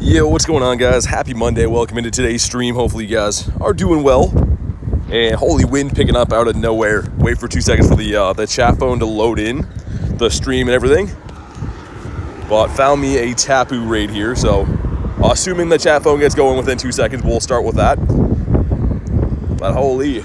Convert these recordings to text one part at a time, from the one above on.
Yo, what's going on, guys? Happy Monday. Welcome into today's stream. Hopefully you guys are doing well. And holy wind picking up out of nowhere. Wait for 2 seconds for the chat phone to load in the stream and everything. But found me a Tapu raid here, so assuming the chat phone gets going within 2 seconds, we'll start with that. But holy,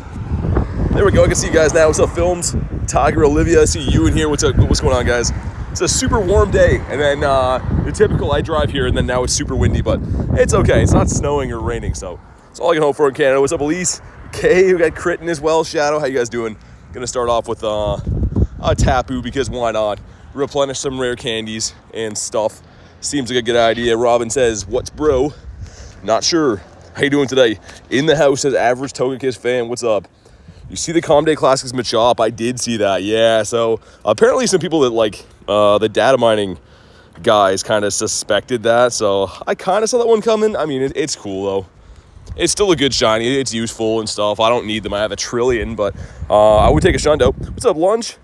there we go. I can see you guys now. What's up, Films? Tiger, Olivia, I see you in here. What's up? What's going on, guys? It's a super warm day, and then the typical I drive here, and then now it's super windy, but it's okay. It's not snowing or raining, so it's all I can hope for in Canada. What's up, Elise? Kay, we got Critton as well. Shadow, how you guys doing? Gonna start off with a Tapu, because why not? Replenish some rare candies and stuff. Seems like a good idea. Robin says, what's bro? Not sure. How you doing today? In the house as average Togekiss fan. What's up? You see the Comday Classics Machop? I did see that, yeah. So apparently some people that like the data mining guys kind of suspected that. So I kind of saw that one coming. I mean, it's cool though. It's still a good shiny. It's useful and stuff. I don't need them. I have a trillion, but I would take a Shundo. What's up, Lunch?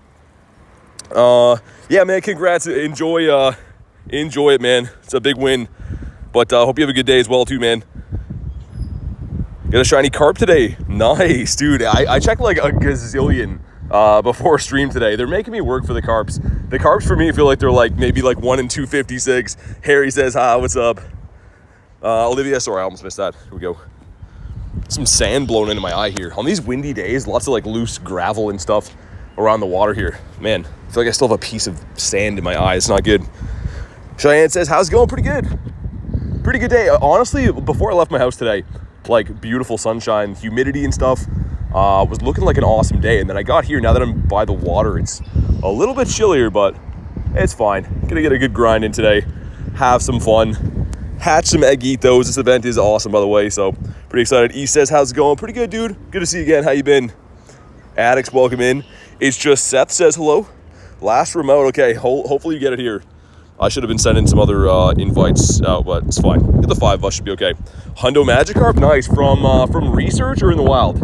Yeah, man, congrats. Enjoy it, man. It's a big win. But hope you have a good day as well too, man. Got a shiny carp today. Nice, dude. I checked like a gazillion before stream today. They're making me work for the carps. The carps for me feel like they're like maybe like 1 in 256. Harry says, hi, what's up? Olivia, sorry, I almost missed that. Here we go. Some sand blown into my eye here. On these windy days, lots of like loose gravel and stuff around the water here. Man, I feel like I still have a piece of sand in my eye. It's not good. Cheyenne says, how's it going? Pretty good. Pretty good day. Honestly, before I left my house today, like beautiful sunshine, humidity and stuff, was looking like an awesome day. And then I got here, now that I'm by the water, it's a little bit chillier, but it's fine. Gonna get a good grind in today, have some fun, hatch some Eggitos. This event is awesome, by the way, so pretty excited. E says, how's it going? Pretty good, dude. Good to see you again. How you been? Addicts, welcome in. It's just Seth says hello. Last remote, okay, hopefully you get it here. I should have been sending some other invites out, but it's fine. Get the 5 of us, should be okay. Hundo Magikarp, nice. From research or in the wild?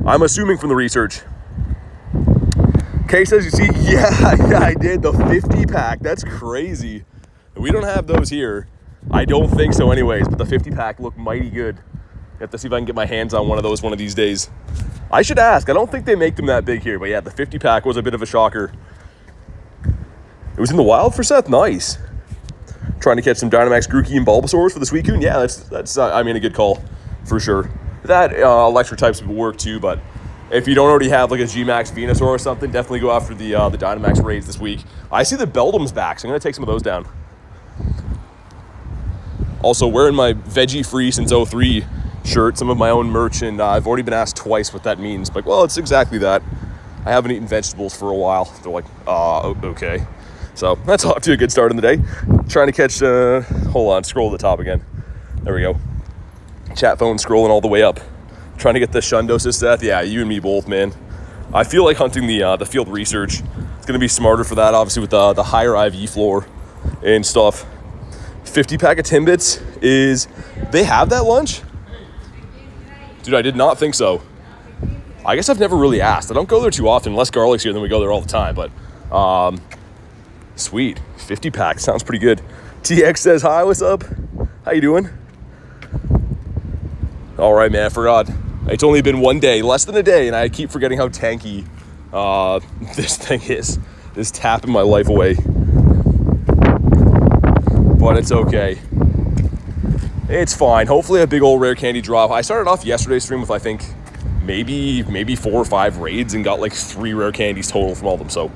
I'm assuming from the research. Kay says, you see, yeah, I did. The 50 pack, that's crazy. We don't have those here. I don't think so anyways, but the 50 pack looked mighty good. Have to see if I can get my hands on one of those one of these days. I should ask. I don't think they make them that big here, but yeah, the 50 pack was a bit of a shocker. It was in the wild for Seth. Nice. Trying to catch some Dynamax, Grookey, and Bulbasaurs for the Suicune. Yeah, that's I mean, a good call for sure. That electric types would work too, but if you don't already have like a G-Max Venusaur or something, definitely go after the Dynamax raids this week. I see the Beldum's back, so I'm going to take some of those down. Also, wearing my veggie-free since 03 shirt, some of my own merch, and I've already been asked twice what that means. Like, well, it's exactly that. I haven't eaten vegetables for a while. They're like, okay. So that's off to a good start in the day. Trying to catch, hold on, scroll to the top again. There we go. Chat phone scrolling all the way up. Trying to get the Shundo Seth. Yeah, you and me both, man. I feel like hunting the field research. It's going to be smarter for that, obviously, with the higher IV floor and stuff. 50 pack of Timbits is, they have that lunch? Dude, I did not think so. I guess I've never really asked. I don't go there too often, unless Garlic's here, then we go there all the time, but sweet. 50 pack, sounds pretty good. TX says, hi, what's up? How you doing? All right, man, I forgot. It's only been one day, less than a day, and I keep forgetting how tanky this thing is. It's tapping my life away. But it's okay. It's fine. Hopefully a big old rare candy drop. I started off yesterday's stream with, I think, maybe 4 or 5 raids and got like 3 rare candies total from all of them. So,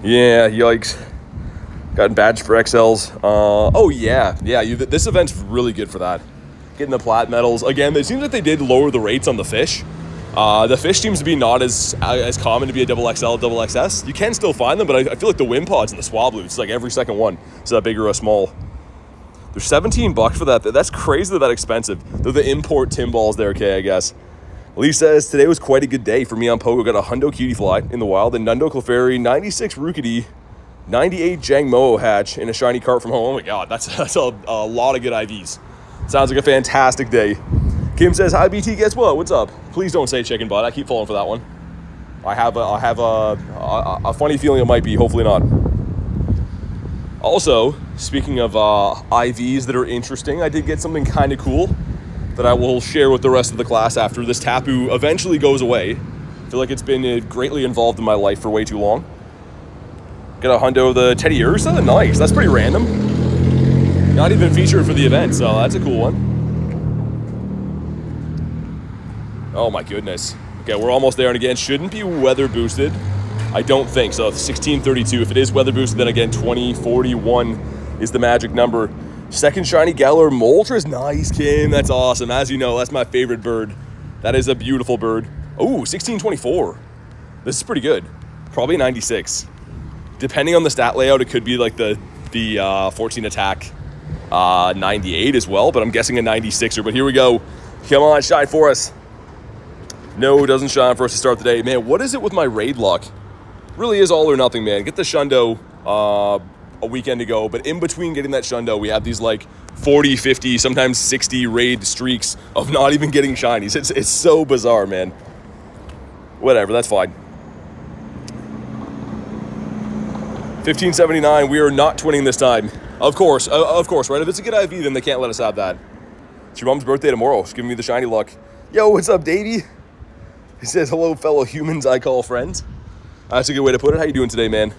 yeah, yikes. Got badge for XLs. Oh, yeah. This event's really good for that. Getting the plat medals. Again, it seems like they did lower the rates on the fish. The fish seems to be not as common to be a double XL, double XS. You can still find them, but I feel like the Wimpods and the Swablu, it's like every second one. Is that big or a small? They're $17 for that. That's crazy that expensive. They're the import Timballs there, okay, I guess. Lee says, today was quite a good day for me on Pogo. Got a Hundo Cutiefly in the wild, and Nundo Clefairy, 96 Rookity, 98 Jangmo hatch, and a shiny cart from home. Oh my god, that's a lot of good IVs. Sounds like a fantastic day. Kim says, hi BT, guess what? What's up? Please don't say chicken butt. I keep falling for that one. I have a funny feeling it might be, hopefully not. Also, speaking of IVs that are interesting, I did get something kind of cool that I will share with the rest of the class after this Tapu eventually goes away. I feel like it's been greatly involved in my life for way too long. Got a hundo of the Teddy Ursa. Nice. That's pretty random. Not even featured for the event, so that's a cool one. Oh my goodness. Okay, we're almost there, and again, shouldn't be weather boosted. I don't think so. 1632. If it is weather boosted, then again, 2041 is the magic number. Second shiny Galar Moltres. Nice, Kim. That's awesome. As you know, that's my favorite bird. That is a beautiful bird. Oh, 1624. This is pretty good. Probably 96. Depending on the stat layout, it could be like the 14 attack 98 as well, but I'm guessing a 96er. But here we go. Come on, shine for us. No, it doesn't shine for us to start the day. Man, what is it with my raid luck? Really is all or nothing, man. Get the Shundo a weekend ago, but in between getting that Shundo, we have these like 40, 50, sometimes 60 raid streaks of not even getting shinies. It's so bizarre, man. Whatever, that's fine. 1579, we are not twinning this time. Of course, right? If it's a good IV, then they can't let us have that. It's your mom's birthday tomorrow. She's giving me the shiny luck. Yo, what's up, Davey? He says, hello, fellow humans I call friends. That's a good way to put it. How you doing today, man?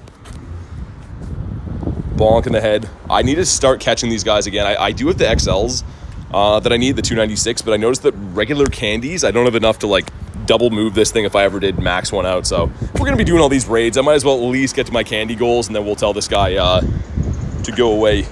Bonk in the head. I need to start catching these guys again. I do have the XLs that I need, the 296, but I noticed that regular candies, I don't have enough to like double move this thing if I ever did max one out. So if we're going to be doing all these raids, I might as well at least get to my candy goals, and then we'll tell this guy to go away.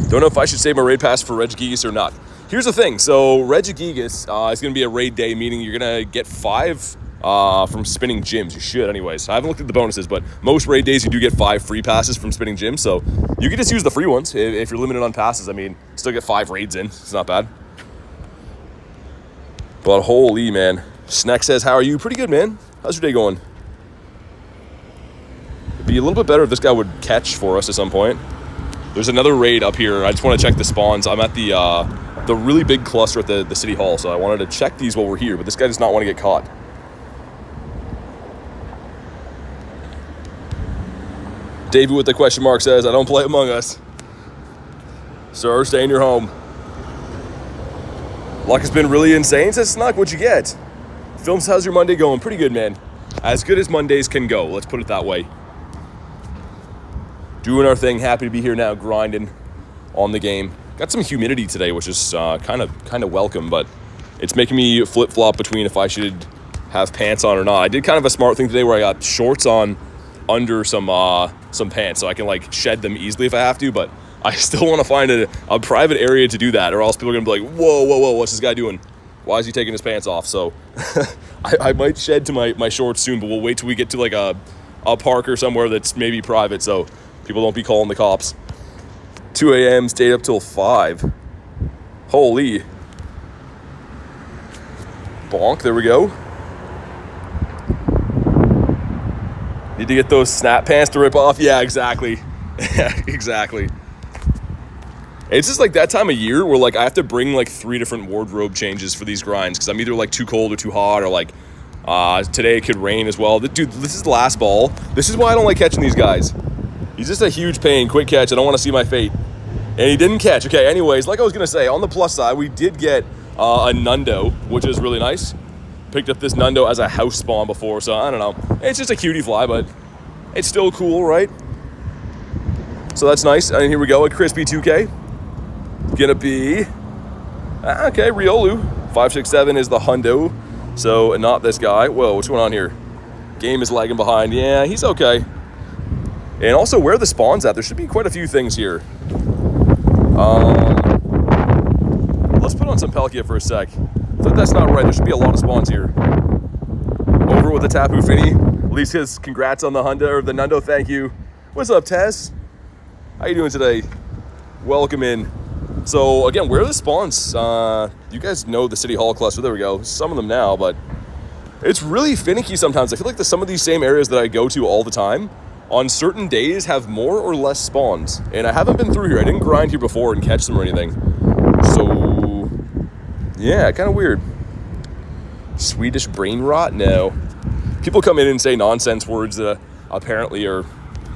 Don't know if I should save my raid pass for Regigigas or not. Here's the thing. So Regigigas is going to be a raid day, meaning you're going to get 5 from spinning gyms. You should anyways. I haven't looked at the bonuses, but most raid days you do get 5 free passes from spinning gyms, so you can just use the free ones if you're limited on passes. I mean, still get 5 raids in. It's not bad. But holy, man. Sneck says, how are you? Pretty good, man. How's your day going? It'd be a little bit better if this guy would catch for us at some point. There's another raid up here. I just want to check the spawns. I'm at the really big cluster at the city hall, so I wanted to check these while we're here, but this guy does not want to get caught. David with the question mark says, I don't play Among Us. Sir, stay in your home. Luck has been really insane. Says Snuck, what'd you get? Films, how's your Monday going? Pretty good, man. As good as Mondays can go. Let's put it that way. Doing our thing. Happy to be here now, grinding on the game. Got some humidity today, which is kind of welcome, but it's making me flip-flop between if I should have pants on or not. I did kind of a smart thing today where I got shorts on under some pants, so I can like shed them easily if I have to, but I still want to find a private area to do that, or else people are gonna be like, whoa, what's this guy doing? Why is he taking his pants off? So I might shed to my shorts soon, but we'll wait till we get to like a park or somewhere that's maybe private, so people don't be calling the cops. 2 a.m. stayed up till 5. Holy. Bonk, there we go. Need to get those snap pants to rip off? Yeah, exactly. Exactly. It's just like that time of year where like I have to bring like 3 different wardrobe changes for these grinds because I'm either like too cold or too hot, or like today it could rain as well. Dude, this is the last ball. This is why I don't like catching these guys. He's just a huge pain. Quick catch. I don't want to see my fate. And he didn't catch. Okay, anyways, like I was going to say, on the plus side, we did get a Nundo, which is really nice. Picked up this Nundo as a house spawn before, so I don't know. It's just a cutie fly, but it's still cool, right? So that's nice. And here we go, a crispy 2K. Gonna be, okay, Riolu. 567 is the hundo, so not this guy. Whoa, what's going on here? Game is lagging behind. Yeah, he's okay. And also, where are the spawns at? There should be quite a few things here. Let's put on some Palkia for a sec. I think that's not right. There should be a lot of spawns here. Over with the Tapu Fini. At least his congrats on the Hundo, or the Nundo, thank you. What's up, Tess? How you doing today? Welcome in. So, again, where are the spawns? You guys know the City Hall cluster. There we go. Some of them now, but it's really finicky sometimes. I feel like some of these same areas that I go to all the time, on certain days, have more or less spawns. And I haven't been through here. I didn't grind here before and catch them or anything. So, yeah, kind of weird. Swedish brain rot? No. People come in and say nonsense words that apparently are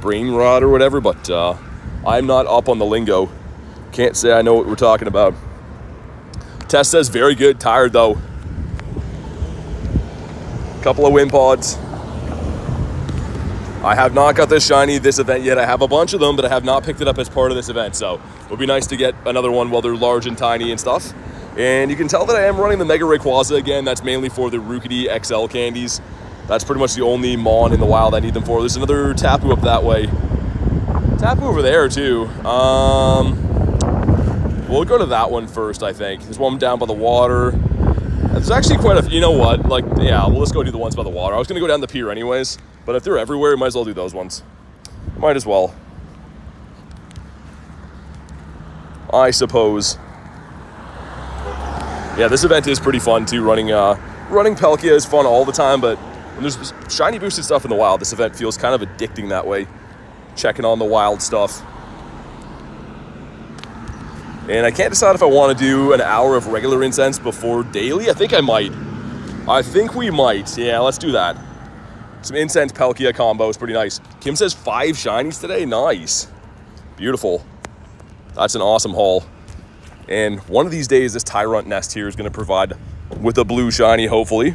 brain rot or whatever, but I'm not up on the lingo. Can't say I know what we're talking about. Tess says very good, tired though. Couple of wind pods. I have not got this shiny this event yet. I have a bunch of them, but I have not picked it up as part of this event. So it would be nice to get another one while they're large and tiny and stuff. And you can tell that I am running the Mega Rayquaza again. That's mainly for the Rookity XL candies. That's pretty much the only Mon in the wild I need them for. There's another Tapu up that way. Tapu over there too. We'll go to that one first, I think. There's one down by the water. There's actually quite a, you know what? Like, yeah, we'll just go do the ones by the water. I was gonna go down the pier anyways, but if they're everywhere, we might as well do those ones. Might as well, I suppose. Yeah, this event is pretty fun too. Running Palkia is fun all the time, but when there's shiny boosted stuff in the wild, this event feels kind of addicting that way. Checking on the wild stuff. And I can't decide if I want to do an hour of regular incense before daily. I think I might. I think we might. Yeah, let's do that. Some incense Palkia combo is pretty nice. Kim says 5 shinies today. Nice. Beautiful. That's an awesome haul. And one of these days, this Tyrant nest here is going to provide with a blue shiny, hopefully.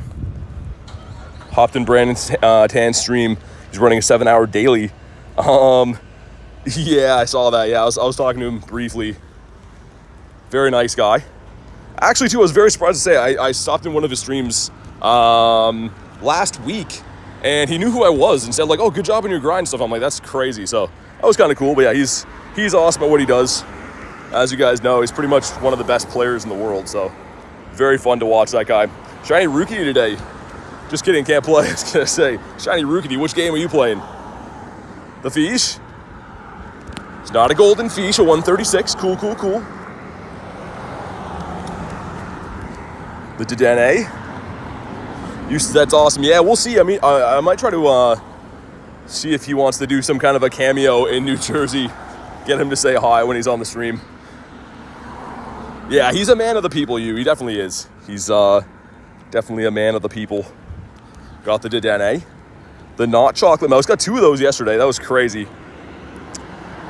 Hopped in Brandon's tan stream. He's running a 7-hour daily. Yeah, I saw that. Yeah, I was talking to him briefly. Very nice guy. Actually, too, I was very surprised to say I stopped in one of his streams last week, and he knew who I was and said, like, oh, good job on your grind stuff. I'm like, that's crazy. So that was kind of cool. But yeah, he's awesome at what he does. As you guys know, he's pretty much one of the best players in the world. So very fun to watch that guy. Shiny Rookie today. Just kidding, can't play. I was going to say, Shiny Rookie, which game are you playing? The Fish? It's not a golden Fish, a 136. Cool, cool, cool. The Dedenne. That's awesome. Yeah, we'll see. I mean, I might try to see if he wants to do some kind of a cameo in New Jersey. Get him to say hi when he's on the stream. Yeah, he's a man of the people, He definitely is. He's definitely a man of the people. Got the Dedenne. The Not Chocolate Mouse. Got 2 of those yesterday. That was crazy.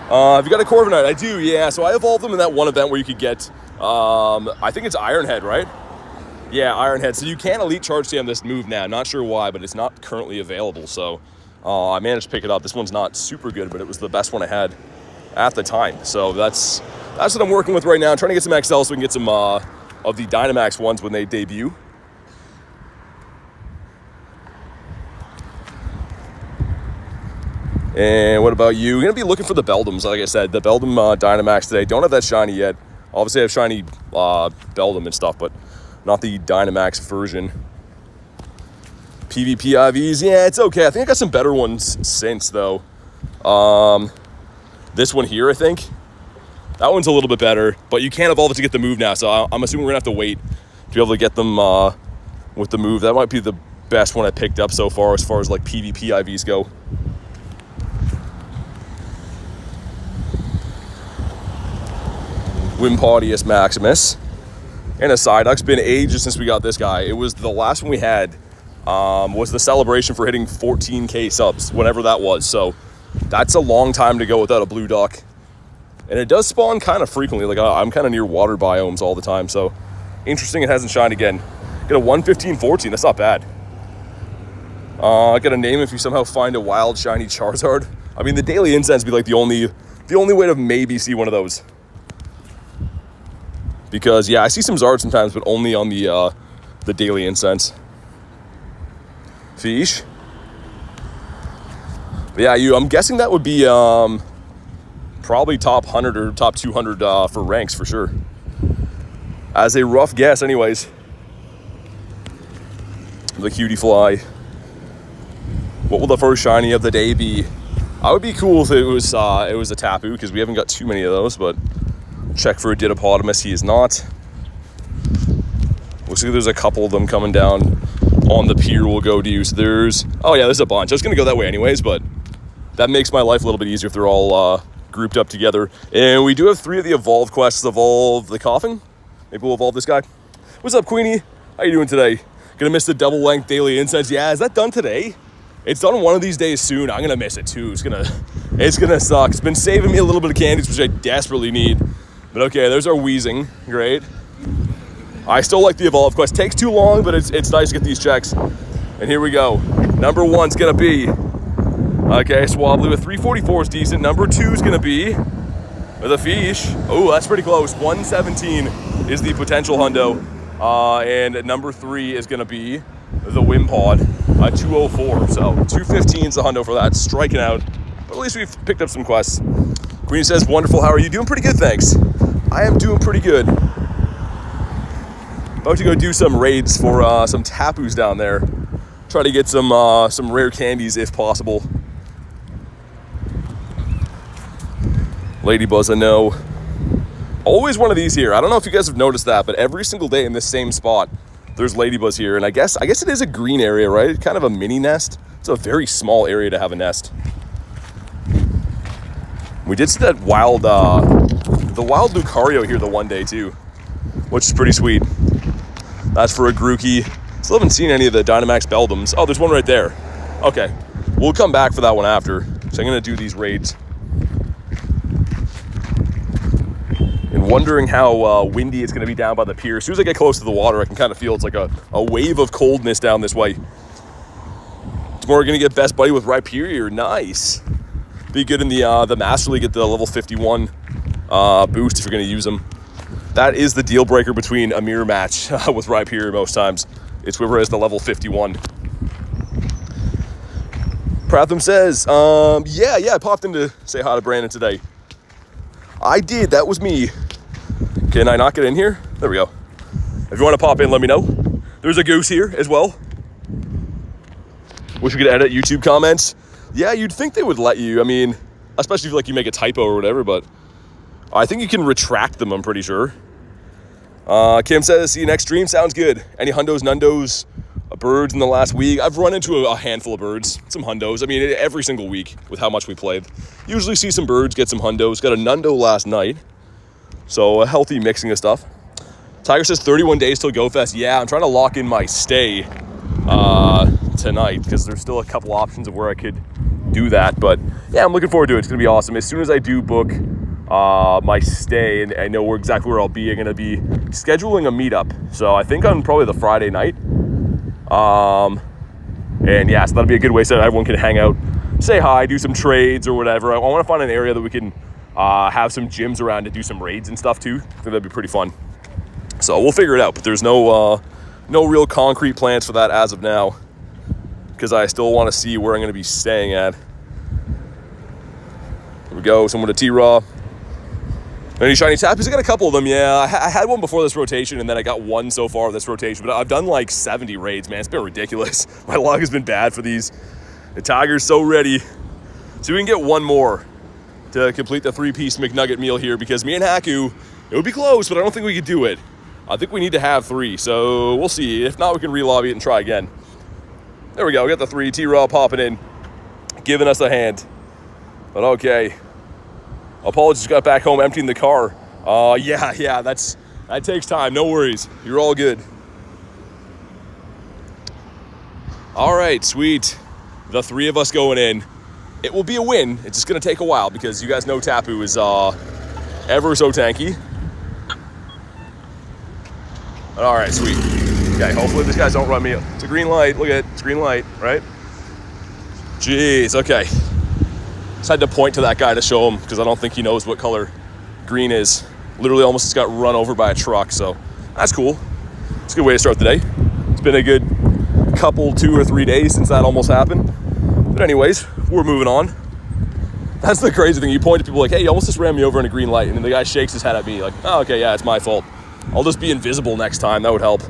Have you got a Corviknight? I do, yeah. So I evolved them in that one event where you could get, I think it's Ironhead, right? Yeah, Ironhead. So you can Elite Charge Slam this move now. Not sure why, but it's not currently available. So I managed to pick it up. This one's not super good, but it was the best one I had at the time. So that's what I'm working with right now. I'm trying to get some XL so we can get some of the Dynamax ones when they debut. And what about you? We're going to be looking for the Beldums. Like I said, the Beldum Dynamax today. Don't have that shiny yet. Obviously, I have shiny Beldum and stuff, but not the Dynamax version. PvP IVs, yeah, it's okay. I think I got some better ones since, though. This one here, I think. That one's a little bit better, but you can't evolve it to get the move now, so I'm assuming we're going to have to wait to be able to get them with the move. That might be the best one I picked up so far as like PvP IVs go. Wimpodius Maximus. And a Psyduck. Been ages since we got this guy. It was the last one we had was the celebration for hitting 14k subs, whenever that was. So that's a long time to go without a blue duck. And it does spawn kind of frequently. Like I'm kind of near water biomes all the time. So interesting it hasn't shined again. Get a 115-14. That's not bad. I got a name if you somehow find a wild shiny Charizard. I mean, the daily incense would be like the only way to maybe see one of those. Because, yeah, I see some Zards sometimes, but only on the daily incense. Fish. But yeah, I'm guessing that would be probably top 100 or top 200 for ranks, for sure. As a rough guess, anyways. The Cutie Fly. What will the first shiny of the day be? I would be cool if it was a Tapu, because we haven't got too many of those, but... Check for a Didopotamus. He is not. Looks like there's a couple of them coming down on the pier we'll go to. So there's a bunch. I was going to go that way anyways, but that makes my life a little bit easier if they're all grouped up together. And we do have 3 of the Evolve quests. Evolve the Coffin. Maybe we'll evolve this guy. What's up, Queenie? How you doing today? Gonna miss the double length daily incense. Yeah, is that done today? It's done one of these days soon. I'm gonna miss it too. It's gonna suck. It's been saving me a little bit of candies, which I desperately need. But okay, there's our wheezing. Great. I still like the Evolve quest. Takes too long, but it's nice to get these checks. And here we go. Number 1's gonna be, okay, Swablu with 344 is decent. Number 2 is gonna be with a fish. Oh, that's pretty close. 117 is the potential hundo. And number 3 is gonna be the Wimpod, 204. So 215 is the hundo for that. Striking out. But at least we've picked up some quests. Queenie says, wonderful, how are you? Doing pretty good, thanks. I am doing pretty good. About to go do some raids for some Tapus down there. Try to get some rare candies if possible. Ladybuzz, I know. Always one of these here. I don't know if you guys have noticed that, but every single day in this same spot, there's Ladybuzz here. And I guess it is a green area, right? It's kind of a mini nest. It's a very small area to have a nest. We did see that the wild Lucario here the one day too, which is pretty sweet. That's for a Grookey. Still haven't seen any of the Dynamax Beldums. Oh, there's one right there. Okay, we'll come back for that one after. So I'm gonna do these raids. And wondering how windy it's gonna be down by the pier. As soon as I get close to the water, I can kind of feel it's like a wave of coldness down this way. Tomorrow we're gonna get Best Buddy with Rhyperior. Nice. Be good in the Master League at the level 51 boost if you're gonna use them. That is the deal breaker between a mirror match with Rhyperior most times. It's whoever has the level 51. Pratham says, yeah, I popped in to say hi to Brandon today. I did, that was me. Can I not get in here? There we go. If you want to pop in, let me know. There's a goose here as well. Wish we could edit YouTube comments. Yeah, you'd think they would let you. I mean, especially if you make a typo or whatever, but I think you can retract them, I'm pretty sure. Kim says, see you next stream. Sounds good. Any hundos, nundos, birds in the last week? I've run into a handful of birds, some hundos. I mean, every single week with how much we played. Usually see some birds, get some hundos. Got a nundo last night. So a healthy mixing of stuff. Tiger says 31 days till GoFest. Yeah, I'm trying to lock in my stay tonight because there's still a couple options of where I could do that. But yeah, I'm looking forward to it. It's going to be awesome. As soon as I do book my stay and I know exactly where I'll be, I'm going to be scheduling a meetup. So I think on probably the Friday night. And yeah, so that'll be a good way so everyone can hang out, say hi, do some trades or whatever. I want to find an area that we can have some gyms around to do some raids and stuff too. I think that'd be pretty fun. So we'll figure it out, but there's no real concrete plans for that as of now because I still want to see where I'm going to be staying at. Here we go, someone to T-Raw. Any shiny tappies? I got a couple of them, yeah. I had one before this rotation, and then I got one so far this rotation, but I've done like 70 raids, man. It's been ridiculous. My luck has been bad for these. The Tiger's so ready. So we can get one more to complete the 3-piece McNugget meal here, because me and Haku, it would be close, but I don't think we could do it. I think we need to have 3, so we'll see. If not, we can re-lobby it and try again. There we go, we got the 3. T-Raw popping in, giving us a hand. But okay. Apollo just got back home emptying the car. Yeah, that takes time. No worries. You're all good. All right, sweet. The 3 of us going in. It will be a win. It's just going to take a while because you guys know Tapu is ever so tanky. All right, sweet. Okay, hopefully these guys don't run me up. It's a green light. Look at it. It's green light, right? Jeez, okay. Just had to point to that guy to show him because I don't think he knows what color green is. Literally almost just got run over by a truck, so that's cool. It's a good way to start the day. It's been a good couple, 2 or 3 days since that almost happened. But anyways, we're moving on. That's the crazy thing. You point to people like, hey, you almost just ran me over in a green light, and then the guy shakes his head at me like, oh, okay, yeah, it's my fault. I'll just be invisible next time. That would help.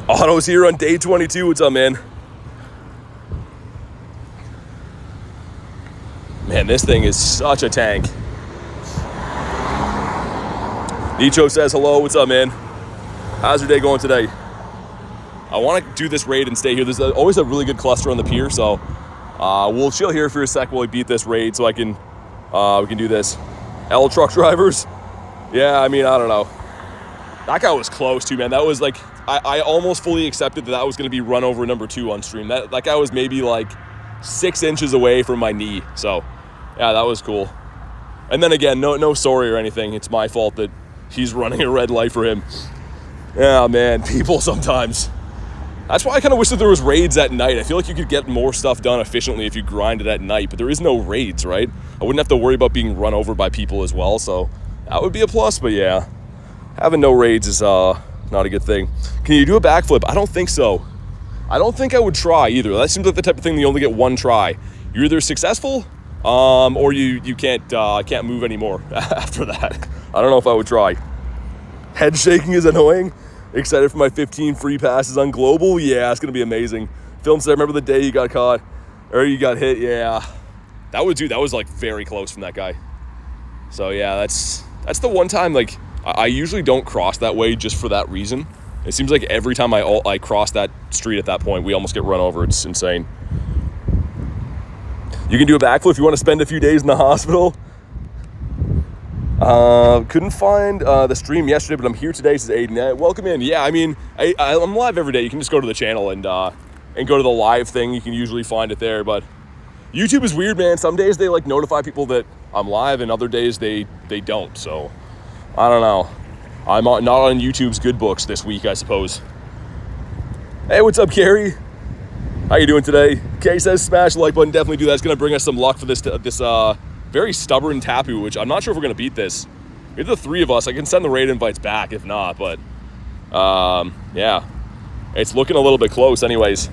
Otto's here on day 22. What's up, man? Man, this thing is such a tank. Nicho says hello. What's up, man? How's your day going today? I want to do this raid and stay here. There's always a really good cluster on the pier, so we'll chill here for a sec while we beat this raid so we can do this. Truck drivers. Yeah, I mean, I don't know. That guy was close too, man. That was like I almost fully accepted that was going to be run over number 2 on stream. That guy was maybe like 6 inches away from my knee. So, yeah, that was cool. And then again, no sorry or anything. It's my fault that he's running a red light for him. Yeah, man, people sometimes. That's why I kind of wish that there was raids at night. I feel like you could get more stuff done efficiently if you grinded at night, but there is no raids, right? I wouldn't have to worry about being run over by people as well, so that would be a plus, but yeah. Having no raids is not a good thing. Can you do a backflip? I don't think so. I don't think I would try either. That seems like the type of thing that you only get one try. You're either successful, or you can't move anymore after that. I don't know if I would try. Head shaking is annoying. Excited for my 15 free passes on Global. Yeah, it's going to be amazing. Film said, remember the day you got caught? Or you got hit? Yeah. That was like very close from that guy. So yeah, that's the one time, like, I usually don't cross that way just for that reason. It seems like every time I cross that street at that point, we almost get run over. It's insane. You can do a backflip if you want to spend a few days in the hospital. Couldn't find the stream yesterday, but I'm here today, says Aiden. Welcome in. Yeah, I mean, I'm live every day. You can just go to the channel and go to the live thing. You can usually find it there, but YouTube is weird, man. Some days they like notify people that I'm live, and other days they don't. So I don't know. I'm not on YouTube's good books this week, I suppose. Hey, what's up, Carrie? How you doing today? Kay says smash the like button. Definitely do that. It's gonna bring us some luck for this very stubborn Tapu, which I'm not sure if we're going to beat this. Maybe the 3 of us. I can send the raid invites back if not, but yeah. It's looking a little bit close anyways.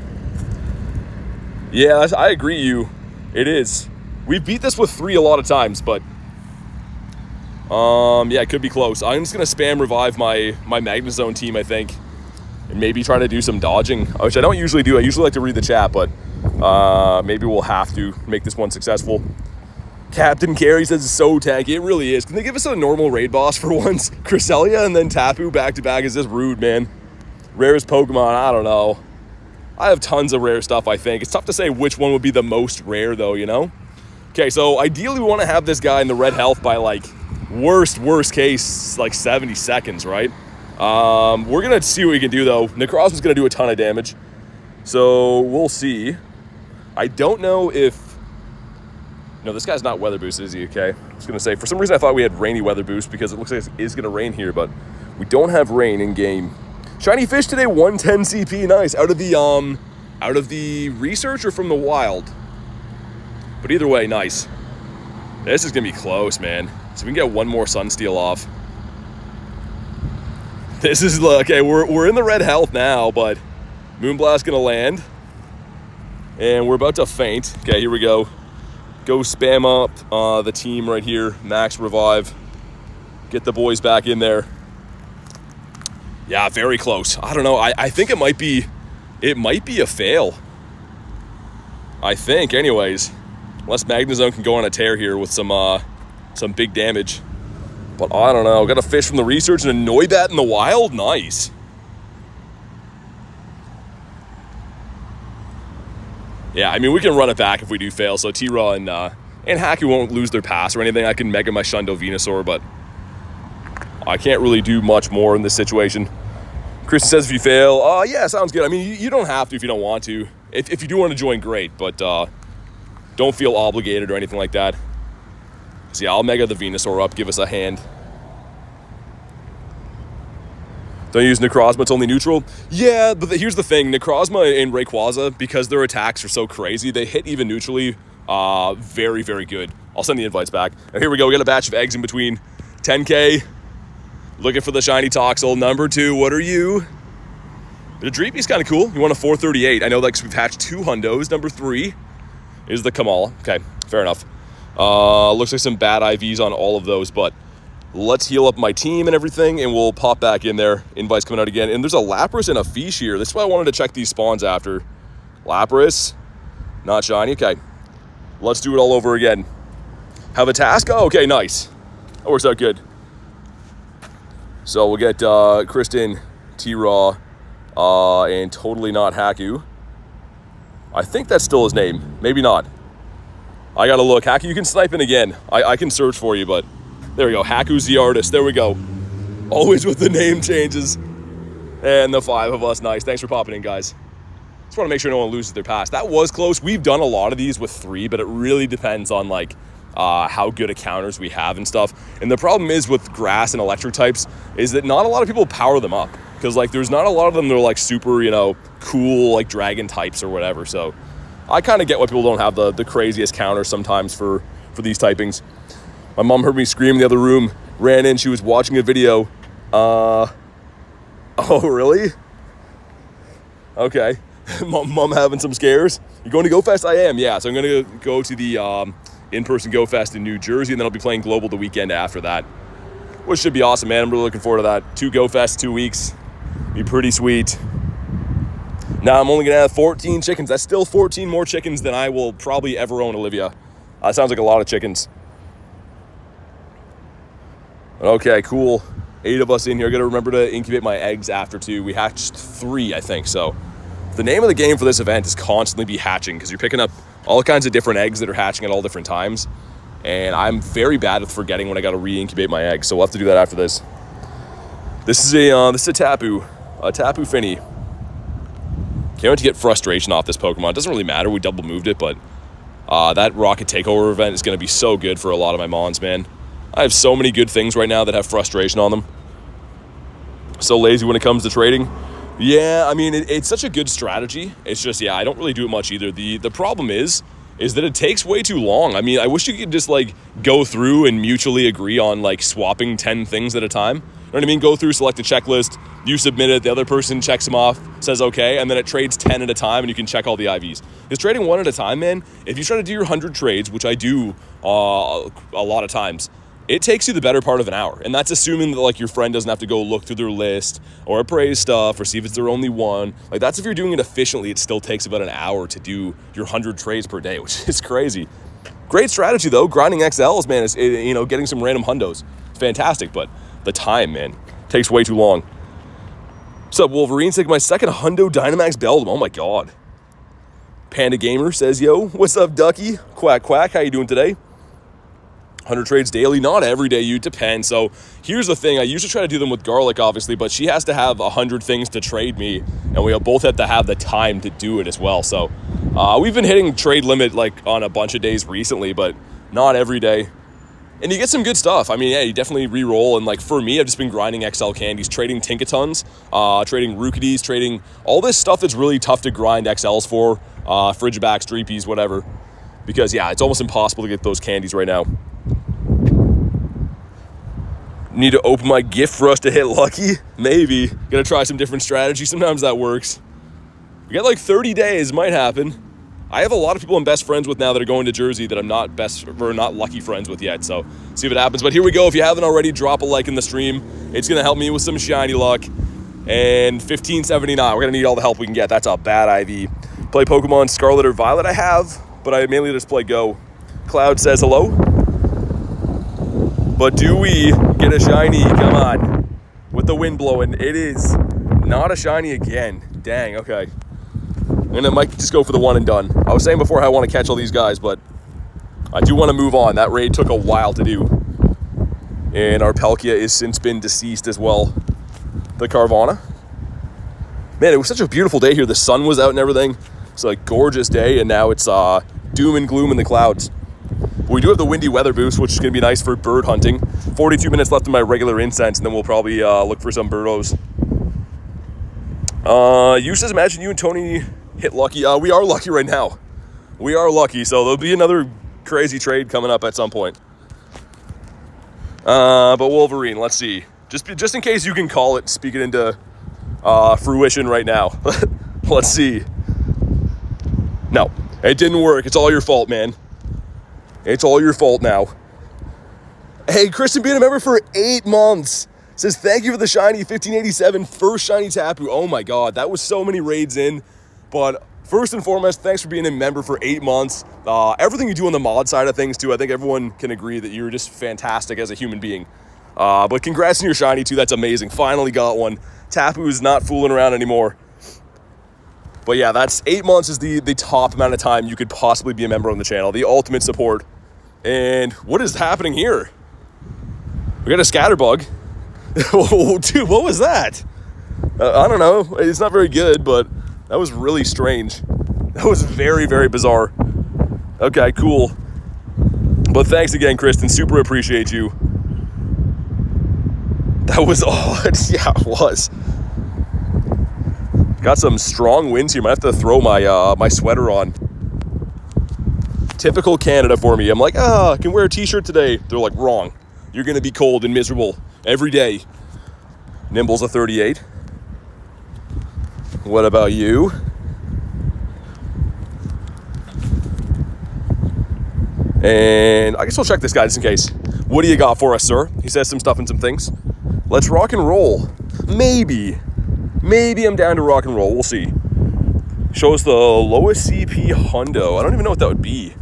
Yeah, I agree you. It is. We've beat this with 3 a lot of times, but yeah, it could be close. I'm just going to spam revive my Magnezone team, I think, and maybe try to do some dodging, which I don't usually do. I usually like to read the chat, but maybe we'll have to make this one successful. Captain Carey says it's so tanky. It really is. Can they give us a normal raid boss for once? Cresselia and then Tapu back to back is just rude, man. Rarest Pokemon, I don't know. I have tons of rare stuff, I think. It's tough to say which one would be the most rare, though, you know? Okay, so ideally we want to have this guy in the red health by, like, worst case, like 70 seconds, right? We're going to see what we can do, though. Necrozma's going to do a ton of damage. So we'll see. I don't know if... No, this guy's not weather boost, is he? Okay. I was going to say, for some reason I thought we had rainy weather boost because it looks like it is going to rain here, but we don't have rain in game. Shiny fish today, 110 CP, nice. Out of the research or from the wild? But either way, nice. This is going to be close, man. So we can get one more Sunsteel off. This is, okay, we're in the red health now, but Moonblast going to land. And we're about to faint. Okay, here we go. Go spam up the team right here. Max revive. Get the boys back in there. Yeah, very close. I don't know. I think it might be a fail. I think, anyways. Unless Magnezone can go on a tear here with some big damage. But I don't know. Got a fish from the research and a Noibat in the wild. Nice. Yeah, I mean, we can run it back if we do fail. So T-Raw and Haku won't lose their pass or anything. I can Mega my Shundo Venusaur, but I can't really do much more in this situation. Kristen says if you fail, yeah, sounds good. I mean, you don't have to if you don't want to. If you do want to join, great, but don't feel obligated or anything like that. So yeah, I'll Mega the Venusaur up, give us a hand. Don't use Necrozma, it's only neutral. Yeah, but here's the thing. Necrozma and Rayquaza, because their attacks are so crazy, they hit even neutrally very, very good. I'll send the invites back. Now here we go. We got a batch of eggs in between. 10K. Looking for the shiny Toxel. Number 2, what are you? The Dreepy's kind of cool. You want a 438. I know that because we've hatched 2 hundos. Number 3 is the Kamal. Okay, fair enough. Looks like some bad IVs on all of those, but let's heal up my team and everything, and we'll pop back in there. Invites coming out again. And there's a Lapras and a Fish here. This is why I wanted to check these spawns after. Lapras, not shiny. Okay, let's do it all over again. Have a task? Oh, okay, nice. That works out good. So we'll get Kristen, T-Raw, and totally not Haku. I think that's still his name. Maybe not. I gotta look. Haku, you can snipe in again. I can search for you, but there we go. Haku's the artist. There we go. Always with the name changes. And the 5 of us, nice. Thanks for popping in, guys. Just want to make sure no one loses their pass. That was close. We've done a lot of these with 3, but it really depends on like how good encounters we have and stuff. And the problem is with grass and electric types is that not a lot of people power them up, because like there's not a lot of them that are like super, you know, cool like dragon types or whatever. So I kind of get why people don't have the craziest counters sometimes for these typings. My mom heard me scream in the other room, ran in, she was watching a video. Oh really? Okay. Mom having some scares. You going to Go Fest? I am, yeah. So I'm going to go to the in-person Go Fest in New Jersey, and then I'll be playing Global the weekend after that, which should be awesome, man. I'm really looking forward to that. 2 Go Fests, 2 weeks. Be pretty sweet. Now I'm only going to have 14 chickens. That's still 14 more chickens than I will probably ever own, Olivia. Sounds like a lot of chickens. Okay, cool. 8 of us in here. Got to remember to incubate my eggs after 2. We hatched 3, I think, so... The name of the game for this event is constantly be hatching, because you're picking up all kinds of different eggs that are hatching at all different times. And I'm very bad at forgetting when I got to re-incubate my eggs, so we'll have to do that after this. This is a Tapu Finny. Can't wait to get frustration off this Pokemon. It doesn't really matter, we double moved it, but that Rocket Takeover event is going to be so good for a lot of my Mons, man. I have so many good things right now that have frustration on them. So lazy when it comes to trading. Yeah, I mean, it's such a good strategy. It's just, yeah, I don't really do it much either. The problem is that it takes way too long. I mean, I wish you could just, like, go through and mutually agree on, like, swapping 10 things at a time. You know what I mean? Go through, select a checklist, you submit it, the other person checks them off, says okay, and then it trades 10 at a time, and you can check all the IVs. Because trading 1 at a time, man, if you try to do your 100 trades, which I do a lot of times, it takes you the better part of an hour. And that's assuming that like your friend doesn't have to go look through their list or appraise stuff or see if it's their only one. Like that's if you're doing it efficiently, it still takes about an hour to do your 100 trades per day, which is crazy. Great strategy though. Grinding XLs, man, is, you know, getting some random hundos. It's fantastic, but the time, man, takes way too long. What's up, Wolverine? Taking my second hundo Dynamax Beldum. Oh my God. Panda Gamer says, yo, what's up, Ducky? Quack, quack. How you doing today? 100 trades daily, not every day, you depend. So here's the thing, I usually try to do them with Garlic, obviously, but she has to have 100 things to trade me, and we both have to have the time to do it as well. So we've been hitting trade limit like on a bunch of days recently, but not every day. And you get some good stuff. I mean, yeah, you definitely re-roll, and like for me, I've just been grinding XL candies, trading Tinkatons, trading Rookities, trading all this stuff that's really tough to grind XLs for, Frigibacks, Dreepies, whatever. Because yeah, it's almost impossible to get those candies right now. Need to open my gift for us to hit lucky? Maybe. Gonna try some different strategy. Sometimes that works. We got like 30 days, might happen. I have a lot of people I'm best friends with now that are going to Jersey that I'm not lucky friends with yet, so see if it happens. But here we go. If you haven't already, drop a like in the stream. It's gonna help me with some shiny luck. And 1579, we're gonna need all the help we can get. That's a bad IV. Play Pokemon Scarlet or Violet I have, but I mainly just play Go. Cloud says hello. But do we get a shiny? Come on. With the wind blowing, it is not a shiny again. Dang, okay. And I might just go for the one and done. I was saying before how I want to catch all these guys, but I do want to move on. That raid took a while to do. And our Palkia has since been deceased as well. The Carvana. Man, it was such a beautiful day here. The sun was out and everything. It's a gorgeous day, and now it's doom and gloom in the clouds. We do have the windy weather boost, which is going to be nice for bird hunting. 42 minutes left in my regular incense, and then we'll probably look for some birdos. You says, imagine you and Tony hit lucky. We are lucky right now. We are lucky, so there'll be another crazy trade coming up at some point. But Wolverine, let's see. Just in case you can call it, speak it into fruition right now. Let's see. No, it didn't work. It's all your fault, man. It's all your fault now. Hey, Kristen being a member for 8 months. Says, thank you for the shiny 1587 first shiny Tapu. Oh my God, that was so many raids in. But first and foremost, thanks for being a member for 8 months. Everything you do on the mod side of things too, I think everyone can agree that you're just fantastic as a human being. But congrats on your shiny too, that's amazing. Finally got one. Tapu is not fooling around anymore. But yeah, that's 8 months is the top amount of time you could possibly be a member on the channel. The ultimate support. And what is happening here? We got a Scatterbug. Oh, dude, what was that? I don't know. It's not very good, but that was really strange. That was very, very bizarre. Okay, cool. But thanks again, Kristen. Super appreciate you. That was odd. Yeah, it was. Got some strong winds here. Might have to throw my my sweater on. Typical Canada for me. I'm like, I can wear a t-shirt today. They're like, wrong. You're going to be cold and miserable every day. Nimble's a 38. What about you? And I guess we'll check this guy just in case. What do you got for us, sir? He says some stuff and some things. Let's rock and roll. Maybe I'm down to rock and roll. We'll see. Shows the lowest CP hundo. I don't even know what that would be.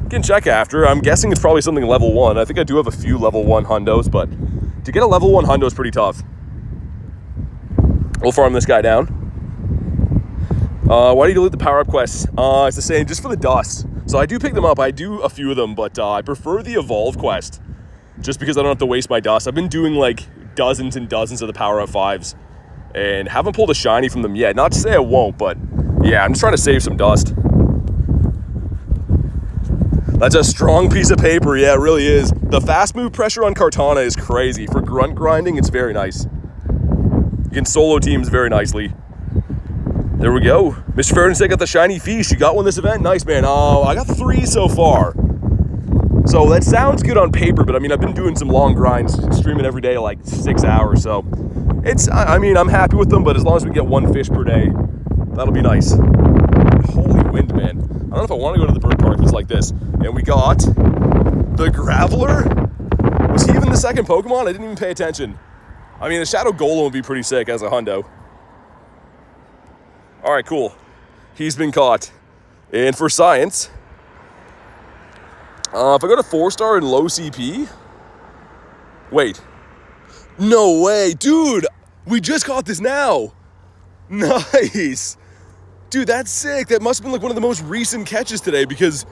Can check after. I'm guessing it's probably something level 1. I think I do have a few level 1 hundos, but to get a level 1 hundo is pretty tough. We'll farm this guy down. Why do you delete the power-up quests? It's the same, just for the dust. So I do pick them up. I do a few of them, but I prefer the evolve quest just because I don't have to waste my dust. I've been doing like dozens and dozens of the power-up 5s and haven't pulled a shiny from them yet. Not to say I won't, but yeah, I'm just trying to save some dust. That's a strong piece of paper. Yeah, it really is. The fast move pressure on Kartana is crazy. For grunt grinding, it's very nice. You can solo teams very nicely. There we go. Mr. Fairenstead got the shiny fish. You got one this event? Nice, man. Oh, I got 3 so far. So that sounds good on paper, but I mean, I've been doing some long grinds, streaming every day, like 6 hours. So it's, I mean, I'm happy with them, but as long as we get 1 fish per day, that'll be nice. Holy wind, man. I don't know if I want to go to the bird park if it's like this. And we got the Graveler. Was he even the second Pokemon? I didn't even pay attention. I mean, the Shadow Golem would be pretty sick as a hundo. All right, cool. He's been caught. And for science, if I go to 4-star and low CP, wait. No way, dude. We just caught this now. Nice. Dude, that's sick. That must have been like one of the most recent catches today because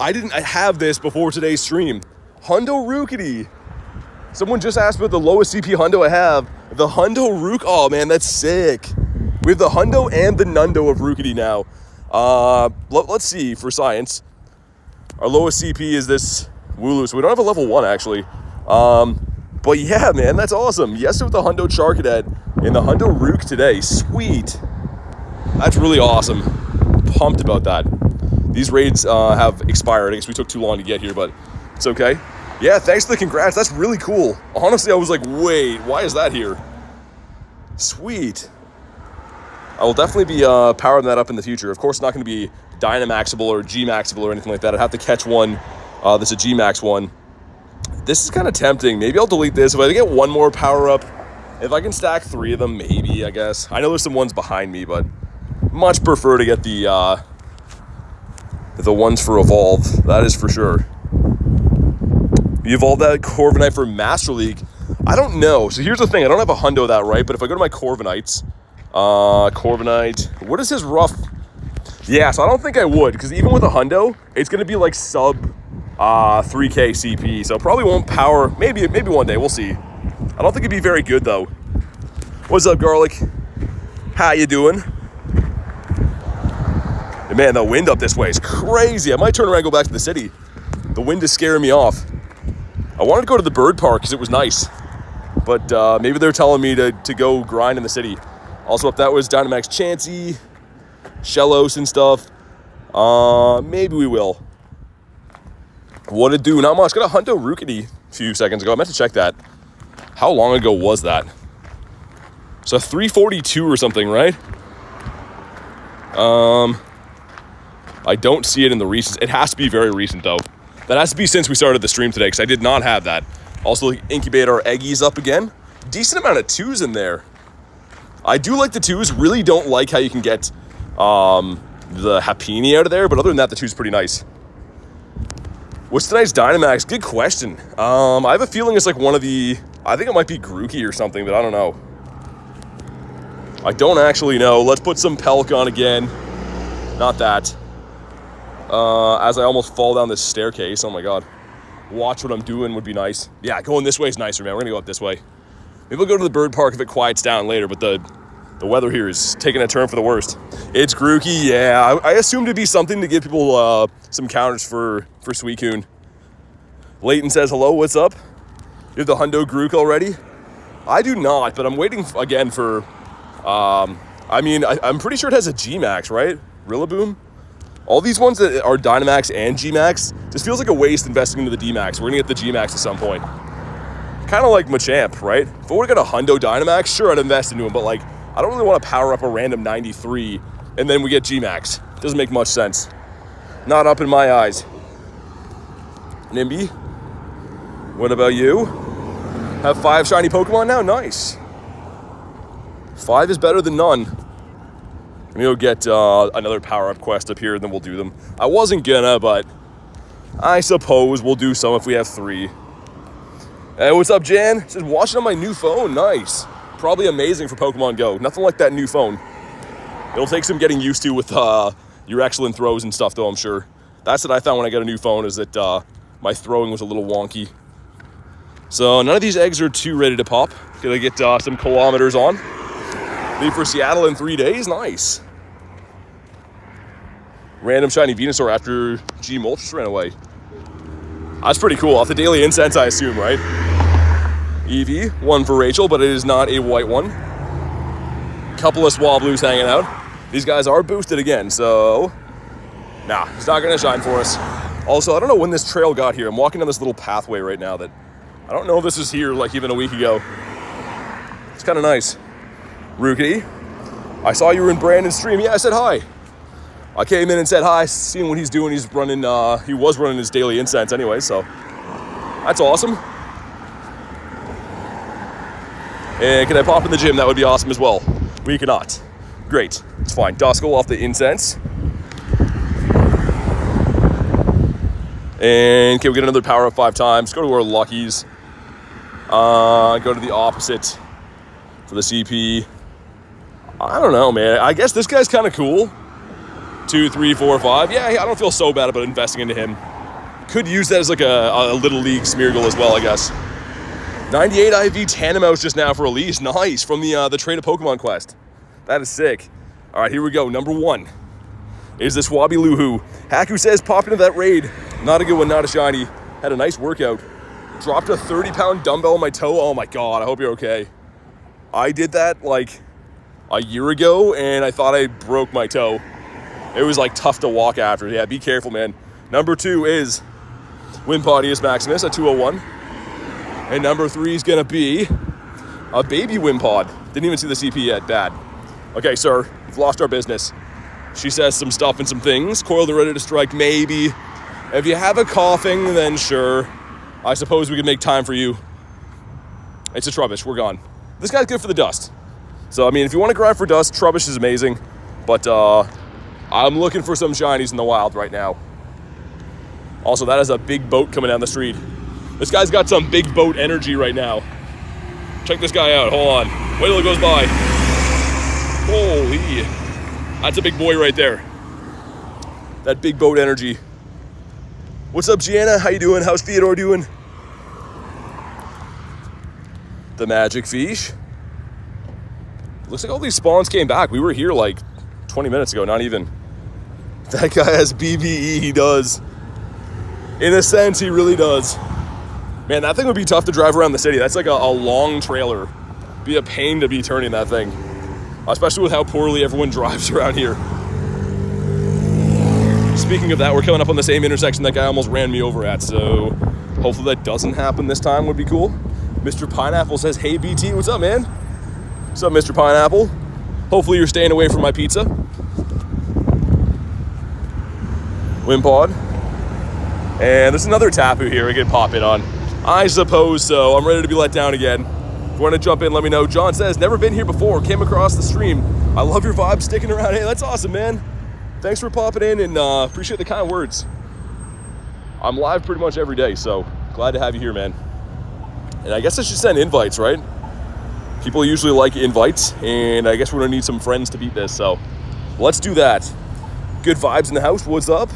I didn't have this before today's stream. Hundo Rookity. Someone just asked me what the lowest CP hundo I have. The Hundo Rook. Oh, man, that's sick. We have the hundo and the nundo of Rookity now. Let's see for science. Our lowest CP is this Wooloo, so we don't have a level 1 actually. But yeah, man, that's awesome. Yesterday with the Hundo Charcadet and the Hundo Rook today. Sweet. That's really awesome. Pumped about that. These raids have expired. I guess we took too long to get here, but it's okay. Yeah, thanks for the congrats. That's really cool. Honestly, I was like, wait, why is that here? Sweet. I will definitely be powering that up in the future. Of course, not going to be Dynamaxable or Gmaxable or anything like that. I'd have to catch one that's a Gmax one. This is kind of tempting. Maybe I'll delete this. If I get one more power up, if I can stack 3 of them, maybe, I guess. I know there's some ones behind me, but much prefer to get the ones for Evolve. That is for sure. You evolved that Corviknight for Master League? I don't know. So here's the thing. I don't have a hundo that right, but if I go to my Corviknights, Corviknight, what is his rough? Yeah, so I don't think I would, because even with a hundo, it's going to be like sub 3k CP, so probably won't power, maybe one day, we'll see. I don't think it'd be very good, though. What's up, Garlic? How you doing? And man, the wind up this way is crazy. I might turn around and go back to the city. The wind is scaring me off. I wanted to go to the bird park because it was nice, but maybe they're telling me to go grind in the city. Also, if that was Dynamax Chansey, Shellos and stuff, maybe we will. What to do? Not much. Got a Hundo Rookity a few seconds ago. I meant to check that. How long ago was that? So 342 or something, right? I don't see it in the recent. It has to be very recent, though. That has to be since we started the stream today, because I did not have that. Also, incubate our eggies up again. Decent amount of 2s in there. I do like the 2s. Really don't like how you can get the Happini out of there, but other than that, the 2's pretty nice. What's tonight's Dynamax? Good question. I have a feeling it's like one of the... I think it might be Grookey or something, but I don't know. I don't actually know. Let's put some Pelk on again. Not that. As I almost fall down this staircase. Oh my god. Watch what I'm doing would be nice. Yeah, going this way is nicer, man. We're gonna go up this way. Maybe we'll go to the bird park if it quiets down later, but the The weather here is taking a turn for the worst. It's Grookey, yeah. I assumed it'd be something to give people some counters for Suicune. Leighton says, hello, what's up? You have the Hundo Grook already? I do not, but I'm waiting again for, I'm pretty sure it has a G-Max, right? Rillaboom? All these ones that are Dynamax and G-Max, just feels like a waste investing into the D-Max. We're gonna get the G-Max at some point. Kind of like Machamp, right? If I would've got a Hundo Dynamax, sure, I'd invest into him, but like, I don't really want to power up a random 93 and then we get G-Max. Doesn't make much sense. Not up in my eyes. Nimby, what about you? Have 5 shiny Pokemon now? Nice. 5 is better than none. I'm gonna go get another power-up quest up here and then we'll do them. I wasn't gonna, but I suppose we'll do some if we have 3. Hey, what's up, Jan? Just watching on my new phone. Nice. Probably amazing for Pokemon Go. Nothing like that new phone. It'll take some getting used to with your excellent throws and stuff, though, I'm sure. That's what I found when I got a new phone, is that my throwing was a little wonky. So none of these eggs are too ready to pop. Gonna get some kilometers on. Leave for Seattle in 3 days. Nice. Random shiny Venusaur after G-Moltres ran away. That's pretty cool. Off the Daily Incense, I assume, right? Eevee, 1 for Rachel, but it is not a white one. Couple of Swablues hanging out. These guys are boosted again, so... Nah, he's not going to shine for us. Also, I don't know when this trail got here. I'm walking down this little pathway right now that... I don't know if this was here, like, even a week ago. It's kind of nice. Rookie, I saw you were in Brandon's stream. Yeah, I said hi. I came in and said hi, seeing what he's doing. He's running, he was running his Daily Incense anyway, so... That's awesome. And can I pop in the gym? That would be awesome as well. We cannot. Great. It's fine. Duskull off the Incense. And can we get another power up 5 times? Go to our Luckies. Go to the opposite for the CP. I don't know, man. I guess this guy's kind of cool. 2, 3, 4, 5. Yeah, I don't feel so bad about investing into him. Could use that as like a Little League Smeargle as well, I guess. 98 IV Tandemaus just now for release. Nice, from the Trade a Pokemon quest. That is sick. All right, here we go. Number 1 is the Swabluhu. Haku says, pop into that raid. Not a good one, not a shiny. Had a nice workout. Dropped a 30-pound dumbbell on my toe. Oh my God, I hope you're okay. I did that like a year ago and I thought I broke my toe. It was like tough to walk after. Yeah, be careful, man. Number 2 is Wimpodius Maximus at 201. And number 3 is gonna be a baby Wimpod. Didn't even see the CP yet, bad. Okay, sir, you've lost our business. She says some stuff and some things. Coiled and ready to strike, maybe. If you have a coughing, then sure. I suppose we can make time for you. It's a Trubbish, we're gone. This guy's good for the dust. So, I mean, if you want to grind for dust, Trubbish is amazing. But I'm looking for some shinies in the wild right now. Also, that is a big boat coming down the street. This guy's got some big boat energy right now. Check this guy out, hold on. Wait till it goes by. Holy, that's a big boy right there. That big boat energy. What's up, Gianna? How you doing? How's Theodore doing? The Magic Fish. Looks like all these spawns came back. We were here like 20 minutes ago, not even. That guy has BBE, he does. In a sense, he really does. Man, that thing would be tough to drive around the city. That's like a long trailer. Be a pain to be turning that thing. Especially with how poorly everyone drives around here. Speaking of that, we're coming up on the same intersection that guy almost ran me over at, so hopefully that doesn't happen this time, would be cool. Mr. Pineapple says, hey BT, what's up, man? What's up, Mr. Pineapple? Hopefully you're staying away from my pizza. Wimpod. And there's another Tapu here we can pop in on. I suppose so. I'm ready to be let down again. If you want to jump in, let me know. John says, never been here before. Came across the stream. I love your vibe sticking around. Hey, that's awesome, man. Thanks for popping in and appreciate the kind words. I'm live pretty much every day, so glad to have you here, man. And I guess I should send invites, right? People usually like invites, and I guess we're gonna need some friends to beat this, so let's do that. Good vibes in the house, what's up?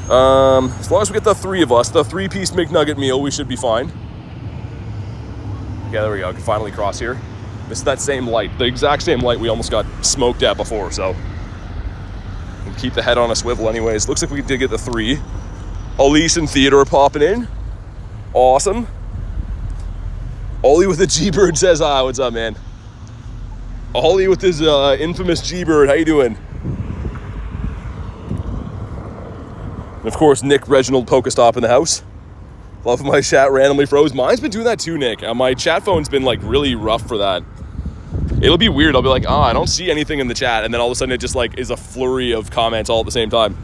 As long as we get the 3 of us, the 3-piece McNugget meal, we should be fine. Yeah, there we go, I can finally cross here. This is that same light, the exact same light we almost got smoked at before, so. We'll keep the head on a swivel anyways. Looks like we did get the 3. Elise and Theodore popping in. Awesome. Ollie with the G-Bird says hi. What's up, man? Ollie with his infamous G-Bird. How you doing? And of course, Nick Reginald Pokestop in the house. Love my chat randomly froze. Mine's been doing that too, Nick. My chat phone's been like really rough for that. It'll be weird. I'll be like, I don't see anything in the chat. And then all of a sudden it just like is a flurry of comments all at the same time.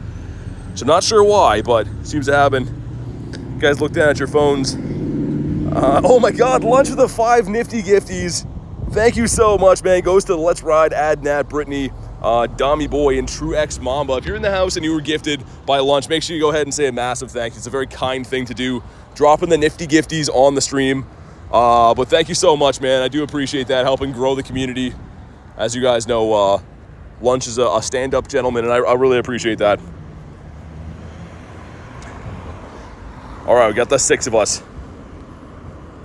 So I'm not sure why, but it seems to happen. You guys look down at your phones. Oh my God, lunch with the 5 nifty gifties. Thank you so much, man. Goes to Let's Ride, Adnat, Brittany, Dommy Boy, and True X Mamba. If you're in the house and you were gifted by lunch, make sure you go ahead and say a massive thank you. It's a very kind thing to do. Dropping the nifty gifties on the stream. But thank you so much, man. I do appreciate that, helping grow the community. As you guys know, Lunch is a stand-up gentleman, and I really appreciate that. All right, we got the 6 of us.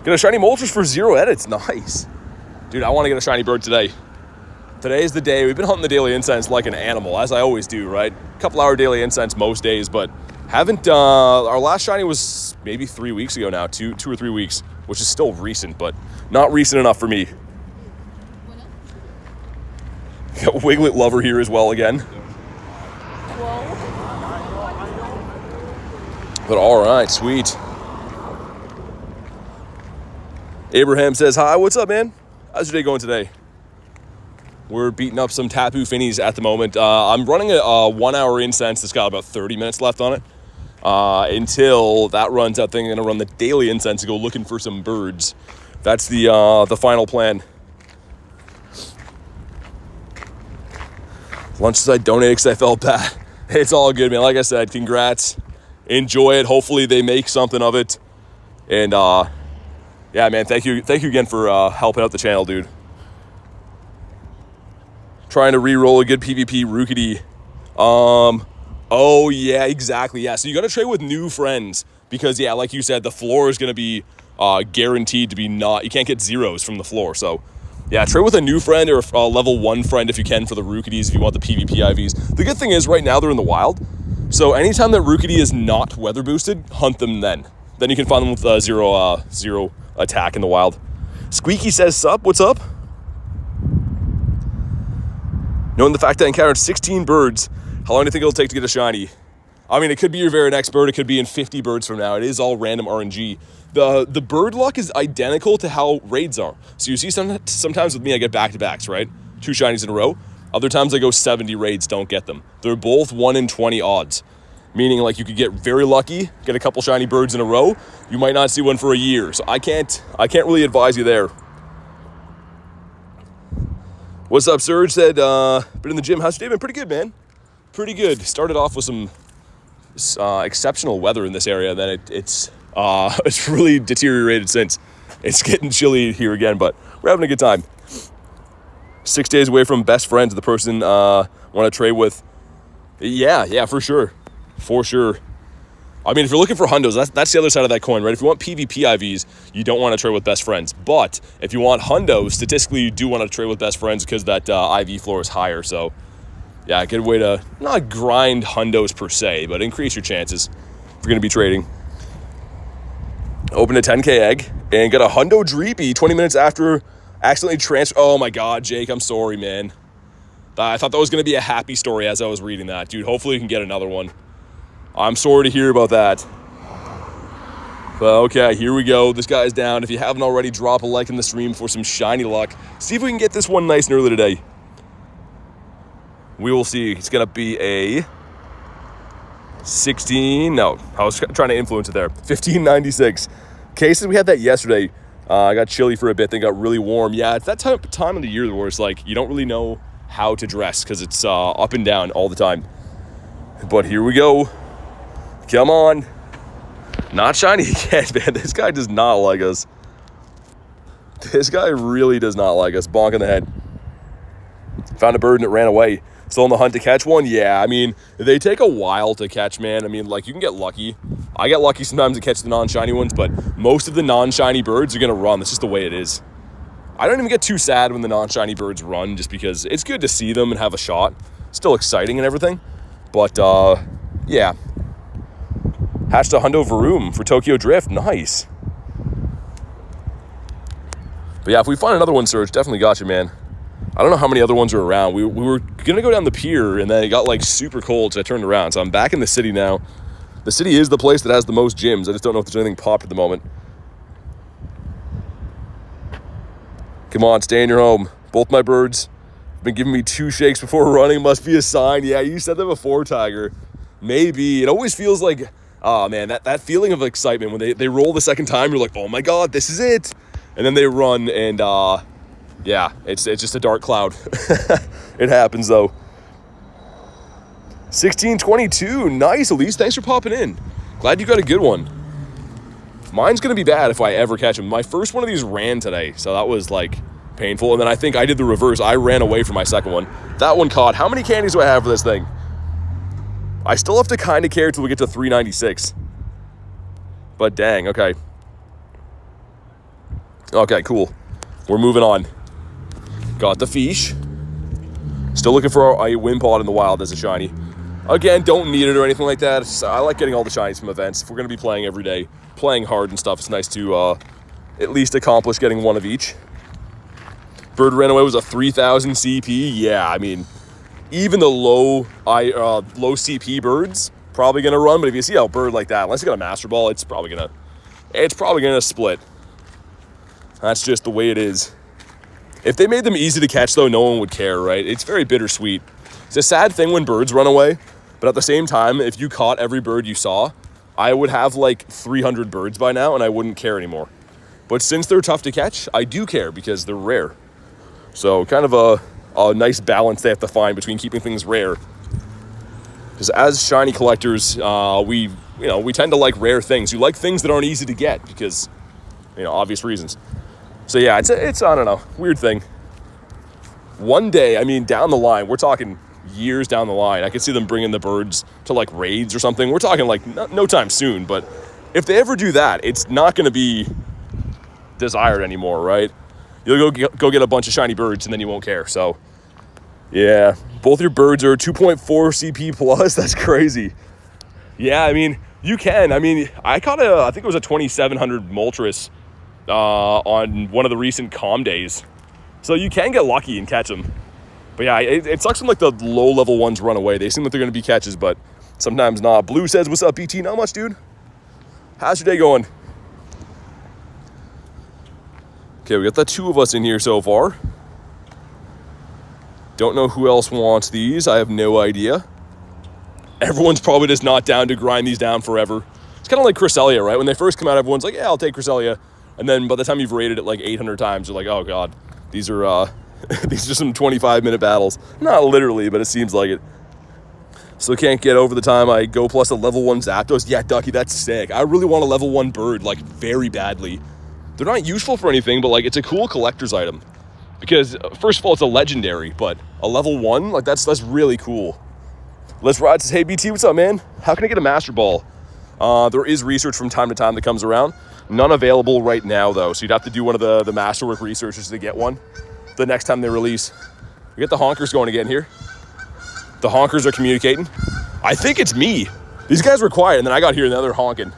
Get a shiny Moltres for 0 edits. Nice. Dude, I want to get a shiny bird today. Today is the day. We've been hunting the daily incense like an animal, as I always do, right? Couple hour daily incense most days, but haven't, our last shiny was maybe 3 weeks ago now, two or 3 weeks, which is still recent, but not recent enough for me. Got Wiglet Lover here as well again. But all right, sweet. Abraham says, hi, what's up, man? How's your day going today? We're beating up some Tapu Finis at the moment. I'm running a 1 hour incense that's got about 30 minutes left on it. Until that runs out, I'm going to run the daily incense and go looking for some birds. That's the final plan. Lunches I donated because I felt bad. It's all good, man. Like I said, congrats. Enjoy it. Hopefully they make something of it. And yeah, man, thank you again for helping out the channel, dude. Trying to re-roll a good PvP Rookity. Oh yeah, exactly. Yeah, so you got to trade with new friends because yeah, like you said, the floor is going to be guaranteed to be you can't get zeros from the floor. So yeah, trade with a new friend or a level 1 friend if you can for the Rookities if you want the PvP IVs. The good thing is right now they're in the wild. So anytime that Rookity is not weather boosted, hunt them then. Then you can find them with zero attack in the wild. Squeaky says, sup, what's up? Knowing the fact that I encountered 16 birds, how long do you think it'll take to get a shiny? I mean, it could be your very next bird. It could be in 50 birds from now. It is all random RNG. The bird luck is identical to how raids are. So you see sometimes with me, I get back-to-backs, right? 2 shinies in a row. Other times I go 70 raids, don't get them. They're both 1 in 20 odds. Meaning like you could get very lucky, get a couple shiny birds in a row. You might not see one for a year. So I can't really advise you there. What's up, Serge? Said, been in the gym. How's your day been? Pretty good, man. Pretty good. Started off with some exceptional weather in this area, and then it's really deteriorated since. It's getting chilly here again, but we're having a good time. 6 days away from best friends, the person want to trade with. Yeah, for sure. For sure. I mean, if you're looking for hundos, that's the other side of that coin, right? If you want PvP IVs, you don't want to trade with best friends. But if you want hundos, statistically, you do want to trade with best friends because that IV floor is higher. So, yeah, a good way to not grind hundos per se, but increase your chances if you're going to be trading. Open a 10K egg and got a hundo dreepy 20 minutes after accidentally transfer. Oh my God, Jake, I'm sorry, man. I thought that was going to be a happy story as I was reading that. Dude, hopefully you can get another one. I'm sorry to hear about that. But okay, here we go. This guy's down. If you haven't already, drop a like in the stream for some shiny luck. See if we can get this one nice and early today. We will see. It's going to be a 16. No, I was trying to influence it there. 1596. Cases, we had that yesterday. I got chilly for a bit, then got really warm. Yeah, it's that time of the year where it's like you don't really know how to dress because it's up and down all the time. But here we go. Come on. Not shiny again, man. This guy does not like us. This guy really does not like us. Bonk in the head. Found a bird and it ran away. Still on the hunt to catch one? Yeah, I mean, they take a while to catch, man. I mean, like, you can get lucky. I get lucky sometimes to catch the non-shiny ones, but most of the non-shiny birds are going to run. That's just the way it is. I don't even get too sad when the non-shiny birds run, just because it's good to see them and have a shot. Still exciting and everything. But, yeah. Hatched a Hundo Varoom for Tokyo Drift. Nice. But yeah, if we find another one, Surge, definitely got you, man. I don't know how many other ones are around. We were going to go down the pier, and then it got, like, super cold, so I turned around. So I'm back in the city now. The city is the place that has the most gyms. I just don't know if there's anything popped at the moment. Come on, stay in your home. Both my birds have been giving me 2 shakes before running. Must be a sign. Yeah, you said that before, Tiger. Maybe. It always feels like, oh, man, that feeling of excitement when they roll the second time, you're like, oh, my God, this is it. And then they run, and, yeah, it's just a dark cloud. It happens, though. 1622. Nice, Elise. Thanks for popping in. Glad you got a good one. Mine's going to be bad if I ever catch him. My first one of these ran today, so that was, like, painful. And then I think I did the reverse. I ran away from my second one. That one caught. How many candies do I have for this thing? I still have to kind of care till we get to 396. But dang, okay. Okay, cool. We're moving on. Got the fish. Still looking for a Wimpod in the wild as a shiny. Again, don't need it or anything like that. I like getting all the shinies from events. If we're going to be playing every day, playing hard and stuff, it's nice to at least accomplish getting one of each. Bird ran away was a 3,000 CP. Yeah, I mean, even the low CP birds probably going to run. But if you see a bird like that, unless you got a Master Ball, it's probably gonna split. That's just the way it is. If they made them easy to catch, though, no one would care, right? It's very bittersweet. It's a sad thing when birds run away, but at the same time, if you caught every bird you saw, I would have like 300 birds by now, and I wouldn't care anymore. But since they're tough to catch, I do care because they're rare. So kind of a nice balance they have to find between keeping things rare. Because as shiny collectors, we tend to like rare things. You like things that aren't easy to get because, obvious reasons. So yeah, it's I don't know, weird thing. One day, I mean, down the line, we're talking years down the line, I could see them bringing the birds to like raids or something. We're talking like no time soon, but if they ever do that, it's not going to be desired anymore, right? You'll go get a bunch of shiny birds and then you won't care. So yeah, both your birds are 2.4 CP plus. That's crazy. Yeah, I mean, you can. I mean, I caught I think it was a 2700 Moltres on one of the recent calm days. So you can get lucky and catch them. But yeah, it sucks when like the low level ones run away. They seem like they're going to be catches, but sometimes not. Blue says, what's up, BT? Not much, dude. How's your day going? Okay, we got the 2 of us in here so far. Don't know who else wants these. I have no idea. Everyone's probably just not down to grind these down forever. It's kind of like Cresselia, right? When they first come out, everyone's like, yeah, I'll take Cresselia. And then by the time you've rated it like 800 times, you're like, oh God, these are these are some 25-minute battles. Not literally, but it seems like it. So can't get over the time I go plus a level 1 Zapdos. Yeah, Ducky, that's sick. I really want a level 1 bird, like, very badly. They're not useful for anything, but, like, it's a cool collector's item. Because, first of all, it's a legendary, but a level 1, like, that's really cool. Let's Ride says, hey, BT, what's up, man? How can I get a Master Ball? There is research from time to time that comes around. None available right now, though, so you'd have to do one of the Masterwork researchers to get one the next time they release. We get the honkers going again here. The honkers are communicating. I think it's me. These guys were quiet, and then I got here, and now they're honking.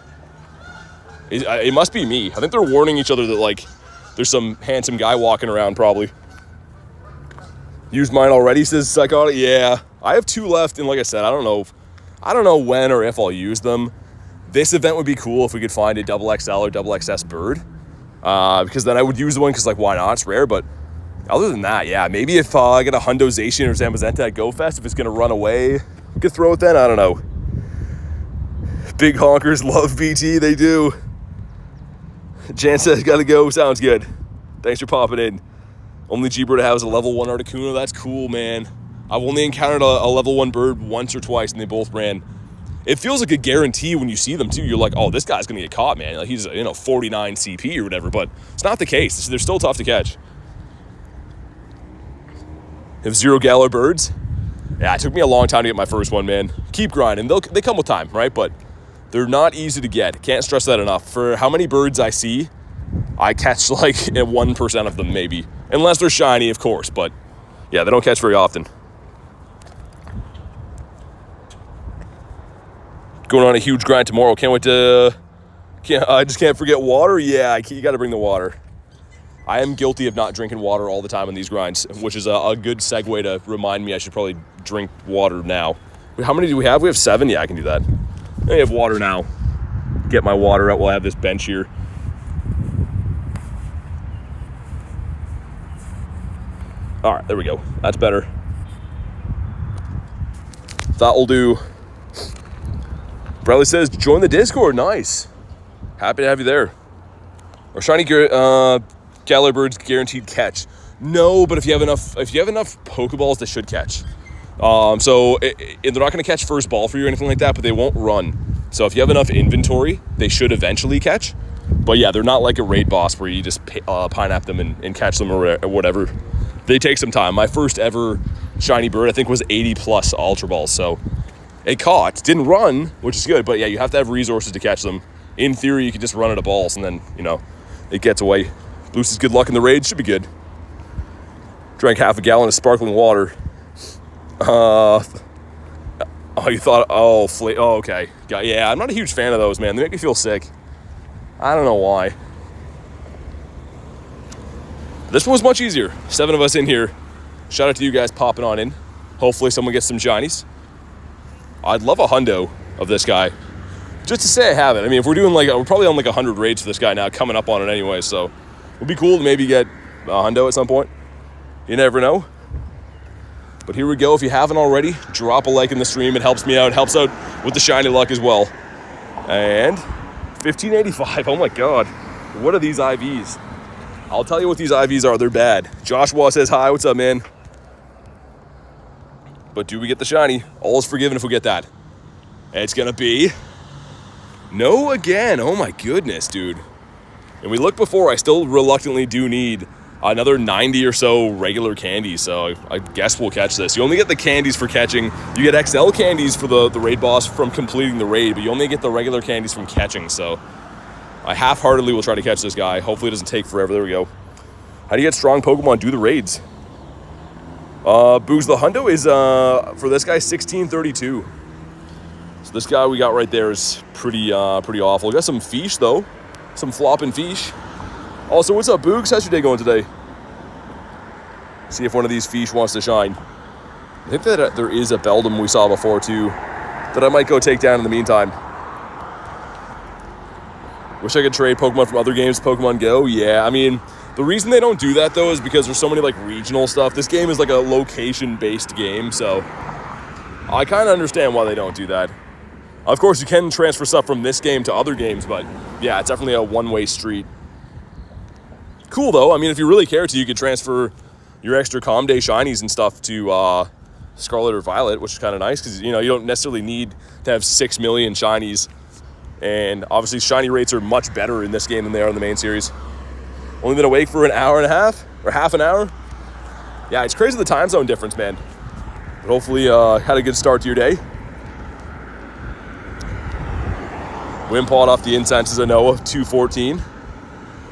It must be me. I think they're warning each other that, like, there's some handsome guy walking around, probably. Used mine already, says Psychotic. Yeah, I have 2 left, and like I said, I don't know when or if I'll use them. This event would be cool if we could find a XXL or XXS bird, because then I would use the one, because, like, why not? It's rare, but other than that, yeah, maybe if I get a Hundo Zacian or Zamazenta at GoFest, if it's going to run away, we could throw it then. I don't know. Big honkers love BT. They do. Jan says, gotta go. Sounds good. Thanks for popping in. Only G-Bird has a level 1 Articuno. That's cool, man. I've only encountered a level 1 bird once or twice, and they both ran. It feels like a guarantee when you see them, too. You're like, oh, this guy's going to get caught, man. Like, he's, 49 CP or whatever, but it's not the case. They're still tough to catch. Have 0 Galar birds. Yeah, it took me a long time to get my first one, man. Keep grinding. They come with time, right? But they're not easy to get. Can't stress that enough. For how many birds I see, I catch like 1% of them maybe. Unless they're shiny, of course. But yeah, they don't catch very often. Going on a huge grind tomorrow. Can't wait to... I just can't forget water. Yeah, you got to bring the water. I am guilty of not drinking water all the time on these grinds, which is a good segue to remind me I should probably drink water now. How many do we have? We have 7? Yeah, I can do that. I have water now. Get my water out while I have this bench here. All right, there we go. That's better. That will do. Bradley says, join the Discord. Nice. Happy to have you there. Or shiny Galar Bird's guaranteed catch. No, but if you have enough Pokeballs, they should catch. So they're not going to catch first ball for you or anything like that, but they won't run. So if you have enough inventory, they should eventually catch. But yeah, they're not like a raid boss where you just pineapple them and catch them or whatever. They take some time. My first ever shiny bird, I think, was 80 plus Ultra Balls. So it caught, didn't run, which is good. But yeah, you have to have resources to catch them. In theory, you can just run out of balls and then, it gets away. Boosts good luck in the raid, should be good. Drank half a gallon of sparkling water. You thought, okay. Yeah, I'm not a huge fan of those, man. They make me feel sick. I don't know why. This one was much easier. 7 of us in here. Shout out to you guys popping on in. Hopefully someone gets some shinies. I'd love a hundo of this guy. Just to say I have it. I mean, if we're doing we're probably on 100 raids for this guy now, coming up on it anyway, so it would be cool to maybe get a hundo at some point. You never know. But here we go. If you haven't already, drop a like in the stream. It helps me out. It helps out with the shiny luck as well. And 1585. Oh my God. What are these IVs? I'll tell you what these IVs are. They're bad. Joshua says hi. What's up, man? But do we get the shiny? All is forgiven if we get that. It's going to be... No again. Oh my goodness, dude. And we looked before. I still reluctantly do need another 90 or so regular candies, so I guess we'll catch this. You only get the candies for catching. You get XL candies for the raid boss from completing the raid, but you only get the regular candies from catching, so I half-heartedly will try to catch this guy. Hopefully it doesn't take forever. There we go. How do you get strong Pokemon? Do the raids. Boogs, the hundo is, for this guy, 1632. So this guy we got right there is pretty awful. We got some fish, though. Some flopping fish. Also, what's up, Boogs? How's your day going today? See if one of these fish wants to shine. I think that there is a Beldum we saw before, too, that I might go take down in the meantime. Wish I could trade Pokemon from other games to Pokemon Go. Yeah, I mean, the reason they don't do that, though, is because there's so many, regional stuff. This game is, a location-based game, so I kind of understand why they don't do that. Of course, you can transfer stuff from this game to other games, but, yeah, it's definitely a one-way street. Cool, though. I mean, if you really care to, you could transfer your extra Calm Day shinies and stuff to Scarlet or Violet, which is kind of nice because, you don't necessarily need to have 6 million shinies. And obviously, shiny rates are much better in this game than they are in the main series. Only been awake for an hour and a half or half an hour. Yeah, it's crazy the time zone difference, man. But hopefully, had a good start to your day. Wimpod off the incense is a Noah, 214.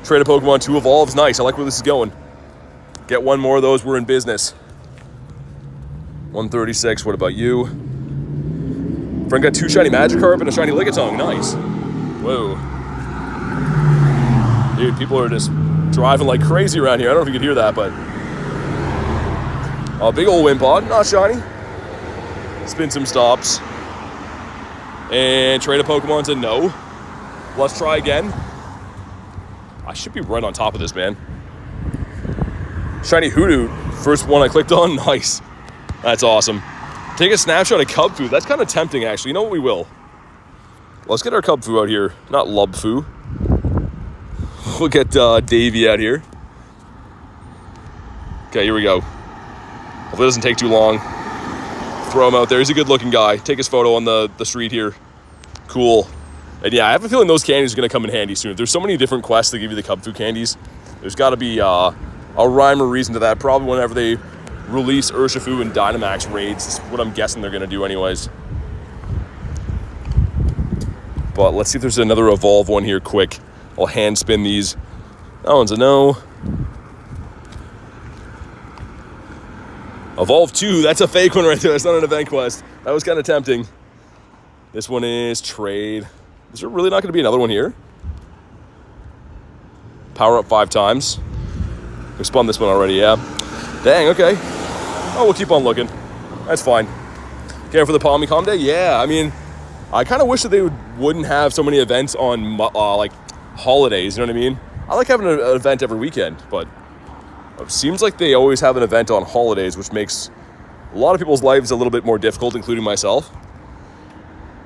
Trade a Pokemon, 2 evolves. Nice. I like where this is going. Get one more of those. We're in business. 136. What about you? Friend got 2 shiny Magikarp and a shiny Lickitung. Nice. Whoa. Dude, people are just driving like crazy around here. I don't know if you can hear that, but... Oh, big old Wimpod. Not shiny. Spin some stops. And trade a Pokemon to no. Let's try again. I should be right on top of this, man. Shiny Hoodoo. First one I clicked on. Nice. That's awesome. Take a snapshot of Cubfoo. That's kind of tempting, actually. You know what? We will. Let's get our Cubfoo out here. Not Lubfoo. We'll get Davey out here. Okay, here we go. Hopefully it doesn't take too long. Throw him out there. He's a good-looking guy. Take his photo on the street here. Cool. And yeah, I have a feeling those candies are going to come in handy soon. There's so many different quests that give you the Cubfoo candies. There's got to be a rhyme or reason to that. Probably whenever they release Urshifu and Dynamax raids. That's what I'm guessing they're going to do anyways. But let's see if there's another Evolve one here quick. I'll hand spin these. That one's a no. Evolve 2, that's a fake one right there. That's not an event quest. That was kind of tempting. This one is trade. Is there really not going to be another one here? Power up 5 times. We spun this one already, yeah. Dang, okay. Oh, we'll keep on looking. That's fine. Care for the Pomicom Day? Yeah, I mean, I kind of wish that they wouldn't have so many events on, like, holidays, you know what I mean? I like having an event every weekend, but it seems like they always have an event on holidays, which makes a lot of people's lives a little bit more difficult, including myself.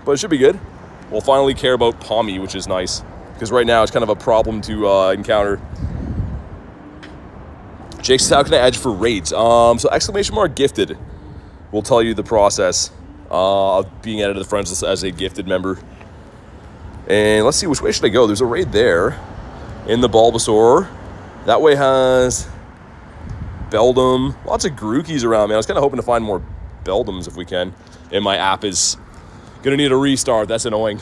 But it should be good. We'll finally care about Pommy, which is nice, because right now it's kind of a problem to encounter. Jake says, how can I edge for raids? So exclamation mark gifted will tell you the process of being added to the friends list as a gifted member. And let's see, which way should I go? There's a raid there in the Bulbasaur. That way has Beldum. Lots of Grookey's around, man. I was kind of hoping to find more Beldums if we can. And my app is going to need a restart. That's annoying.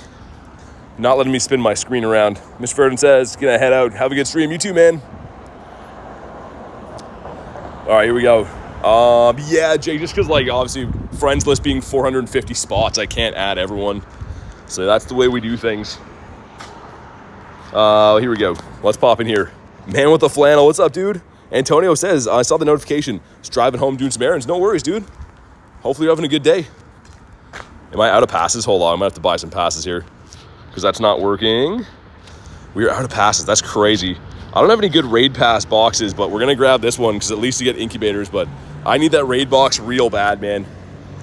Not letting me spin my screen around. Mr. Ferdinand says, gonna head out. Have a good stream. You too, man. All right, here we go. Yeah, Jake, just because, like, obviously, friends list being 450 spots, I can't add everyone. So that's the way we do things. Here we go. Let's pop in here. Man with the flannel. What's up, dude? Antonio says, I saw the notification. Just driving home doing some errands. No worries, dude. Hopefully you're having a good day. Am I out of passes? Hold on. I might have to buy some passes here because that's not working. We are out of passes. That's crazy. I don't have any good raid pass boxes, but we're going to grab this one because at least you get incubators. But I need that raid box real bad, man.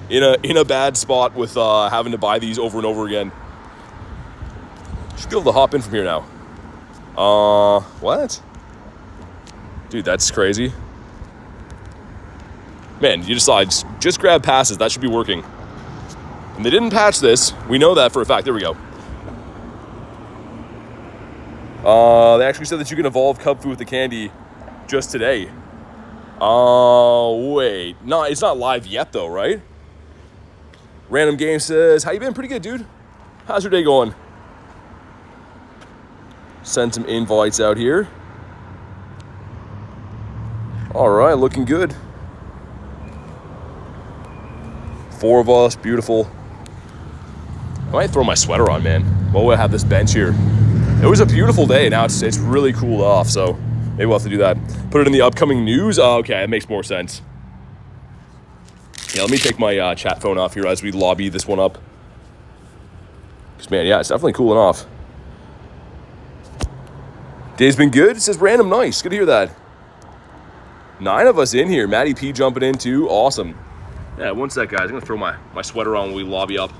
In a bad spot with having to buy these over and over again. Should be able to hop in from here now. What? Dude, that's crazy. Man, you decide. Just grab passes. That should be working. And they didn't patch this. We know that for a fact. There we go. They actually said that you can evolve Cub Food with the candy just today. Wait. No, it's not live yet, though, right? Random Game says, how you been? Pretty good, dude. How's your day going? Send some invites out here. All right, looking good. 4 of us, beautiful. I might throw my sweater on, man. While we have this bench here. It was a beautiful day. Now it's really cooled off, so maybe we'll have to do that. Put it in the upcoming news. Oh, okay, it makes more sense. Yeah, let me take my chat phone off here as we lobby this one up. Because, man, yeah, it's definitely cooling off. Day's been good. It says random nice. Good to hear that. 9 of us in here. Matty P jumping in too. Awesome. Yeah, one sec, guys. I'm going to throw my sweater on when we lobby up.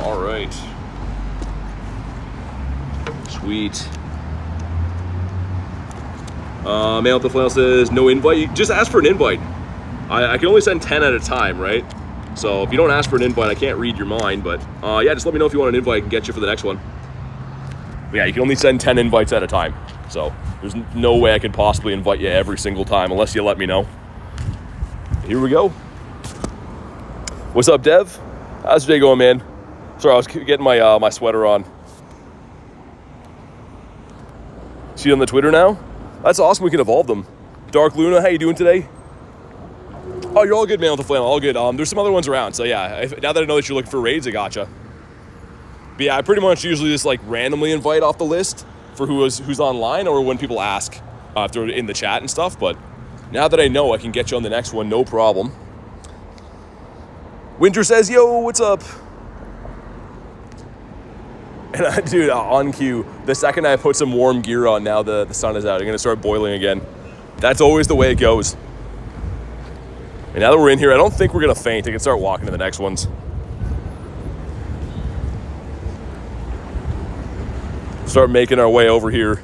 All right. Sweet. Man with the flannel says no invite. Just ask for an invite. I can only send 10 at a time, right? So if you don't ask for an invite, I can't read your mind. But yeah, just let me know if you want an invite. I can get you for the next one. But yeah, you can only send 10 invites at a time. So there's no way I could possibly invite you every single time unless you let me know. Here we go. What's up, Dev? How's your day going, man? Sorry, I was getting my sweater on. See on the Twitter now? That's awesome. We can evolve them. Dark Luna, how you doing today? Oh, you're all good, man, with the flannel. All good. There's some other ones around. So yeah, now that I know that you're looking for raids, I gotcha. But yeah, I pretty much usually just like randomly invite off the list for who's online or when people ask if they're in the chat and stuff. But now that I know, I can get you on the next one, no problem. Winter says, yo, what's up? And dude, on cue, the second I put some warm gear on, now the sun is out. I'm going to start boiling again. That's always the way it goes. And now that we're in here, I don't think we're going to faint. I can start walking to the next ones. Start making our way over here.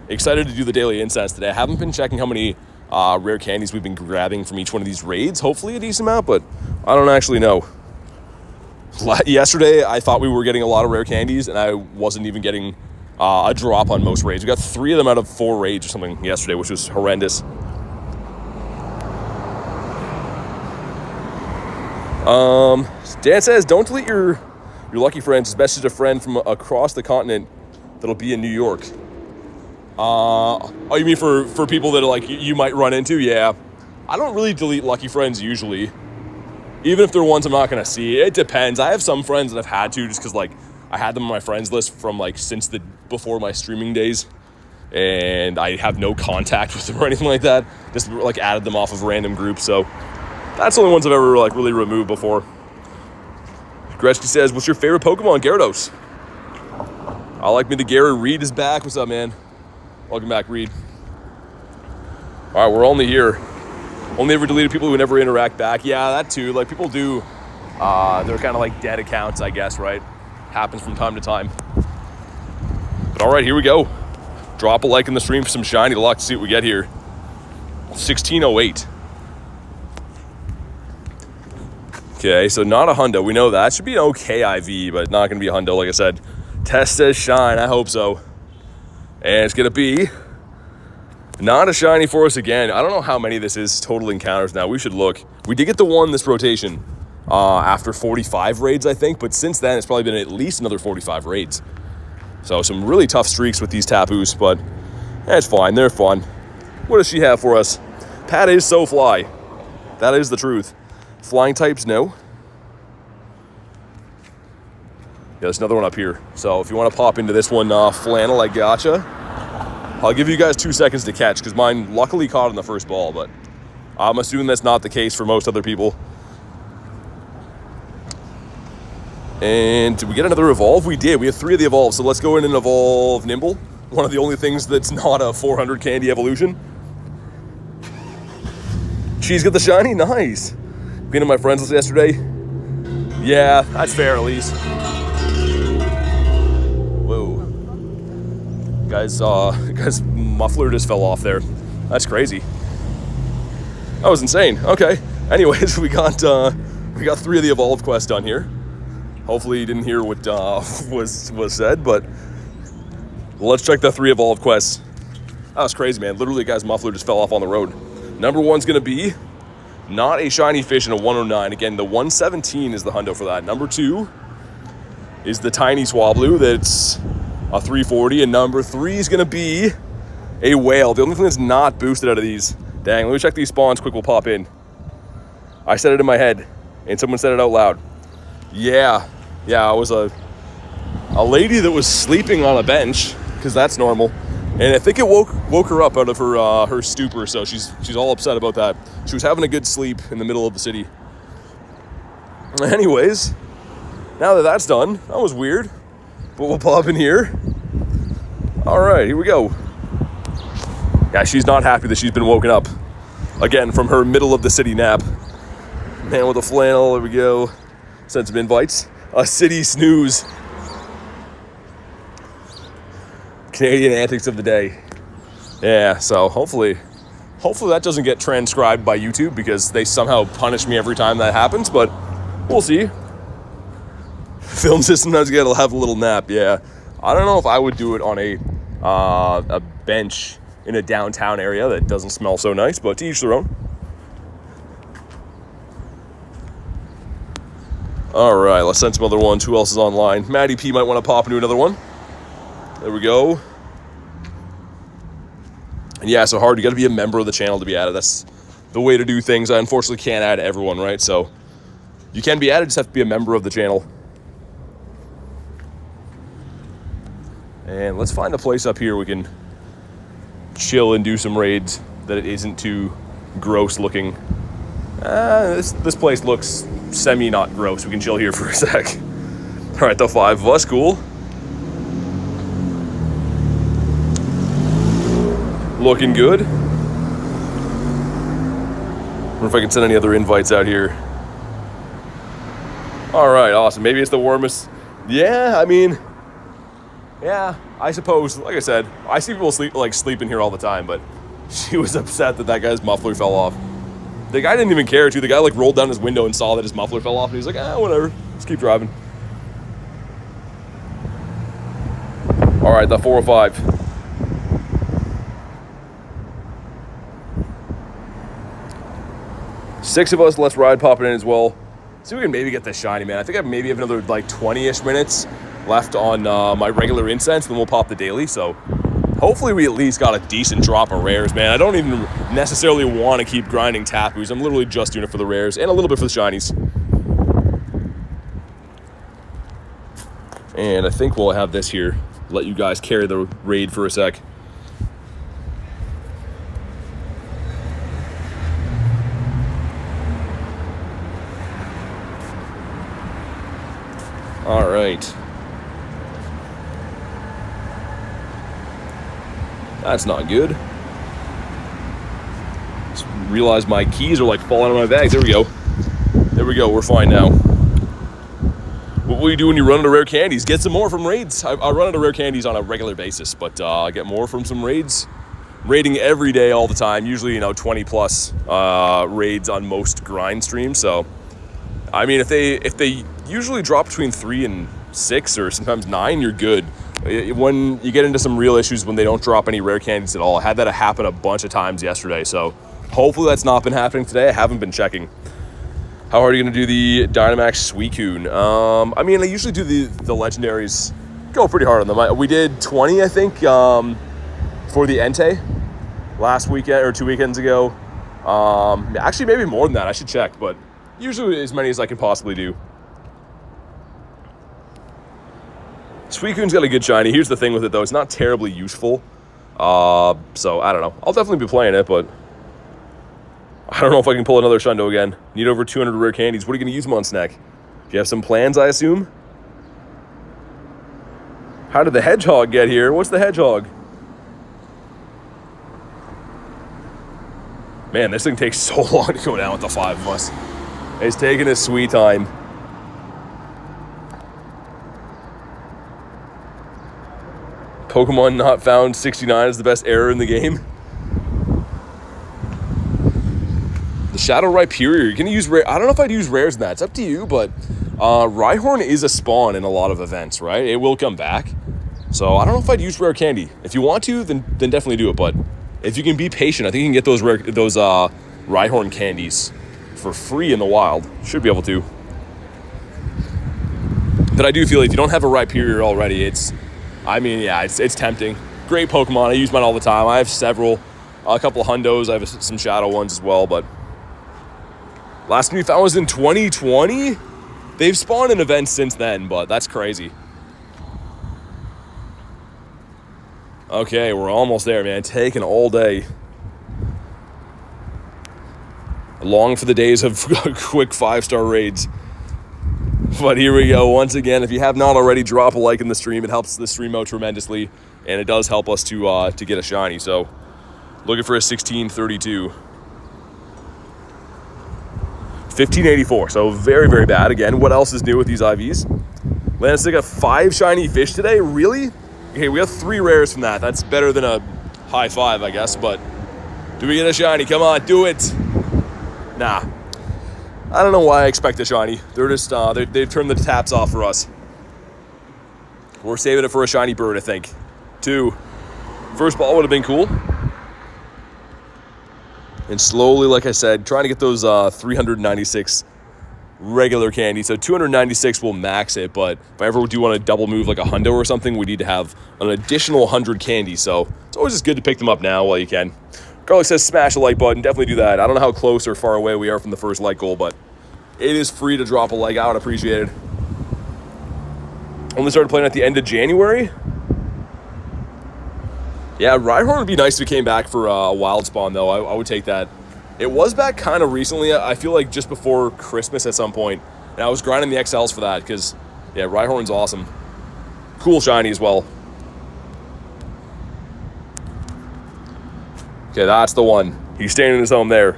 Excited to do the daily incense today. I haven't been checking how many rare candies we've been grabbing from each one of these raids. Hopefully a decent amount, but I don't actually know. Yesterday, I thought we were getting a lot of rare candies, and I wasn't even getting a drop on most raids. We got 3 of them out of 4 raids or something yesterday, which was horrendous. Dan says, don't delete your lucky friends. Message a friend from across the continent that'll be in New York. Oh, you mean for people that like you might run into? Yeah. I don't really delete lucky friends usually. Even if they're ones I'm not going to see. It depends. I have some friends that I've had to just because like I had them on my friends list from like since before my streaming days. And I have no contact with them or anything like that. Just like added them off of random groups. So that's the only ones I've ever like really removed before. Gretzky says, what's your favorite Pokemon? Gyarados. I like me the Gary. Reed is back. What's up, man? Welcome back, Reed. All right, we're only here. Only ever deleted people who never interact back. Yeah, that too. Like people do. They're kind of like dead accounts, I guess, right? Happens from time to time. But all right, here we go. Drop a like in the stream for some shiny luck to see what we get here. 1608. Okay, so not a hundo. We know that. Should be an okay IV, but not going to be a hundo, like I said. Test says shine. I hope so. And it's going to be not a shiny for us again. I don't know how many this is total encounters now. We should look. We did get the one this rotation after 45 raids, I think. But since then, it's probably been at least another 45 raids. So some really tough streaks with these Tapus, but it's fine. They're fun. What does she have for us? Pat is so fly. That is the truth. Flying types, no. Yeah, there's another one up here. So if you want to pop into this one, Flannel, I gotcha. I'll give you guys 2 seconds to catch because mine luckily caught on the first ball, but I'm assuming that's not the case for most other people. And did we get another evolve? We did. We have 3 of the evolves, so let's go in and evolve Nimble. One of the only things that's not a 400 candy evolution. She's got the shiny? Nice. Being on my friends list yesterday? Yeah, that's fair at least. Whoa. Guy's muffler just fell off there. That's crazy. That was insane. Okay. Anyways, we got 3 of the evolve quests done here. Hopefully you didn't hear what was said, but let's check the 3 evolve quests. That was crazy, man. Literally, the guy's muffler just fell off on the road. Number 1's gonna be not a shiny fish in a 109. Again, the 117 is the hundo for that. Number 2 is the tiny Swablu that's a 340. And number 3 is going to be a whale. The only thing that's not boosted out of these. Dang, let me check these spawns quick. We'll pop in. I said it in my head, and someone said it out loud. Yeah, it was a lady that was sleeping on a bench, because that's normal. And I think it woke her up out of her stupor, so she's all upset about that. She was having a good sleep in the middle of the city. Anyways, now that that's done, that was weird, but we'll pop in here. All right, here we go. Yeah, she's not happy that she's been woken up again from her middle of the city nap. Man with a flannel, there we go. Send some invites. A city snooze. Canadian antics of the day. Yeah, so hopefully that doesn't get transcribed by YouTube because they somehow punish me every time that happens, but we'll see. Film system does get to have a little nap, yeah. I don't know if I would do it on a bench in a downtown area that doesn't smell so nice, but to each their own. All right, let's send some other ones. Who else is online? Maddie P might want to pop into another one. There we go. And yeah, so hard. You got to be a member of the channel to be added. That's the way to do things. I unfortunately can't add everyone, right? So you can be added, just have to be a member of the channel. And let's find a place up here we can chill and do some raids that it isn't too gross looking. This place looks semi-not gross. We can chill here for a sec. All right, the 5 of us, cool. Looking good. Wonder if I can send any other invites out here. All right, awesome. Maybe it's the warmest. Yeah, I mean, yeah, I suppose. Like I said, I see people sleeping here all the time, but she was upset that guy's muffler fell off. The guy didn't even care, too. The guy rolled down his window and saw that his muffler fell off, and he was like, whatever. Let's keep driving. All right, the 405. Six of us, let's ride popping in as well. See if we can maybe get this shiny, man. I think I maybe have another like 20-ish minutes left on my regular incense, then we'll pop the daily. So hopefully we at least got a decent drop of rares, man. I don't even necessarily want to keep grinding tapus. I'm literally just doing it for the rares and a little bit for the shinies. And I think we'll have this here. Let you guys carry the raid for a sec. All right. That's not good. Just realized my keys are like falling out of my bags. There we go. There we go. We're fine now. What will you do when you run into rare candies? Get some more from raids. I run into rare candies on a regular basis, but I get more from some raids. Raiding every day, all the time. Usually, 20 plus raids on most grind streams. So, I mean, if they usually drop between 3 and 6 or sometimes 9, you're good. When you get into some real issues when they don't drop any rare candies at all. I had that happen a bunch of times yesterday. So, hopefully that's not been happening today. I haven't been checking. How hard are you going to do the Dynamax Suicune? I mean, I usually do the legendaries. Go pretty hard on them. We did 20, I think, for the Entei last weekend or 2 weekends ago. Actually, maybe more than that. I should check, but usually as many as I can possibly do. Suicune's got a good shiny. Here's the thing with it, though. It's not terribly useful. So, I don't know. I'll definitely be playing it, but I don't know if I can pull another Shundo again. Need over 200 rare candies. What are you going to use them on, Snack? Do you have some plans, I assume? How did the Hedgehog get here? What's the Hedgehog? Man, this thing takes so long to go down with the 5 of us. It's taking its sweet time. Pokemon not found 69 is the best error in the game. The Shadow Rhyperior, you're gonna use rare. I don't know if I'd use rares in that. It's up to you, but Rhyhorn is a spawn in a lot of events, right? It will come back. So I don't know if I'd use rare candy. If you want to, then definitely do it. But if you can be patient, I think you can get those Rhyhorn candies for free in the wild. Should be able to. But I do feel like if you don't have a Rhyperior already, it's tempting. Great Pokemon. I use mine all the time. I have several. A couple of Hundos. I have some Shadow ones as well, but last time we found was in 2020. They've spawned in events since then, but that's crazy. Okay, we're almost there, man. Taking all day. Long for the days of quick 5-star raids. But here we go. Once again, if you have not already, drop a like in the stream. It helps the stream out tremendously, and it does help us to get a shiny. So, looking for a 1632. 1584. So very, very bad. Again, what else is new with these IVs? Landstick got 5 shiny fish today. Really? Okay, we have 3 rares from that. That's better than a high 5, I guess. But do we get a shiny? Come on, do it. Nah. I don't know why I expect a shiny. They're just, they've turned the taps off for us. We're saving it for a shiny bird, I think. 2. First ball would have been cool. And slowly, like I said, trying to get those 396 regular candy. So 296 will max it, but if I ever do want to double move like a Hundo or something, we need to have an additional 100 candy. So it's always just good to pick them up now while you can. Garlic says smash the like button. Definitely do that. I don't know how close or far away we are from the first like goal, but it is free to drop a like. I would appreciate it. Only started playing at the end of January. Yeah, Rhyhorn would be nice if it came back for a wild spawn, though. I would take that. It was back kind of recently. I feel like just before Christmas at some point. And I was grinding the XLs for that because, yeah, Rhyhorn's awesome. Cool shiny as well. Okay, that's the one. He's staying in his home there.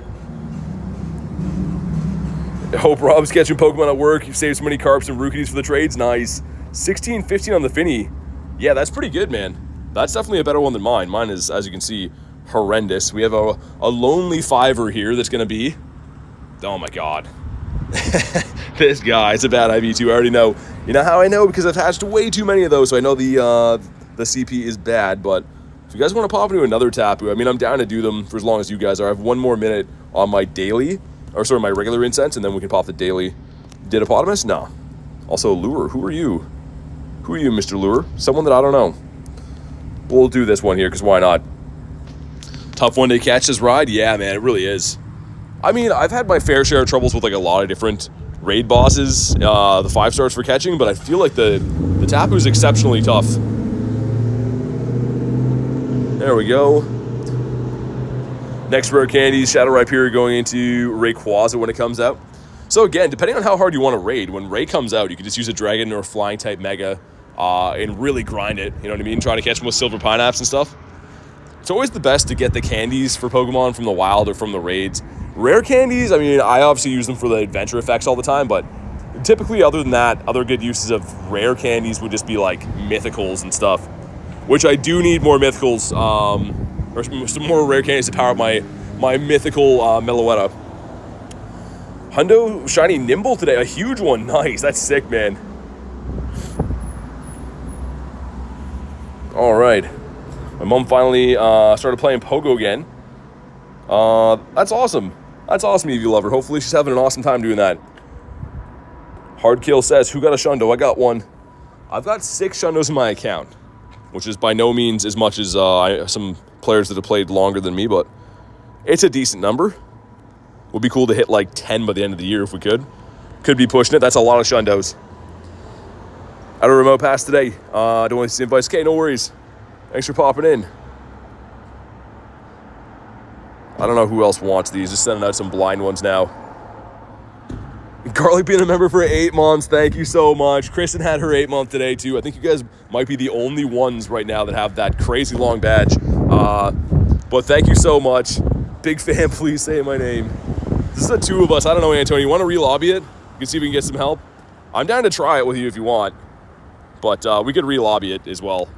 I hope Rob's catching Pokemon at work. You saved so many carps and rookies for the trades. Nice. 16, 15 on the Finny. Yeah, that's pretty good, man. That's definitely a better one than mine. Mine is, as you can see, horrendous. We have a lonely 5er here that's going to be... Oh, my God. This guy, it's a bad IV2, I already know. You know how I know? Because I've hatched way too many of those, so I know the CP is bad, but if you guys want to pop into another Tapu, I mean, I'm down to do them for as long as you guys are. I have one more minute on my daily, or sorry, my regular incense, and then we can pop the daily Didapodimus? No. Also, Lure, who are you? Who are you, Mr. Lure? Someone that I don't know. We'll do this one here, because why not? Tough one to catch this ride? Yeah, man, it really is. I mean, I've had my fair share of troubles with like a lot of different raid bosses, the 5-stars for catching, but I feel like the Tapu is exceptionally tough. There we go. Next rare candies, Shadow Rhyperior going into Rayquaza when it comes out. So again, depending on how hard you want to raid, when Ray comes out, you can just use a Dragon or a Flying type Mega and really grind it, you know what I mean? Try to catch them with Silver Pineaps and stuff. It's always the best to get the candies for Pokemon from the wild or from the raids. Rare candies, I mean, I obviously use them for the adventure effects all the time, but typically other than that, other good uses of rare candies would just be like mythicals and stuff, which I do need more mythicals, or some more rare candies to power up my mythical Meloetta. Hundo shiny Nimble today, a huge one, nice, that's sick, man. All right. My mom finally started playing Pogo again. That's awesome. That's awesome, Eevee Lover. Hopefully she's having an awesome time doing that. Hardkill says, who got a Shundo? I got one. I've got 6 Shundos in my account, which is by no means as much as some players that have played longer than me, but it's a decent number. Would be cool to hit like 10 by the end of the year if we could. Could be pushing it. That's a lot of Shundos. Out of remote pass today. Don't want to see invites. Okay, no worries. Thanks for popping in. I don't know who else wants these. Just sending out some blind ones now. Garlic being a member for 8 months. Thank you so much. Kristen had her 8-month today too. I think you guys might be the only ones right now that have that crazy long badge. But thank you so much. Big fan, please say my name. This is the 2 of us. I don't know, Antonio. You want to re-lobby it? You can see if we can get some help. I'm down to try it with you if you want. But we could re-lobby it as well.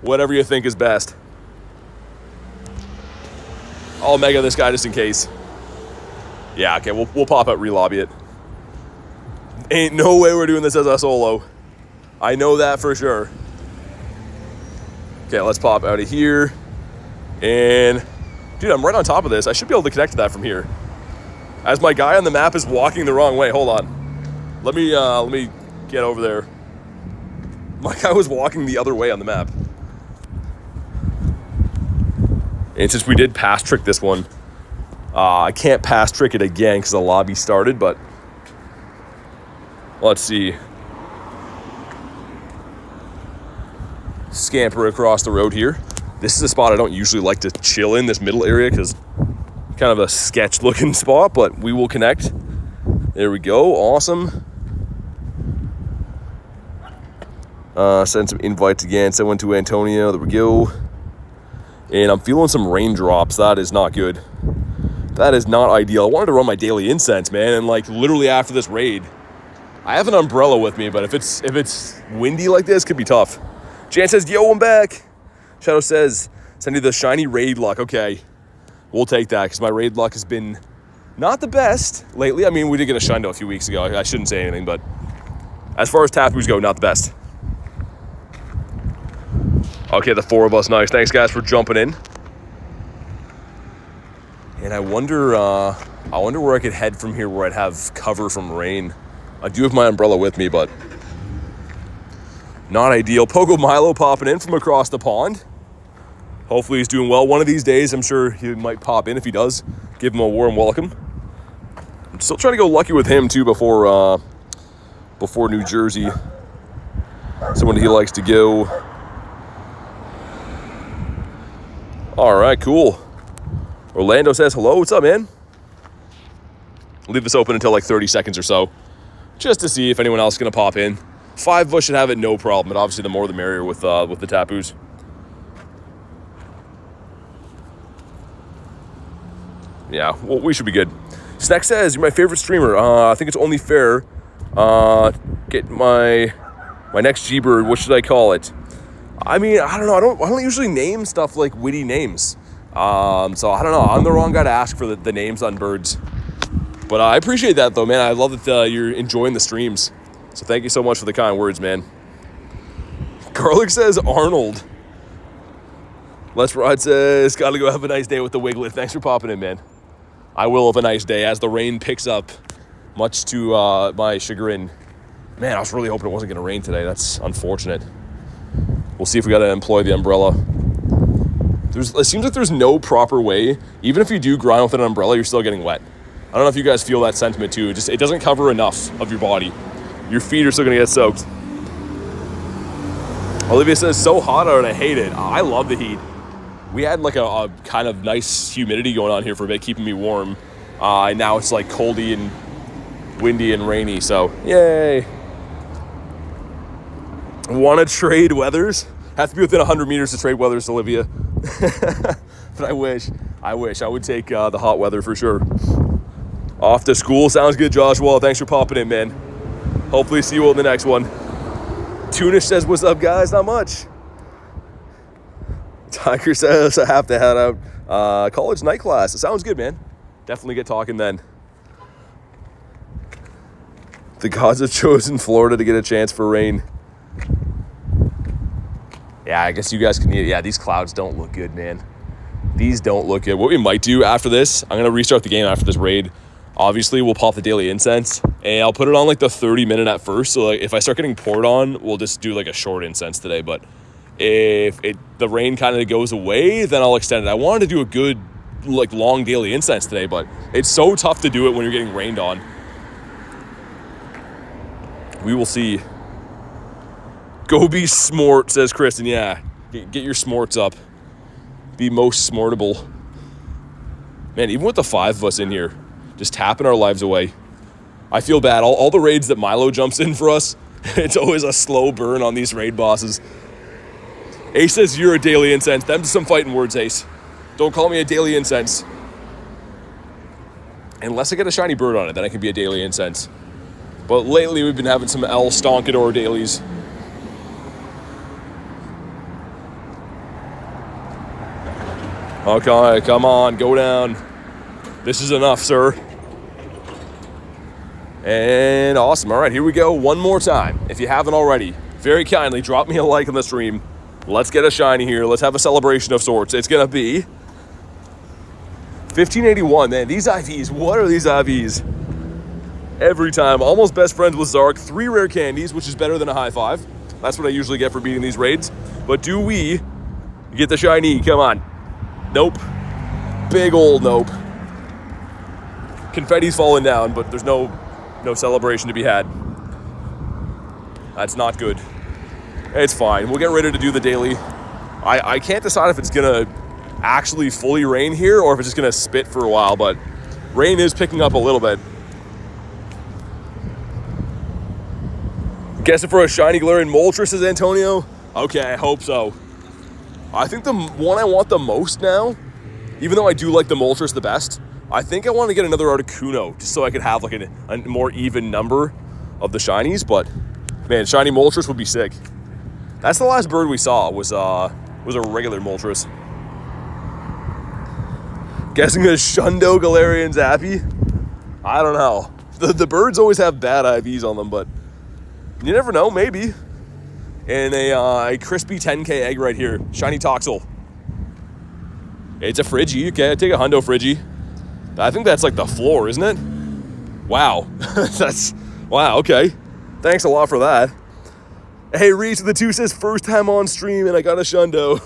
Whatever you think is best. I'll mega this guy just in case. Yeah, okay, we'll pop out re-lobby it. Ain't no way we're doing this as a solo. I know that for sure. Okay, let's pop out of here. And, dude, I'm right on top of this. I should be able to connect to that from here. As my guy on the map is walking the wrong way. Hold on. Let me get over there. My guy was walking the other way on the map. And since we did pass trick this one, I can't pass trick it again because the lobby started, but let's see. Scamper across the road here. This is a spot I don't usually like to chill in, this middle area, because kind of a sketch looking spot, but we will connect. There we go, awesome. Send some invites again, send one to Antonio, there we go. And I'm feeling some raindrops. That is not good. That is not ideal. I wanted to run my daily incense, man, and like literally after this raid, I have an umbrella with me, but if it's windy like this, it could be tough. Jan says, yo, I'm back. Shadow says, send you the shiny raid luck. Okay, we'll take that because my raid luck has been not the best lately. I mean, we did get a Shundo a few weeks ago. I shouldn't say anything, but as far as Tapus go, not the best. Okay, the 4 of us, nice. Thanks, guys, for jumping in. And I wonder where I could head from here where I'd have cover from rain. I do have my umbrella with me, but not ideal. Pogo Milo popping in from across the pond. Hopefully he's doing well. One of these days, I'm sure he might pop in. If he does, give him a warm welcome. I'm still trying to go lucky with him, too, before New Jersey. Someone he likes to go. All right, cool. Orlando says, hello, what's up, man? Leave this open until like 30 seconds or so, just to see if anyone else is going to pop in. 5 of us should have it, no problem, but obviously the more the merrier with the Tapus. Yeah, well, we should be good. Snack says, you're my favorite streamer. I think it's only fair. Get my next G-Bird, what should I call it? I mean, I don't know. I don't usually name stuff like witty names. So I don't know. I'm the wrong guy to ask for the names on birds. But But I appreciate that, though, man. I love that you're enjoying the streams. So thank you so much for the kind words, man. Garlic says Arnold. Let's Ride says, gotta go have a nice day with the Wiglet. Thanks for popping in, man. I will have a nice day as the rain picks up, much to my chagrin. Man, I was really hoping it wasn't going to rain today. That's unfortunate. We'll see if we got to employ the umbrella. It seems like there's no proper way. Even if you do grind with an umbrella, you're still getting wet. I don't know if you guys feel that sentiment too. It doesn't cover enough of your body. Your feet are still going to get soaked. Olivia says, so hot out and I hate it. I love the heat. We had like a kind of nice humidity going on here for a bit, keeping me warm. And now it's like coldy and windy and rainy, so yay. Want to trade weathers? Have to be within 100 meters to trade weathers, Olivia. But I wish I would take the hot weather for sure. Off to school. Sounds good, Joshua. Thanks for popping in, man. Hopefully see you all in the next one. Tunish says, what's up, guys? Not much. Tiger says, I have to head out. College night class. It sounds good, man. Definitely get talking then. The gods have chosen Florida to get a chance for rain. Yeah, I guess you guys can... Yeah, these clouds don't look good, man. These don't look good. What we might do after this, I'm going to restart the game after this raid. Obviously, we'll pop the daily incense, and I'll put it on like the 30-minute at first. So like, if I start getting poured on, we'll just do like a short incense today. But if the rain kind of goes away, then I'll extend it. I wanted to do a good, like, long daily incense today, but it's so tough to do it when you're getting rained on. We will see. Go be smart, says Kristen. Yeah, get your smarts up. Be most smartable. Man, even with the 5 of us in here, just tapping our lives away. I feel bad. All the raids that Milo jumps in for us, it's always a slow burn on these raid bosses. Ace says you're a daily incense. Them's some fighting words, Ace. Don't call me a daily incense. Unless I get a shiny bird on it, then I can be a daily incense. But lately we've been having some El Stonkador dailies. Okay, come on, go down. This is enough, sir. And awesome. All right, here we go one more time. If you haven't already, very kindly drop me a like on the stream. Let's get a shiny here. Let's have a celebration of sorts. It's going to be 1581. Man, these IVs, what are these IVs? Every time. Almost best friends with Zark. 3 rare candies, which is better than a high 5. That's what I usually get for beating these raids. But do we get the shiny? Come on. Nope. Big old nope. Confetti's falling down, but there's no celebration to be had. That's not good. It's fine. We'll get ready to do the daily. I can't decide if it's going to actually fully rain here or if it's just going to spit for a while, but rain is picking up a little bit. Guessing for a shiny Galarian Moltres, says Antonio? Okay, I hope so. I think the one I want the most now, even though I do like the Moltres the best, I think I want to get another Articuno just so I could have like a more even number of the shinies. But man, shiny Moltres would be sick. That's the last bird we saw was a regular Moltres. Guessing a Shundo Galarian Zappy? I don't know. The birds always have bad IVs on them, but you never know, maybe. And a crispy 10k egg right here. Shiny Toxel. It's a Friggy. Okay, I take a Hundo Friggy. I think that's like the floor, isn't it? Wow. Wow, okay. Thanks a lot for that. Hey, Reese with the 2 says, first time on stream and I got a Shundo.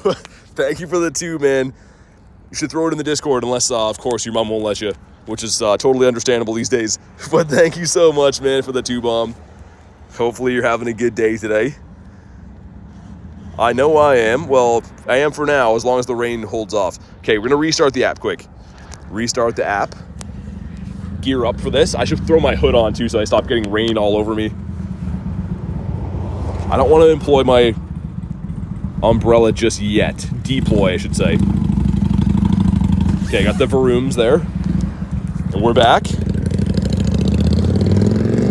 Thank you for the 2, man. You should throw it in the Discord unless, of course, your mom won't let you, which is totally understandable these days. But thank you so much, man, for the 2 bomb. Hopefully you're having a good day today. I know I am. Well, I am for now, as long as the rain holds off. Okay, we're going to restart the app quick. Restart the app. Gear up for this. I should throw my hood on, too, so I stop getting rain all over me. I don't want to employ my umbrella just yet. Deploy, I should say. Okay, got the Varooms there. And we're back.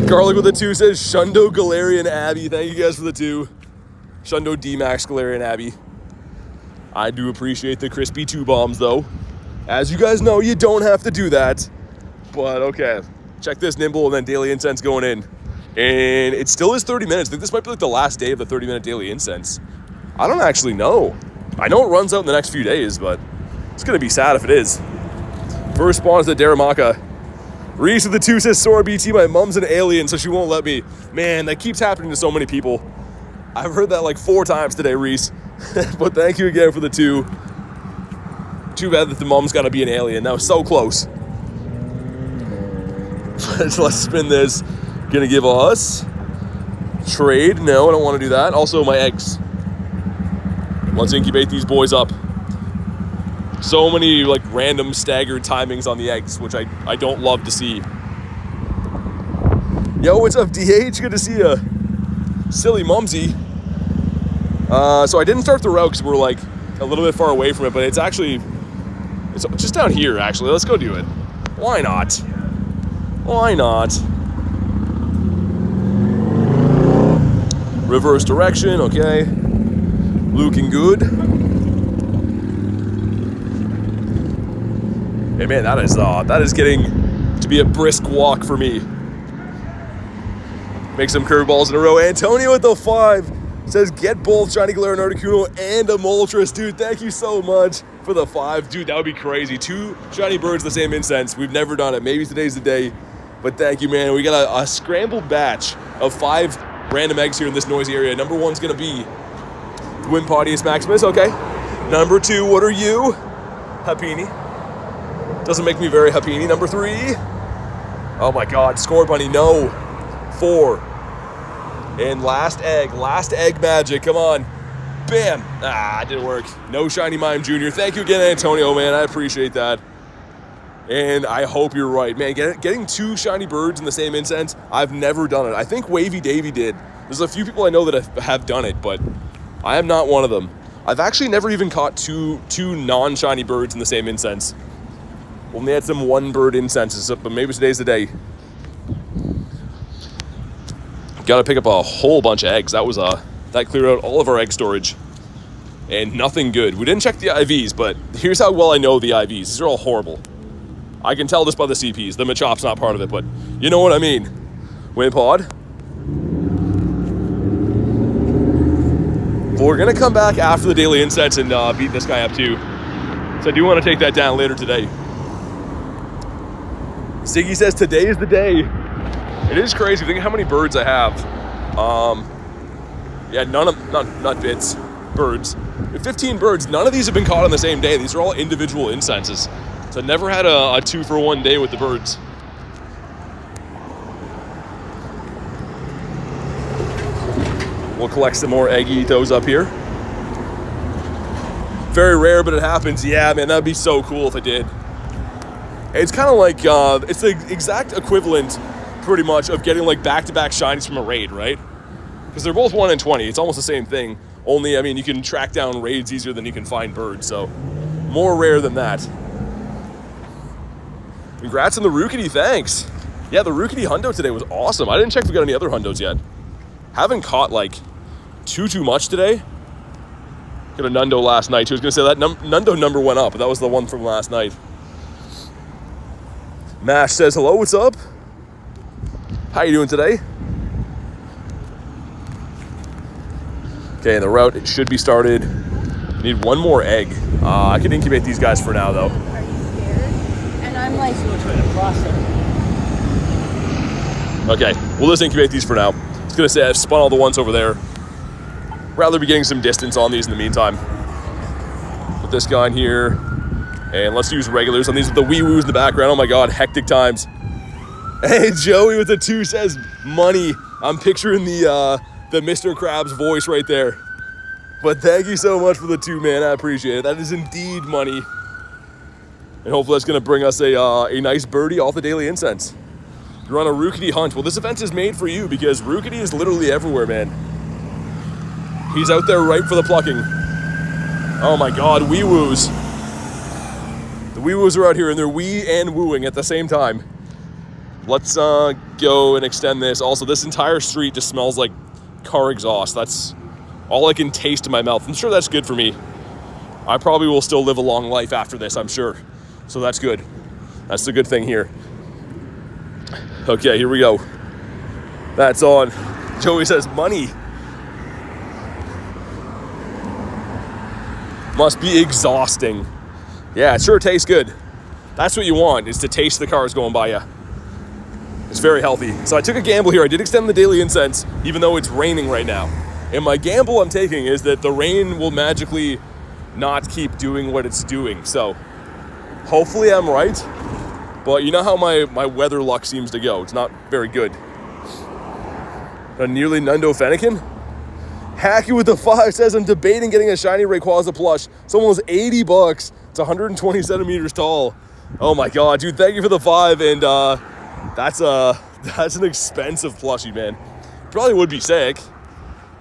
Garlic with the 2 says, Shundo Galarian Abby. Thank you guys for the 2. Shundo D-Max Galarian Abby. I do appreciate the crispy 2 bombs, though. As you guys know, you don't have to do that. But, okay. Check this, Nimble, and then daily incense going in. And it still is 30 minutes. I think this might be like the last day of the 30-minute daily incense. I don't actually know. I know it runs out in the next few days, but it's going to be sad if it is. First spawn is the Daramaka. Reese with the 2 says, Sora BT, my mom's an alien, so she won't let me. Man, that keeps happening to so many people. I've heard that like 4 times today, Reese. But thank you again for the 2. Too bad that the mom's got to be an alien. That was so close. Let's spin this. Gonna give us trade. No, I don't want to do that. Also, my eggs. Let's incubate these boys up. So many like random staggered timings on the eggs, which I don't love to see. Yo, what's up, DH? Good to see you. Silly Mumsy. So I didn't start the route because we're like a little bit far away from it, but it's just down here, actually. Let's go do it. Why not? Why not? Reverse direction, okay. Looking good. Hey man, that is getting to be a brisk walk for me. Make some curveballs in a row. Antonio with the 5 says, get both Shiny Glare and Articuno and a Moltres. Dude, thank you so much for the 5. Dude, that would be crazy. 2 shiny birds, the same incense. We've never done it. Maybe today's the day. But thank you, man. We got a scrambled batch of 5 random eggs here in this noisy area. Number 1's going to be Wimpodius Maximus. Okay. Number 2, what are you? Happini. Doesn't make me very happy. Number 3. Oh my God, Score Bunny, no. 4. And last egg magic, come on. Bam. Didn't work. No shiny Mime Jr. Thank you again, Antonio, man. I appreciate that. And I hope you're right. Man, getting 2 shiny birds in the same incense, I've never done it. I think Wavy Davy did. There's a few people I know that have done it, but I am not one of them. I've actually never even caught two non-shiny birds in the same incense. Only had some 1 bird incenses, but maybe today's the day. Got to pick up a whole bunch of eggs. That cleared out all of our egg storage. And nothing good. We didn't check the IVs, but here's how well I know the IVs. These are all horrible. I can tell this by the CPs. The Machop's not part of it, but you know what I mean. Wimpod. Well, we're going to come back after the daily incense and beat this guy up too. So I do want to take that down later today. Siggy says today is the day. It is crazy. Think of how many birds I have. Yeah, not bits, birds. 15 birds. None of these have been caught on the same day. These are all individual incenses. So I never had a 2-for-1 day with the birds. We'll collect some more Eggitos up here. Very rare, but it happens. Yeah, man, that'd be so cool if I did. It's kind of like, it's the exact equivalent, pretty much, of getting like back-to-back shinies from a raid, right? Because they're both 1 in 20. It's almost the same thing. Only, I mean, you can track down raids easier than you can find birds, so more rare than that. Congrats on the Rookity, thanks. Yeah, the Rookity hundo today was awesome. I didn't check if we got any other hundos yet. Haven't caught like too much today. Got a Nundo last night too. I was gonna say that Nundo number went up, but that was the one from last night. Mash says, hello, what's up? How you doing today? Okay, the route, it should be started. Need 1 more egg. I can incubate these guys for now though. Are you scared? And I'm like, still trying to cross it. Okay, we'll just incubate these for now. I was gonna say I've spun all the ones over there. Rather be getting some distance on these in the meantime. Put this guy in here. And let's use regulars on these with the wee-woos in the background. Oh my God, hectic times. Hey, Joey with the 2 says money. I'm picturing the Mr. Krabs voice right there. But thank you so much for the 2, man. I appreciate it. That is indeed money. And hopefully that's gonna bring us a nice birdie off the daily incense. You're on a Rookity hunt. Well, this event is made for you because Rookity is literally everywhere, man. He's out there ripe for the plucking. Oh my God, wee-woos. The wee-woos are out here and they're wee and wooing at the same time. Let's go and extend this. Also, this entire street just smells like car exhaust. That's all I can taste in my mouth. I'm sure that's good for me. I probably will still live a long life after this, I'm sure. So that's good. That's the good thing here. Okay, here we go. That's on. Joey says money. Must be exhausting. Yeah, it sure tastes good. That's what you want, is to taste the cars going by you. It's very healthy. So I took a gamble here. I did extend the daily incense, even though it's raining right now. And my gamble I'm taking is that the rain will magically not keep doing what it's doing. So hopefully I'm right. But you know how my weather luck seems to go. It's not very good. A nearly Nundo Fennekin. Hacky with the 5 says, I'm debating getting a shiny Rayquaza plush. It's almost $80. It's 120 centimeters tall. Oh my God, dude, thank you for the 5. And that's an expensive plushie, man. Probably would be sick.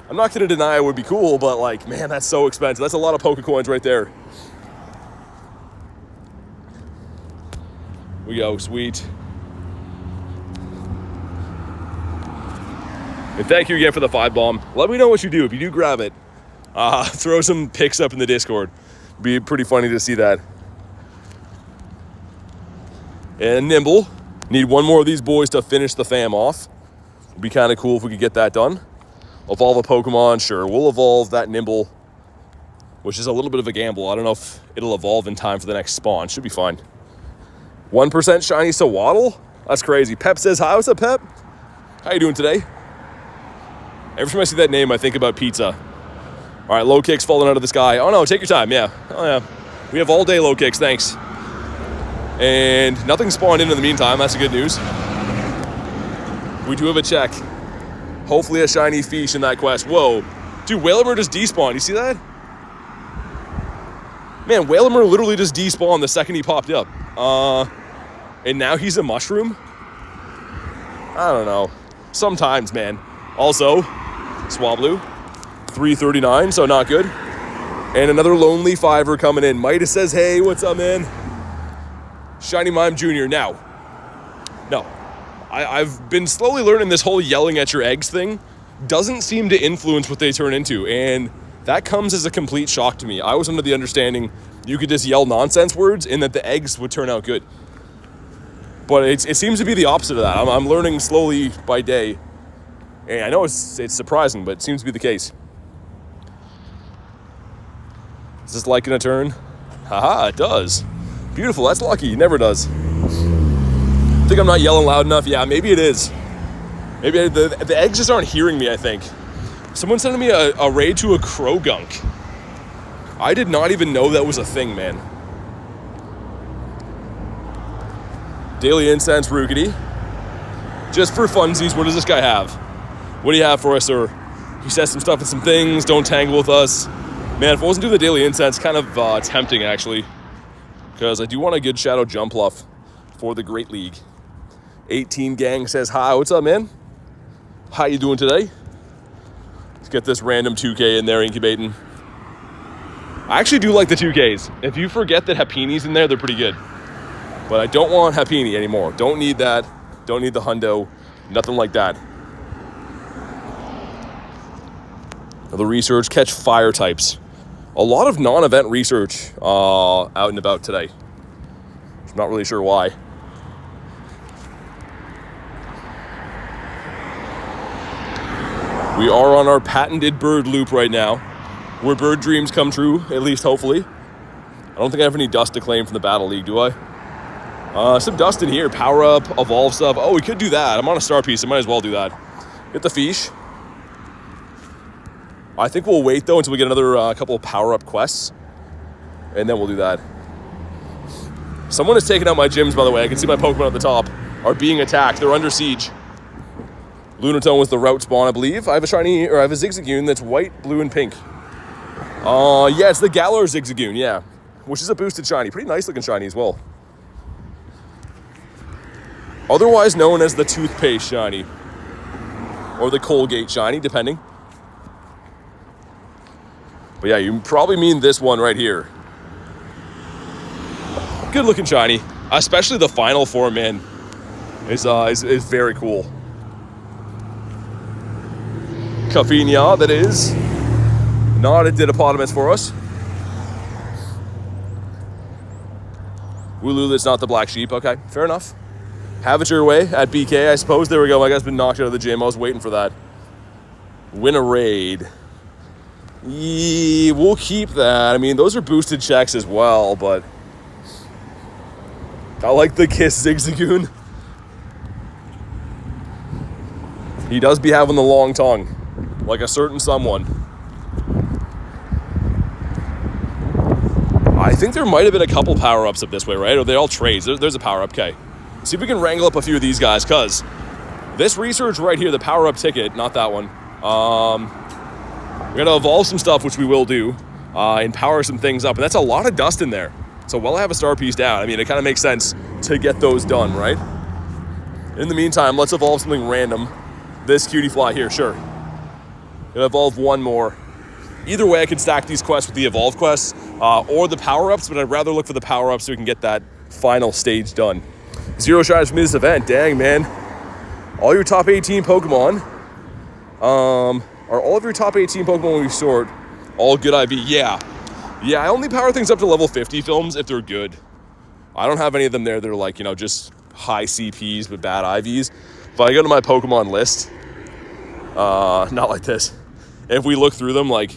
I'm not gonna deny it would be cool, but like, man, that's so expensive. That's a lot of Pokecoins right there. We go, sweet. And thank you again for the 5 bomb. Let me know what you do if you do grab it. Throw some pics up in the Discord. Be pretty funny to see that. And Nimble. Need one more of these boys to finish the fam off. Would be kind of cool if we could get that done. Evolve a Pokemon, sure. We'll evolve that Nimble, which is a little bit of a gamble. I don't know if it'll evolve in time for the next spawn. Should be fine. 1% shiny Sawaddle? That's crazy. Pep says hi. What's up, Pep? How you doing today? Every time I see that name, I think about pizza. All right, low kicks falling out of the sky. Oh no, take your time, yeah. Oh yeah, we have all day low kicks, thanks. And nothing spawned in the meantime, that's the good news. We do have a check. Hopefully a shiny fish in that quest. Whoa, dude, Whalmer just despawned, you see that? Man, Whalmer literally just despawned the second he popped up. And now he's a mushroom? I don't know. Sometimes, man. Also, Swablu, 339, so not good. And another lonely 5er coming in. Midas says, hey, what's up, man? Shiny Mime Jr. Now, no. I've been slowly learning this whole yelling at your eggs thing doesn't seem to influence what they turn into, and that comes as a complete shock to me. I was under the understanding you could just yell nonsense words and that the eggs would turn out good. But it seems to be the opposite of that. I'm learning slowly by day. And I know it's surprising, but it seems to be the case. Is this like gonna turn? Haha, it does. Beautiful, that's lucky, it never does. I think I'm not yelling loud enough. Yeah, maybe it is. Maybe the eggs just aren't hearing me, I think. Someone sent me a raid to a Krogunk. I did not even know that was a thing, man. Daily Incense Rookity. Just for funsies, what does this guy have? What do you have for us, sir? He says some stuff and some things. Don't tangle with us. Man, if I wasn't doing the daily incense, kind of tempting, actually. Because I do want a good Shadow Jumpluff for the Great League. 18 Gang says, hi, what's up, man? How you doing today? Let's get this random 2K in there incubating. I actually do like the 2Ks. If you forget that Happini's in there, they're pretty good. But I don't want Happini anymore. Don't need that. Don't need the hundo. Nothing like that. The research, catch fire types. A lot of non-event research out and about today. I'm not really sure why. We are on our patented bird loop right now, where bird dreams come true, at least hopefully. I don't think I have any dust to claim from the Battle League, do I? Some dust in here, power up, evolve stuff. Oh, we could do that. I'm on a star piece, I might as well do that. Get the fish. I think we'll wait, though, until we get another couple of power-up quests. And then we'll do that. Someone has taken out my gyms, by the way. I can see my Pokemon at the top are being attacked. They're under siege. Lunatone was the route spawn, I believe. I have a Zigzagoon that's white, blue, and pink. Yeah, it's the Galar Zigzagoon, yeah. Which is a boosted shiny. Pretty nice-looking shiny as well. Otherwise known as the Toothpaste shiny. Or the Colgate shiny, depending. But yeah, you probably mean this one right here. Good looking shiny. Especially the final form, man. Is very cool. Caffeinia, that is. Not a Didopotamus for us. Wooloo, that's not the black sheep. Okay, fair enough. Have it your way at BK, I suppose. There we go. My guy's been knocked out of the gym. I was waiting for that. Win a raid. Yeah, we'll keep that. I mean, those are boosted checks as well, but I like the Kiss Zigzagoon. He does be having the long tongue, like a certain someone. I think there might have been a couple power-ups up this way, right? Or they all trades. There's a power-up. Okay. See if we can wrangle up a few of these guys, because this research right here, the power-up ticket, not that one. We're going to evolve some stuff, which we will do, and power some things up. And that's a lot of dust in there. So while I have a star piece down, I mean, it kind of makes sense to get those done, right? In the meantime, let's evolve something random. This cutie fly here, sure. Gonna evolve one more. Either way, I could stack these quests with the evolve quests or the power-ups, but I'd rather look for the power-ups so we can get that final stage done. 0 shines from this event. Dang, man. All your top 18 Pokemon. Are all of your top 18 Pokemon when we sort all good IV? Yeah. Yeah, I only power things up to level 50 films if they're good. I don't have any of them there that are like, you know, just high CPs but bad IVs. If I go to my Pokemon list, not like this. If we look through them, like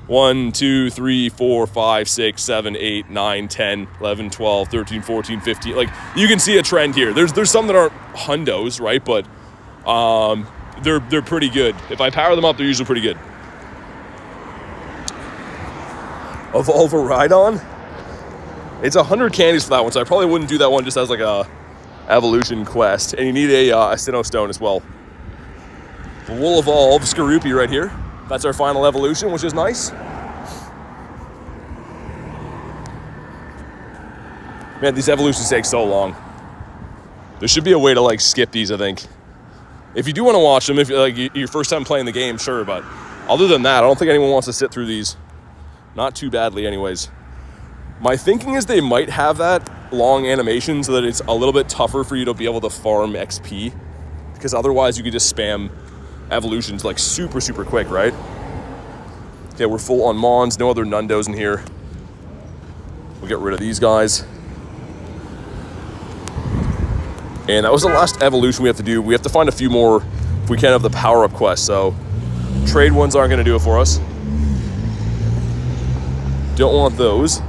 1, 2, 3, 4, 5, 6, 7, 8, 9, 10, 11, 12, 13, 14, 15. Like, you can see a trend here. There's some that aren't hundos, right? But they're pretty good. If I power them up, they're usually pretty good. Evolve a Rhydon? It's 100 candies for that one, so I probably wouldn't do that one just as like a evolution quest. And you need a Sinnoh Stone as well. But we'll evolve Skorupi right here. That's our final evolution, which is nice. Man, these evolutions take so long. There should be a way to like skip these, I think. If you do want to watch them, if like your first time playing the game, sure, but other than that, I don't think anyone wants to sit through these. Not too badly anyways. My thinking is they might have that long animation so that it's a little bit tougher for you to be able to farm XP, because otherwise you could just spam evolutions like super quick, right? Okay, we're full on Mons, no other Nundos in here. We'll get rid of these guys. And that was the last evolution we have to do. We have to find a few more if we can of the power-up quest, so trade ones aren't going to do it for us. Don't want those.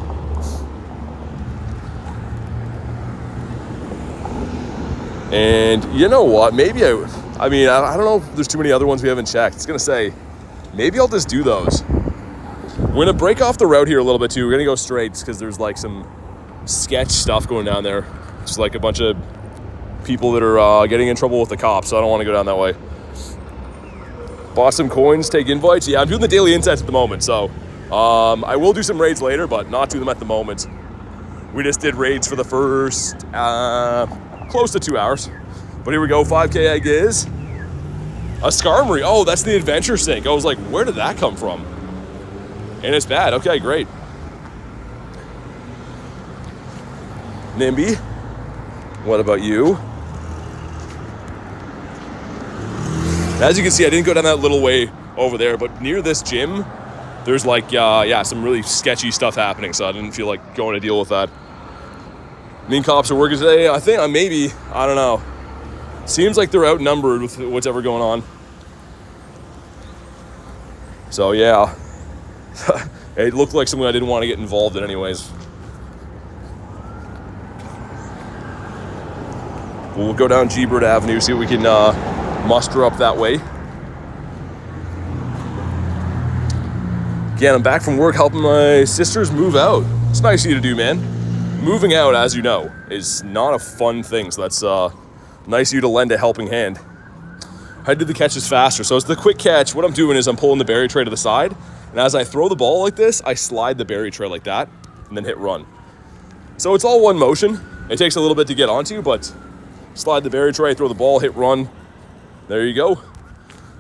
And you know what? Maybe I mean, I don't know if there's too many other ones we haven't checked. It's going to say, maybe I'll just do those. We're going to break off the route here a little bit too. We're going to go straight because there's like some sketch stuff going down there. Just like a bunch of people that are getting in trouble with the cops, so I don't want to go down that way. Bought some coins, take invites. Yeah, I'm doing the daily insights at the moment, so I will do some raids later, but not do them at the moment. We just did raids for the first close to 2 hours. But here we go, 5K egg is a Skarmory. Oh, that's the adventure sink. I was like, where did that come from? And it's bad. Okay, great. Nimby, what about you? As you can see, I didn't go down that little way over there, but near this gym, there's like, yeah, some really sketchy stuff happening, so I didn't feel like going to deal with that. Mean cops are working today. I think maybe, I don't know. Seems like they're outnumbered with what's ever going on. So yeah, it looked like something I didn't want to get involved in anyways. We'll go down G-Bird Avenue, see what we can muster up that way. Again, I'm back from work helping my sisters move out. It's nice of you to do, man. Moving out, as you know, is not a fun thing, so that's nice of you to lend a helping hand. I did the catches faster, so it's the quick catch. What I'm doing is I'm pulling the berry tray to the side, and as I throw the ball like this, I slide the berry tray like that, and then hit run. So it's all one motion. It takes a little bit to get onto, but slide the berry tray, throw the ball, hit run. There you go.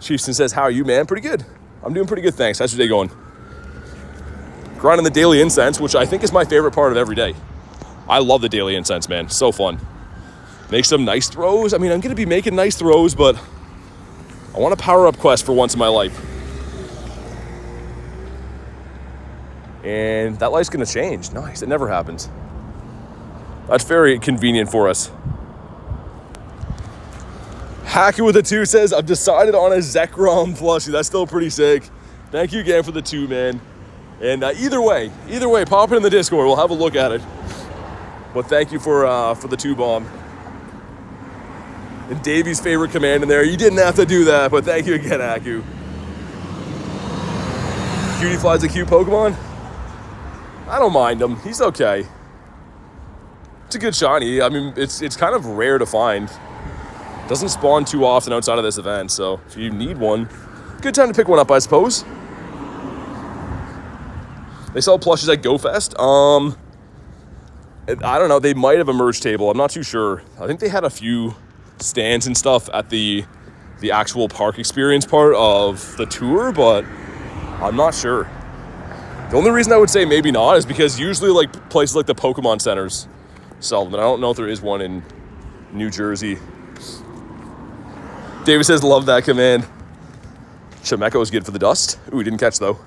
Chieftain says, how are you, man? Pretty good. I'm doing pretty good, thanks. How's your day going? Grinding the daily incense, which I think is my favorite part of every day. I love the daily incense, man. So fun. Make some nice throws. I mean, I'm going to be making nice throws, but I want a power-up quest for once in my life. And that light's going to change. Nice. It never happens. That's very convenient for us. Hacker with a 2 says, I've decided on a Zekrom plushie. That's still pretty sick. Thank you again for the 2, man. And either way, pop it in the Discord. We'll have a look at it. But thank you for the 2 bomb. And Davey's favorite command in there. You didn't have to do that, but thank you again, Aku. Cutie Fly's a cute Pokemon. I don't mind him. He's okay. It's a good shiny. I mean, it's kind of rare to find. Doesn't spawn too often outside of this event, so if you need one, good time to pick one up, I suppose. They sell plushes at GoFest. I don't know. They might have a merch table. I'm not too sure. I think they had a few stands and stuff at the actual park experience part of the tour, but I'm not sure. The only reason I would say maybe not is because usually like places like the Pokemon centers sell them, and I don't know if there is one in New Jersey. David says, love that command. Chimeko is good for the dust. Ooh, he didn't catch though.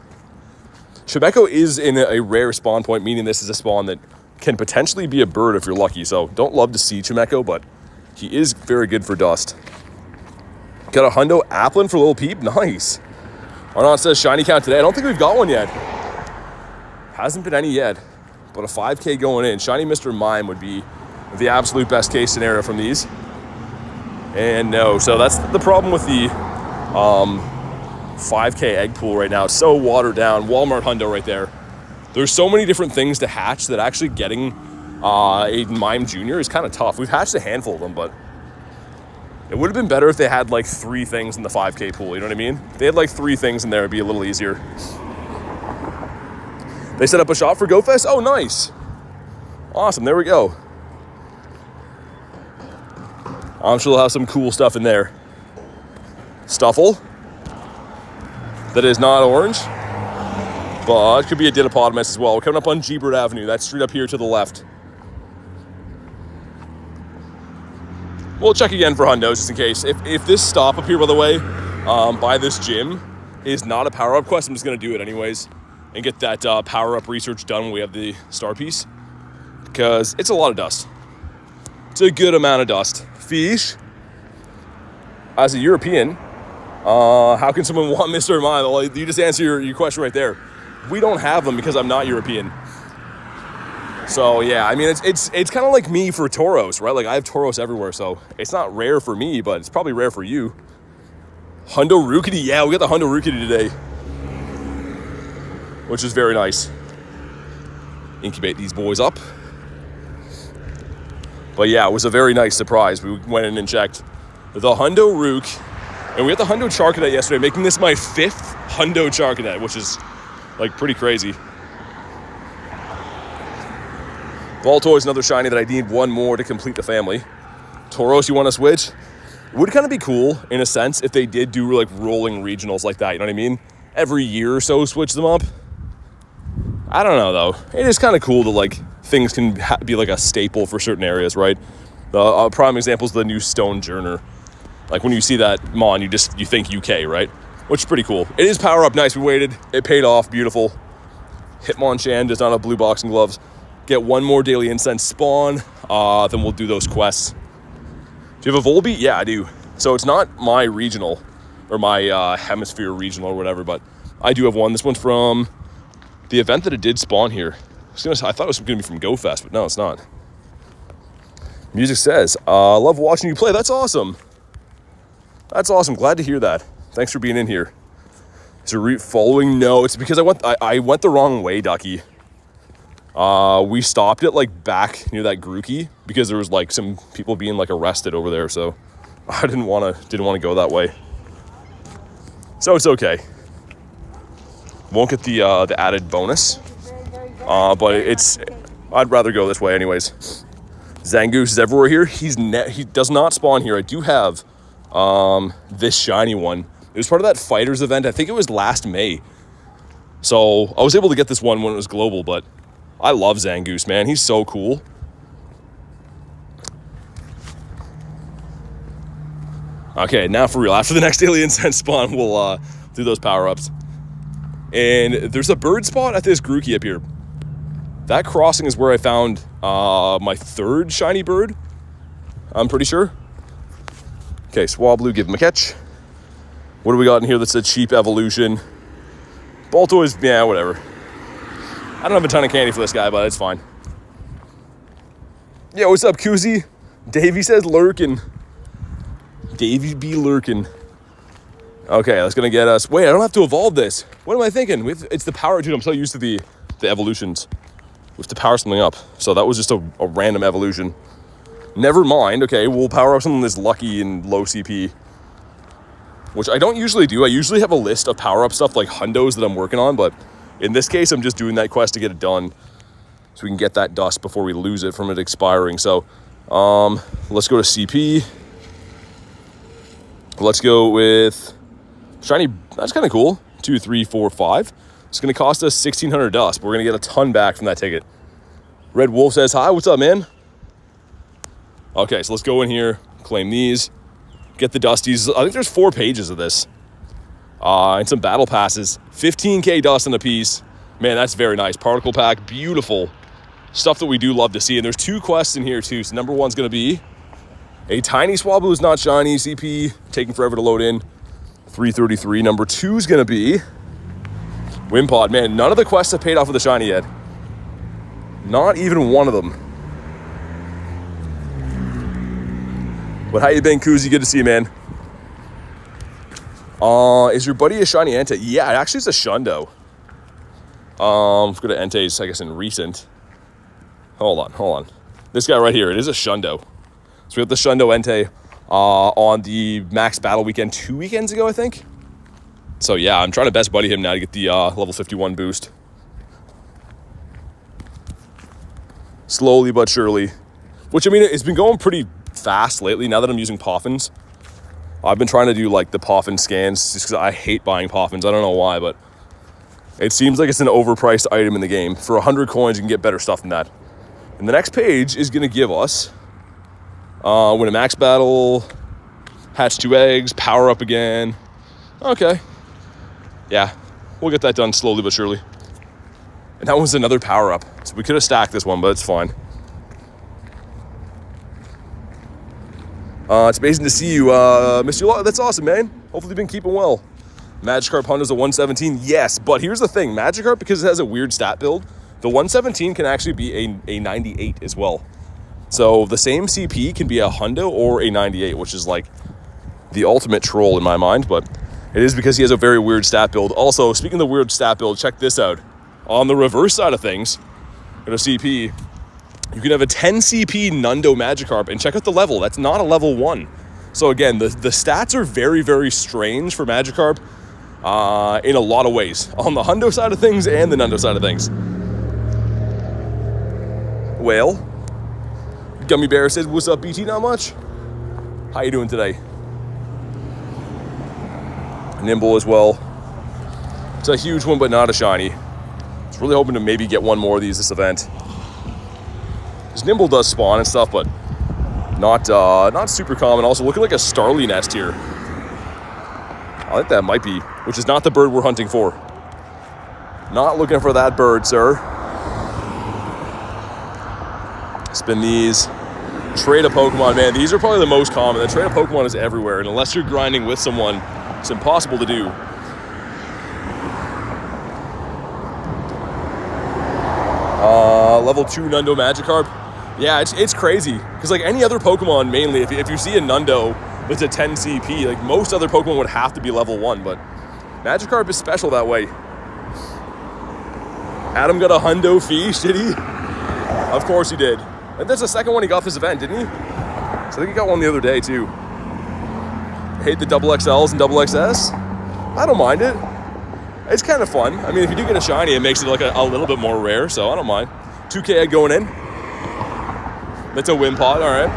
Chimeko is in a rare spawn point, meaning this is a spawn that can potentially be a bird if you're lucky. So don't love to see Chimeko, but he is very good for dust. Got a Hundo Applin for Little Peep. Nice. Arnon says shiny count today. I don't think we've got one yet. Hasn't been any yet, but a 5K going in. Shiny Mr. Mime would be the absolute best case scenario from these. And no, so that's the problem with the 5K egg pool right now. It's so watered down. Walmart Hundo right there. There's so many different things to hatch that actually getting a Mime Jr. is kind of tough. We've hatched a handful of them, but it would have been better if they had like 3 things in the 5K pool, you know what I mean? If they had like 3 things in there, it'd be a little easier. They set up a shop for GoFest? Oh, nice. Awesome, there we go. I'm sure they'll have some cool stuff in there. Stuffle. That is not orange, but it could be a Dinopotamus as well. We're coming up on G-Bird Avenue. That's straight up here to the left. We'll check again for hundos just in case. If this stop up here, by the way, by this gym is not a power-up quest, I'm just going to do it anyways and get that power-up research done when we have the star piece, because it's a lot of dust. It's a good amount of dust. Fish, as a European, how can someone want Mr. Mime? Well, you just answer your question right there. We don't have them because I'm not European. So yeah, I mean, it's kind of like me for Tauros, right? Like I have Tauros everywhere, so it's not rare for me, but it's probably rare for you. Hundo Rukity, yeah, we got the Hundo Rukity today, which is very nice. Incubate these boys up. But yeah, it was a very nice surprise. We went in and checked the Hundo Rook, and we got the Hundo Charcadet yesterday, making this my 5th Hundo Charcadet, which is like pretty crazy. Baltoy's another shiny that I need one more to complete the family. Tauros, you want to switch? It would kind of be cool, in a sense, if they did do like rolling regionals like that, you know what I mean? Every year or so, switch them up. I don't know, though. It is kind of cool that like things can be like a staple for certain areas, right? The prime example is the new Stone Journer. Like when you see that Mon, you think UK, right? Which is pretty cool. It is power up nice. We waited. It paid off. Beautiful. Hitmonchan does not have blue boxing gloves. Get one more daily incense spawn. Then we'll do those quests. Do you have a Volbeat? Yeah, I do. So it's not my regional or my hemisphere regional or whatever, but I do have one. This one's from the event that it did spawn here. I thought it was going to be from GoFest, but no, it's not. Music says, love watching you play. That's awesome. That's awesome. Glad to hear that. Thanks for being in here. Is your route following? No, it's because I went the wrong way, Ducky. We stopped it like back near that Grookey because there was like some people being like arrested over there, so I didn't want to go that way. So it's okay. Won't get the added bonus, but I'd rather go this way anyways. Zangoose is everywhere here. He does not spawn here. I do have this shiny one. It was part of that fighters event. I think it was last May. So I was able to get this one when it was global, but I love Zangoose, man. He's so cool. Okay, now for real. After the next Daily Incense spawn, we'll do those power-ups. And there's a bird spot at this Grookey up here. That crossing is where I found my 3rd shiny bird, I'm pretty sure. Okay, Swablu, give him a catch. What do we got in here that's a cheap evolution? Baltoy's, yeah, whatever. I don't have a ton of candy for this guy, but it's fine. Yeah, what's up, Koozie? Davey says lurkin'. Davey be lurkin'. Okay, that's gonna get us. Wait, I don't have to evolve this. What am I thinking? It's the power, dude. I'm so used to the evolutions. We have to power something up. So that was just a random evolution. Never mind. Okay, we'll power up something that's lucky and low CP. Which I don't usually do. I usually have a list of power-up stuff like hundos that I'm working on, but in this case, I'm just doing that quest to get it done so we can get that dust before we lose it from it expiring. So, let's go to CP. Let's go with shiny. That's kind of cool. 2, 3, 4, 5. It's going to cost us 1,600 dust, but we're going to get a ton back from that ticket. Red Wolf says, hi, what's up, man? Okay, so let's go in here, claim these. Get the dusties. I think there's 4 pages of this. And some battle passes. 15k dust in a piece. Man, that's very nice. Particle pack, beautiful. Stuff that we do love to see. And there's 2 quests in here too. So number 1's going to be a tiny Swablu is not shiny. CP, taking forever to load in. 333. Number 2 is going to be Wimpod. Man, none of the quests have paid off with a shiny yet. Not even one of them. But how you been, Koozie? Good to see you, man. Is your buddy a shiny Entei? Yeah, actually it's a Shundo. Let's go to Entei's, I guess, in recent. Hold on. This guy right here, it is a Shundo. So we have the Shundo Entei on the Max Battle weekend 2 weekends ago, I think. So yeah, I'm trying to best buddy him now to get the level 51 boost. Slowly but surely. Which, I mean, it's been going pretty fast lately now that I'm using Poffins. I've been trying to do like the Poffin scans just because I hate buying Poffins. I don't know why, but it seems like it's an overpriced item in the game. For 100 coins, you can get better stuff than that. And the next page is going to give us win a max battle, hatch 2 eggs, power up again. Okay. Yeah, we'll get that done slowly but surely. And that was another power up. So we could have stacked this one, but it's fine. It's amazing to see you, Mr. Law. That's awesome, man. Hopefully you've been keeping well. Magikarp Honda's a 117. Yes, but here's the thing. Magikarp, because it has a weird stat build, the 117 can actually be a 98 as well. So the same CP can be a Hundo or a 98, which is like the ultimate troll in my mind, but it is because he has a very weird stat build. Also, speaking of the weird stat build, check this out. On the reverse side of things, in a CP, you can have a 10 CP Nundo Magikarp, and check out the level. That's not a level 1. So again, the stats are very, very strange for Magikarp in a lot of ways. On the Hundo side of things and the Nundo side of things. Well, Gummy Bear says, what's up, BT? Not much. How you doing today? Nimble as well. It's a huge one, but not a shiny. Just really hoping to maybe get one more of these this event. Because Nimble does spawn and stuff, but not super common. Also, looking like a Starly nest here. I think that might be, which is not the bird we're hunting for. Not looking for that bird, sir. Spin these. Trade a Pokemon, man. These are probably the most common. The trade a Pokemon is everywhere, and unless you're grinding with someone, it's impossible to do. Level 2 Nundo Magikarp. Yeah, it's crazy. Because like any other Pokemon, mainly, if you see a Nundo that's a 10 CP, like most other Pokemon would have to be level 1, but Magikarp is special that way. Adam got a Hundo Feast, did he? Of course he did. And that's the second one he got this event, didn't he? So I think he got one the other day, too. Hate the double XLs and double XS. I don't mind it. It's kind of fun. I mean, if you do get a shiny, it makes it like a little bit more rare, so I don't mind. 2K egg going in. That's a Wimpod, all right.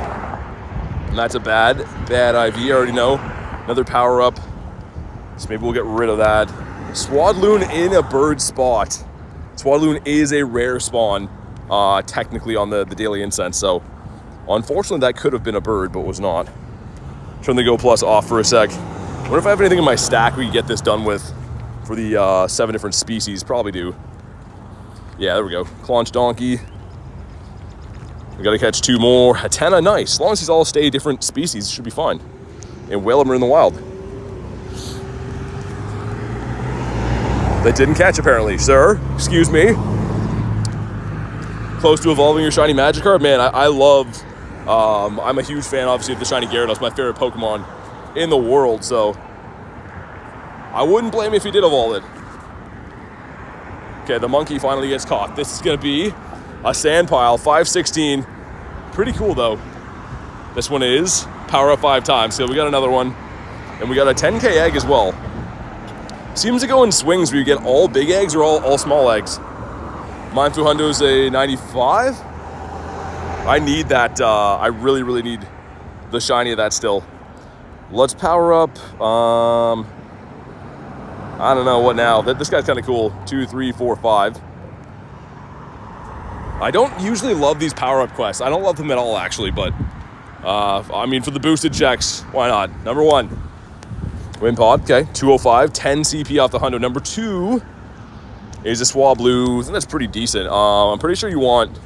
And that's a bad IV, I already know. Another power up. So maybe we'll get rid of that. Swadloon in a bird spot. Swadloon is a rare spawn, technically on the Daily Incense, so unfortunately that could have been a bird, but was not. Turn the Go Plus off for a sec. Wonder if I have anything in my stack we can get this done with for the 7 different species. Probably do. Yeah, there we go. Claunch Donkey. We gotta catch 2 more. Hatena, nice. As long as these all stay different species, should be fine. and whale them in the wild. That didn't catch, apparently. Sir, excuse me. Close to evolving your shiny Magikarp? Man, I love... I'm a huge fan, obviously, of the shiny Gyarados, my favorite Pokemon in the world, so... I wouldn't blame me if he did evolve it. Okay, the monkey finally gets caught. This is going to be a sand pile, 516. Pretty cool, though. This one is power up 5 times, so we got another one. And we got a 10k egg as well. Seems to go in swings where you get all big eggs or all small eggs. Mime Fuhundo's a 95. I need that. I really, really need the shiny of that still. Let's power up. I don't know what now. This guy's kind of cool. 2, 3, 4, 5. I don't usually love these power-up quests. I don't love them at all, actually, but I mean, for the boosted checks, why not? Number 1, Wind Pod. Okay, 205, 10 CP off the hundo. Number 2 is a Swablu. I think that's pretty decent. I'm pretty sure you want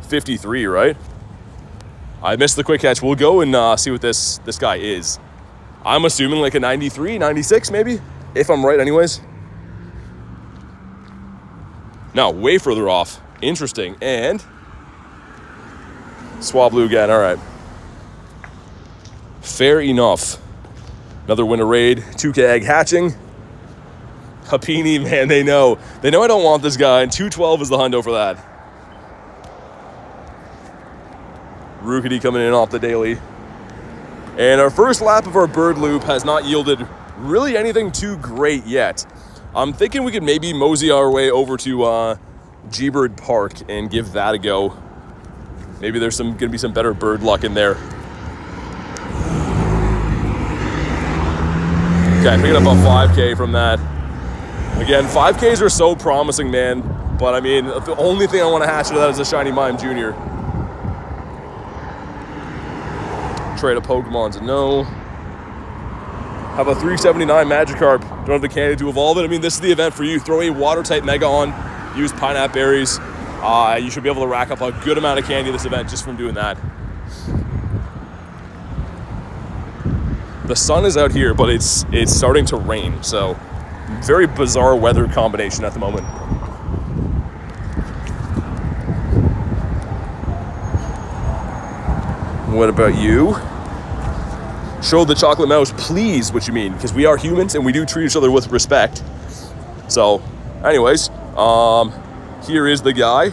53, right? I missed the quick catch. We'll go and see what this guy is. I'm assuming like a 93, 96 maybe, if I'm right anyways. No, way further off. Interesting. And Swablu again. All right. Fair enough. Another winter raid. 2k egg hatching. Hapini, man, they know I don't want this guy, and 212 is the hundo for that. Rookity coming in off the daily. And our first lap of our bird loop has not yielded really anything too great yet. I'm thinking we could maybe mosey our way over to G-Bird Park and give that a go. Maybe there's gonna be some better bird luck in there. Okay, picking up a 5k from that. Again, 5ks are so promising, man. But I mean, the only thing I want to hatch out of that is a shiny Mime Jr. Trade of Pokemon's a no. Have a 379 Magikarp. Don't have the candy to evolve it. I mean, this is the event for you. Throw a water-type Mega on. Use Pineapple Berries. You should be able to rack up a good amount of candy this event just from doing that. The sun is out here, but it's starting to rain, so very bizarre weather combination at the moment. What about you? Show the chocolate mouse, please, what you mean, because we are humans and we do treat each other with respect. So, anyways, here is the guy.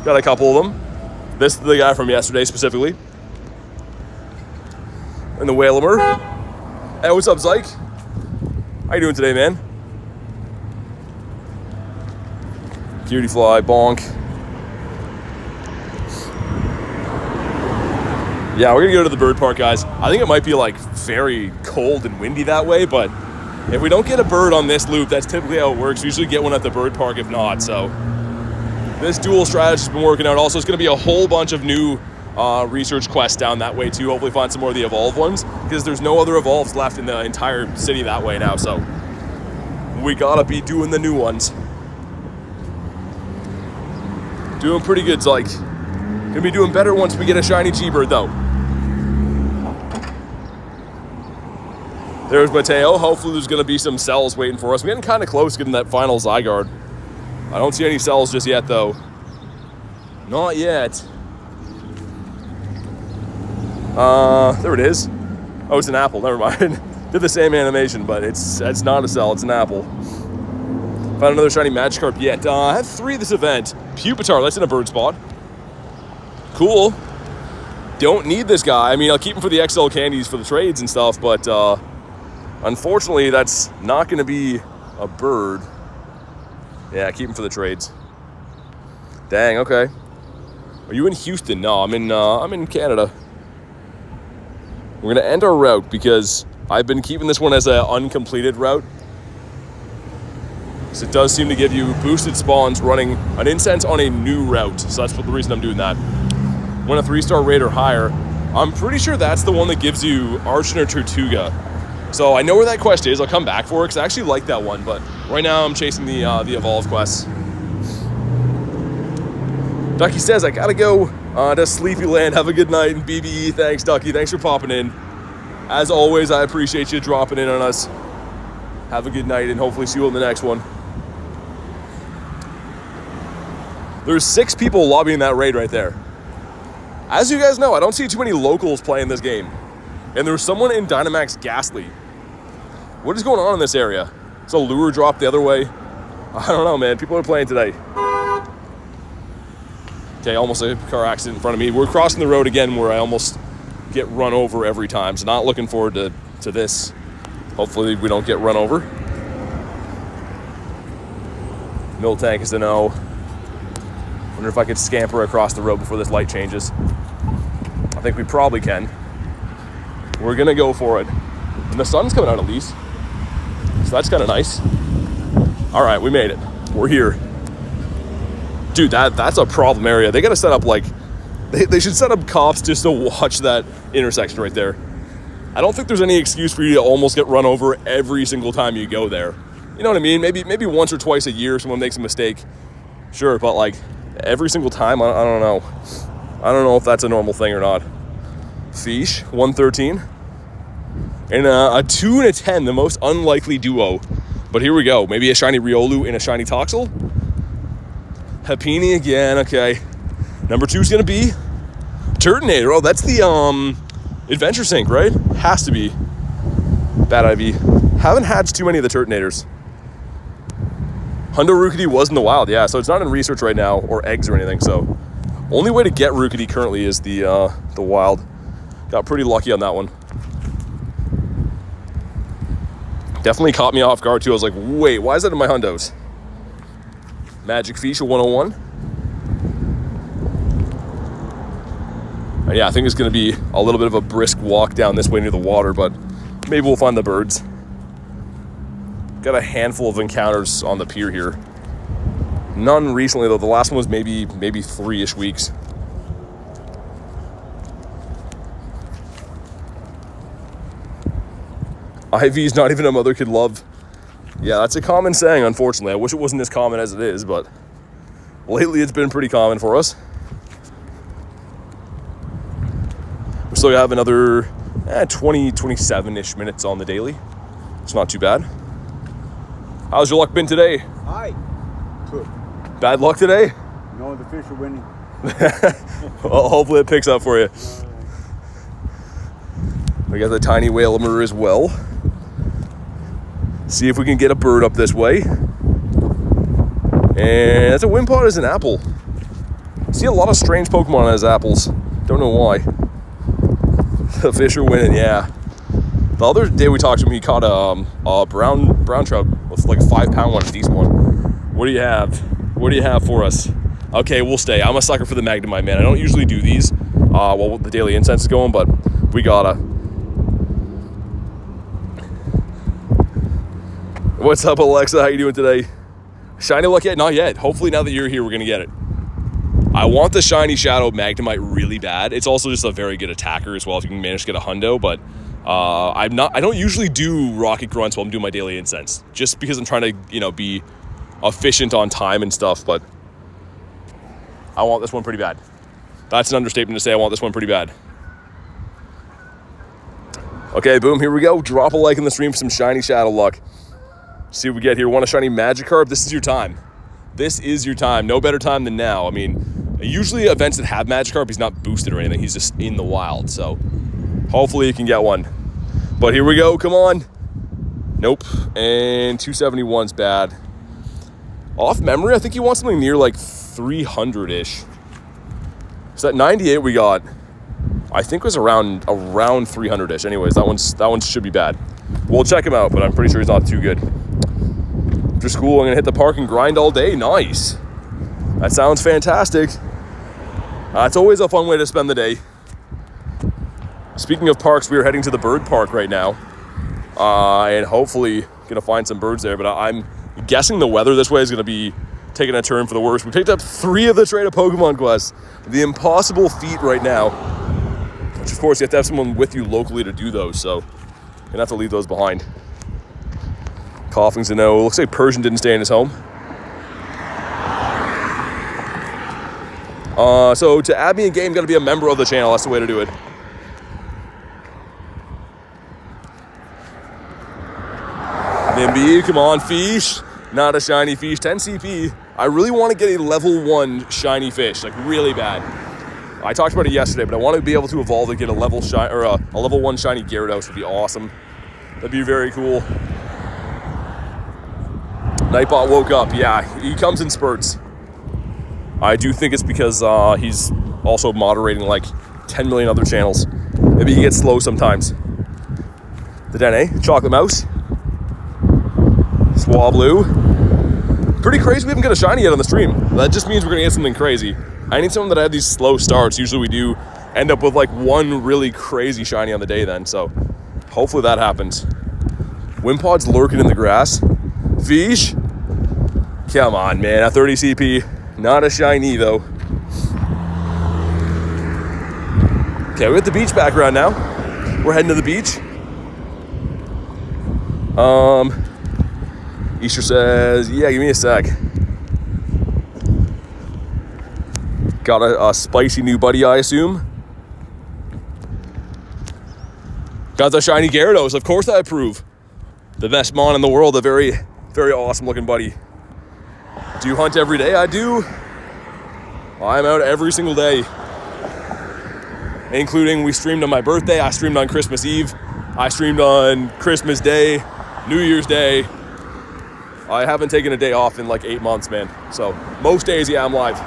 Got a couple of them. This is the guy from yesterday specifically. And the Whalemer. Hey, what's up, Zyke? How you doing today, man? Cutie Fly, bonk. Yeah, we're gonna go to the bird park, guys. I think it might be like very cold and windy that way, but if we don't get a bird on this loop, that's typically how it works. We usually get one at the bird park if not, so. This dual strategy has been working out. Also, it's gonna be a whole bunch of new research quests down that way too. Hopefully find some more of the evolved ones, because there's no other evolves left in the entire city that way now, so we gotta be doing the new ones. Doing pretty good, Zyke. Gonna be doing better once we get a shiny G-Bird though. There's Mateo. Hopefully there's gonna be some cells waiting for us. We're getting kind of close getting that final Zygarde. I don't see any cells just yet though. Not yet. There it is. Oh, it's an apple, never mind. Did the same animation, but it's not a cell, it's an apple. Found another shiny Magikarp yet. I have 3 this event. Pupitar, that's in a bird spot. Cool. Don't need this guy. I mean, I'll keep him for the XL candies for the trades and stuff, but unfortunately, that's not gonna be a bird. Yeah, keep him for the trades. Dang, okay. Are you in Houston? No, I'm in Canada. We're gonna end our route because I've been keeping this one as an uncompleted route. So it does seem to give you boosted spawns running an incense on a new route. So that's the reason I'm doing that. When a 3-star raid or higher, I'm pretty sure that's the one that gives you Archon or Tortuga. So I know where that quest is. I'll come back for it because I actually like that one. But right now I'm chasing the evolve quests. Ducky says, I gotta go to Sleepyland. Have a good night. And BBE, thanks, Ducky. Thanks for popping in. As always, I appreciate you dropping in on us. Have a good night and hopefully see you in the next one. There's 6 people lobbying that raid right there. As you guys know, I don't see too many locals playing this game. And there's someone in Dynamax Ghastly. What is going on in this area? It's a lure drop the other way. I don't know, man. People are playing today. Okay, almost a car accident in front of me. We're crossing the road again where I almost get run over every time. So not looking forward to this. Hopefully we don't get run over. Milk tank is a no. Wonder if I could scamper across the road before this light changes. I think we probably can. We're gonna go for it. And the sun's coming out at least. So that's kind of nice. All right, we made it. We're here. Dude, that's a problem area. They gotta set up like, they should set up cops just to watch that intersection right there. I don't think there's any excuse for you to almost get run over every single time you go there. You know what I mean? Maybe once or twice a year someone makes a mistake. Sure, but like every single time, I don't know. I don't know if that's a normal thing or not. Fish, 113. And a 2 and a 10, the most unlikely duo. But here we go. Maybe a shiny Riolu and a shiny Toxel. Happini again, okay. Number 2 is going to be Turtonator. Oh, that's the Adventure Sync, right? Has to be. Bad IV. Haven't hatched too many of the Turtonators. Hundo Rookity was in the wild, yeah. So it's not in research right now or eggs or anything. So only way to get Rookity currently is the wild. Got pretty lucky on that one. Definitely caught me off guard too. I was like, wait, why is that in my hundos? Magic Fish 101. And yeah, I think it's going to be a little bit of a brisk walk down this way near the water, but maybe we'll find the birds. Got a handful of encounters on the pier here. None recently though. The last one was maybe 3-ish weeks. Ivy's not even a mother could love. Yeah, that's a common saying, unfortunately. I wish it wasn't as common as it is, but lately it's been pretty common for us. We still have another 27-ish minutes on the daily. It's not too bad. How's your luck been today? Hi. Good. Bad luck today? No, the fish are winning. Well, hopefully it picks up for you. We got the tiny whalemer as well. See if we can get a bird up this way. And that's a Wimpod as an apple. See a lot of strange Pokemon as apples. Don't know why. The fish are winning, yeah. The other day we talked to him, he caught a brown trout with like a 5-pound one, a decent one. What do you have? What do you have for us? Okay, we'll stay. I'm a sucker for the Magnemite, man. I don't usually do these while the daily incense is going, but we gotta. What's up, Alexa? How you doing today? Shiny luck yet? Not yet. Hopefully now that you're here, we're gonna get it. I want the shiny Shadow Magnemite really bad. It's also just a very good attacker as well if you can manage to get a hundo, but I don't usually do rocket grunts while I'm doing my daily incense, just because I'm trying to, be efficient on time and stuff, but I want this one pretty bad. That's an understatement to say I want this one pretty bad. Okay, boom, here we go. Drop a like in the stream for some shiny Shadow luck. See what we get here. Want a shiny Magikarp? This is your time. This is your time. No better time than now. I mean, usually events that have Magikarp, he's not boosted or anything. He's just in the wild, so hopefully you can get one. But here we go. Come on. Nope. And 271's bad. Off memory, I think you want something near like 300-ish. So that 98 we got, I think was around 300-ish. Anyways, that one should be bad. We'll check him out, but I'm pretty sure he's not too good. After school, I'm gonna hit the park and grind all day. Nice. That sounds fantastic. It's always a fun way to spend the day. Speaking of parks, we are heading to the bird park right now. And hopefully gonna find some birds there, but I'm guessing the weather this way is gonna be taking a turn for the worse. We picked up 3 of the Trader Pokemon quests. The impossible feat right now. Which of course you have to have someone with you locally to do those, so you're gonna have to leave those behind. Coughing's a no. Looks like Persian didn't stay in his home. So to add me in game, got to be a member of the channel. That's the way to do it. Nimby, come on, fish. Not a shiny fish. 10 CP. I really want to get a level 1 shiny fish, like really bad. I talked about it yesterday, but I want to be able to evolve and get a level a level 1 shiny Gyarados would be awesome. That'd be very cool. Nightbot woke up. Yeah, he comes in spurts. I do think it's because he's also moderating like 10 million other channels. Maybe he gets slow sometimes. The Dene, Chocolate Mouse. Swablu. Pretty crazy we haven't got a shiny yet on the stream. That just means we're gonna get something crazy. I need someone that had these slow starts. Usually we do end up with like one really crazy shiny on the day then, so hopefully that happens. Wimpod's lurking in the grass. Fish? Come on, man, at 30 CP. Not a shiny though. Okay, we're at the beach background now. We're heading to the beach. Easter says, yeah, give me a sec. Got a spicy new buddy, I assume. Got the shiny Gyarados, of course I approve. The best mon in the world, a very, very awesome looking buddy. Do you hunt every day? I do. I'm out every single day. Including we streamed on my birthday, I streamed on Christmas Eve, I streamed on Christmas Day, New Year's Day. I haven't taken a day off in like 8 months, man. So most days, yeah, I'm live.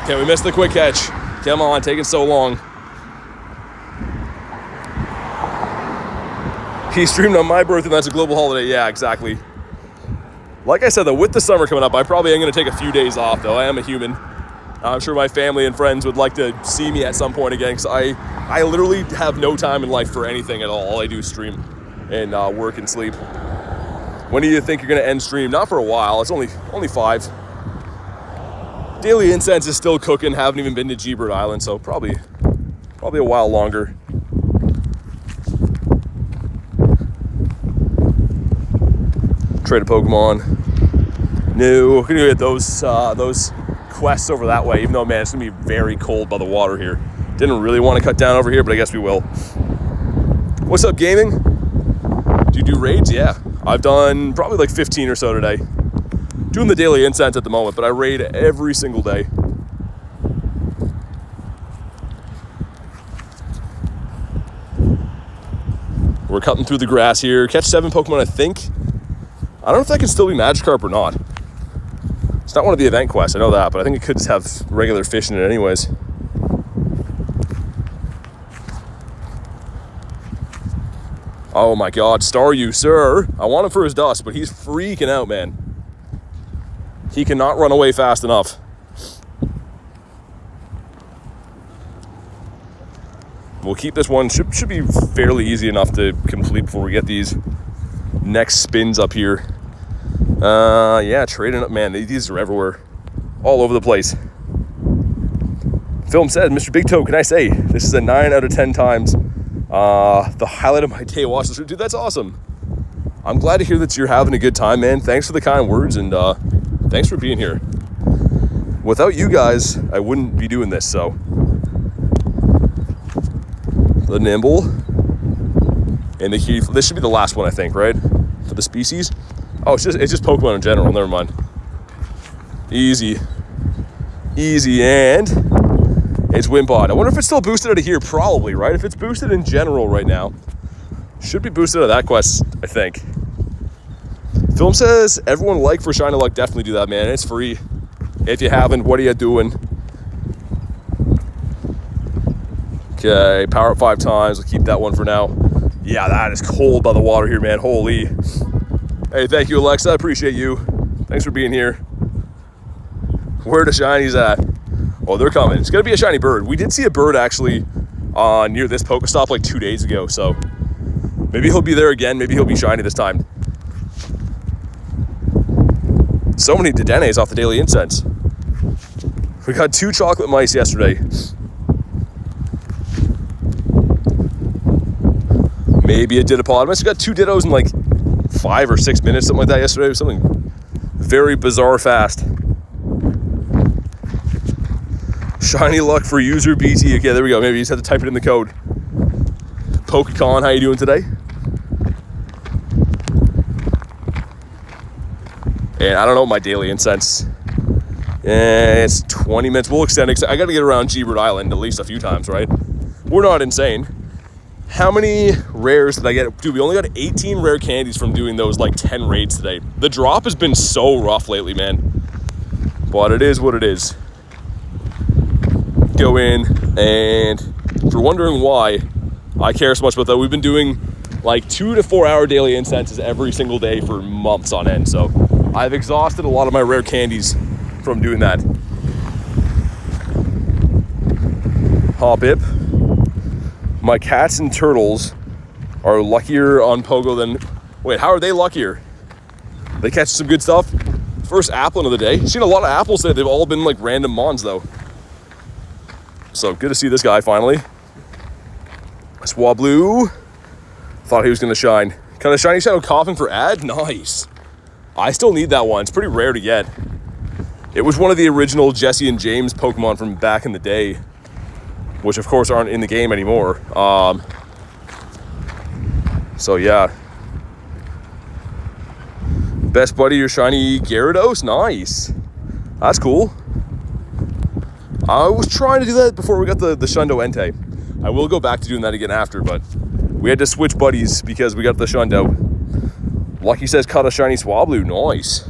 Okay, we missed the quick catch. Come on, taking so long. He streamed on my birthday, that's a global holiday. Yeah, exactly. Like I said, though, with the summer coming up, I probably am going to take a few days off, though. I am a human. I'm sure my family and friends would like to see me at some point again, because I literally have no time in life for anything at all. All I do is stream and work and sleep. When do you think you're going to end stream? Not for a while. It's only 5. Daily Incense is still cooking. Haven't even been to G-Bird Island, so probably a while longer. Trade a Pokemon. No, we're gonna get those quests over that way, even though, man, it's gonna be very cold by the water here. Didn't really want to cut down over here, but I guess we will. What's up, gaming? Do you do raids? Yeah, I've done probably like 15 or so today. Doing the daily incense at the moment, but I raid every single day. We're cutting through the grass here. Catch 7 Pokemon, I think. I don't know if that can still be Magikarp or not. It's not one of the event quests, I know that, but I think it could just have regular fish in it anyways. Oh my god, Staryu, sir. I want him for his dust, but he's freaking out, man. He cannot run away fast enough. We'll keep this one. Should be fairly easy enough to complete before we get these next spins up here. Yeah, trading up, man. These are everywhere, all over the place. Film said, Mr. Big Toe, can I say this is a 9 out of 10 times the highlight of my day. Watch this, dude. That's awesome. I'm glad to hear that you're having a good time, man. Thanks for the kind words, and thanks for being here. Without you guys, I wouldn't be doing this. So, the Nimble and the Heath. This should be the last one, I think, right? For the species. Oh, it's just Pokemon in general. Never mind. Easy, and it's Wimpod. I wonder if it's still boosted out of here. Probably, right? If it's boosted in general right now, should be boosted out of that quest, I think. Film says everyone like for Shiny Luck. Definitely do that, man. It's free. If you haven't, what are you doing? Okay, power up 5 times. We'll keep that one for now. Yeah, that is cold by the water here, man. Holy. Hey, thank you, Alexa. I appreciate you. Thanks for being here. Where the shinies at? Oh, they're coming. It's gonna be a shiny bird. We did see a bird actually near this Pokestop like 2 days ago, so maybe he'll be there again. Maybe he'll be shiny this time. So many Dedenes off the daily incense. We got 2 chocolate mice yesterday. Maybe a Didopotamus. We got 2 Dittos in like 5 or 6 minutes, something like that yesterday. It was something Very bizarre fast. Shiny luck for user BT. Okay, there we go. Maybe you just have to type it in the code. Pokecon, how you doing today? And I don't know my daily incense. It's 20 minutes. We'll extend it. I got to get around G-Bird Island at least a few times, right? We're not insane. How many rares did I get? Dude, we only got 18 rare candies from doing those like 10 raids today. The drop has been so rough lately, man. But it is what it is. Go in, and if you're wondering why I care so much about that, we've been doing like 2 to 4 hour daily incenses every single day for months on end. So I've exhausted a lot of my rare candies from doing that. Hoppip. My cats and turtles are luckier on Pogo than... Wait, how are they luckier? They catch some good stuff. First applin of the day. Seen a lot of apples today. They've all been like random mons though. So good to see this guy finally. Swablu. Thought he was gonna shine. Kind of shiny shadow coughing for ad? Nice. I still need that one. It's pretty rare to get. It was one of the original Jesse and James Pokemon from back in the day, which of course aren't in the game anymore. So yeah. Best buddy, your shiny Gyarados? Nice. That's cool. I was trying to do that before we got the Shundo Entei. I will go back to doing that again after, but we had to switch buddies because we got the Shundo. Lucky says cut a shiny Swablu. Nice.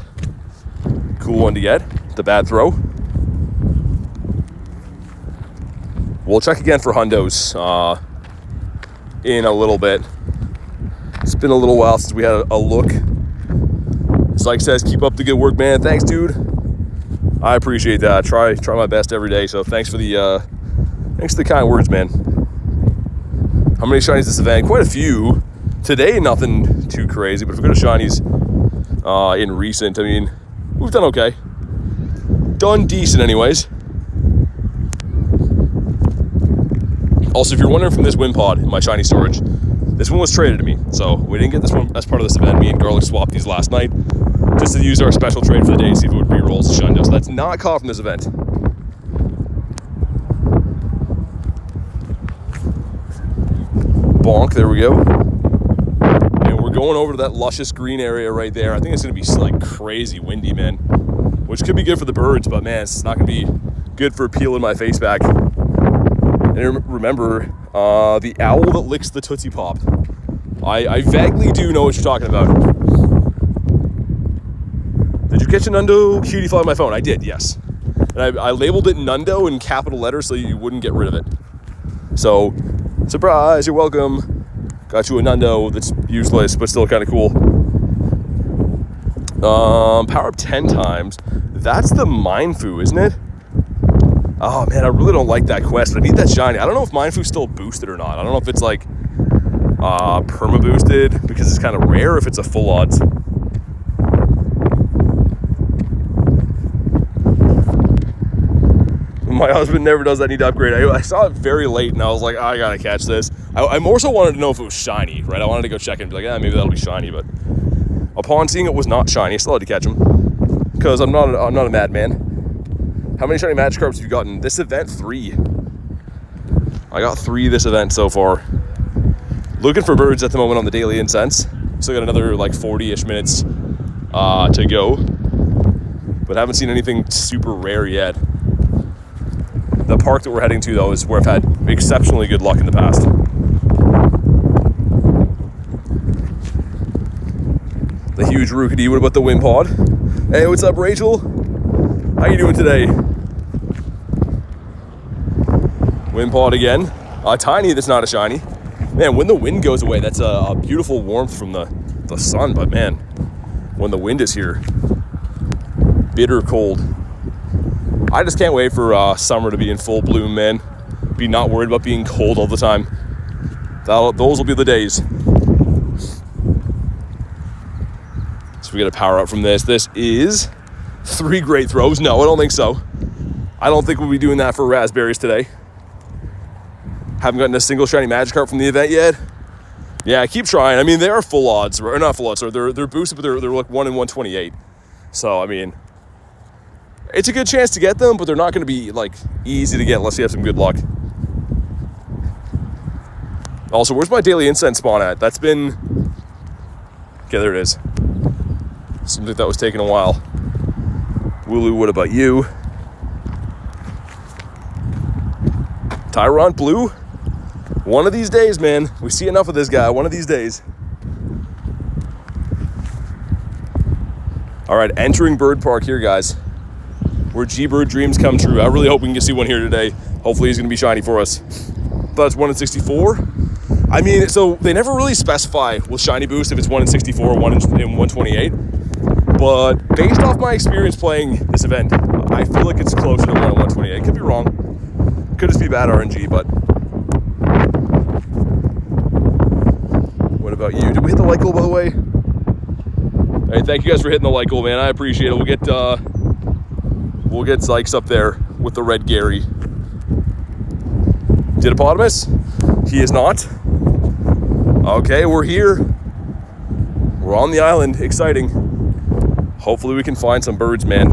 Cool one to get. The bad throw. We'll check again for Hundos in a little bit. It's been a little while since we had a look. Psych says, keep up the good work, man. Thanks, dude. I appreciate that. Try my best every day. So thanks for the kind words, man. How many shinies this event? Quite a few. Today, nothing too crazy, but if we go to shinies in recent, I mean, we've done okay. Done decent anyways. Also, if you're wondering from this Wimpod in my shiny storage, this one was traded to me. So we didn't get this one as part of this event. Me and Garlic swapped these last night just to use our special trade for the day, see if it would re-roll as a Shundo. So that's not caught from this event. Bonk, there we go. And we're going over to that luscious green area right there. I think it's gonna be like crazy windy, man. Which could be good for the birds, but man, it's not gonna be good for peeling my face back. And remember, the owl that licks the Tootsie Pop. I vaguely do know what you're talking about. Did you catch a Nundo cutie fly on my phone? I did, yes. And I labeled it Nundo in capital letters so you wouldn't get rid of it. So, surprise, you're welcome. Got you a Nundo that's useless, but still kind of cool. Power up 10 times. That's the Minefu, isn't it? Oh man, I really don't like that quest, but I need that shiny. I don't know if Minefu's still boosted or not. I don't know if it's like perma boosted because it's kind of rare, if it's a full odds. My husband never does that need to upgrade. I saw it very late and I was like, I gotta catch this. I more so wanted to know if it was shiny, right? I wanted to go check it and be like, maybe that'll be shiny, but upon seeing it was not shiny, I still had to catch him because I'm not a madman. How many shiny Magikarps have you gotten? This event, 3. I got 3 this event so far. Looking for birds at the moment on the daily incense. Still got another like 40-ish minutes to go. But haven't seen anything super rare yet. The park that we're heading to, though, is where I've had exceptionally good luck in the past. The huge Rookity. What about the Wimpod? Hey, what's up, Rachel? How you doing today? Wimpod again. Tiny, that's not a shiny. Man, when the wind goes away, that's a beautiful warmth from the sun, but man, when the wind is here, bitter cold. I just can't wait for summer to be in full bloom, man. Be not worried about being cold all the time. Those will be the days. So we got to power up from this. This is 3 great throws. No, I don't think so. I don't think we'll be doing that for raspberries today. Haven't gotten a single shiny Magikarp from the event yet. Yeah, keep trying. I mean, they are full odds, or not full odds. So they're boosted, but they're like 1 in 128. So, I mean, it's a good chance to get them, but they're not going to be, like, easy to get unless you have some good luck. Also, where's my daily incense spawn at? That's been... Okay, there it is. Seems like that was taking a while. Wooloo, what about you? Tyrant Blue? One of these days, man. We see enough of this guy. One of these days. All right, entering Bird Park here, guys. Where G-Bird dreams come true. I really hope we can see one here today. Hopefully he's going to be shiny for us. But it's 1 in 64. I mean, so they never really specify with shiny boost if it's 1 in 64 or 1 in 128. But based off my experience playing this event, I feel like it's closer to 1 in 128. Could be wrong. Could just be bad RNG, but... What about you? Did we hit the like goal, by the way? Hey, thank you guys for hitting the like goal, man. I appreciate it. We'll get Zykes up there with the red Gary. Didapodimus? He is not. Okay, we're here. We're on the island. Exciting. Hopefully we can find some birds, man.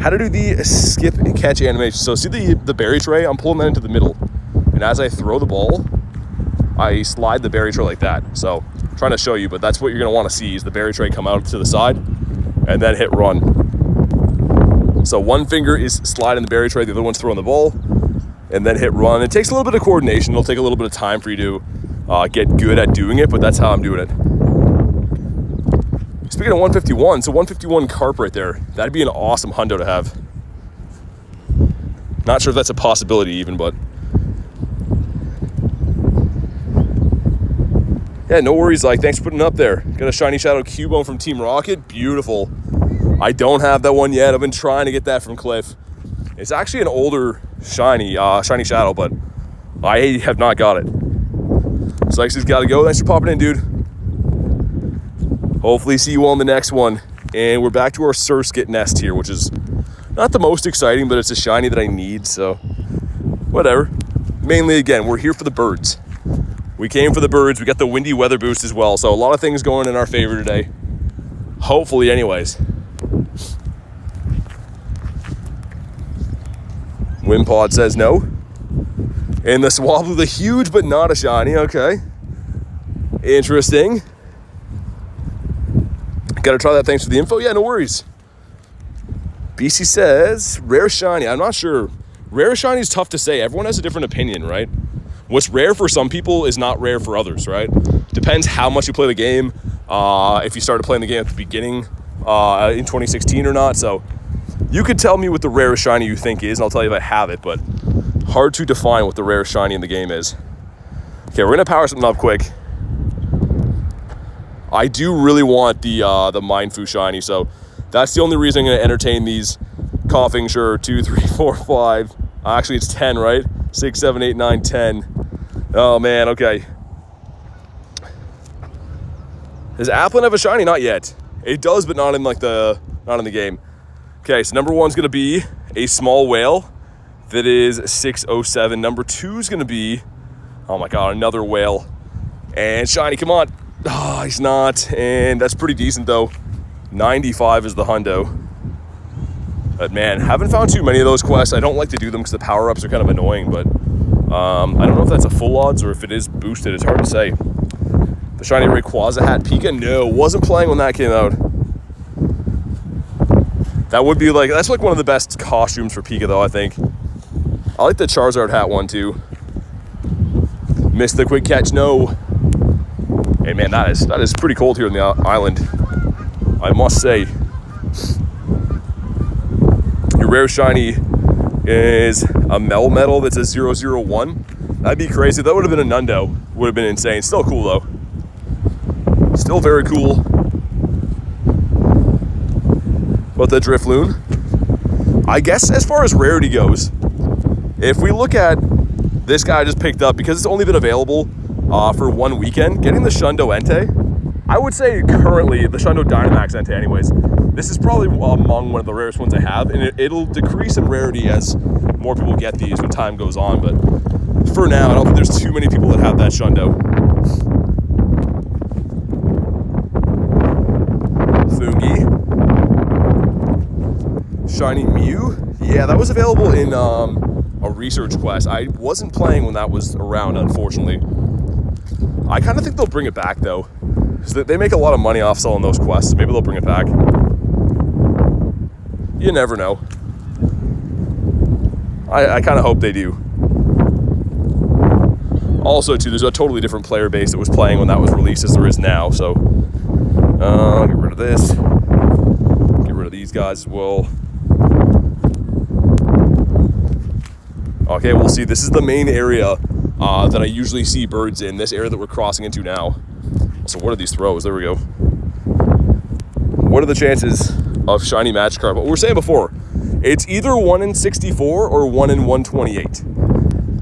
How to do the skip and catch animation. So see the berry tray? I'm pulling that into the middle. And as I throw the ball, I slide the berry tray like that. So I'm trying to show you, but that's what you're going to want to see is the berry tray come out to the side and then hit run. So one finger is sliding the berry tray, the other one's throwing the ball, and then hit run. It takes a little bit of coordination. It'll take a little bit of time for you to get good at doing it, but that's how I'm doing it. Speaking of 151, so 151 carp right there. That'd be an awesome hundo to have. Not sure if that's a possibility even, but... Yeah, no worries, like, thanks for putting it up there. Got a Shiny Shadow Cubone from Team Rocket. Beautiful. I don't have that one yet. I've been trying to get that from Cliff. It's actually an older Shiny Shadow, but I have not got it. Sykes has got to go. Thanks for popping in, dude. Hopefully see you on the next one. And we're back to our Surskit nest here, which is not the most exciting, but it's a shiny that I need, so whatever. Mainly, again, we're here for the birds. We came for the birds. We got the windy weather boost as well, so a lot of things going in our favor today. Hopefully, anyways. Wimpod says no. And the Swablu, the huge but not a shiny. Okay. Interesting. Got to try that. Thanks for the info. Yeah, no worries. BC says rare shiny. I'm not sure. Rare shiny is tough to say. Everyone has a different opinion, right? What's rare for some people is not rare for others, right? Depends how much you play the game. If you started playing the game at the beginning in 2016 or not. So you could tell me what the rarest shiny you think is, and I'll tell you if I have it, but hard to define what the rarest shiny in the game is. Okay, we're going to power something up quick. I do really want the Mindfu shiny, so that's the only reason I'm going to entertain these. Coughing, sure. 2, 3, 4, 5. Actually, it's 10, right? 6, 7, 8, 9, 10. Oh, man, okay. Does Applin have a shiny? Not yet. It does, but not in the game. Okay, so number 1's going to be a small whale that is 607. Number 2 is going to be, oh my god, another whale. And shiny, come on. Oh, he's not. And that's pretty decent, though. 95 is the hundo. But man, haven't found too many of those quests. I don't like to do them because the power-ups are kind of annoying, but I don't know if that's a full odds or if it is boosted. It's hard to say. The shiny Rayquaza hat Pika? No, wasn't playing when that came out. That would be like, that's like one of the best costumes for Pika though, I think. I like the Charizard hat one too. Missed the quick catch, no. Hey man, that is pretty cold here on the island, I must say. Your rare shiny is a Melmetal that's a 001. That'd be crazy. That would have been a Nundo. Would have been insane. Still cool though. Still very cool. But the Drifloon, I guess as far as rarity goes, if we look at this guy I just picked up, because it's only been available for one weekend, getting the Shundo Entei, I would say currently the Shundo Dynamax Entei anyways, this is probably among one of the rarest ones I have, and it'll decrease in rarity as more people get these when time goes on, but for now I don't think there's too many people that have that Shundo. Fungi. Shiny Mew? Yeah, that was available in a research quest. I wasn't playing when that was around, unfortunately. I kind of think they'll bring it back, though. Because they make a lot of money off selling those quests. Maybe they'll bring it back. You never know. I kind of hope they do. Also, too, there's a totally different player base that was playing when that was released as there is now. So, get rid of this. Get rid of these guys as well. Okay, we'll see. This is the main area that I usually see birds in. This area that we're crossing into now. So what are these throws? There we go. What are the chances of shiny Magikarp? What we were saying before, it's either 1 in 64 or 1 in 128.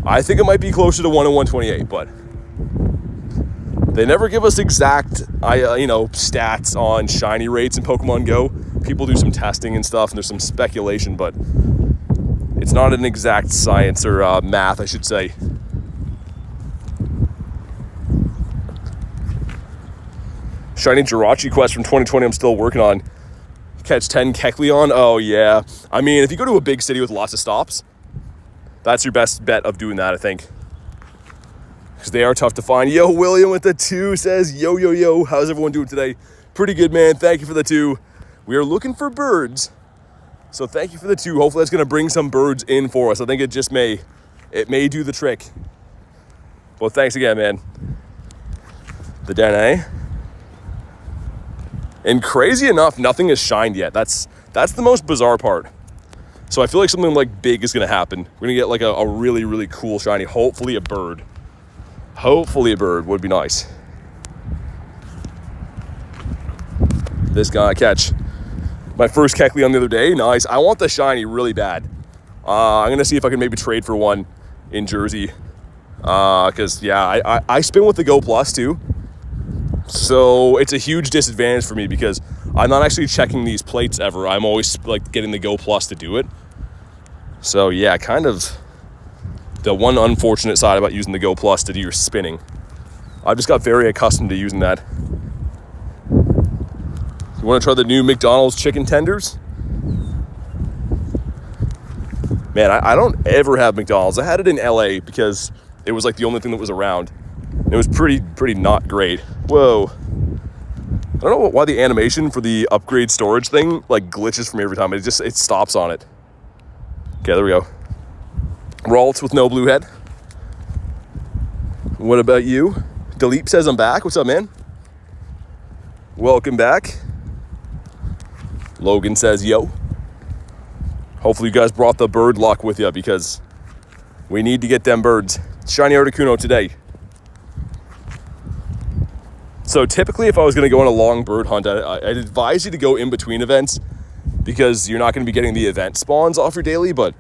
I think it might be closer to 1 in 128, but they never give us exact, stats on shiny rates in Pokemon Go. People do some testing and stuff, and there's some speculation, but it's not an exact science or math, I should say. Shiny Jirachi quest from 2020 I'm still working on. Catch 10 Kecleon. Oh, yeah. I mean, if you go to a big city with lots of stops, that's your best bet of doing that, I think. Because they are tough to find. Yo, William with the 2 says, yo, yo, yo. How's everyone doing today? Pretty good, man. Thank you for the 2. We are looking for birds. So thank you for the 2. Hopefully that's going to bring some birds in for us. I think it may do the trick. Well, thanks again, man. The Danae. And crazy enough, nothing has shined yet. That's the most bizarre part. So I feel like something like big is gonna happen. We're gonna get like a really, really cool shiny. Hopefully a bird. Hopefully a bird would be nice. This guy catch my first Kecleon the other day. Nice. I want the shiny really bad. I'm gonna see if I can maybe trade for one in Jersey. Cause yeah, I spin with the Go Plus too. So it's a huge disadvantage for me because I'm not actually checking these plates ever. I'm always like getting the Go Plus to do it. So yeah, kind of the one unfortunate side about using the Go Plus to do your spinning. I've just got very accustomed to using that. You want to try the new McDonald's chicken tenders? Man, I don't ever have McDonald's. I had it in LA because it was like the only thing that was around. It was pretty not great. Whoa. I don't know why the animation for the upgrade storage thing like glitches for me every time. It stops on it. Okay, there we go. Ralts with no blue head. What about you? Dalip says I'm back. What's up, man? Welcome back. Logan says yo. Hopefully you guys brought the bird luck with you because we need to get them birds. Shiny Articuno today. So typically if I was going to go on a long bird hunt, I'd advise you to go in between events because you're not going to be getting the event spawns off your daily, but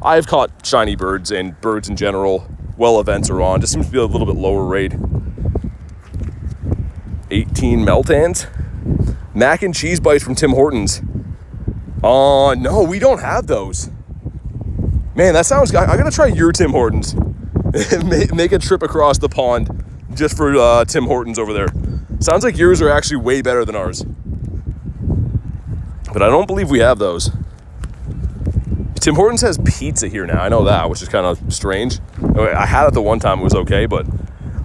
I've caught shiny birds and birds in general while events are on. Just seems to be a little bit lower rate. 18 Meltans. Mac and cheese bites from Tim Hortons. No, we don't have those. Man, that sounds... I gotta try your Tim Hortons. Make a trip across the pond just for Tim Hortons over there. Sounds like yours are actually way better than ours. But I don't believe we have those. Tim Hortons has pizza here now. I know that, which is kind of strange. I had it the one time. It was okay, but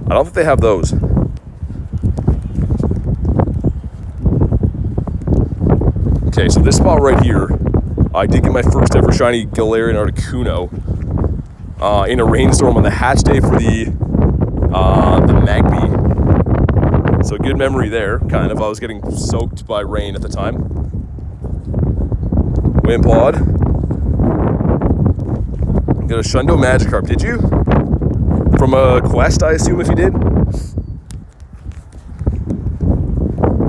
I don't think they have those. Okay, so this spot right here, I did get my first ever shiny Galarian Articuno in a rainstorm on the hatch day for the Magby. So good memory there, kind of. I was getting soaked by rain at the time. Wimpod. Got a Shundo Magikarp, did you? From a quest, I assume, if you did?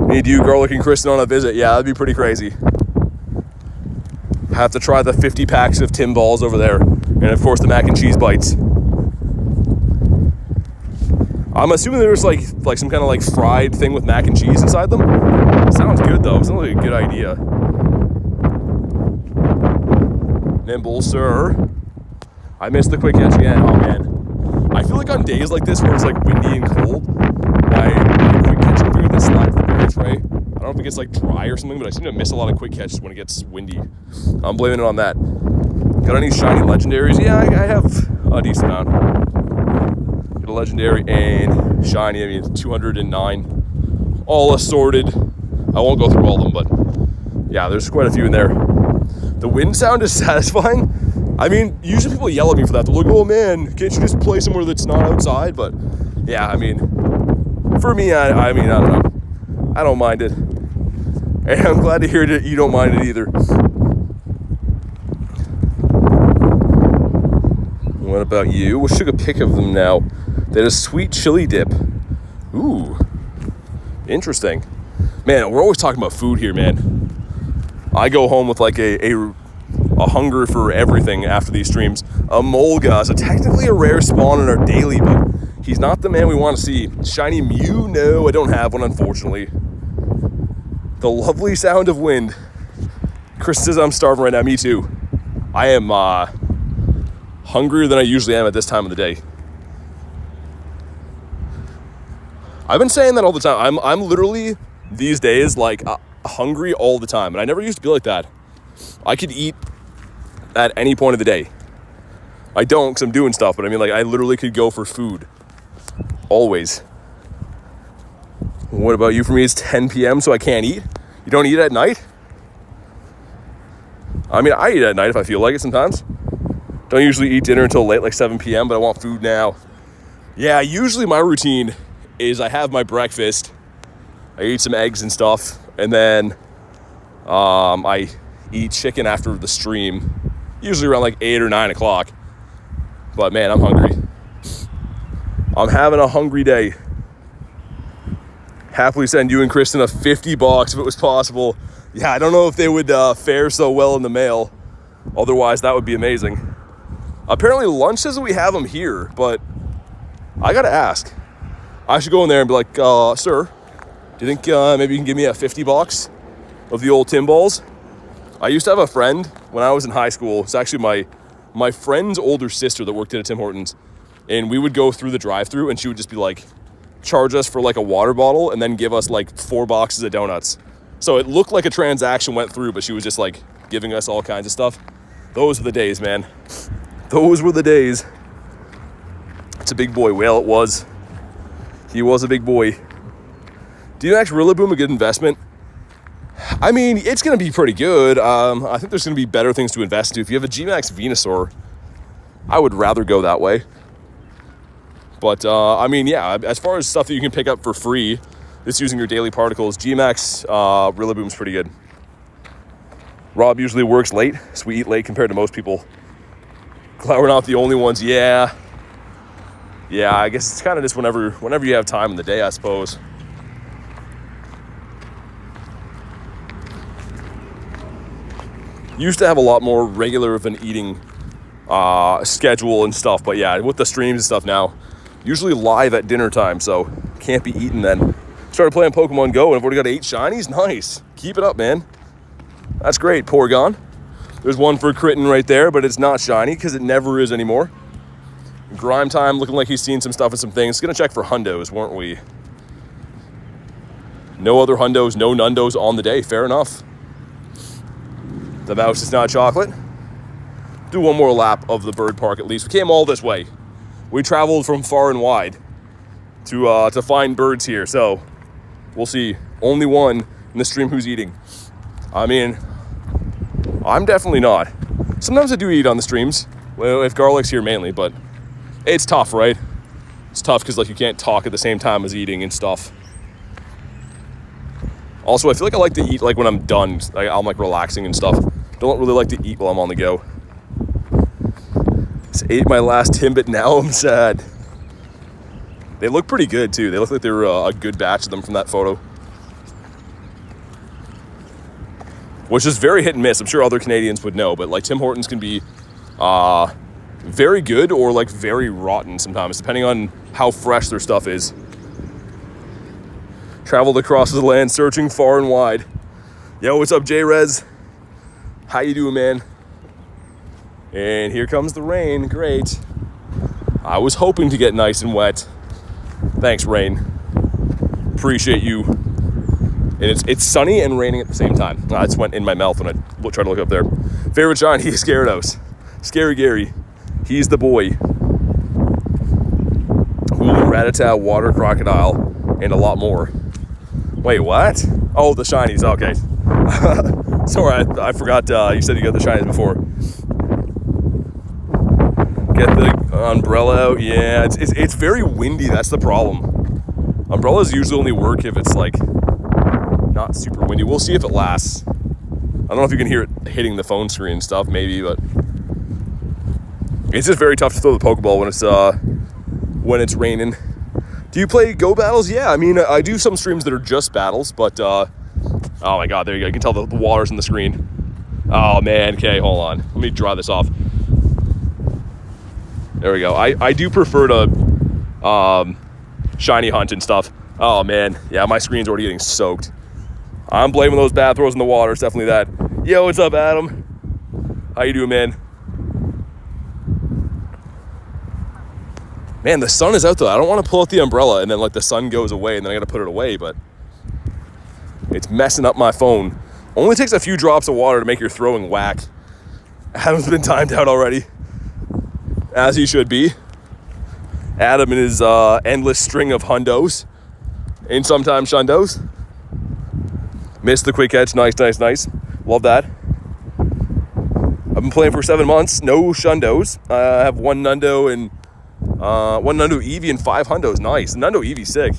Need you, Garlic, and Kristen on a visit. Yeah, that'd be pretty crazy. Have to try the 50 packs of Tim Balls over there. And of course the mac and cheese bites. I'm assuming there's like some kind of like fried thing with mac and cheese inside them. Sounds good though. Sounds like a good idea. Nimble, sir. I missed the quick catch again. Oh man. I feel like on days like this where it's like windy and cold, my quick catching food that slides the berry tray, I don't know if it gets like dry or something, but I seem to miss a lot of quick catches when it gets windy. I'm blaming it on that. Got any shiny legendaries? Yeah, I have a decent amount. Got a legendary and shiny. I mean, 209, all assorted. I won't go through all of them, but yeah, there's quite a few in there. The wind sound is satisfying. I mean, usually people yell at me for that. They're like, oh man, can't you just play somewhere that's not outside? But yeah, I mean, for me, I mean, I don't know. I don't mind it. And I'm glad to hear that you don't mind it either. What about you? We'll take a pic of them now. They had a sweet chili dip. Ooh, interesting. Man, we're always talking about food here, man. I go home with like a hunger for everything after these streams. A Molga is technically a rare spawn in our daily, but he's not the man we want to see. Shiny Mew? No, I don't have one, unfortunately. The lovely sound of wind. Chris says I'm starving right now. Me too. I am hungrier than I usually am at this time of the day. I've been saying that all the time. I'm literally these days like hungry all the time, and I never used to be like that. I could eat at any point of the day. I don't because I'm doing stuff, but I mean, like, I literally could go for food always. What about you? For me, it's 10 p.m. so I can't eat. You don't eat at night? I mean, I eat at night if I feel like it sometimes. Don't usually eat dinner until late, like 7 p.m., but I want food now. Yeah, usually my routine is I have my breakfast, I eat some eggs and stuff, and then I eat chicken after the stream, usually around like 8 or 9 o'clock. But man, I'm hungry. I'm having a hungry day. Happily send you and Kristen a $50 if it was possible. Yeah, I don't know if they would fare so well in the mail. Otherwise, that would be amazing. Apparently, lunch says that we have them here, but I gotta ask. I should go in there and be like, sir, do you think maybe you can give me a $50 of the old Tim balls? I used to have a friend when I was in high school. It's actually my friend's older sister that worked at a Tim Hortons, and we would go through the drive-thru, and she would just be like, charge us for like a water bottle and then give us like 4 boxes of donuts. So it looked like a transaction went through, but she was just like giving us all kinds of stuff. Those were the days, man. Those were the days. It's a big boy. Well, it was. He was a big boy. Do you actually Riolu a good investment? I mean, it's going to be pretty good. I think there's going to be better things to invest into. If you have a G-Max Venusaur, I would rather go that way. But, I mean, yeah, as far as stuff that you can pick up for free, just using your daily particles, G-Max Riolu's pretty good. Rob usually works late, so we eat late compared to most people. Glad we're not the only ones. Yeah, I guess it's kind of just whenever you have time in the day, I suppose. Used to have a lot more regular of an eating schedule and stuff, but yeah, with the streams and stuff now, usually live at dinner time, so can't be eaten then. Started playing Pokemon Go and I've already got 8 shinies. Nice. Keep it up, man. That's great, Porygon. There's one for Kritten right there, but it's not shiny because it never is anymore. Grime Time looking like he's seen some stuff and some things. Gonna check for hundos, weren't we? No other hundos, no nundos on the day. Fair enough. The mouse is not chocolate. Do one more lap of the bird park at least. We came all this way. We traveled from far and wide to find birds here. So we'll see. Only one in the stream who's eating. I mean, I'm definitely not. Sometimes I do eat on the streams. Well, if Garlic's here mainly, but it's tough, right? It's tough because like you can't talk at the same time as eating and stuff. Also, I feel like I like to eat like when I'm done. Like, I'm like relaxing and stuff. Don't really like to eat while I'm on the go. Just ate my last Timbit, now I'm sad. They look pretty good too. They look like they were a good batch of them from that photo. Which is very hit and miss. I'm sure other Canadians would know, but like Tim Hortons can be very good or like very rotten sometimes, depending on how fresh their stuff is. Traveled across the land, searching far and wide. Yo, what's up, J-Rez? How you doing, man? And here comes the rain. Great. I was hoping to get nice and wet. Thanks, rain. Appreciate you. And it's sunny and raining at the same time. I just went in my mouth when I tried to look up there. Favorite shiny is Gyarados. Scary Gary. He's the boy. Hulu, Rattata, Water Crocodile, and a lot more. Wait, what? Oh, the shinies. Okay. Sorry, I forgot you said you got the shinies before. Get the umbrella out. Yeah, it's very windy. That's the problem. Umbrellas usually only work if it's like not super windy. We'll see if it lasts. I don't know if you can hear it hitting the phone screen and stuff, maybe, but it's just very tough to throw the Pokeball when it's raining. Do you play Go battles? Yeah, I mean, I do some streams that are just battles, but oh my god, there you go. You can tell the water's in the screen. Oh man, okay, hold on. Let me dry this off. There we go. I do prefer to shiny hunt and stuff. Oh man, yeah, my screen's already getting soaked. I'm blaming those bath throws in the water. It's definitely that. Yo, what's up, Adam? How you doing, man? Man, the sun is out though. I don't want to pull out the umbrella and then like the sun goes away and then I got to put it away, but it's messing up my phone. Only takes a few drops of water to make your throwing whack. Adam's been timed out already, as he should be. Adam and his endless string of hundos and sometimes shundos. Missed the quick catch. Nice. Love that. I've been playing for 7 months. No shundos. I have one Nundo and one Nundo Eevee and 5 hundos. Nice. Nundo Eevee's sick.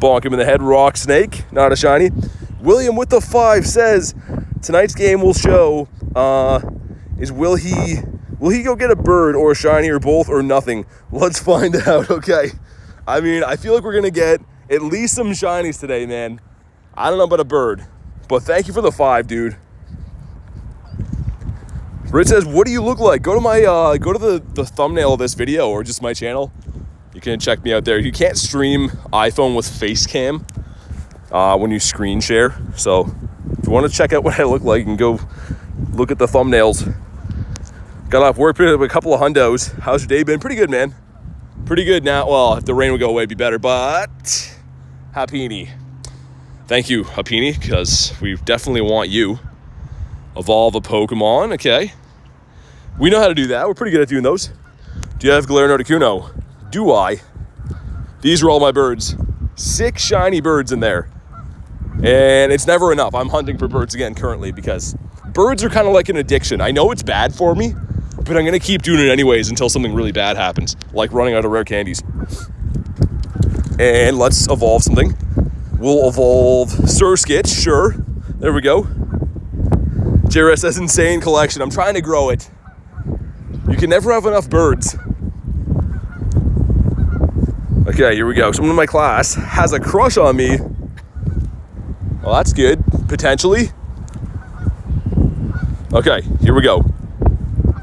Bonk him in the head. Rock Snake. Not a shiny. William with the 5 says tonight's game will show is will he go get a bird or a shiny or both or nothing? Let's find out. Okay. I mean, I feel like we're gonna get at least some shinies today, man. I don't know about a bird, but thank you for the 5, dude. Britt says, what do you look like? Go to my go to the thumbnail of this video or just my channel. You can check me out there. You can't stream iPhone with face cam when you screen share. So if you want to check out what I look like, you can go look at the thumbnails. Got off work with a couple of hundos. How's your day been? Pretty good, man. Pretty good now. Well, if the rain would go away, it'd be better, but Happini. Thank you, Happini, because we definitely want you. Evolve a Pokemon, okay. We know how to do that. We're pretty good at doing those. Do you have Galarian Articuno? Do I? These are all my birds. 6 shiny birds in there. And it's never enough. I'm hunting for birds again currently because birds are kind of like an addiction. I know it's bad for me, but I'm going to keep doing it anyways until something really bad happens, like running out of rare candies. And let's evolve something. We'll evolve Surskit, sure. There we go. JRS says insane collection. I'm trying to grow it. You can never have enough birds. Okay, here we go. Someone in my class has a crush on me. Well, that's good, potentially. Okay, here we go.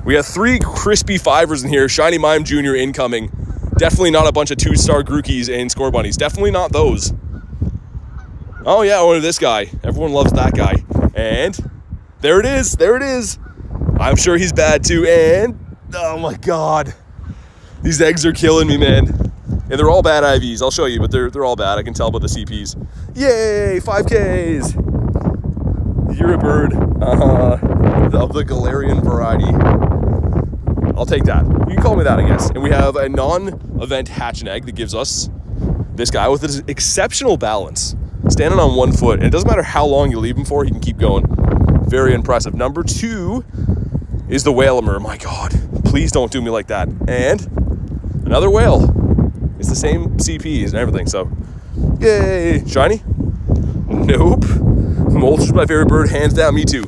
We got 3 crispy 5ers in here. Shiny Mime Jr. incoming. Definitely not a bunch of 2-star Grookies and Score Bunnies. Definitely not those. Oh yeah, or this guy. Everyone loves that guy. And there it is. There it is. I'm sure he's bad too. And oh my god, these eggs are killing me, man. And they're all bad IVs. I'll show you, but they're all bad. I can tell by the CPs. Yay, 5Ks. You're a bird of the Galarian variety. I'll take that. You can call me that, I guess. And we have a non-event hatch and egg that gives us this guy with his exceptional balance. Standing on 1 foot. And it doesn't matter how long you leave him for, he can keep going. Very impressive. Number 2 is the Whalemer. My god. Please don't do me like that. And another whale. It's the same CPs and everything, so. Yay. Shiny? Nope. Moltres is my favorite bird. Hands down. Me too.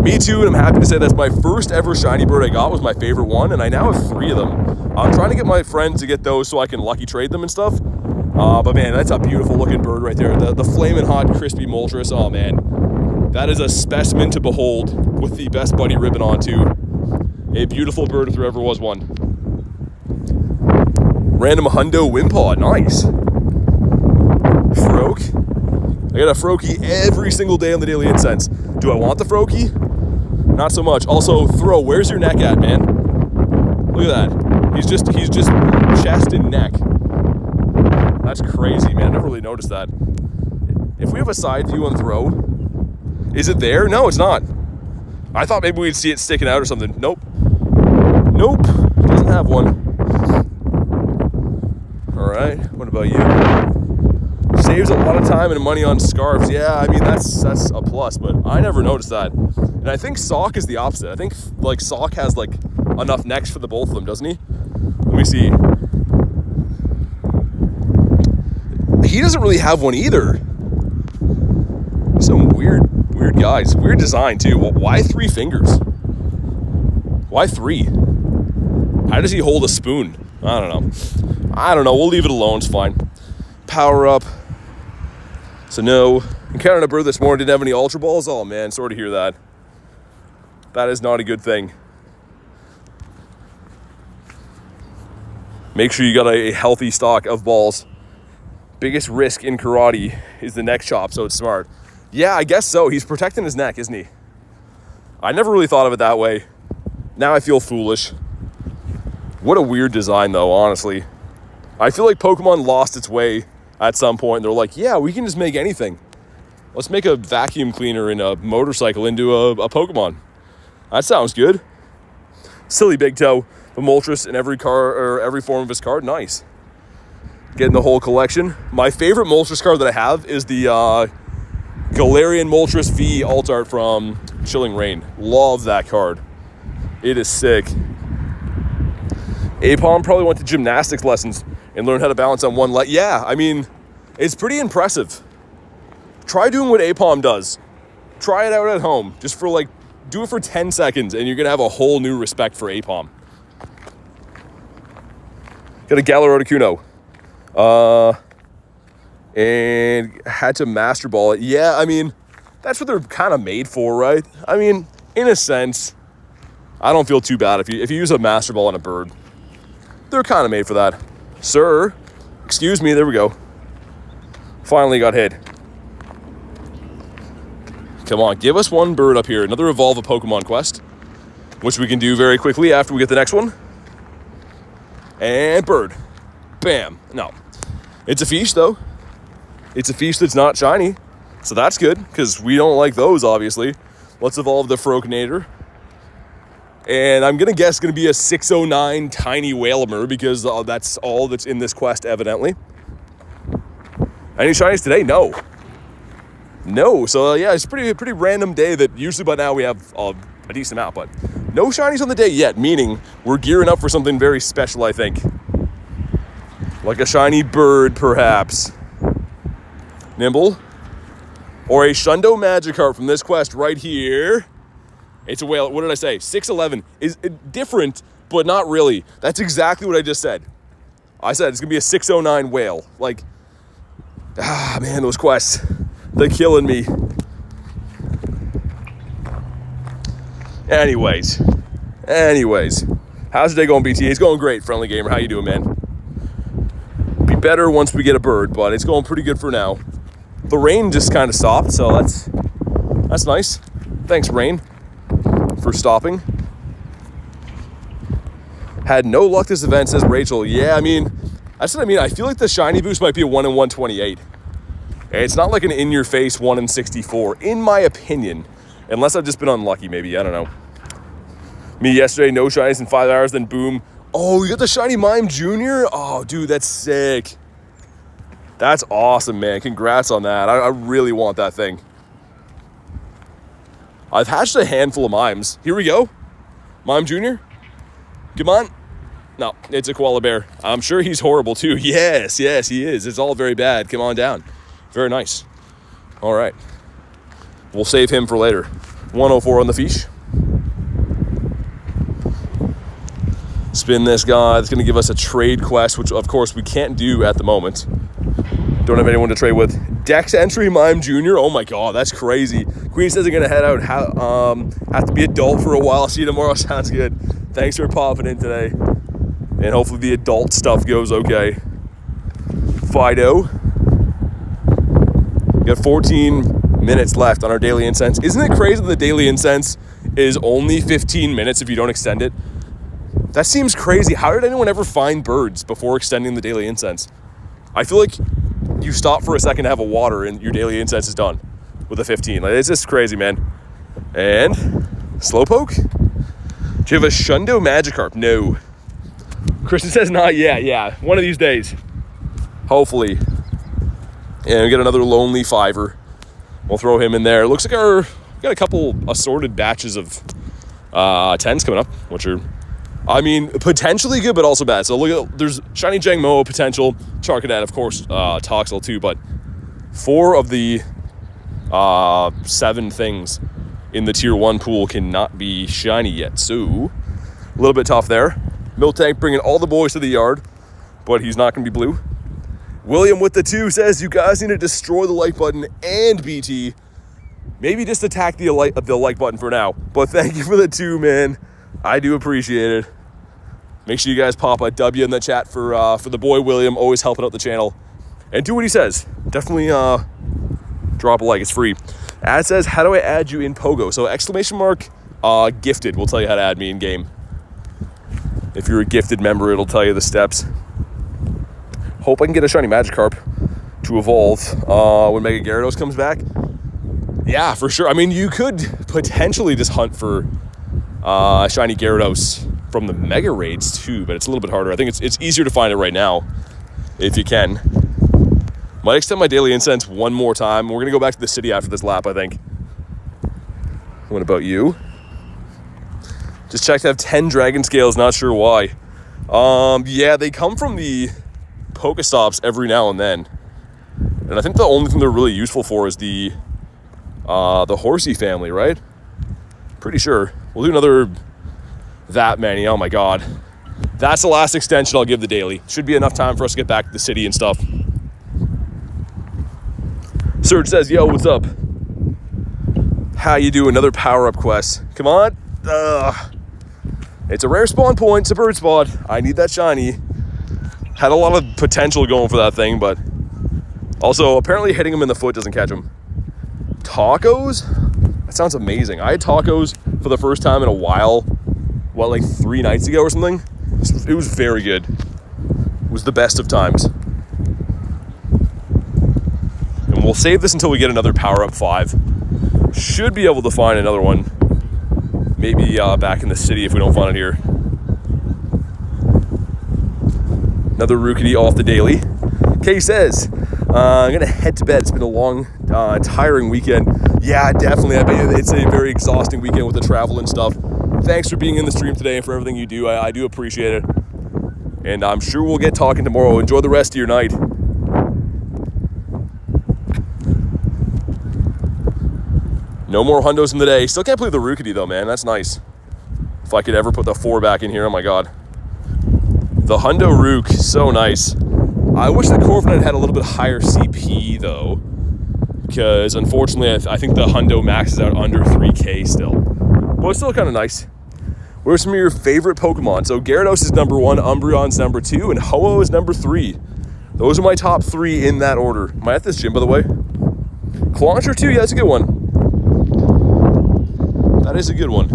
Me too, and I'm happy to say that's my first ever shiny bird I got was my favorite one, and I now have 3 of them. I'm trying to get my friends to get those so I can lucky trade them and stuff. But man, that's a beautiful looking bird right there. The flaming hot, crispy Moltres. Oh man, that is a specimen to behold with the best buddy ribbon on too. A beautiful bird if there ever was one. Random Hundo Wimpaw, nice. Froak. I got a Froakie every single day on the Daily Incense. Do I want the Froakie? Not so much. Also, Throw, where's your neck at, man? Look at that. He's just chest and neck. That's crazy, man. I never really noticed that. If we have a side view on throw, is it there? No, it's not. I thought maybe we'd see it sticking out or something. Nope. Nope. Doesn't have one. All right. What about you? Saves a lot of time and money on scarves. Yeah, I mean, that's a plus, but I never noticed that. And I think Sock is the opposite. I think, like, Sock has, like, enough necks for the both of them, doesn't he? Let me see. He doesn't really have one either. Some weird guys. Weird design, too. Why 3 fingers? Why 3? How does he hold a spoon? I don't know. We'll leave it alone. It's fine. Power up. So no. Encountered a bird this morning. Didn't have any Ultra Balls. Oh, man. Sorry to hear that. That is not a good thing. Make sure you got a healthy stock of balls. Biggest risk in karate is the neck chop, so it's smart. Yeah, I guess so. He's protecting his neck, isn't he? I never really thought of it that way. Now I feel foolish. What a weird design, though, honestly. I feel like Pokemon lost its way at some point. They're like, yeah, we can just make anything. Let's make a vacuum cleaner and a motorcycle into a Pokemon. That sounds good. Silly Big Toe. The Moltres in every card, or every form of his card. Nice. Getting the whole collection. My favorite Moltres card that I have is the Galarian Moltres V alt art from Chilling Reign. Love that card. It is sick. Apom probably went to gymnastics lessons and learned how to balance on one leg. Yeah, I mean, it's pretty impressive. Try doing what Apom does. Try it out at home. Just for like, do it for 10 seconds and you're going to have a whole new respect for Apom. Got a Galar Articuno. And had to Master Ball it. Yeah, I mean, that's what they're kind of made for, right? I mean, in a sense, I don't feel too bad if you use a Master Ball on a bird. They're kind of made for that. Sir, excuse me, there we go. Finally got hit. Come on, give us one bird up here. Another Evolve a Pokemon quest, which we can do very quickly after we get the next one. And bird. Bam. No. It's a fish, though. It's a fish that's not shiny. So that's good, because we don't like those, obviously. Let's evolve the Frognator. And I'm going to guess it's going to be a 609 Tiny Whalmer, because that's all that's in this quest, evidently. Any shinies today? No. No. So, yeah, it's a pretty random day that usually by now we have a decent amount. But no shinies on the day yet, meaning we're gearing up for something very special, I think. Like a shiny bird, perhaps. Nimble. Or a Shundo Magikarp from this quest right here. It's a whale. What did I say? 6'11". Is different, but not really. That's exactly what I just said. I said it's going to be a 609 whale. Like, man, those quests. They're killing me. Anyways. How's the day going, BT? It's going great, Friendly Gamer. How you doing, man? Be better once we get a bird, but it's going pretty good for now. The rain just kind of stopped, so that's nice. Thanks, rain, for stopping. Had no luck this event, says Rachel. Yeah, I mean, that's what I mean. I feel like the shiny boost might be a 1 in 128. It's not like an in-your-face 1 in 64, in my opinion. Unless I've just been unlucky, maybe. I don't know. Me yesterday, no shinies in 5 hours, then boom. Oh, you got the shiny Mime Jr.? Oh, dude, that's sick. That's awesome, man. Congrats on that. I really want that thing. I've hatched a handful of Mimes. Here we go. Mime Jr. Come on. No, it's a koala bear. I'm sure he's horrible, too. Yes, he is. It's all very bad. Come on down. Very nice. All right. We'll save him for later. 104 on the fish. Spin this guy. That's going to give us a trade quest, which, of course, we can't do at the moment. Don't have anyone to trade with. Dex entry, Mime Jr. Oh, my God. That's crazy. Queen says I'm going to head out. Have to be adult for a while. See you tomorrow. Sounds good. Thanks for popping in today. And hopefully the adult stuff goes okay. Fido. We got 14 minutes left on our daily incense. Isn't it crazy that the daily incense is only 15 minutes if you don't extend it? That seems crazy. How did anyone ever find birds before extending the daily incense? I feel like you stop for a second to have a water and your daily incense is done with a 15. Like, it's just crazy, man. And Slowpoke? Do you have a Shundo Magikarp? No. Kristen says not yet. Yeah, one of these days. Hopefully. And we get another Lonely Fiver. We'll throw him in there. It looks like we got a couple assorted batches of 10s coming up, which are, I mean, potentially good, but also bad. So look at, there's Shiny Jangmo potential, Charcadet, of course, Toxel too, but 4 of the 7 things in the tier 1 pool cannot be shiny yet. So a little bit tough there. Miltank bringing all the boys to the yard, but he's not going to be blue. William with the 2 says, you guys need to destroy the like button and BT. Maybe just attack the like button for now. But thank you for the 2, man. I do appreciate it. Make sure you guys pop a W in the chat for the boy William, always helping out the channel. And do what he says. Definitely drop a like, it's free. Ad says, how do I add you in Pogo? So exclamation mark gifted will tell you how to add me in game. If you're a gifted member, it'll tell you the steps. Hope I can get a shiny Magikarp to evolve when Mega Gyarados comes back. Yeah, for sure. I mean, you could potentially just hunt for shiny Gyarados from the Mega Raids too, but it's a little bit harder. I think it's easier to find it right now, if you can. Might extend my daily incense one more time. We're going to go back to the city after this lap, I think. What about you? Just checked to have 10 Dragon Scales, not sure why. Yeah, they come from the Pokestops every now and then. And I think the only thing they're really useful for is the Horsey family, right? Pretty sure. We'll do another that many. Oh my god. That's the last extension I'll give the daily. Should be enough time for us to get back to the city and stuff. Serge says, yo, what's up? How you do? Another power-up quest. Come on. It's a rare spawn point. It's a bird spot. I need that shiny. Had a lot of potential going for that thing, but also apparently hitting him in the foot doesn't catch him. Tacos? That sounds amazing. I had tacos for the first time in a while. What, like 3 nights ago or something? It was very good. It was the best of times. And we'll save this until we get another power-up 5. Should be able to find another one. Maybe back in the city if we don't find it here. Another Rookity off the daily. Kay says, I'm going to head to bed. It's been a long, tiring weekend. Yeah, definitely. I bet it's a very exhausting weekend with the travel and stuff. Thanks for being in the stream today and for everything you do. I do appreciate it. And I'm sure we'll get talking tomorrow. Enjoy the rest of your night. No more hundos in the day. Still can't believe the Rookity though, man. That's nice. If I could ever put the 4 back in here, oh my god. The Hundo Rook, so nice. I wish the Corviknight had a little bit higher CP though, because unfortunately I think the Hundo maxes out under 3k still. But it's still kind of nice. What are some of your favorite Pokemon? So Gyarados is number 1, Umbreon's number 2, and Ho-Oh is number 3. Those are my top 3 in that order. Am I at this gym, by the way? Clauncher 2, yeah, that's a good one. That is a good one.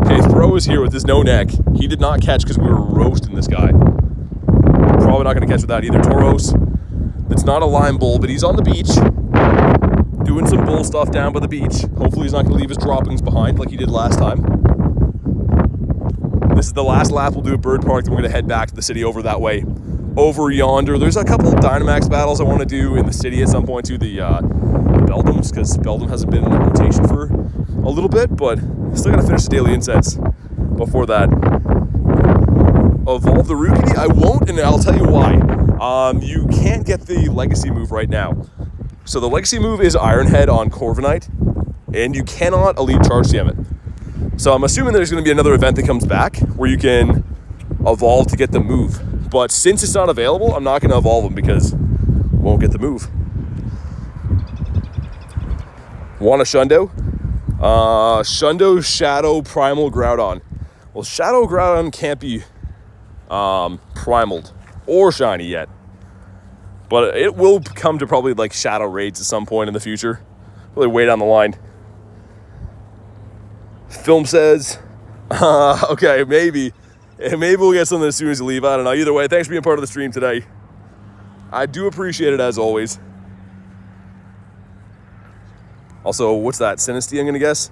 Okay, Throw is here with his no neck. He did not catch because we were roasting this guy. Probably not going to catch with that either. Tauros. It's not a lime bull, but he's on the beach. Doing some bull stuff down by the beach. Hopefully he's not going to leave his droppings behind like he did last time. This is the last lap we'll do at Bird Park, then we're going to head back to the city over that way. Over yonder, there's a couple of Dynamax battles I want to do in the city at some point too. The Beldums, because Beldum hasn't been in rotation for a little bit, but still got to finish the daily incense before that. Evolve the Rookity, I won't, and I'll tell you why. You can't get the Legacy move right now. So the Legacy move is Iron Head on Corviknight, and you cannot Elite Charge Jam it. So I'm assuming there's going to be another event that comes back where you can evolve to get the move. But since it's not available, I'm not going to evolve them because I won't get the move. Want a Shundo? Shundo, Shadow, Primal, Groudon. Well, Shadow Groudon can't be primaled or shiny yet. But it will come to probably like Shadow Raids at some point in the future. Really way down the line. Film says, okay, maybe. And maybe we'll get something as soon as you leave. I don't know. Either way, thanks for being part of the stream today. I do appreciate it as always. Also, what's that? Sinisty, I'm going to guess?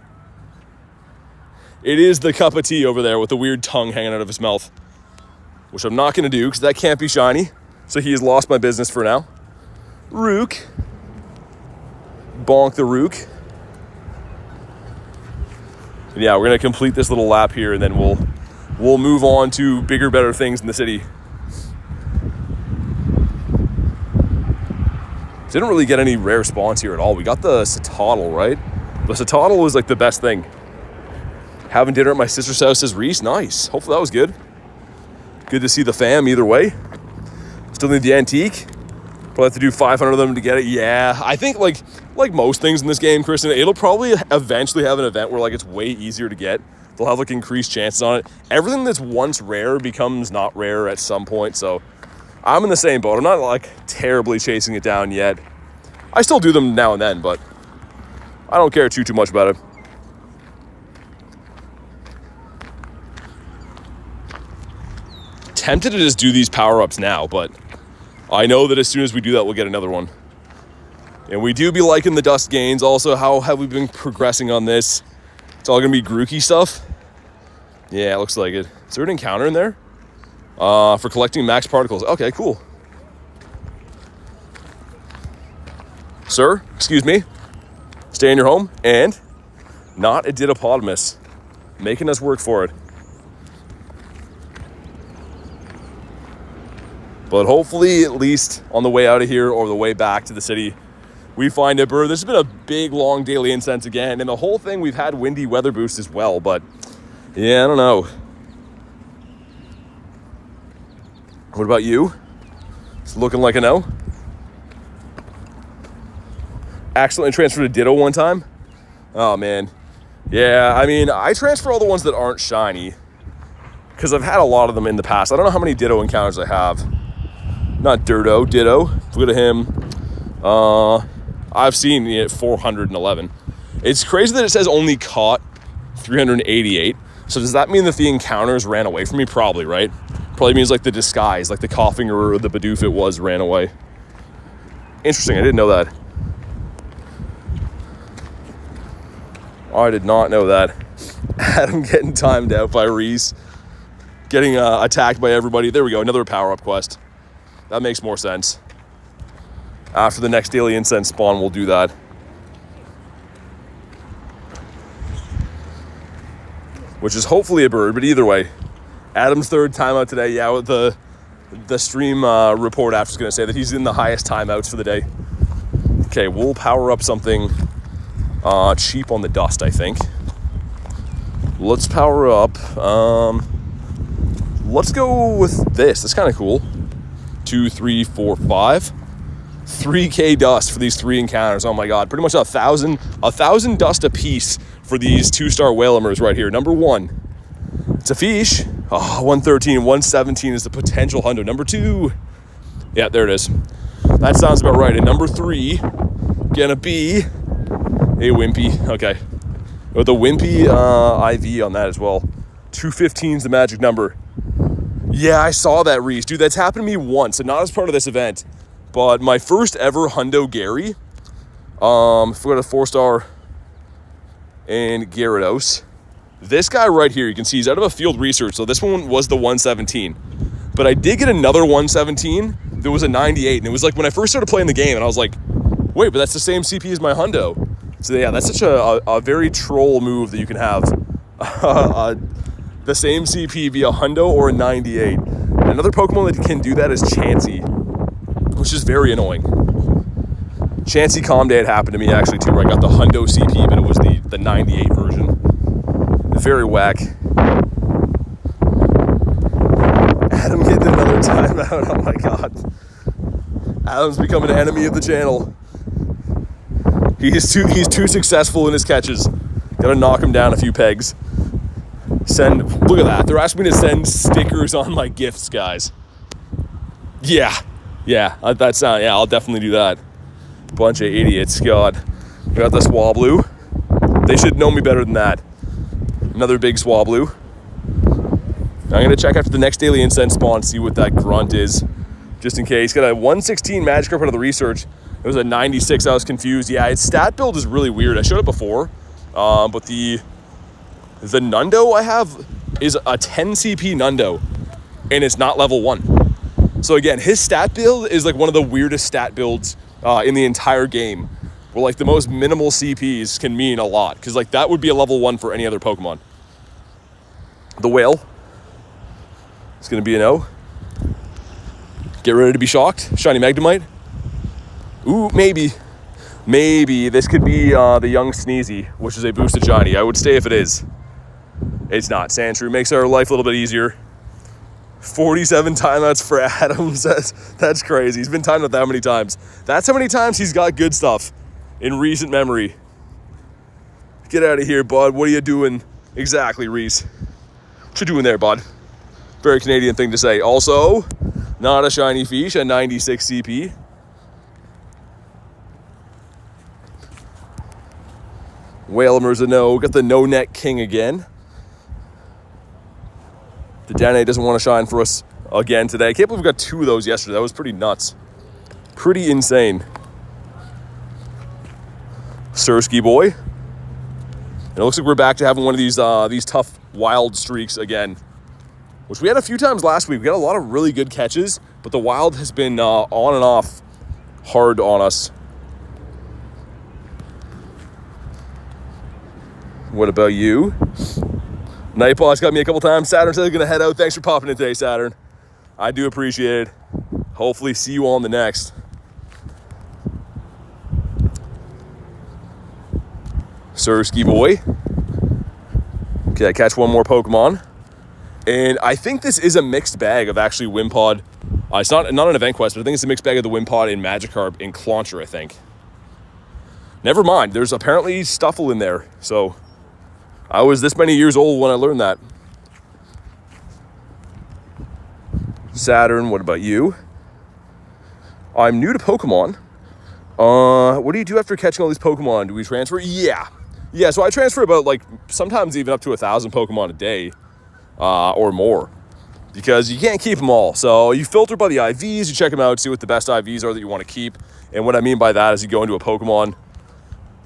It is the cup of tea over there with the weird tongue hanging out of his mouth. Which I'm not going to do because that can't be shiny. So he has lost my business for now. Rook. Bonk the Rook. And yeah, we're going to complete this little lap here and then we'll move on to bigger, better things in the city. Didn't really get any rare spawns here at all. We got the Satotl, right? The Satotl was like the best thing. Having dinner at my sister's house, says Reese. Nice. Hopefully that was good. Good to see the fam either way. Still need the antique. Probably have to do 500 of them to get it. Yeah, I think like most things in this game, Kristen, it'll probably eventually have an event where like it's way easier to get. They'll have like increased chances on it. Everything that's once rare becomes not rare at some point. So I'm in the same boat. I'm not like terribly chasing it down yet. I still do them now and then, but I don't care too much about it. Tempted to just do these power-ups now, but I know that as soon as we do that, we'll get another one. And we do be liking the dust gains. Also, how have we been progressing on this? It's all gonna be Grookey stuff. Yeah, it looks like it. Is there an encounter in there? For collecting max particles. Okay, cool. Sir, excuse me. Stay in your home and not a Didopotamus. Making us work for it. But hopefully, at least on the way out of here or the way back to the city, we find a bird. This has been a big, long daily incense again. And the whole thing, we've had windy weather boost as well. But yeah, I don't know. What about you? It's looking like a no. Accidentally transferred a Ditto one time. Oh, man. Yeah, I mean, I transfer all the ones that aren't shiny because I've had a lot of them in the past. I don't know how many Ditto encounters I have. Not Dirto, Ditto. Look at him. I've seen it 411. It's crazy that it says only caught 388. So does that mean that the encounters ran away from me? Probably, right? Probably means like the disguise, like the coughing or the Bidoof it was ran away. Interesting, I didn't know that. I did not know that. Adam getting timed out by Reese. Getting attacked by everybody. There we go, another power-up quest. That makes more sense. After the next daily incense spawn, we'll do that. Which is hopefully a bird, but either way. Adam's third timeout today. Yeah, with the stream report after is going to say that he's in the highest timeouts for the day. Okay, we'll power up something cheap on the dust, I think. Let's power up. Let's go with this. That's kind of cool. 2, 3, 4, 5. 3K dust for these 3 encounters. Oh my god, pretty much 1,000 dust a piece for these 2-star Whalemers right here. Number 1, it's a fish. Oh, 113, 117 is the potential hundo. Number 2, yeah, there it is. That sounds about right. And number 3, gonna be a Wimpy. Okay, with a Wimpy IV on that as well. 215 is the magic number. Yeah, I saw that, Reese. Dude, that's happened to me once, and not as part of this event. But my first ever hundo Gary, forgot a 4-star and Gyarados. This guy right here, you can see he's out of a field research, so this one was the 117. But I did get another 117. There was a 98, and it was like when I first started playing the game, and I was like, wait, but that's the same CP as my hundo. So yeah, that's such a very troll move that you can have. The same CP be a hundo or a 98. Another Pokemon that can do that is Chansey, which is very annoying. Chansey Calm Day had happened to me actually too, where I got the hundo CP, but it was the 98 version. Very whack. Adam getting another timeout. Oh my god. Adam's become an enemy of the channel. He's too successful in his catches. Gotta knock him down a few pegs. Look at that. They're asking me to send stickers on my gifts, guys. Yeah, that's yeah, I'll definitely do that. Bunch of idiots, God. We got the Swablu. They should know me better than that. Another big Swablu. I'm going to check after the next daily incense spawn, see what that grunt is, just in case. Got a 116 Magikarp out of the research. It was a 96. I was confused. Yeah, its stat build is really weird. I showed it before, but the Nundo I have is a 10 CP Nundo, and it's not level 1. So again, his stat build is like one of the weirdest stat builds in the entire game, where like the most minimal CPs can mean a lot, because like that would be a level 1 for any other Pokemon. The whale. It's going to be an O. Get ready to be shocked. Shiny Magnemite. Ooh, maybe. Maybe this could be the Young Sneezy, which is a boosted shiny. I would stay if it is. It's not. Sandshrew makes our life a little bit easier. 47 timeouts for Adams. That's crazy. He's been timed out that many times. That's how many times he's got good stuff in recent memory. Get out of here, bud. What are you doing? Exactly, Reese. What you doing there, bud? Very Canadian thing to say. Also, not a shiny fish, a 96 CP. Whalmer's a no. Got the no-net king again. The Dene doesn't want to shine for us again today. I can't believe we got 2 of those yesterday. That was pretty nuts. Pretty insane. Sursky boy. And it looks like we're back to having one of these tough wild streaks again, which we had a few times last week. We got a lot of really good catches, but the wild has been on and off hard on us. What about you? Nightpaw's got me a couple times. Saturn says he's going to head out. Thanks for popping in today, Saturn. I do appreciate it. Hopefully see you all on the next. Sursky boy. Okay, I catch one more Pokemon. And I think this is a mixed bag of actually Wimpod. It's not an event quest, but I think it's a mixed bag of the Wimpod and Magikarp and Clauncher, I think. Never mind. There's apparently Stuffle in there. So I was this many years old when I learned that. Saturn, what about you? I'm new to Pokemon. What do you do after catching all these Pokemon? Do we transfer? Yeah, so I transfer about like sometimes even up to 1,000 Pokemon a day or more, because you can't keep them all. So you filter by the IVs, you check them out, see what the best IVs are that you want to keep. And what I mean by that is you go into a Pokemon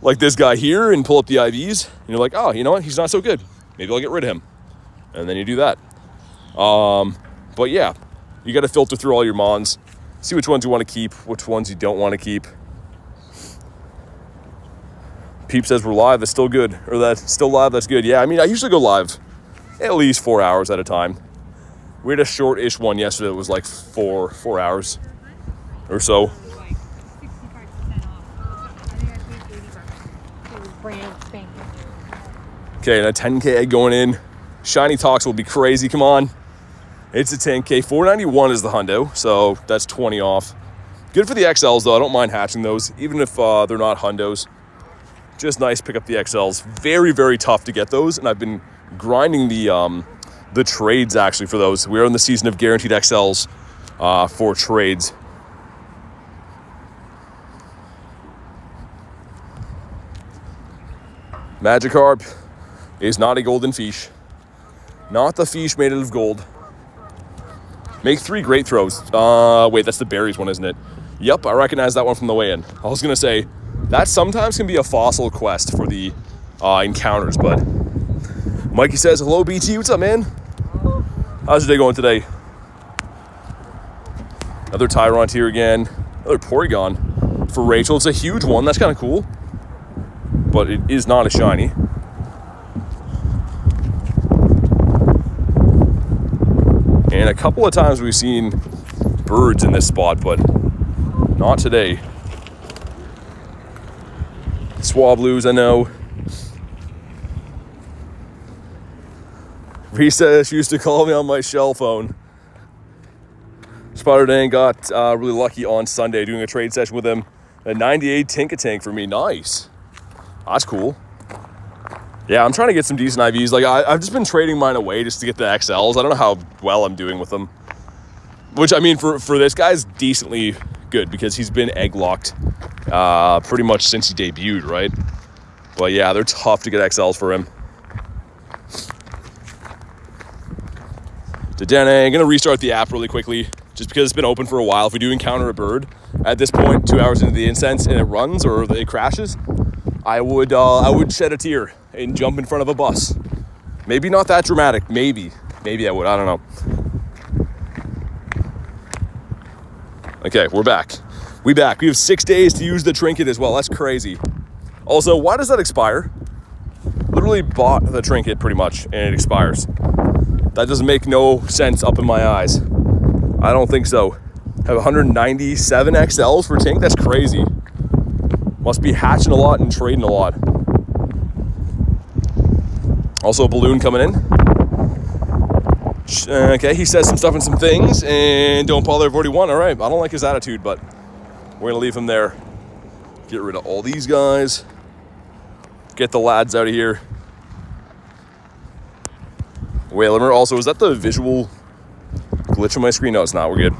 like this guy here and pull up the IVs, and you're like, oh, you know what? He's not so good. Maybe I'll get rid of him. And then you do that. But yeah, you got to filter through all your Mons, see which ones you want to keep, which ones you don't want to keep. Peep says we're live. That's still good. Or that's still live. That's good. Yeah, I mean, I usually go live at least 4 hours at a time. We had a short-ish one yesterday that was like four hours or so. Okay, and a 10K egg going in. Shiny Toxel will be crazy. Come on. It's a 10K. 491 is the hundo, so that's 20 off. Good for the XLs, though. I don't mind hatching those, even if they're not hundos. Just nice, pick up the XLs. Very, very tough to get those, and I've been grinding the trades, actually, for those. We are in the season of guaranteed XLs for trades. Magikarp is not a golden fish. Not the fish made out of gold. Make 3 great throws. Wait, that's the berries one, isn't it? Yep, I recognize that one from the weigh-in. I was going to say, that sometimes can be a fossil quest for the encounters, but Mikey says, hello, BT. What's up, man? How's your day going today? Another Tyrant here again. Another Porygon for Rachel. It's a huge one. That's kind of cool, but it is not a shiny. And a couple of times we've seen birds in this spot, but not today. Swablues, I know. Recess used to call me on my shell phone. Spider Dan got really lucky on Sunday doing a trade session with him. A 98 Tinkatank for me. Nice. That's cool. Yeah, I'm trying to get some decent IVs. Like, I've just been trading mine away just to get the XLs. I don't know how well I'm doing with them. Which, I mean, for this guy's decently good because he's been egg-locked pretty much since he debuted, right? But yeah, they're tough to get XLs for him. I'm going to restart the app really quickly just because it's been open for a while. If we do encounter a bird at this point, 2 hours into the incense, and it runs or it crashes, I would shed a tear and jump in front of a bus. Maybe not that dramatic. Maybe I would. I don't know. Okay, we're back. We have 6 days to use the trinket as well. That's crazy. Also, why does that expire? Literally bought the trinket pretty much, and it expires. That doesn't make no sense up in my eyes. I don't think so. Have 197 XLs for Tink? That's crazy. Must be hatching a lot and trading a lot. Also a balloon coming in. Okay, he says some stuff and some things, and don't bother, I've already won. All right, I don't like his attitude, but we're gonna leave him there. Get rid of all these guys. Get the lads out of here. Wait, also, is that the visual glitch on my screen? No, it's not. We're good.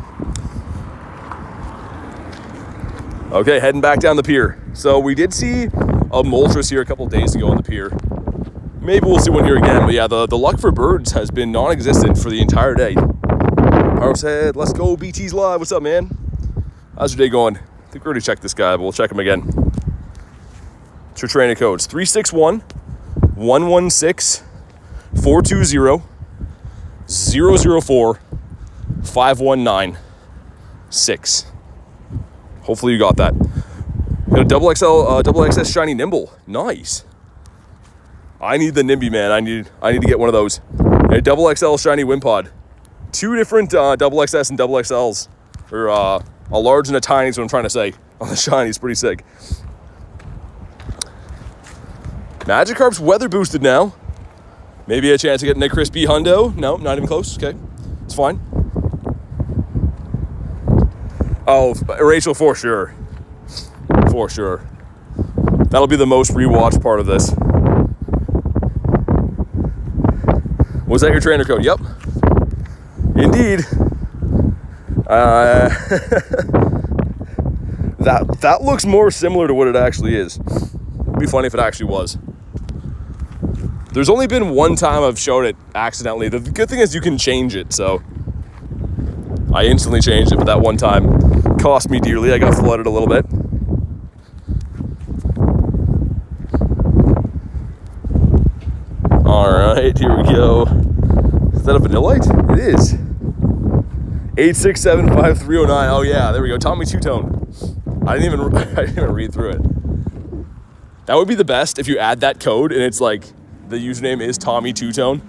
Okay, heading back down the pier. So we did see a Moltres here a couple days ago on the pier. Maybe we'll see one here again. But yeah, the luck for birds has been non-existent for the entire day. Head, let's go. BT's live. What's up, man? How's your day going? I think we already checked this guy, but we'll check him again. It's your training codes. 361-116-420-004-5196. Hopefully you got that. Got a double XS shiny Nimble. Nice. I need the Nimby, man. I need to get one of those. A double XL shiny Wimpod. 2 different double XS and double XLs. Or a large and a tiny is what I'm trying to say. On the shiny, it's pretty sick. Magikarp's weather boosted now. Maybe a chance to get Nick Crispy Hundo. No, not even close. Okay, it's fine. Oh, Rachel, for sure. For sure. That'll be the most rewatched part of this. Was that your trainer code? Yep. Indeed. That looks more similar to what it actually is. It'd be funny if it actually was. There's only been one time I've showed it accidentally. The good thing is you can change it, so I instantly changed it, but that one time cost me dearly. I got flooded a little bit. All right, here we go. Is that a Vanillite? It is. 8675309. Oh yeah, there we go. Tommy Two-Tone. I didn't even read through it. That would be the best if you add that code and it's like the username is Tommy Two-Tone.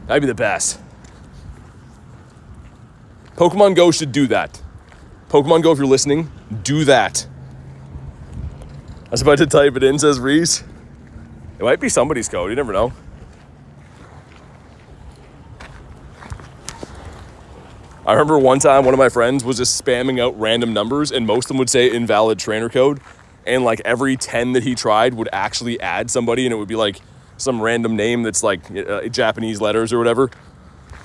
That'd be the best. Pokemon Go should do that. Pokemon Go, if you're listening, do that. I was about to type it in, says Reese. It might be somebody's code, you never know. I remember one time one of my friends was just spamming out random numbers and most of them would say invalid trainer code. And like every 10 that he tried would actually add somebody and it would be like some random name that's like Japanese letters or whatever.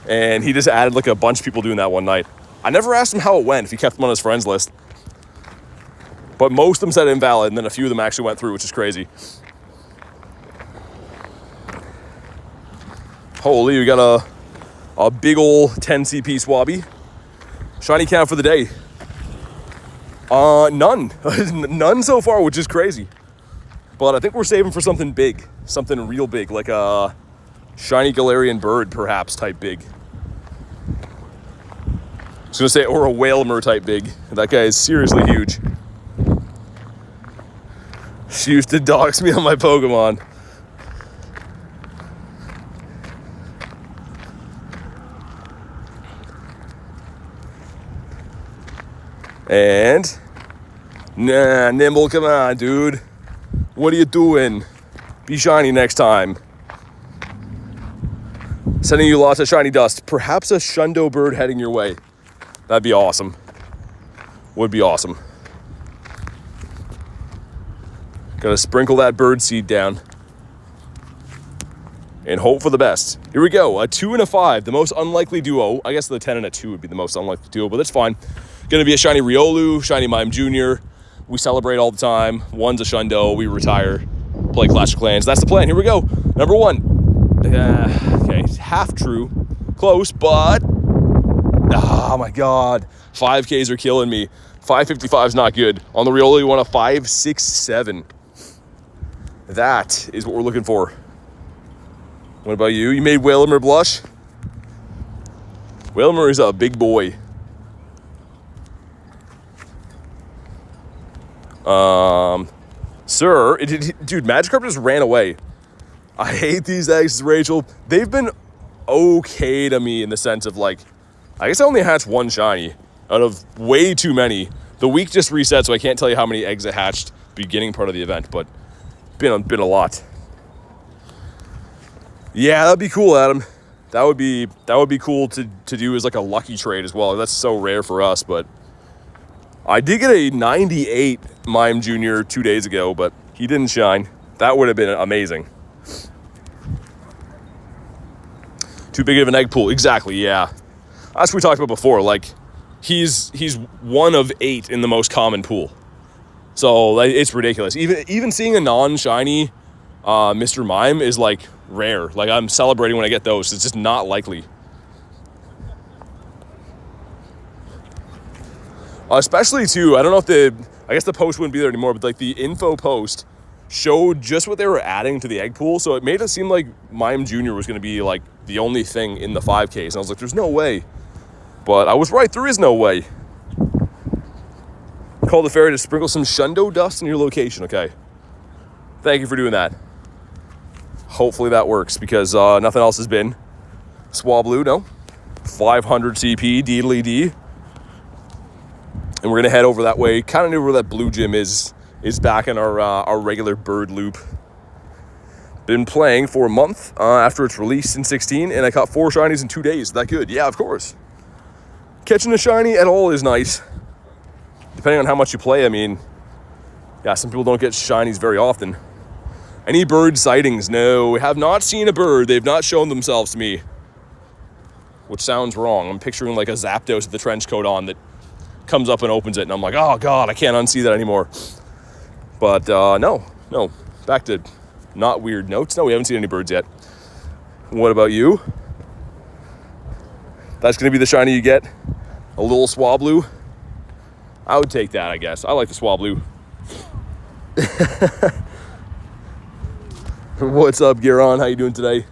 And he just added like a bunch of people doing that one night. I never asked him how it went, if he kept them on his friends list. But most of them said invalid, and then a few of them actually went through, which is crazy. Holy, we got a big ol' 10 CP Swabby. Shiny count for the day. None. None so far, which is crazy. But I think we're saving for something big. Something real big, like a shiny Galarian bird, perhaps, type big. I was gonna say, or a Whalmer type big. That guy is seriously huge. She used to dox me on my Pokemon. And, nah, Nimble, come on, dude. What are you doing? Be shiny next time. Sending you lots of shiny dust. Perhaps a Shundo bird heading your way. That'd be awesome. Would be awesome. Gotta sprinkle that bird seed down. And hope for the best. Here we go. A 2 and a 5. The most unlikely duo. I guess the 10 and a 2 would be the most unlikely duo, but that's fine. Gonna be a shiny Riolu, shiny Mime Jr. We celebrate all the time. One's a Shundo. We retire. Play Clash of Clans. That's the plan. Here we go. Number 1. Okay, half true. Close, but Oh my God. 5Ks are killing me. 555 is not good. On the Riolu, you want a 567. That is what we're looking for. What about you? You made Whalmer blush? Whalmer is a big boy. Sir, dude, Magikarp just ran away. I hate these eggs, Rachel. They've been okay to me in the sense of like, I guess I only hatched one shiny out of way too many. The week just reset, so I can't tell you how many eggs I hatched beginning part of the event, but been a lot. Yeah, that'd be cool, Adam. That would be cool to do as like a lucky trade as well. That's so rare for us, but I did get a 98 Mime Jr. 2 days ago, but he didn't shine. That would have been amazing. Too big of an egg pool. Exactly, yeah. That's what we talked about before. Like, he's 1 of 8 in the most common pool. So like, it's ridiculous. Even seeing a non-shiny Mr. Mime is like rare. Like, I'm celebrating when I get those. It's just not likely. Especially too, I don't know if I guess the post wouldn't be there anymore, but like the info post showed just what they were adding to the egg pool. So it made it seem like Mime Jr. was going to be like the only thing in the 5Ks. And I was like, there's no way. But I was right, there is no way. Call the fairy to sprinkle some Shundo dust in your location, okay? Thank you for doing that. Hopefully that works because nothing else has been. Swablu, no. 500 CP, Deedly D. And we're gonna head over that way, kind of near where that blue gym is back in our regular bird loop. Been playing for a month after its release in 16, and I caught 4 shinies in 2 days. That good? Yeah, of course. Catching a shiny at all is nice. Depending on how much you play, I mean, yeah, some people don't get shinies very often. Any bird sightings? No, we have not seen a bird. They've not shown themselves to me, which sounds wrong. I'm picturing like a Zapdos with the trench coat on that comes up and opens it, and I'm like, oh God, I can't unsee that anymore. But no, back to not weird notes. No, we haven't seen any birds yet. What about you? That's gonna be the shiny you get? A little Swablu? I would take that, I guess. I like the Swablu. What's up, Giron? How you doing today?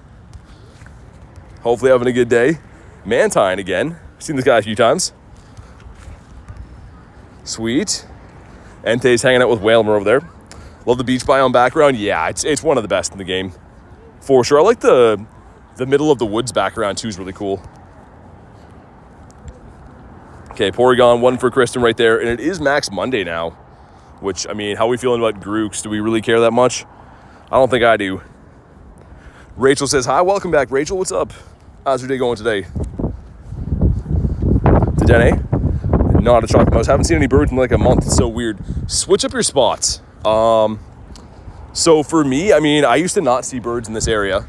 Hopefully having a good day. Mantine again. Seen this guy a few times. Sweet. Entei's hanging out with Whalmer over there. Love the beach biome background. Yeah, it's one of the best in the game. For sure. I like the middle of the woods background too is really cool. Okay, Porygon, 1 for Kristen right there. And it is Max Monday now. Which, I mean, how are we feeling about Grooks? Do we really care that much? I don't think I do. Rachel says, hi, welcome back. Rachel, what's up? How's your day going today? To Dene? Not a chocolate mouse. Haven't seen any birds in like a month. It's so weird. Switch up your spots. So for me, I mean, I used to not see birds in this area.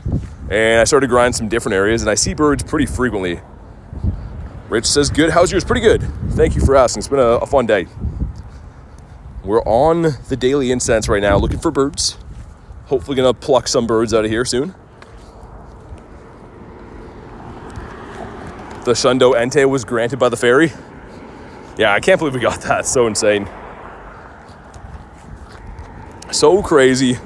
And I started grinding some different areas. And I see birds pretty frequently. Rich says, good. How's yours? Pretty good. Thank you for asking. It's been a fun day. We're on the daily incense right now looking for birds. Hopefully gonna pluck some birds out of here soon. The Shundo Entei was granted by the fairy. Yeah, I can't believe we got that. It's so insane. So crazy.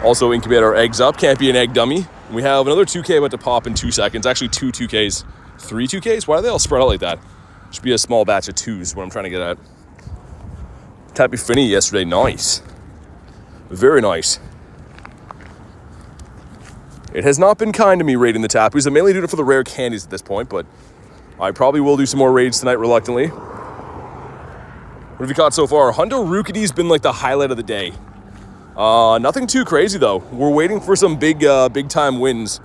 Also incubate our eggs up. Can't be an egg dummy. We have another 2K about to pop in 2 seconds. Actually, 2 2Ks. 3 2Ks? Why are they all spread out like that? Should be a small batch of 2s is what I'm trying to get at. Tappy Finney yesterday. Nice. Very nice. It has not been kind to me raiding the Tappies. I mainly do it for the rare candies at this point, but I probably will do some more raids tonight reluctantly. What have you caught so far? Hundo Rukidi's been like the highlight of the day. Nothing too crazy though. We're waiting for some big time wins.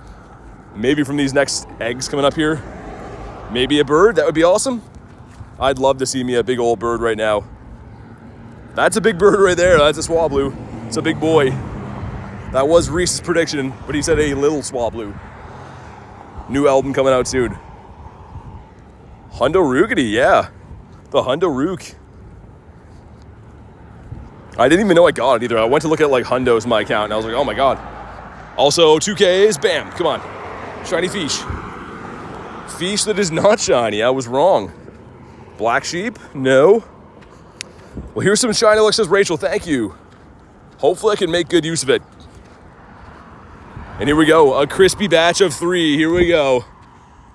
Maybe from these next eggs coming up here. Maybe a bird, that would be awesome. I'd love to see me a big old bird right now. That's a big bird right there. That's a Swablu. It's a big boy. That was Reese's prediction, but he said a little Swablu. New album coming out soon. Hundo Rukity, yeah. The Hundo Rook. I didn't even know I got it either. I went to look at like Hundos in my account and I was like, oh my God. Also 2Ks, bam, come on. Shiny fish. Fish that is not shiny. I was wrong. Black sheep? No. Well, here's some shiny luck, says Rachel. Thank you. Hopefully I can make good use of it. And here we go. A crispy batch of 3. Here we go.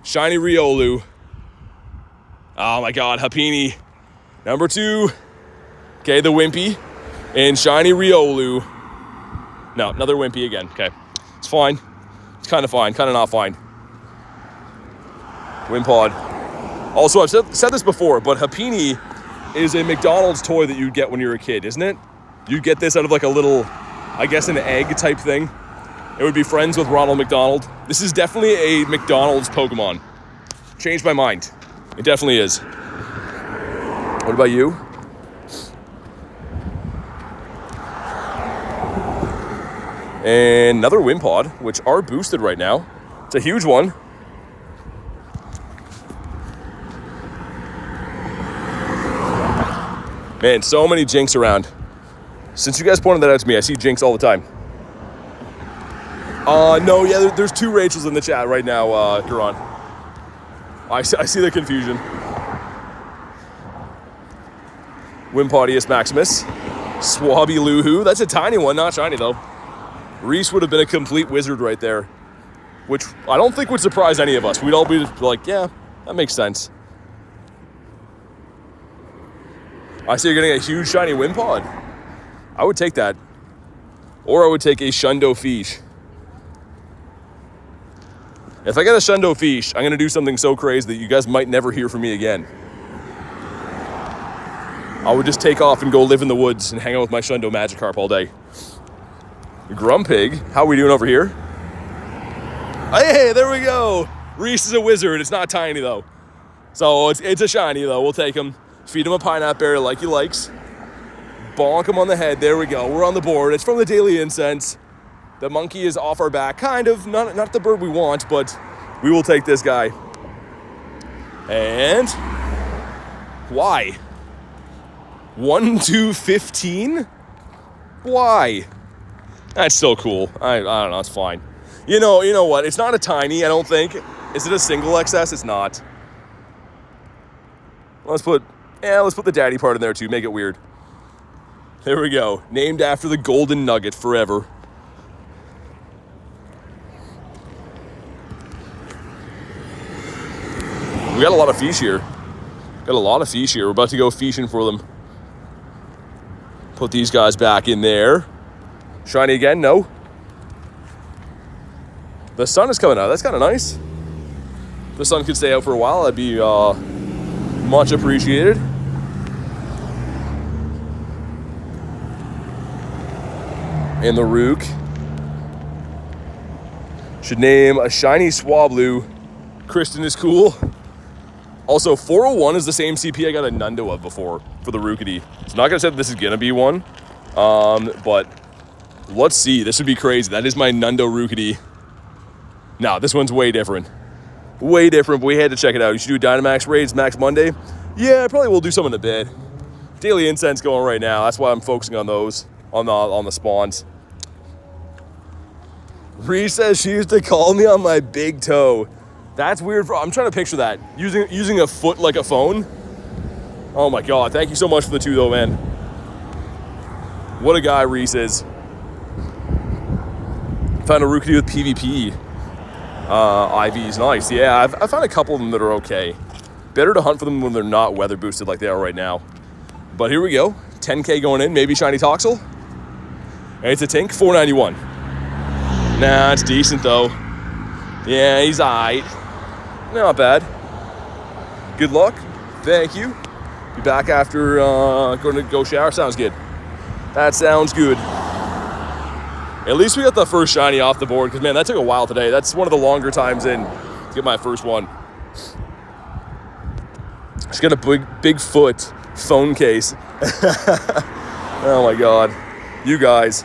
Shiny Riolu. Oh my god, Happini. Number 2. Okay, the Wimpy. And shiny Riolu. No, another Wimpy again. Okay. It's fine. It's kind of fine. Kind of not fine. Wimpod. Also, I've said this before, but Happini is a McDonald's toy that you get when you're a kid, isn't it? You get this out of like a little, I guess, an egg type thing. It would be friends with Ronald McDonald. This is definitely a McDonald's Pokemon. Changed my mind. It definitely is. What about you? And another Wimpod, which are boosted right now. It's a huge one. Man, so many Jinx around. Since you guys pointed that out to me, I see Jinx all the time. No, yeah, there's 2 Rachels in the chat right now, Garon. I see the confusion. Wimpodius Maximus. Swabby Luhu. That's a tiny one, not shiny though. Reese would have been a complete wizard right there, which I don't think would surprise any of us. We'd all be like, yeah, that makes sense. I see you're getting a huge shiny Wimpod. I would take that. Or I would take a Shundo Fish. If I get a Shundo Fish, I'm going to do something so crazy that you guys might never hear from me again. I would just take off and go live in the woods and hang out with my Shundo Magikarp all day. Grumpig, how are we doing over here? Hey, there we go. Reese is a wizard. It's not tiny though. So it's a shiny though. We'll take him. Feed him a pineapple berry like he likes. Bonk him on the head. There we go. We're on the board. It's from the Daily Incense. The monkey is off our back. Kind of. Not the bird we want, but we will take this guy. And why? 1 to 15? Why? That's still cool. I don't know. It's fine. You know what? It's not a tiny, I don't think. Is it a single XS? It's not. Let's put the daddy part in there too. Make it weird. There we go. Named after the golden nugget forever. We got a lot of fish here. We're about to go fishing for them. Put these guys back in there. Shiny again? No. The sun is coming out. That's kind of nice. If the sun could stay out for a while, that'd be much appreciated. And the Rook. Should name a shiny Swablu. Kristen is cool. Also, 401 is the same CP I got a Nundo of before for the Rookity. So not gonna say that this is gonna be one, but let's see. This would be crazy. That is my Nundo Rookity. No, this one's way different. Way different, but we had to check it out. You should do Dynamax raids Max Monday. Yeah, probably we'll do some in a bit. Daily Incense going right now. That's why I'm focusing on those, on the spawns. Ree says she used to call me on my big toe. That's weird. I'm trying to picture that. Using a foot like a phone. Oh my god. Thank you so much for the 2 though, man. What a guy Reese is. Found a Rookity with PvP. IV's nice. Yeah, I've found a couple of them that are okay. Better to hunt for them when they're not weather boosted like they are right now. But here we go. 10K going in. Maybe shiny Toxel. And it's a Tink. 491. Nah, it's decent though. Yeah, he's alright. Not bad. Good luck. Thank you. Be back after going to go shower. Sounds good. That sounds good. At least we got the first shiny off the board, because man, that took a while today. That's one of the longer times in to get my first one. Just got a big foot phone case. Oh my god. You guys.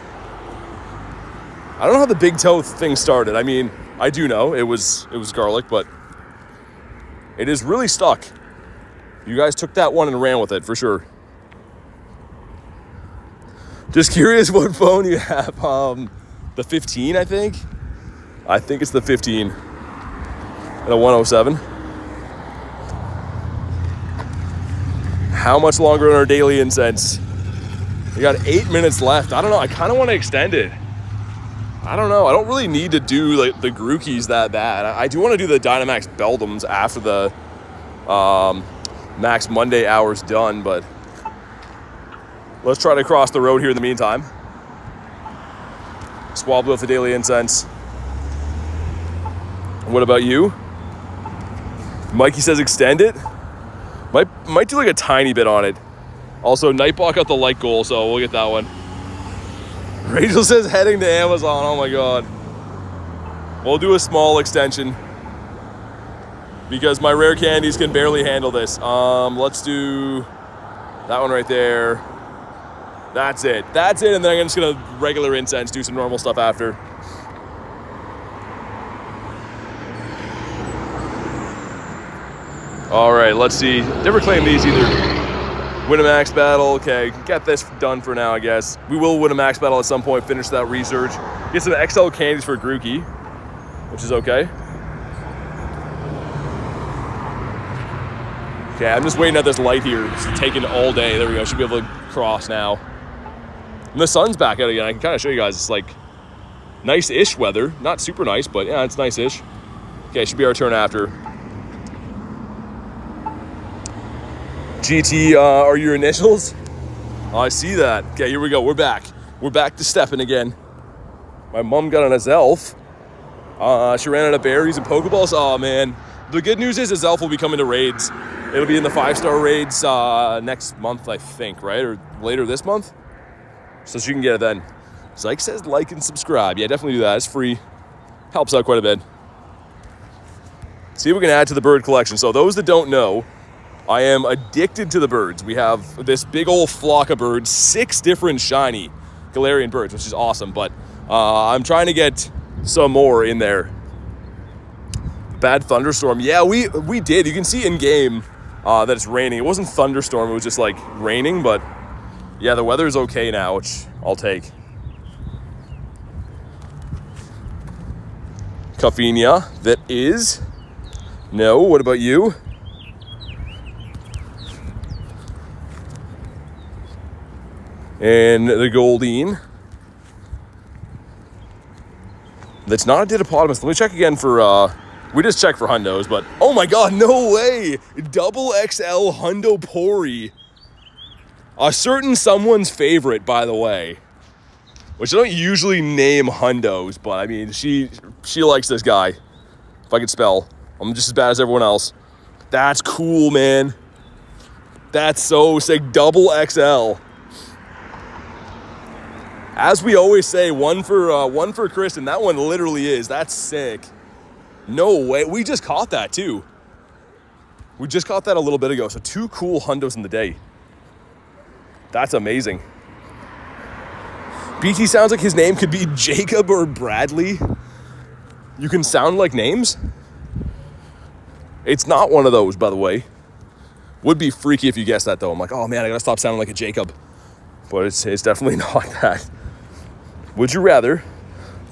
I don't know how the big toe thing started. I mean, I do know it was garlic, but it is really stuck. You guys took that one and ran with it for sure. Just curious what phone you have. The 15, I think. I think it's the 15. And a 107. How much longer on our daily incense? We got 8 minutes left. I don't know. I kind of want to extend it. I don't know. I don't really need to do like the Grookey's that bad. I do want to do the Dynamax Beldums after the Max Monday hour's done, but let's try to cross the road here in the meantime. Swablu with the daily incense. What about you? Mikey says extend it. Might do like a tiny bit on it. Also, Nightbot got the light goal, so we'll get that one. Rachel says heading to Amazon. Oh my god. We'll do a small extension because my rare candies can barely handle this. Let's do that one right there. That's it. That's it, and then I'm just gonna regular incense, do some normal stuff after. All right, let's see. Never claim these either. Win a max battle. Okay, get this done for now, I guess. We will win a max battle at some point, finish that research. Get some XL candies for Grookey, which is okay. Okay, I'm just waiting at this light here. It's taking all day. There we go. Should be able to cross now. And the sun's back out again. I can kind of show you guys. It's like nice-ish weather. Not super nice, but yeah, it's nice-ish. Okay, should be our turn after. GT are your initials? Oh, I see that. Okay, here we go. We're back. We're back to stepping again. My mom got on a Zelf. She ran out of berries and Pokeballs. Oh, man. The good news is a Zelf will be coming to raids. It'll be in the 5-star raids next month, I think, right? Or later this month? So she can get it then. Zyke says like and subscribe. Yeah, definitely do that. It's free. Helps out quite a bit. See if we can add to the bird collection. So those that don't know, I am addicted to the birds. We have this big old flock of birds, 6 different shiny Galarian birds, which is awesome, but I'm trying to get some more in there. Bad thunderstorm. Yeah, we did. You can see in game that it's raining. It wasn't thunderstorm, it was just like raining, but yeah, the weather's okay now, which I'll take. Caffinia, that is. No, what about you? And the Goldeen. That's not a Didapodimus. Let me check again for, we just checked for Hundos, but, oh my god, no way! Double XL Hundo Pori. A certain someone's favorite, by the way. Which I don't usually name Hundos, but I mean, she likes this guy. If I could spell. I'm just as bad as everyone else. That's cool, man. That's so sick. Double XL. As we always say, one for Kristen. That one literally is. That's sick. No way. We just caught that too. We just caught that a little bit ago. So 2 cool Hundos in the day. That's amazing. BT sounds like his name could be Jacob or Bradley. You can sound like names. It's not one of those, by the way. Would be freaky if you guessed that though. I'm like, oh man, I gotta stop sounding like a Jacob. But it's definitely not that. Would you rather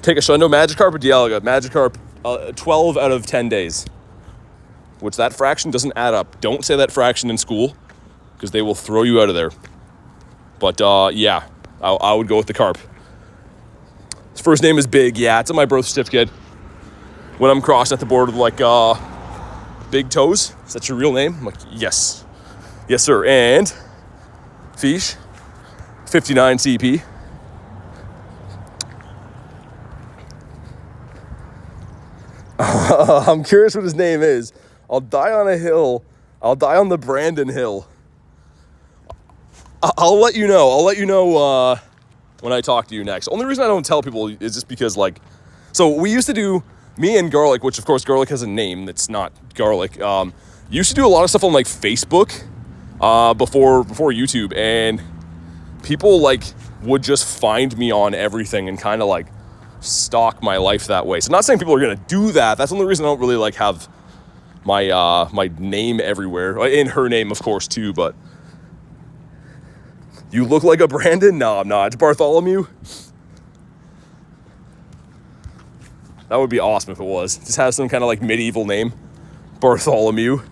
take a Shundo Magikarp or Dialga? Magikarp, 12 out of 10 days. Which that fraction doesn't add up. Don't say that fraction in school, because they will throw you out of there. But yeah, I would go with the Carp. His first name is Big. Yeah, it's on my birth certificate. When I'm crossing at the border with like Big Toes. Is that your real name? I'm like, yes. Yes, sir. And Fish, 59 CP. I'm curious what his name is. I'll die on a hill. I'll die on the Brandon Hill. I'll let you know. I'll let you know when I talk to you next. Only reason I don't tell people is just because, like, so we used to do, me and Garlic, which of course Garlic has a name that's not Garlic, used to do a lot of stuff on like Facebook before YouTube, and people like would just find me on everything and kind of like stalk my life that way. So not saying people are gonna do that. That's the only reason I don't really like have my my name everywhere. In her name, of course, too, but you look like a Brandon? No, I'm not. It's Bartholomew. That would be awesome if it was. Just have some kind of like medieval name. Bartholomew.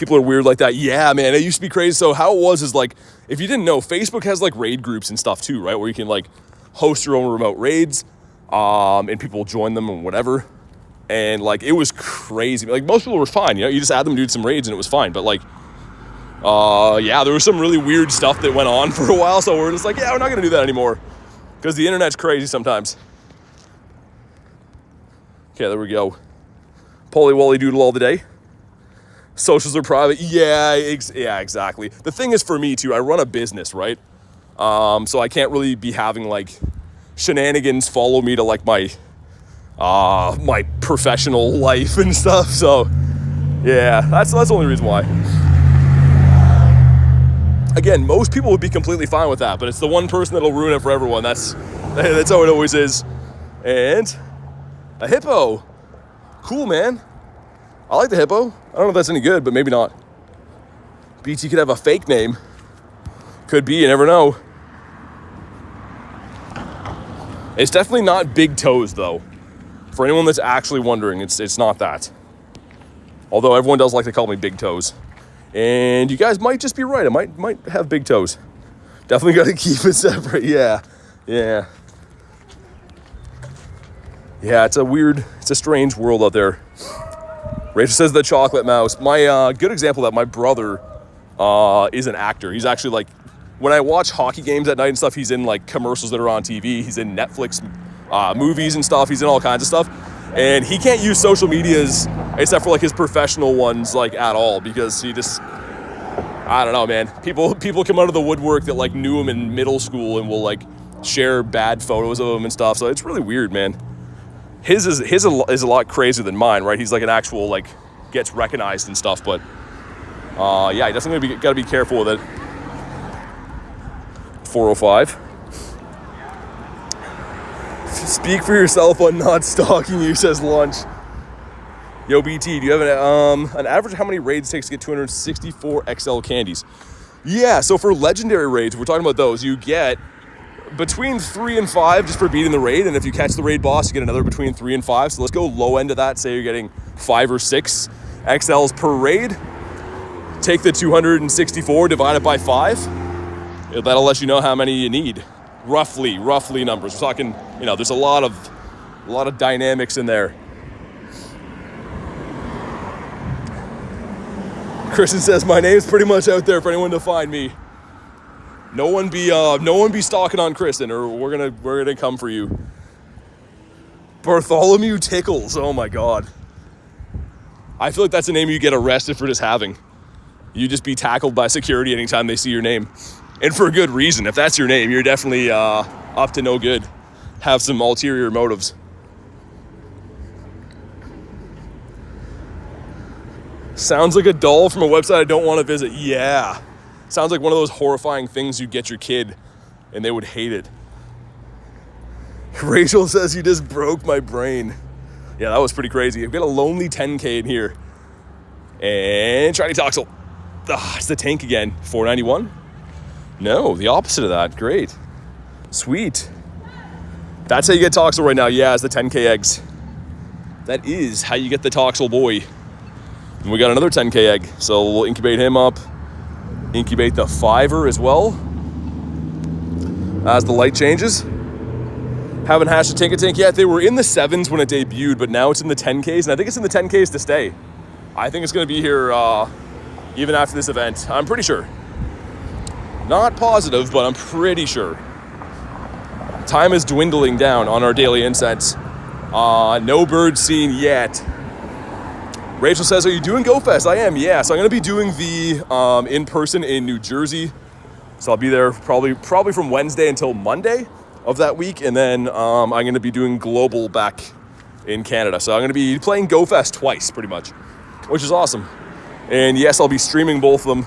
people are weird like that. Yeah, man, it used to be crazy. So how it was is like, if you didn't know, Facebook has like raid groups and stuff too, right? Where you can like host your own remote raids, and people join them and whatever. And like, it was crazy. Like, most people were fine, you know, you just add them to do some raids and it was fine. But like, yeah, there was some really weird stuff that went on for a while. So we're just like, yeah, we're not gonna do that anymore, because the internet's crazy sometimes. Okay, there we go. Polly Wally Doodle all the day. Socials are private. Yeah, yeah, exactly. The thing is, for me too, I run a business, right? So I can't really be having like shenanigans follow me to like my my professional life and stuff. So yeah, that's the only reason why. Again, most people would be completely fine with that, but it's the one person that'll ruin it for everyone. That's how it always is. And a hippo. Cool, man. I like the hippo. I don't know if that's any good, but maybe not. BT could have a fake name. Could be, you never know. It's definitely not Big Toes, though. For anyone that's actually wondering, it's not that. Although everyone does like to call me Big Toes. And you guys might just be right. I might have big toes. Definitely got to keep it separate. Yeah. Yeah, it's a strange world out there. Rachel says the chocolate mouse. My good example of that, my brother is an actor. He's actually like, when I watch hockey games at night and stuff, he's in like commercials that are on TV. He's in Netflix movies and stuff. He's in all kinds of stuff. And he can't use social medias except for like his professional ones, like at all, because he just, I don't know, man. People come out of the woodwork that like knew him in middle school and will like share bad photos of him and stuff. So it's really weird, man. His is a lot crazier than mine, right? He's like an actual, like, gets recognized and stuff, but yeah, you definitely gotta be careful with it. 405. Speak for yourself on not stalking you, says Lunch. Yo, BT, do you have an average of how many raids it takes to get 264 XL candies? Yeah, so for legendary raids, if we're talking about those, you get between 3 and 5 just for beating the raid, and if you catch the raid boss, you get another between 3 and 5. So let's go low end of that. Say you're getting 5 or 6 XLs per raid. Take the 264, divide it by 5. That'll let you know how many you need. Roughly numbers. We're talking, you know, there's a lot of dynamics in there. Kristen says my name's pretty much out there for anyone to find me. No one be stalking on Kristen, or we're gonna come for you. Bartholomew Tickles. Oh my God. I feel like that's a name you get arrested for just having. You just be tackled by security anytime they see your name, and for a good reason. If that's your name, you're definitely up to no good. Have some ulterior motives. Sounds like a doll from a website I don't want to visit. Yeah. Sounds like one of those horrifying things you get your kid and they would hate it. Rachel says you just broke my brain. Yeah, that was pretty crazy. I've got a lonely 10K in here. And shiny Toxel. It's the tank again. 491? No, the opposite of that. Great. Sweet. That's how you get Toxel right now. Yeah, it's the 10K eggs. That is how you get the Toxel boy. And we got another 10K egg. So we'll incubate him up. Incubate the 5er as well as the light changes. Haven't hashed a Tank yet. They were in the 7s when it debuted, but now it's in the 10Ks, and I think it's in the 10Ks to stay. I think it's going to be here even after this event. I'm pretty sure. Not positive, but I'm pretty sure. Time is dwindling down on our daily incense. No birds seen yet. Rachel says, are you doing GoFest? I am, yeah. So I'm going to be doing the in-person in New Jersey. So I'll be there probably from Wednesday until Monday of that week. And then I'm going to be doing global back in Canada. So I'm going to be playing GoFest twice, pretty much, which is awesome. And yes, I'll be streaming both of them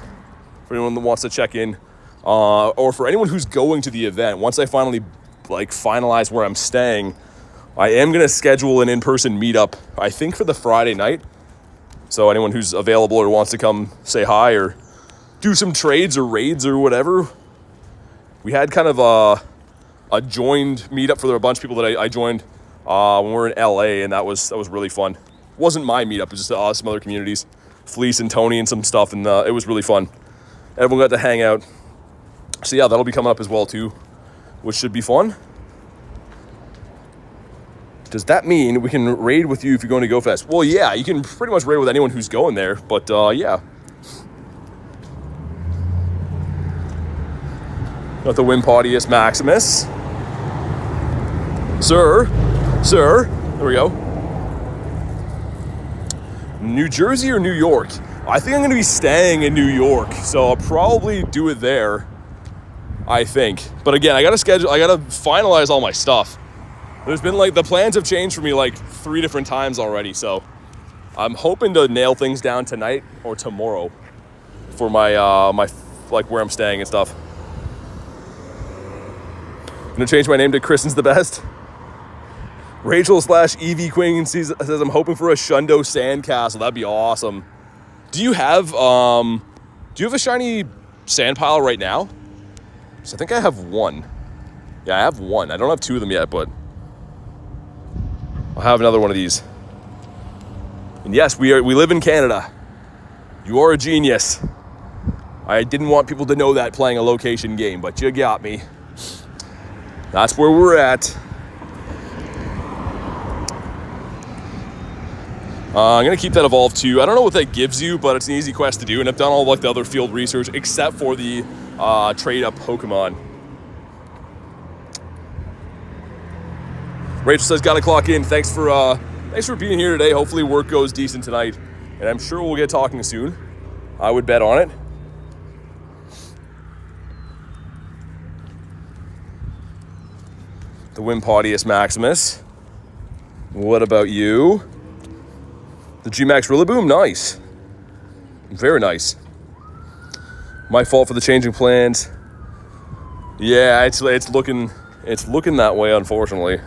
for anyone that wants to check in. Or for anyone who's going to the event. Once I finally finalize where I'm staying, I am going to schedule an in-person meetup, I think for the Friday night. So anyone who's available or wants to come say hi or do some trades or raids or whatever. We had kind of a joined meetup for a bunch of people that I joined when we were in LA, and that was really fun. It wasn't my meetup, it was just some other communities. Fleece and Tony and some stuff, and it was really fun. Everyone got to hang out. So yeah, that'll be coming up as well too, which should be fun. Does that mean we can raid with you if you're going to Go Fest? Well, yeah, you can pretty much raid with anyone who's going there, but yeah. Got the Wimpodius Maximus. Sir, there we go. New Jersey or New York? I think I'm going to be staying in New York, so I'll probably do it there, I think. But again, I got to finalize all my stuff. There's been like, the plans have changed for me like 3 different times already, so I'm hoping to nail things down tonight or tomorrow for my like where I'm staying and stuff. Gonna change my name to Kristen's the Best. Rachel / Evie Queen says I'm hoping for a Shundo Sandcastle. That'd be awesome. Do you have a shiny sand pile right now? So I think I have one. Yeah, I have one. I don't have 2 of them yet, but I'll have another one of these. And yes, we live in Canada. You are a genius. I didn't want people to know that playing a location game, but you got me. That's where we're at. I'm gonna keep that evolved too. I don't know what that gives you, but it's an easy quest to do, and I've done all like the other field research except for the trade up Pokemon. Rachel says, gotta clock in. Thanks for being here today. Hopefully work goes decent tonight. And I'm sure we'll get talking soon. I would bet on it. The Wimpodius Maximus. What about you? The G-Max Rillaboom, nice. Very nice. My fault for the changing plans. Yeah, it's looking that way, unfortunately.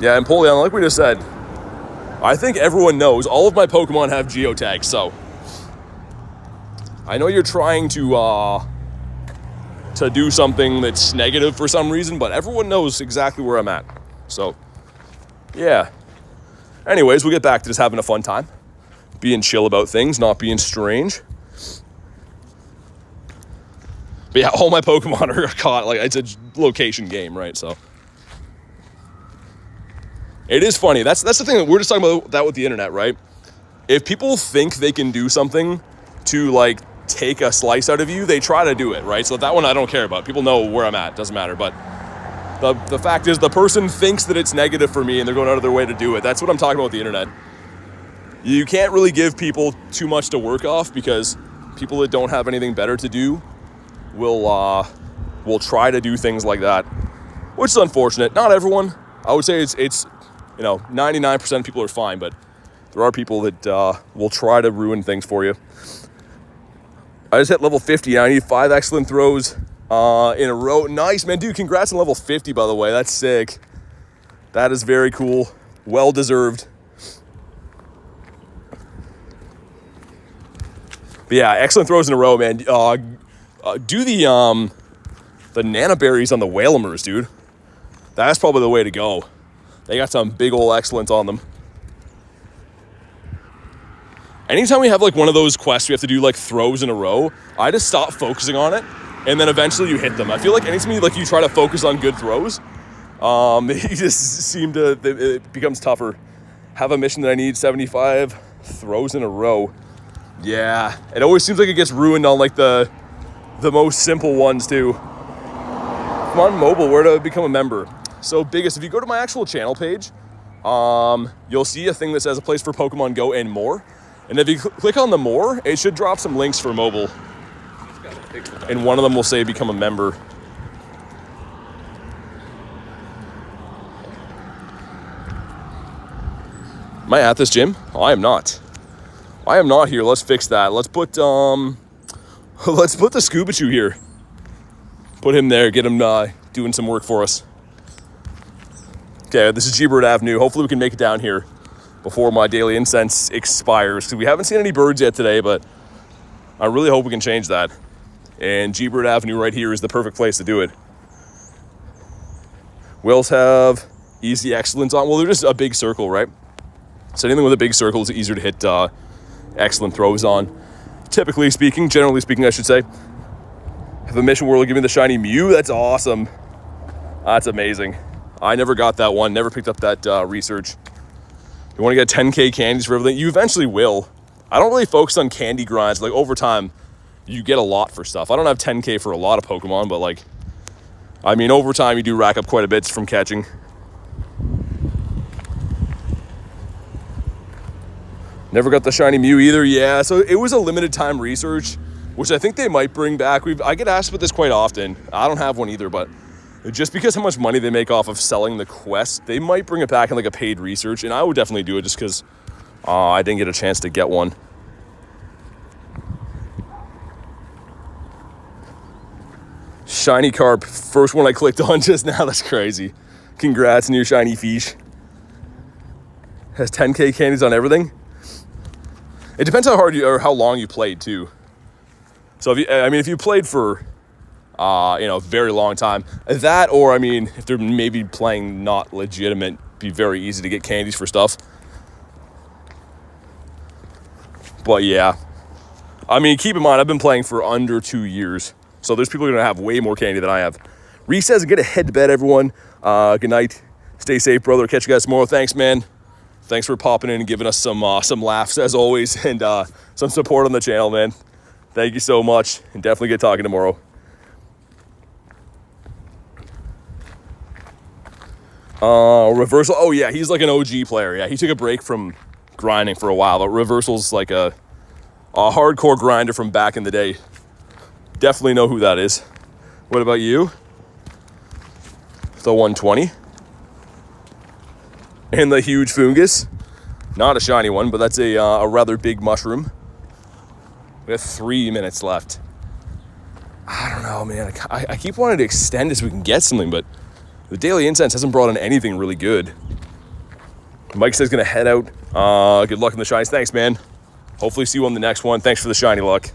Yeah, and Polion, like we just said, I think everyone knows all of my Pokemon have geotags, so I know you're trying to do something that's negative for some reason, but everyone knows exactly where I'm at. So, yeah. Anyways, we'll get back to just having a fun time. Being chill about things, not being strange. But yeah, all my Pokemon are caught. Like, it's a location game, right? So it is funny. That's the thing that we're just talking about that with the internet, right? If people think they can do something to like take a slice out of you, they try to do it, right? So that one I don't care about. People know where I'm at. Doesn't matter. But the fact is the person thinks that it's negative for me and they're going out of their way to do it. That's what I'm talking about with the internet. You can't really give people too much to work off because people that don't have anything better to do will try to do things like that, which is unfortunate. Not everyone. I would say it's 99% of people are fine, but there are people that will try to ruin things for you. I just hit level 50 and I need 5 excellent throws in a row. Nice, man. Dude, congrats on level 50, by the way. That's sick. That is very cool. Well deserved. But yeah, excellent throws in a row, man. Do the Nana Berries on the Whalemers, dude. That's probably the way to go. They got some big ol' excellence on them. Anytime we have like one of those quests we have to do like throws in a row, I just stop focusing on it, and then eventually you hit them. I feel like anytime you try to focus on good throws, you just seem to, it becomes tougher. Have a mission that I need 75 throws in a row. Yeah, it always seems like it gets ruined on like the most simple ones too. Come on, mobile, where to become a member? So biggest, if you go to my actual channel page, you'll see a thing that says a place for Pokemon Go and more. And if you click on the more, it should drop some links for mobile. And one of them will say become a member. Am I at this gym? Oh, I am not. I am not here. Let's fix that. Let's put the Scubachu here. Put him there. Get him doing some work for us. Okay, this is G-Bird Avenue. Hopefully we can make it down here before my daily incense expires. So we haven't seen any birds yet today, but I really hope we can change that. And G-Bird Avenue right here is the perfect place to do it. Whales have easy excellence on. Well, they're just a big circle, right? So anything with a big circle is easier to hit excellent throws on. Typically speaking, generally speaking, I should say. Have a mission where will give me the shiny Mew. That's awesome. That's amazing. I never got that one. Never picked up that research. You want to get 10k candies for everything? You eventually will. I don't really focus on candy grinds. Like, over time, you get a lot for stuff. I don't have 10k for a lot of Pokemon, but like, I mean, over time, you do rack up quite a bit from catching. Never got the shiny Mew either. Yeah, so it was a limited time research, which I think they might bring back. I get asked about this quite often. I don't have one either, but just because how much money they make off of selling the quest, they might bring it back in like a paid research, and I would definitely do it just because I didn't get a chance to get one. Shiny Carp, first one I clicked on just now. That's crazy. Congrats on your shiny fish. Has 10k candies on everything. It depends how hard you or how long you played too. So if you played for a very long time, that, or I mean, if they're maybe playing not legitimate, be very easy to get candies for stuff. But yeah, I mean, keep in mind, I've been playing for under 2 years. So there's people who are going to have way more candy than I have. Reese says, get a head to bed, everyone. Good night. Stay safe, brother. Catch you guys tomorrow. Thanks, man. Thanks for popping in and giving us some laughs, as always, and some support on the channel, man. Thank you so much, and definitely get talking tomorrow. Reversal. Oh, yeah, he's like an OG player. Yeah, he took a break from grinding for a while, but Reversal's like a hardcore grinder from back in the day. Definitely know who that is. What about you? The 120. And the huge fungus. Not a shiny one, but that's a rather big mushroom. We have 3 minutes left. I don't know, man. I keep wanting to extend it so we can get something, but the Daily Incense hasn't brought in anything really good. Mike says gonna head out. Good luck in the shinies. Thanks, man. Hopefully see you on the next one. Thanks for the shiny luck.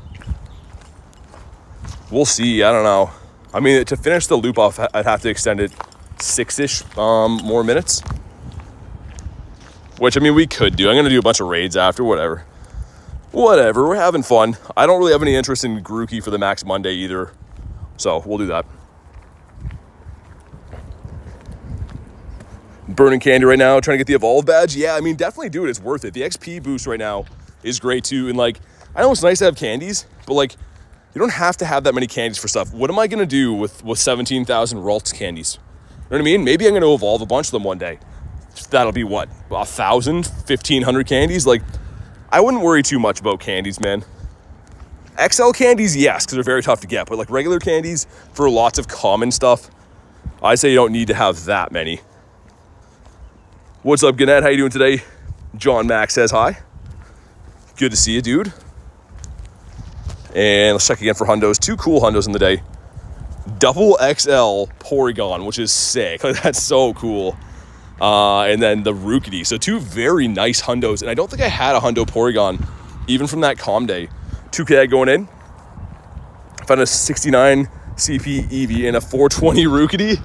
We'll see. I don't know. I mean, to finish the loop off, I'd have to extend it 6-ish more minutes. Which, I mean, we could do. I'm going to do a bunch of raids after, whatever. Whatever. We're having fun. I don't really have any interest in Grookey for the Max Monday either. So, we'll do that. Burning candy right now, trying to get the Evolve badge. Yeah, I mean, definitely do it. It's worth it. The XP boost right now is great too. And like, I know it's nice to have candies, but like, you don't have to have that many candies for stuff. What am I going to do with 17,000 Ralts candies? You know what I mean? Maybe I'm going to evolve a bunch of them one day. That'll be what? 1,000? 1,500 candies? Like, I wouldn't worry too much about candies, man. XL candies, yes, because they're very tough to get. But like regular candies for lots of common stuff, I say you don't need to have that many. What's up, Gannett? How you doing today? John Mack says hi. Good to see you, dude. And let's check again for hundos. 2 cool hundos in the day. Double XL Porygon, which is sick. Like, that's so cool. And then the Rookity. So 2 very nice hundos. And I don't think I had a hundo Porygon, even from that calm day. 2K going in. Found a 69 CP Eevee and a 420 Rookity.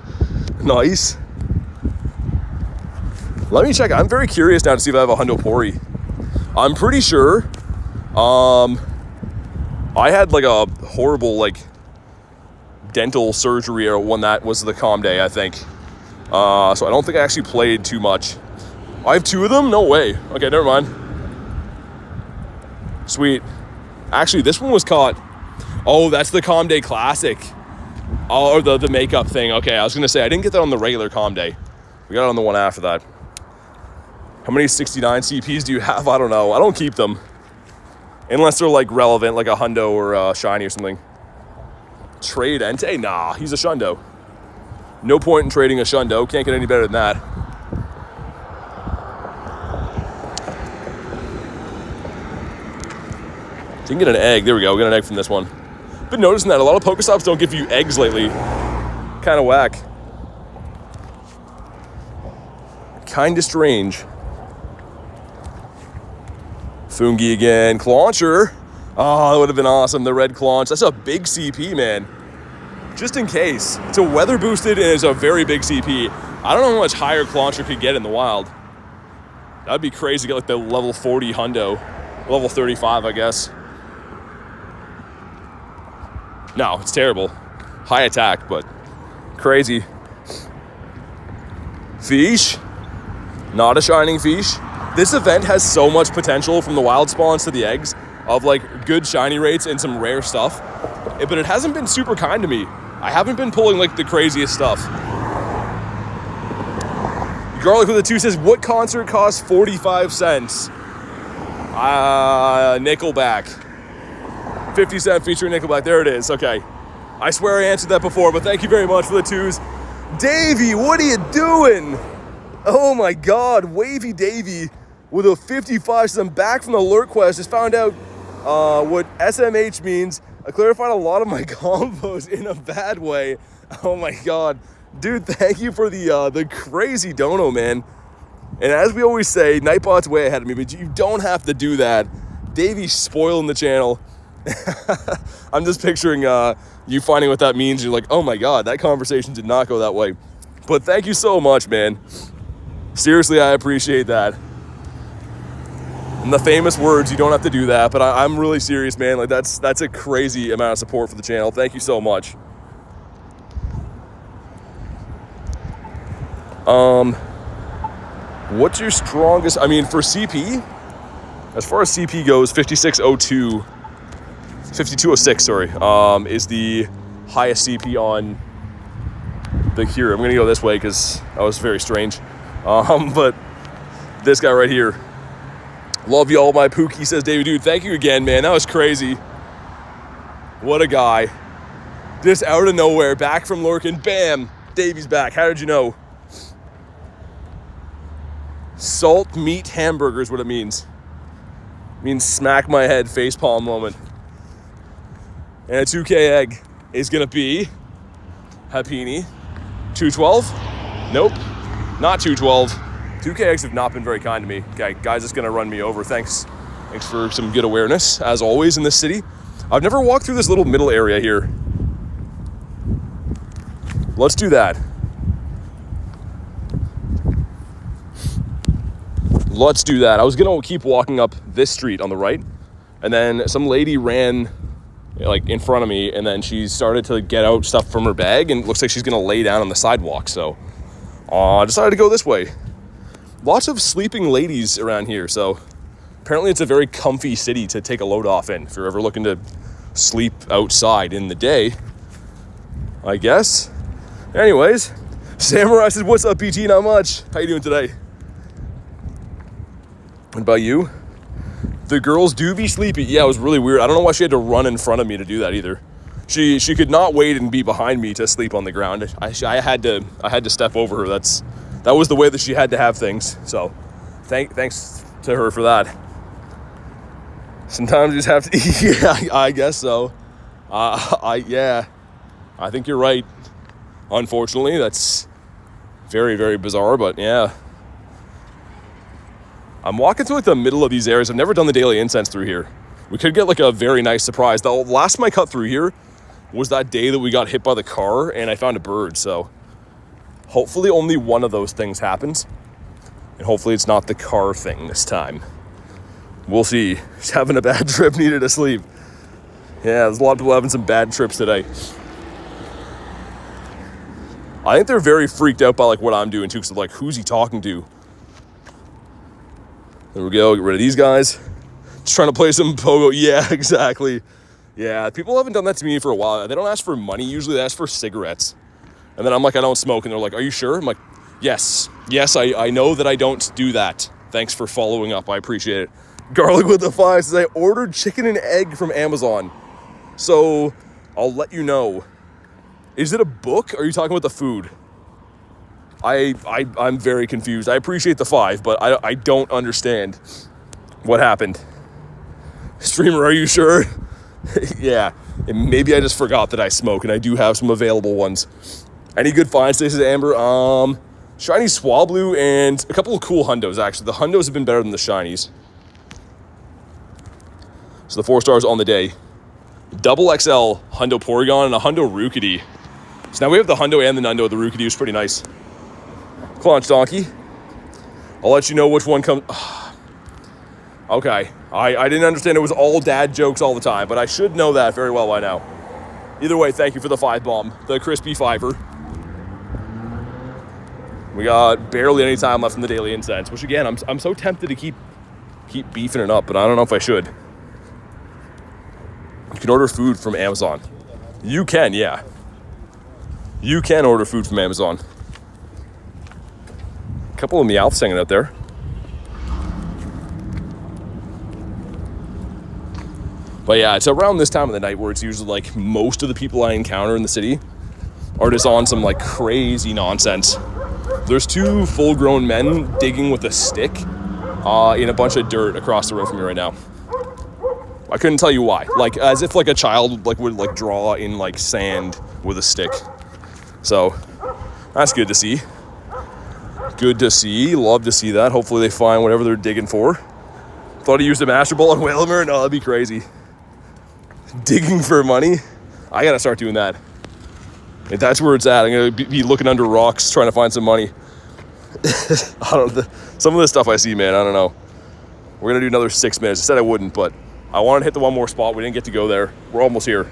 Nice. Let me check. I'm very curious now to see if I have a hundo Pori. I'm pretty sure. I had like a horrible like dental surgery or one that was the calm day, I think. So I don't think I actually played too much. I have 2 of them? No way. Okay, never mind. Sweet. Actually, this one was caught. Oh, that's the calm day classic. Oh, or the makeup thing. Okay, I was gonna say I didn't get that on the regular calm day. We got it on the one after that. How many 69 CPs do you have? I don't know. I don't keep them. Unless they're like relevant, like a hundo or a shiny or something. Trade Entei? Nah, he's a shundo. No point in trading a shundo. Can't get any better than that. You can get an egg. There we go. We got an egg from this one. Been noticing that a lot of Pokestops don't give you eggs lately. Kind of whack. Kind of strange. Fungi again. Clauncher. Oh, that would have been awesome. The red Claunch. That's a big CP, man. Just in case. It's a weather boosted and it's a very big CP. I don't know how much higher Clauncher could get in the wild. That'd be crazy to get like the level 40 hundo. Level 35, I guess. No, it's terrible. High attack, but crazy. Fish. Not a shining fish. This event has so much potential from the wild spawns to the eggs of like good shiny rates and some rare stuff. But it hasn't been super kind to me. I haven't been pulling like the craziest stuff. Garlic with a 2 says, what concert costs 45 cents? Nickelback. 50 Cent featuring Nickelback. There it is. Okay. I swear I answered that before, but thank you very much for the 2s. Davey, what are you doing? Oh my God. Wavy Davey with a 55 says, I'm back from the alert quest. Just found out what SMH means. I clarified a lot of my combos in a bad way. Oh my God. Dude, thank you for the crazy dono, man. And as we always say, Nightbot's way ahead of me, but you don't have to do that. Davey's spoiling the channel. I'm just picturing you finding what that means. You're like, oh my God, that conversation did not go that way. But thank you so much, man. Seriously, I appreciate that. And the famous words, you don't have to do that, but I'm really serious, man. Like that's a crazy amount of support for the channel. Thank you so much. What's your strongest? I mean, for CP, as far as CP goes, 5602, 5206, sorry, is the highest CP on the cure. I'm gonna go this way because that was very strange. But this guy right here, love you all, my Pookie, says David. Dude, thank you again, man. That was crazy. What a guy. Just out of nowhere, back from lurking, bam, Davey's back. How did you know? Salt meat hamburger is what it means. It means smack my head facepalm moment. And a 2K egg is gonna be Happini. 212? Nope, not 212. 2K eggs have not been very kind to me. Okay, guys, it's gonna run me over. Thanks for some good awareness, as always, in this city. I've never walked through this little middle area here. Let's do that. Let's do that. I was gonna keep walking up this street on the right, and then some lady ran like in front of me, and then she started to get out stuff from her bag, and it looks like she's gonna lay down on the sidewalk. So I decided to go this way. Lots of sleeping ladies around here, so apparently it's a very comfy city to take a load off in if you're ever looking to sleep outside in the day, I guess. Anyways, Samurai says, what's up, BT? Not much. How you doing today? What about you? The girls do be sleepy. Yeah, it was really weird. I don't know why she had to run in front of me to do that either. She could not wait and be behind me to sleep on the ground. I had to step over her. That was the way that she had to have things. So thanks to her for that. Sometimes you just have to. Yeah, I guess so. Yeah, I think you're right. Unfortunately, that's very, very bizarre. But yeah. I'm walking through like the middle of these areas. I've never done the daily incense through here. We could get like a very nice surprise. The last time I cut through here was that day that we got hit by the car and I found a bird. So hopefully only one of those things happens. And hopefully it's not the car thing this time. We'll see. Just having a bad trip, needed to sleep. Yeah, there's a lot of people having some bad trips today. I think they're very freaked out by like what I'm doing too, because like, who's he talking to? There we go, get rid of these guys. Just trying to play some pogo. Yeah, exactly. Yeah, people haven't done that to me for a while. They don't ask for money, usually they ask for cigarettes. And then I'm like, I don't smoke, and they're like, are you sure? I'm like, yes, I know that I don't do that. Thanks for following up, I appreciate it. Garlic with the 5 says, I ordered chicken and egg from Amazon. So, I'll let you know. Is it a book, or are you talking about the food? I'm very confused. I appreciate the 5, but I don't understand what happened. Streamer, are you sure? Yeah, and maybe I just forgot that I smoke, and I do have some available ones. Any good finds today, says Amber? Shiny Swablu and a couple of cool hundos, actually. The hundos have been better than the shinies. So the 4 stars on the day. Double XL Hundo Porygon and a Hundo Rookidee. So now we have the Hundo and the Nundo. The Rookidee was pretty nice. Clunch Donkey. I'll let you know which one comes. Okay. I didn't understand it was all dad jokes all the time, but I should know that very well by now. Either way, thank you for the 5 bomb. The crispy 5er. We got barely any time left in the daily incense, which again, I'm so tempted to keep beefing it up, but I don't know if I should. You can order food from Amazon. You can, yeah. You can order food from Amazon. A couple of Meowths hanging out there. But yeah, it's around this time of the night where it's usually like most of the people I encounter in the city are just on some like crazy nonsense. There's 2 full-grown men digging with a stick in a bunch of dirt across the road from me right now. I couldn't tell you why. Like, as if like a child like would like draw in like sand with a stick. So that's good to see. Good to see. Love to see that. Hopefully they find whatever they're digging for. Thought he used a Master Ball on Whalmer. No, that'd be crazy. Digging for money. I gotta start doing that. If that's where it's at, I'm gonna be looking under rocks trying to find some money. I don't know. Some of the stuff I see, man, I don't know. We're gonna do another 6 minutes. I said I wouldn't, but I wanted to hit the one more spot. We didn't get to go there. We're almost here.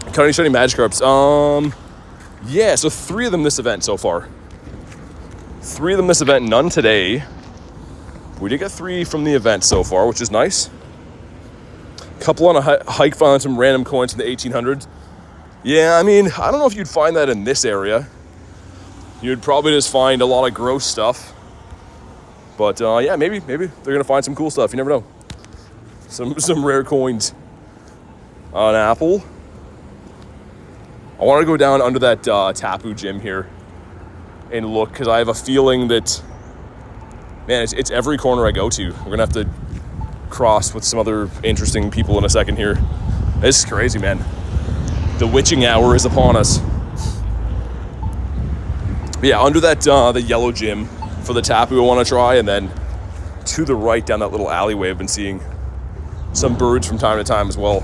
Caught any shiny Magikarps? Yeah, so 3 of them this event so far. 3 of them this event, none today. We did get 3 from the event so far, which is nice. Couple on a hike finding some random coins in the 1800s. Yeah, I mean, I don't know if you'd find that in this area. You'd probably just find a lot of gross stuff. But yeah, maybe they're gonna find some cool stuff. You never know. Some rare coins. An apple. I want to go down under that Tapu gym here and look, because I have a feeling that, man, it's every corner I go to. We're gonna have to cross with some other interesting people in a second here. This is crazy, man. The witching hour is upon us. But yeah, under that the yellow gym for the Tapu I want to try, and then to the right down that little alleyway I've been seeing some birds from time to time as well.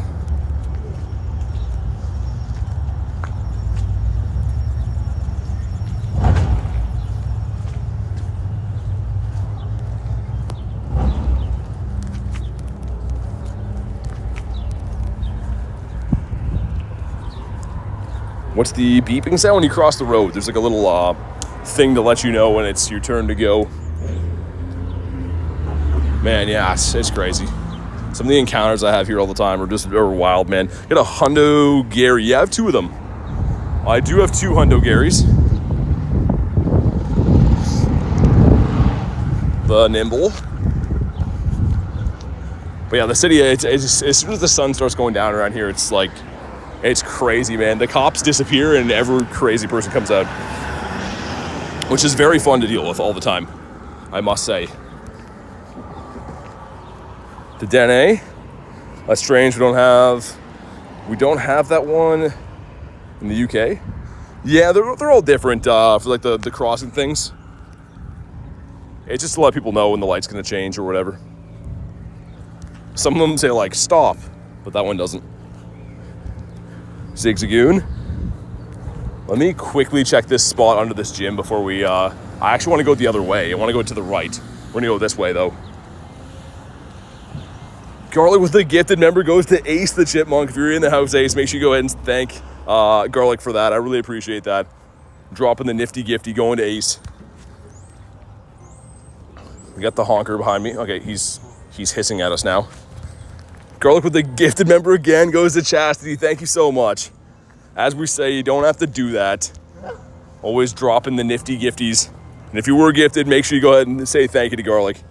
What's the beeping sound when you cross the road? There's like a little thing to let you know when it's your turn to go. Man, yeah, it's crazy. Some of the encounters I have here all the time are wild, man. Got a Hundo Gary. Yeah, I have 2 of them. I do have 2 Hundo Garys. The Nimble. But yeah, the city, it's as soon as the sun starts going down around here, it's like, it's crazy, man. The cops disappear and every crazy person comes out. Which is very fun to deal with all the time, I must say. The Dene. That's strange. We don't have that one in the UK. Yeah, they're all different for like the crossing things. It's just to let people know when the light's gonna change or whatever. Some of them say like stop, but that one doesn't. Zigzagoon. Let me quickly check this spot under this gym before we, I actually want to go the other way. I want to go to the right. We're going to go this way, though. Garlic with the gifted member goes to Ace the Chipmunk. If you're in the house, Ace, make sure you go ahead and thank Garlic for that. I really appreciate that. Dropping the nifty gifty, going to Ace. We got the honker behind me. Okay, he's hissing at us now. Garlic with the gifted member again goes to Chastity. Thank you so much. As we say, you don't have to do that. Always dropping the nifty gifties. And if you were gifted, make sure you go ahead and say thank you to Garlic.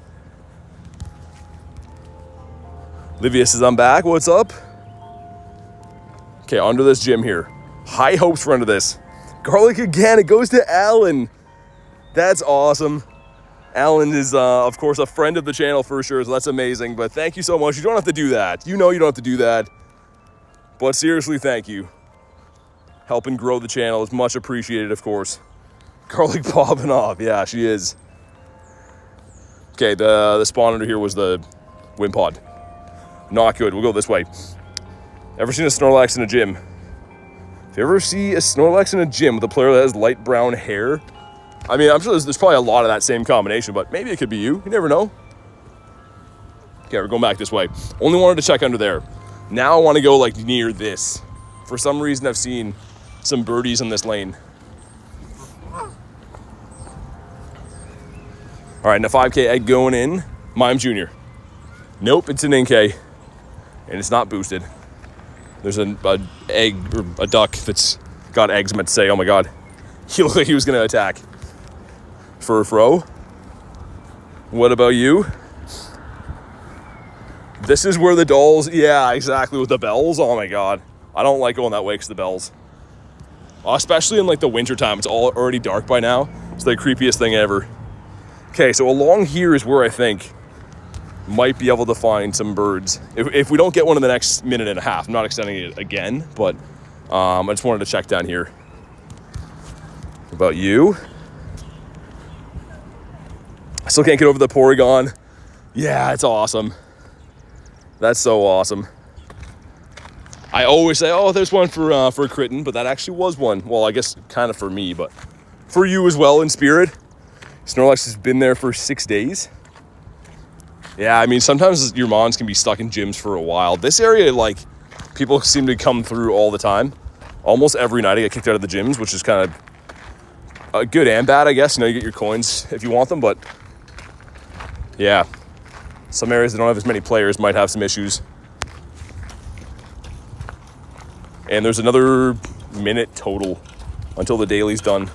Livia says, I'm back. What's up? Okay, under this gym here. High hopes for under this. Garlic again. It goes to Alan. That's awesome. Alan is, of course, a friend of the channel for sure, so that's amazing. But thank you so much. You don't have to do that. You know you don't have to do that. But seriously, thank you. Helping grow the channel is much appreciated, of course. Garlic popping off. Yeah, she is. Okay, the spawn under here was the Wimpod. Not good. We'll go this way. Ever seen a Snorlax in a gym? If you ever see a Snorlax in a gym with a player that has light brown hair, I mean, I'm sure there's probably a lot of that same combination, but maybe it could be you. You never know. Okay, we're going back this way. Only wanted to check under there. Now I want to go like near this. For some reason, I've seen some birdies in this lane. All right, now 5K egg going in. Mime Jr. Nope, it's an NK, and it's not boosted. There's an egg, or a duck that's got eggs, I meant to say. Oh my God. He looked like he was going to attack. Furfro. What about you? This is where the dolls, yeah, exactly, with the bells. Oh my God. I don't like going that way because the bells. Especially in like the winter time. It's all already dark by now. It's the creepiest thing ever. Okay, so along here is where I think might be able to find some birds. If we don't get one in the next minute and a half. I'm not extending it again, but I just wanted to check down here. What about you? I still can't get over the Porygon. Yeah, it's awesome. That's so awesome. I always say, oh, there's one for Critten, but that actually was one. Well, I guess kind of for me, but for you as well in spirit. Snorlax has been there for 6 days. Yeah, I mean, sometimes your mons can be stuck in gyms for a while. This area, like, people seem to come through all the time. Almost every night I get kicked out of the gyms, which is kind of good and bad, I guess. You know, you get your coins if you want them, but yeah. Some areas that don't have as many players might have some issues. And there's another minute total until the daily's done.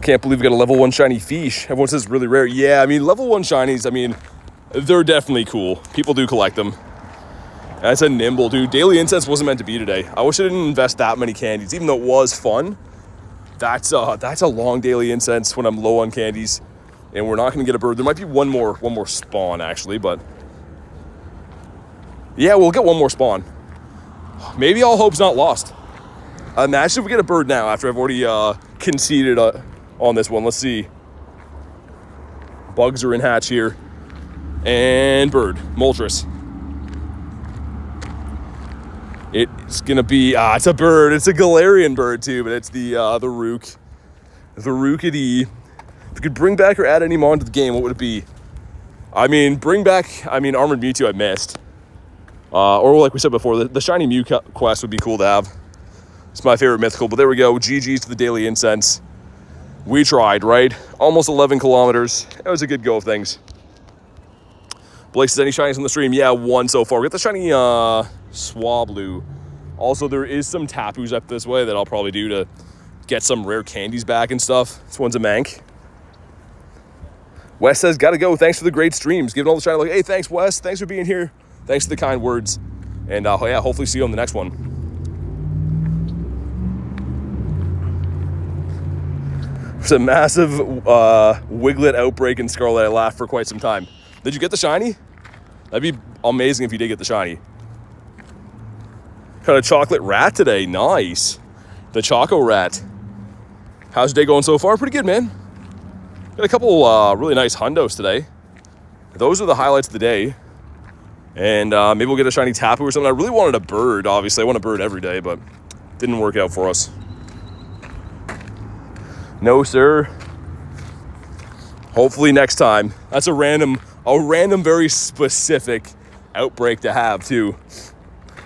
Can't believe we got a level 1 shiny fish. Everyone says really rare. Yeah, I mean, level 1 shinies, I mean, they're definitely cool. People do collect them. That's a nimble, dude. Daily incense wasn't meant to be today. I wish I didn't invest that many candies, even though it was fun. That's a long daily incense when I'm low on candies, and we're not going to get a bird. There might be one more spawn actually, but yeah, we'll get one more spawn. Maybe all hope's not lost. Imagine if we get a bird now after I've already conceded on this one. Let's see. Bugs are in hatch here, and bird, Moltres. It's gonna be, it's a bird. It's a Galarian bird too, but it's the Rook. The Rookity. If you could bring back or add any mon to the game, what would it be? I mean, Armored Mewtwo I missed. Or like we said before, the Shiny Mew quest would be cool to have. It's my favorite mythical, but there we go. GG's to the daily incense. We tried, right? Almost 11 kilometers. It was a good go of things. Blake says, any shinies on the stream? Yeah, one so far. We got the shiny Swablu. Also, there is some Tapus up this way that I'll probably do to get some rare candies back and stuff. This one's a Mank. Wes says, gotta go. Thanks for the great streams. Giving all the shiny, like, hey, thanks, Wes. Thanks for being here. Thanks for the kind words. And yeah, hopefully see you on the next one. There's a massive Wiglet outbreak in Scarlet. I laughed for quite some time. Did you get the shiny? That'd be amazing if you did get the shiny. Got a chocolate rat today. Nice. The Choco Rat. How's your day going so far? Pretty good, man. Got a couple really nice hundos today. Those are the highlights of the day. And maybe we'll get a shiny Tapu or something. I really wanted a bird, obviously. I want a bird every day, but didn't work out for us. No, sir. Hopefully next time. That's a random, very specific outbreak to have, too.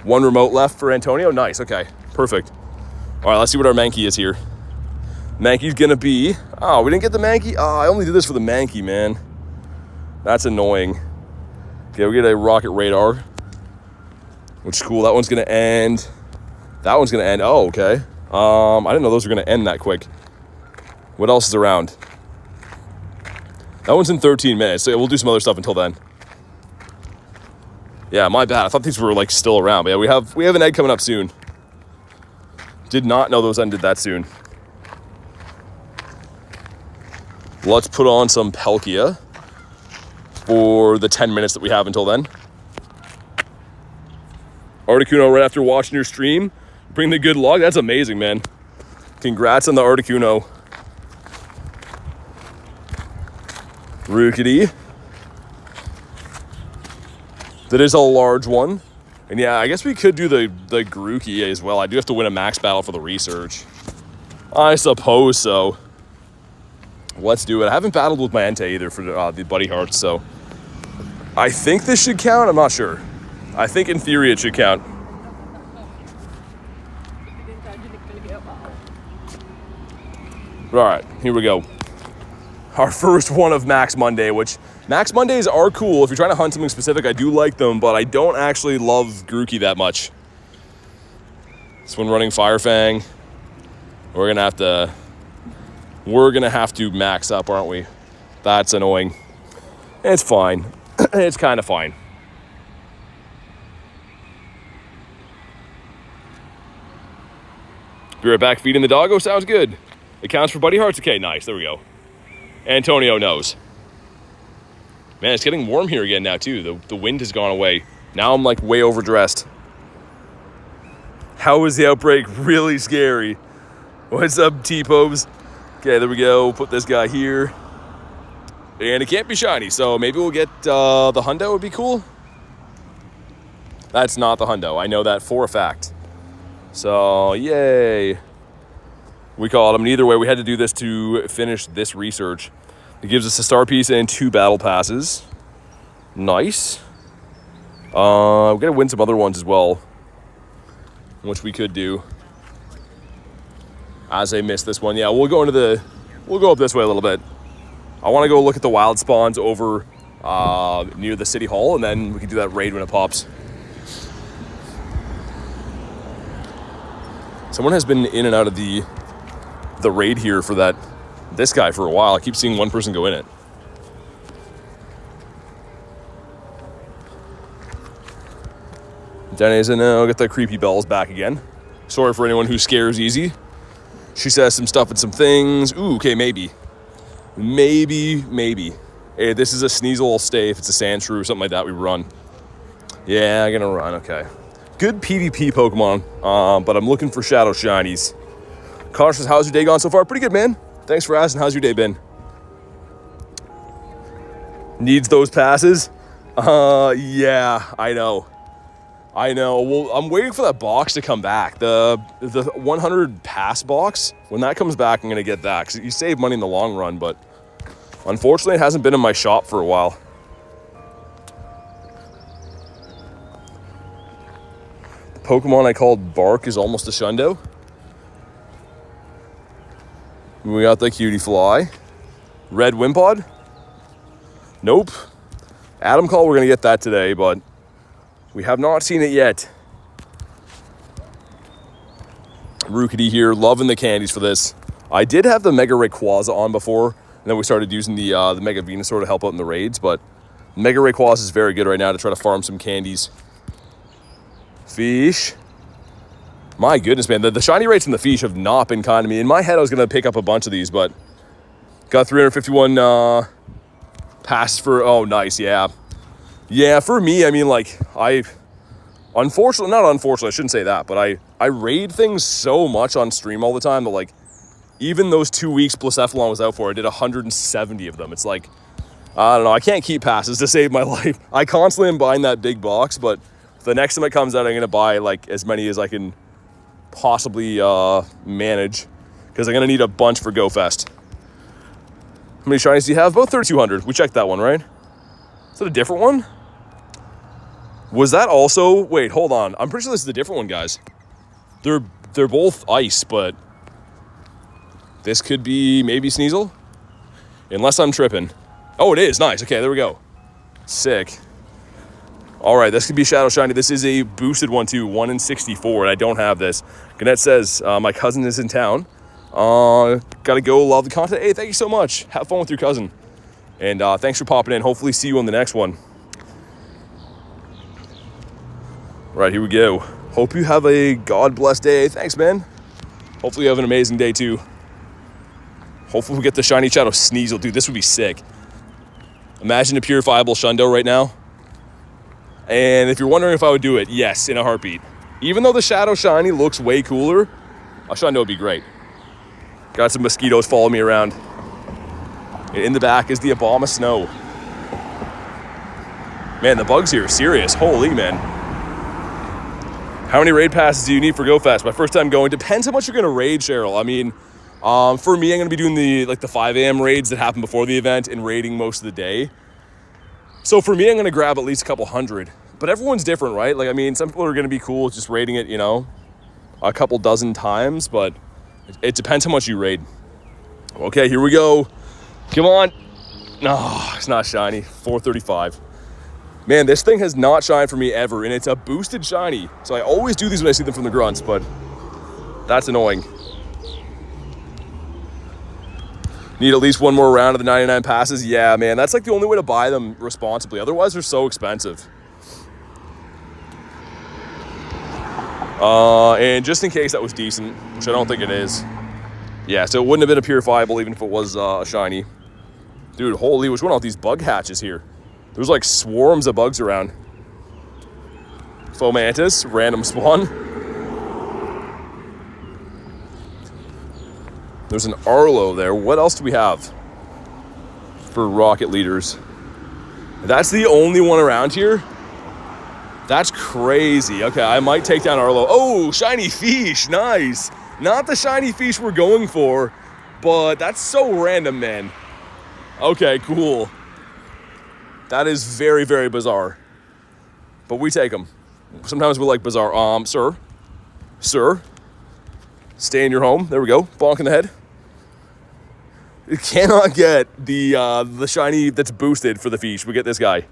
One remote left for Antonio. Nice, okay. Perfect. All right, let's see what our Mankey is here. Mankey's gonna be... Oh, we didn't get the Mankey? Oh, I only did this for the Mankey, man. That's annoying. Okay, we get a Rocket Radar, which is cool. That one's gonna end. That one's gonna end. Oh, okay. I didn't know those were gonna end that quick. What else is around? That one's in 13 minutes, so we'll do some other stuff until then. Yeah, my bad. I thought these were like still around. But yeah, we have an egg coming up soon. Did not know those ended that soon. Let's put on some Palkia for the 10 minutes that we have until then. Articuno right after watching your stream. Bring the good luck. That's amazing, man. Congrats on the Articuno. Rookity. That is a large one. And yeah, I guess we could do the Grookey as well. I do have to win a max battle for the research. I suppose so. Let's do it. I haven't battled with my Entei either for the Buddy Hearts, so I think this should count. I'm not sure. I think in theory it should count. All right, here we go. Our first one of Max Monday, which Max Mondays are cool. If you're trying to hunt something specific, I do like them, but I don't actually love Grookey that much. This one running Fire Fang. We're gonna have to max up, aren't we? That's annoying. It's fine. It's kind of fine. Be right back feeding the doggo. Sounds good. It counts for Buddy Hearts. Okay, nice. There we go. Antonio knows. Man, it's getting warm here again now, too. The wind has gone away. Now I'm, like, way overdressed. How was the outbreak? Really scary. What's up, T-Popes? Okay, there we go. Put this guy here. And it can't be shiny, so maybe we'll get the hundo would be cool. That's not the hundo. I know that for a fact. So, yay. We caught him. And either way, we had to do this to finish this research. It gives us a star piece and 2 battle passes. Nice. We're going to win some other ones as well, which we could do. As I missed this one. Yeah, we'll go up this way a little bit. I want to go look at the wild spawns over near the city hall, and then we can do that raid when it pops. Someone has been in and out of the raid here for this guy for a while. I keep seeing one person go in it. Denny's in now. Get the creepy bells back again. Sorry for anyone who scares easy. She says some stuff and some things. Ooh, okay, maybe. Hey, this is a Sneasel. I'll stay if it's a Sandshrew or something like that we run. Yeah, I'm gonna run, okay. Good PvP Pokemon, but I'm looking for Shadow Shinies. Connor says, how's your day gone so far? Pretty good, man. Thanks for asking. How's your day been? Needs those passes? Yeah, I know. Well, I'm waiting for that box to come back. The 100 pass box. When that comes back, I'm going to get that. Because you save money in the long run, but unfortunately, it hasn't been in my shop for a while. The Pokemon I called Bark is almost a Shundo. We got the Cutie Fly. Red Wimpod? Nope. Adam Call, we're going to get that today, but we have not seen it yet. Rookity here, loving the candies for this. I did have the Mega Rayquaza on before, and then we started using the Mega Venusaur to help out in the raids, but Mega Rayquaza is very good right now to try to farm some candies. Fish. My goodness, man. The shiny rates in the Fish have not been kind to me. In my head, I was going to pick up a bunch of these, but got 351 passes for... Oh, nice, yeah. Yeah, for me, I mean, like, unfortunately, I shouldn't say that, but I raid things so much on stream all the time that, like, even those 2 weeks Blacephalon was out for, I did 170 of them. It's like, I don't know, I can't keep passes to save my life. I constantly am buying that big box, but the next time it comes out, I'm going to buy, like, as many as I can possibly manage, because I'm going to need a bunch for GoFest. How many shinies do you have? About 3,200. We checked that one, right? Is that a different one? Was that also... Wait, hold on. I'm pretty sure this is a different one, guys. They're both ice, but this could be maybe Sneasel? Unless I'm tripping. Oh, it is. Nice. Okay, there we go. Sick. All right, this could be Shadow Shiny. This is a boosted one, too. 1 in 64, and I don't have this. Gannett says, my cousin is in town. Gotta go. Love the content. Hey, thank you so much. Have fun with your cousin. And thanks for popping in. Hopefully see you on the next one. Right, here we go. Hope you have a God-blessed day. Thanks, man. Hopefully you have an amazing day, too. Hopefully we get the shiny Shadow Sneasel. Dude, this would be sick. Imagine a purifiable Shundo right now. And if you're wondering if I would do it, yes, in a heartbeat. Even though the Shadow Shiny looks way cooler, a Shundo would be great. Got some mosquitoes following me around. In the back is the Obama Snow. Man, the bugs here are serious. Holy, man. How many raid passes do you need for GoFest? My first time going. Depends how much you're going to raid, Cheryl. I mean, For me, I'm going to be doing the 5 a.m. raids that happen before the event and raiding most of the day. So for me, I'm going to grab at least a couple hundred. But everyone's different, right? Like, I mean, some people are going to be cool with just raiding it, you know, a couple dozen times. But it depends how much you raid. Okay, here we go. Come on. No, it's not shiny. 435. Man, this thing has not shined for me ever. And it's a boosted shiny. So I always do these when I see them from the grunts. But that's annoying. Need at least one more round of the 99 passes? Yeah, man, that's like the only way to buy them responsibly. Otherwise, they're so expensive. And just in case that was decent, which I don't think it is. Yeah, so it wouldn't have been a purifiable even if it was a shiny. Dude, holy, what's going on with these bug hatches here? There's like swarms of bugs around. Fomantis, random spawn. There's an Arlo there. What else do we have for rocket leaders? That's the only one around here? That's crazy. Okay, I might take down Arlo. Oh, shiny fish. Nice. Not the shiny fish we're going for, but that's so random, man. Okay, cool. That is very, very bizarre. But we take them. Sometimes we like bizarre. Sir. Stay in your home. There we go. Bonk in the head. You cannot get the shiny that's boosted for the fish. We get this guy.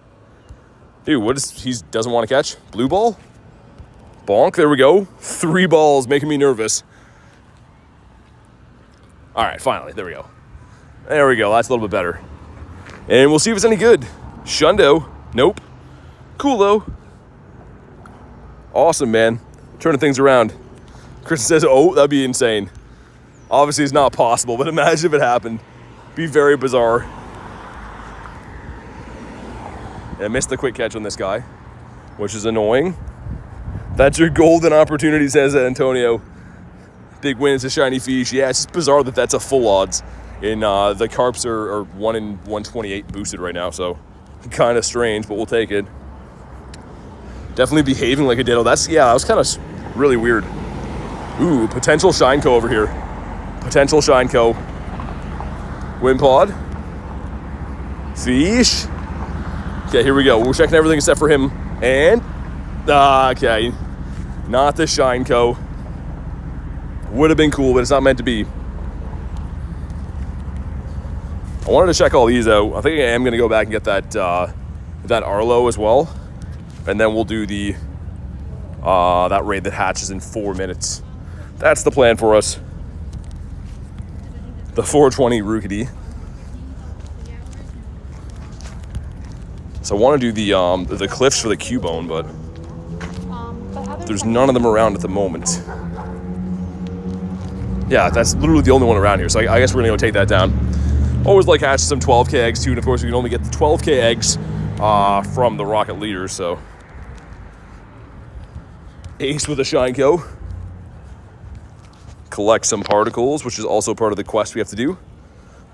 Dude, what is he doesn't want to catch? Blue ball? Bonk, there we go. 3 balls making me nervous. All right, finally, there we go. There we go, that's a little bit better. And we'll see if it's any good. Shundo, nope. Cool though. Awesome, man. Turning things around. Chris says, oh, that'd be insane. Obviously, it's not possible, but imagine if it happened. Be very bizarre. And I missed the quick catch on this guy, which is annoying. That's your golden opportunity, says Antonio. Big win, it's a shiny fish. Yeah, it's just bizarre that that's a full odds. And the carps are 1 in 128 boosted right now, so kind of strange, but we'll take it. Definitely behaving like a ditto. That was kind of really weird. Ooh, potential Shineco over here. Potential Shineco. Wimpod. Fish. Okay, here we go. We're checking everything except for him. And, okay. Not the Shineco. Would have been cool, but it's not meant to be. I wanted to check all these out. I think I am going to go back and get that Arlo as well. And then we'll do the that raid that hatches in 4 minutes. That's the plan for us. The 420 Rookity. So I want to do the cliffs for the Cubone, but there's none of them around at the moment. Yeah, that's literally the only one around here. So I guess we're gonna go take that down. Always like hatching some 12K eggs too, and of course we can only get the 12K eggs from the rocket leaders. So ace with a Shineco. Collect some particles, which is also part of the quest we have to do.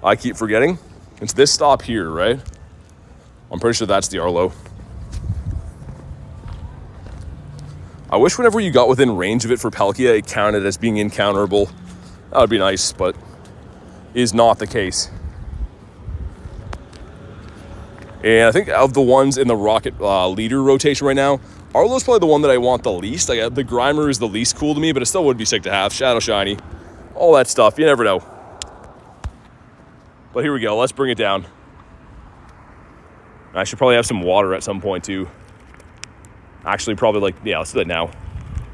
I keep forgetting. It's this stop here, right? I'm pretty sure that's the Arlo. I wish whenever you got within range of it for Palkia, it counted as being encounterable. That would be nice, but is not the case. And I think of the ones in the rocket leader rotation right now, Arlo's probably the one that I want the least. Like, the Grimer is the least cool to me, but it still would be sick to have. Shadow Shiny, all that stuff. You never know. But here we go. Let's bring it down. I should probably have some water at some point too. Actually, probably let's do that now.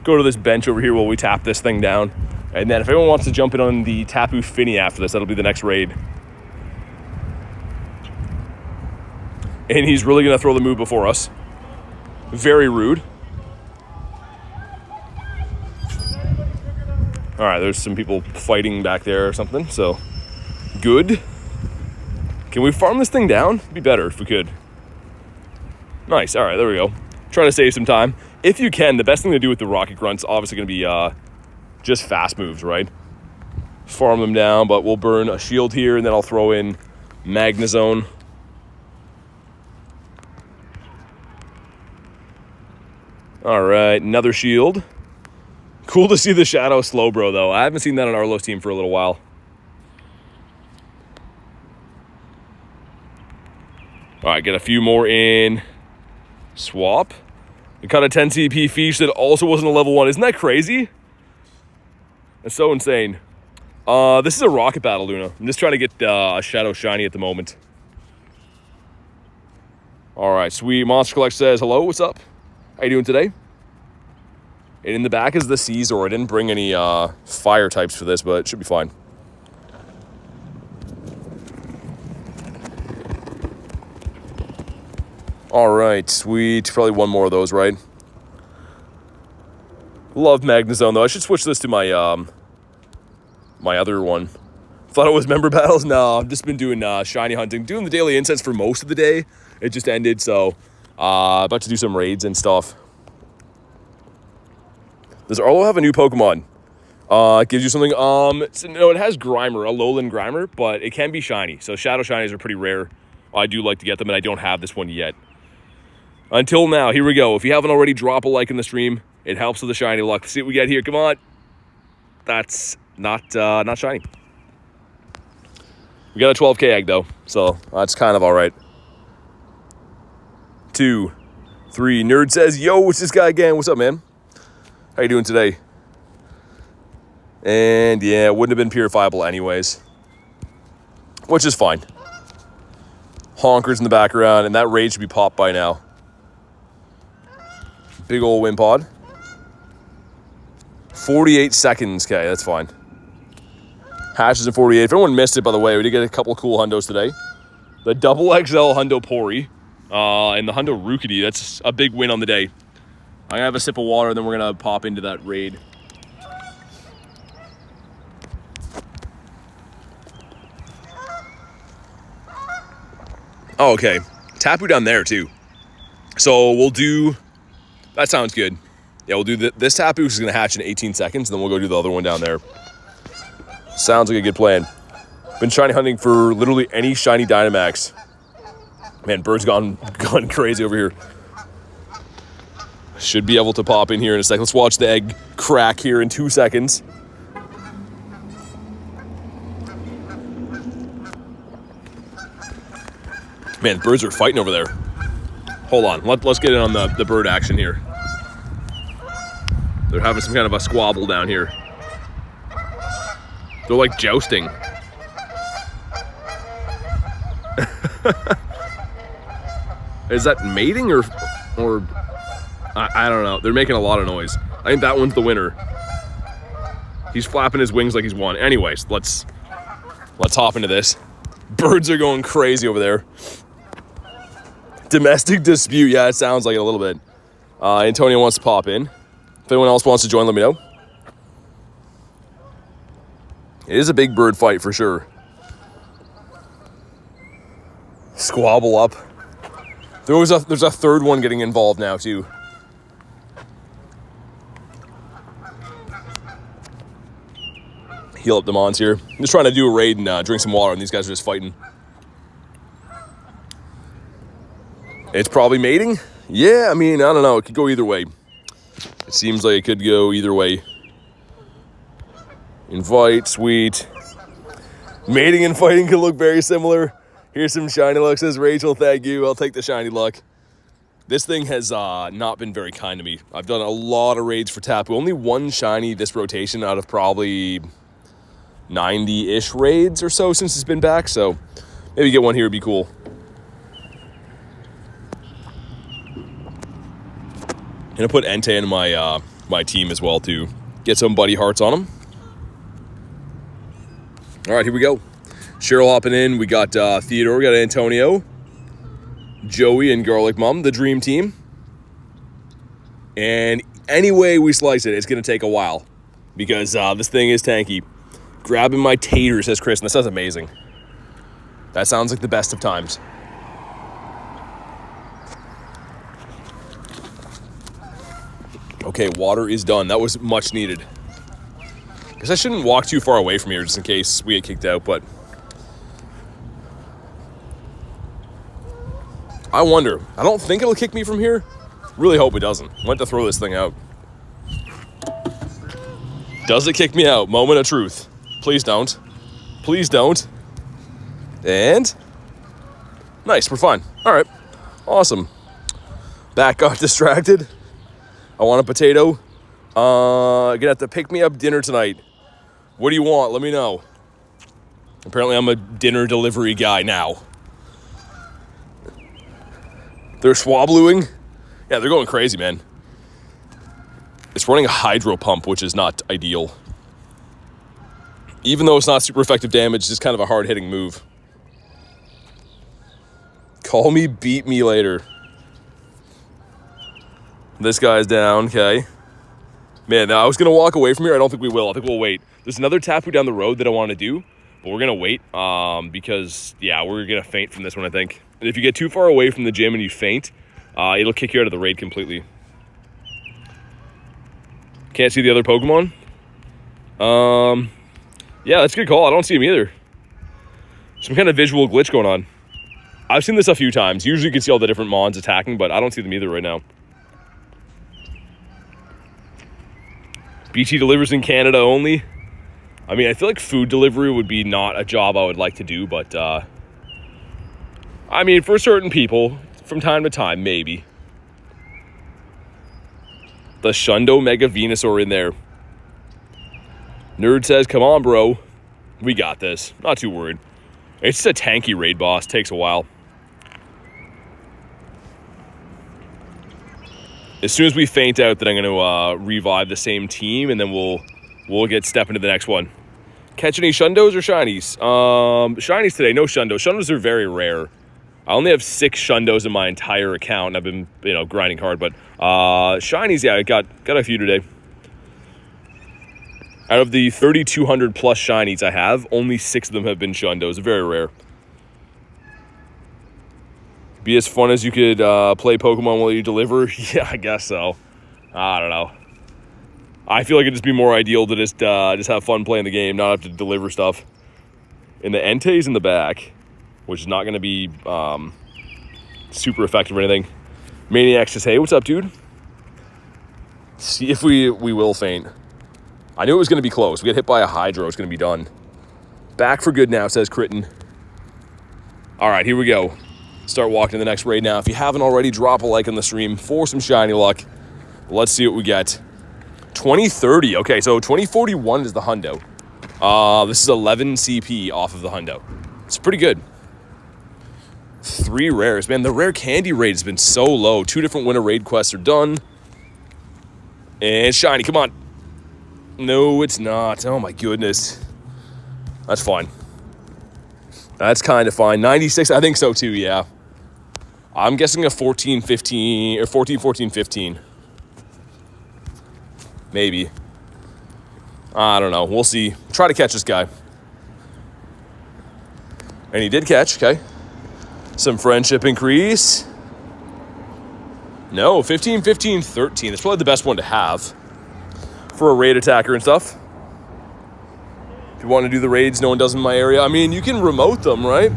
Go to this bench over here while we tap this thing down. And then if anyone wants to jump in on the Tapu Fini after this, that'll be the next raid. And he's really going to throw the move before us. Very rude. All right, there's some people fighting back there or something, so good. Can we farm this thing down? It'd be better if we could. Nice, all right, there we go. Trying to save some time. If you can, the best thing to do with the rocket grunts obviously going to be just fast moves, right? Farm them down, but we'll burn a shield here, and then I'll throw in Magnezone. All right, another shield. Cool to see the Shadow Slowbro, though. I haven't seen that on Arlo's team for a little while. right, get a few more in. Swap. We caught a 10 CP fish that also wasn't a level 1. Isn't that crazy? That's so insane. This is a rocket battle, Luna. I'm just trying to get a Shadow Shiny at the moment. All right, sweet. Monster Collect says, hello, what's up? How you doing today? And in the back is the Caesar. I didn't bring any fire types for this, but it should be fine. All right, sweet. Probably one more of those, right? Love Magnezone, though. I should switch this to my my other one. Thought it was member battles. No, I've just been doing shiny hunting. Doing the daily incense for most of the day. It just ended, so about to do some raids and stuff. Does Arlo have a new Pokemon? It gives you something. No, it has Grimer, a Lowland Grimer, but it can be shiny. So Shadow Shinies are pretty rare. I do like to get them, and I don't have this one yet. Until now, here we go. If you haven't already, drop a like in the stream. It helps with the shiny luck. Let's see what we get here. Come on. That's not shiny. We got a 12k egg, though, so that's kind of all right. 2, 3. Nerd says, yo, it's this guy again. What's up, man? How you doing today? And yeah, it wouldn't have been purifiable anyways, which is fine. Honkers in the background, and that raid should be popped by now. Big old Wimpod. 48 seconds. Okay, that's fine. Hatches in 48. If anyone missed it, by the way, we did get a couple cool hundos today. The double XL Hundo Pori and the Hundo Rookity. That's a big win on the day. I'm going to have a sip of water, and then we're going to pop into that raid. Oh, okay. Tapu down there, too. So we'll do... That sounds good. Yeah, we'll do this Tapu, which is going to hatch in 18 seconds, and then we'll go do the other one down there. Sounds like a good plan. Been shiny hunting for literally any shiny Dynamax. Man, bird's gone crazy over here. Should be able to pop in here in a second. Let's watch the egg crack here in 2 seconds. Man, birds are fighting over there. Hold on. Let's get in on the bird action here. They're having some kind of a squabble down here. They're like jousting. Is that mating or I don't know. They're making a lot of noise. I think that one's the winner. He's flapping his wings like he's won. Anyways, let's hop into this. Birds are going crazy over there. Domestic dispute. Yeah, it sounds like it a little bit. Antonio wants to pop in. If anyone else wants to join, let me know. It is a big bird fight for sure. Squabble up. There's a third one getting involved now too. Heal up the Mons here. I'm just trying to do a raid and drink some water, and these guys are just fighting. It's probably mating. Yeah, I mean, I don't know. It could go either way. It seems like it could go either way. Invite, sweet. Mating and fighting could look very similar. Here's some shiny luck, says Rachel. Thank you. I'll take the shiny luck. This thing has not been very kind to me. I've done a lot of raids for Tapu. Only one shiny this rotation out of probably 90-ish raids or so since it's been back. So maybe get one here would be cool. I'm gonna put Entei in my team as well to get some buddy hearts on him. All right, here we go. Cheryl hopping in. We got Theodore. We got Antonio, Joey, and Garlic Mom, the dream team. And any way we slice it, it's gonna take a while because this thing is tanky. Grabbing my tater, says Chris, and that sounds amazing. That sounds like the best of times. Okay, water is done. That was much needed. Guess I shouldn't walk too far away from here just in case we get kicked out, but I wonder. I don't think it'll kick me from here. Really hope it doesn't. Went to throw this thing out. Does it kick me out? Moment of truth. Please don't. Please don't. And Nice, we're fine. All right, awesome. Back got distracted. I want a potato. Gonna have to pick me up dinner tonight. What do you want? Let me know. Apparently I'm a dinner delivery guy now. They're swabluing. Yeah, they're going crazy, man. It's running a hydro pump, which is not ideal. Even though it's not super effective damage, it's just kind of a hard-hitting move. Call me, beat me later. This guy's down, okay. Man, I was going to walk away from here. I don't think we will. I think we'll wait. There's another tapu down the road that I want to do, but we're going to wait because, yeah, we're going to faint from this one, I think. And if you get too far away from the gym and you faint, it'll kick you out of the raid completely. Can't see the other Pokemon? Yeah, that's a good call. I don't see him either. Some kind of visual glitch going on. I've seen this a few times. Usually you can see all the different Mons attacking, but I don't see them either right now. BT delivers in Canada only. I mean, I feel like food delivery would be not a job I would like to do, but I mean, for certain people, from time to time, maybe. The Shundo Mega Venusaur in there. Nerd says, come on, bro. We got this. Not too worried. It's just a tanky raid boss. Takes a while. As soon as we faint out, then I'm going to revive the same team, and then we'll get step into the next one. Catch any Shundos or Shinies? Shinies today, no Shundos. Shundos are very rare. I only have 6 Shundos in my entire account, and I've been, grinding hard. But Shinies, yeah, I got a few today. Out of the 3,200 plus Shinies I have, only 6 of them have been Shundos. Very rare. Be as fun as you could play Pokemon while you deliver? Yeah, I guess so. I don't know. I feel like it'd just be more ideal to just have fun playing the game, not have to deliver stuff. And the Entei's in the back, which is not going to be super effective or anything. Maniac says, hey, what's up, dude? See if we will faint. I knew it was going to be close. We get hit by a Hydro, it's going to be done. Back for good now, says Critten. All right, here we go. Start walking to the next raid now. If you haven't already, drop a like on the stream for some shiny luck. Let's see what we get. 2030. Okay, so 2041 is the hundo. This is 11 CP off of the hundo. It's pretty good. 3 rares. Man, the rare candy raid has been so low. 2 different winter raid quests are done. And shiny, come on. No, it's not. Oh my goodness. That's fine. That's kind of fine. 96, I think so too, yeah. I'm guessing a 14, 15, or 14, 14, 15. Maybe. I don't know. We'll see. Try to catch this guy. And he did catch, okay. Some friendship increase. No, 15, 15, 13. That's probably the best one to have for a raid attacker and stuff. If you want to do the raids no one does in my area, I mean, you can remote them, right?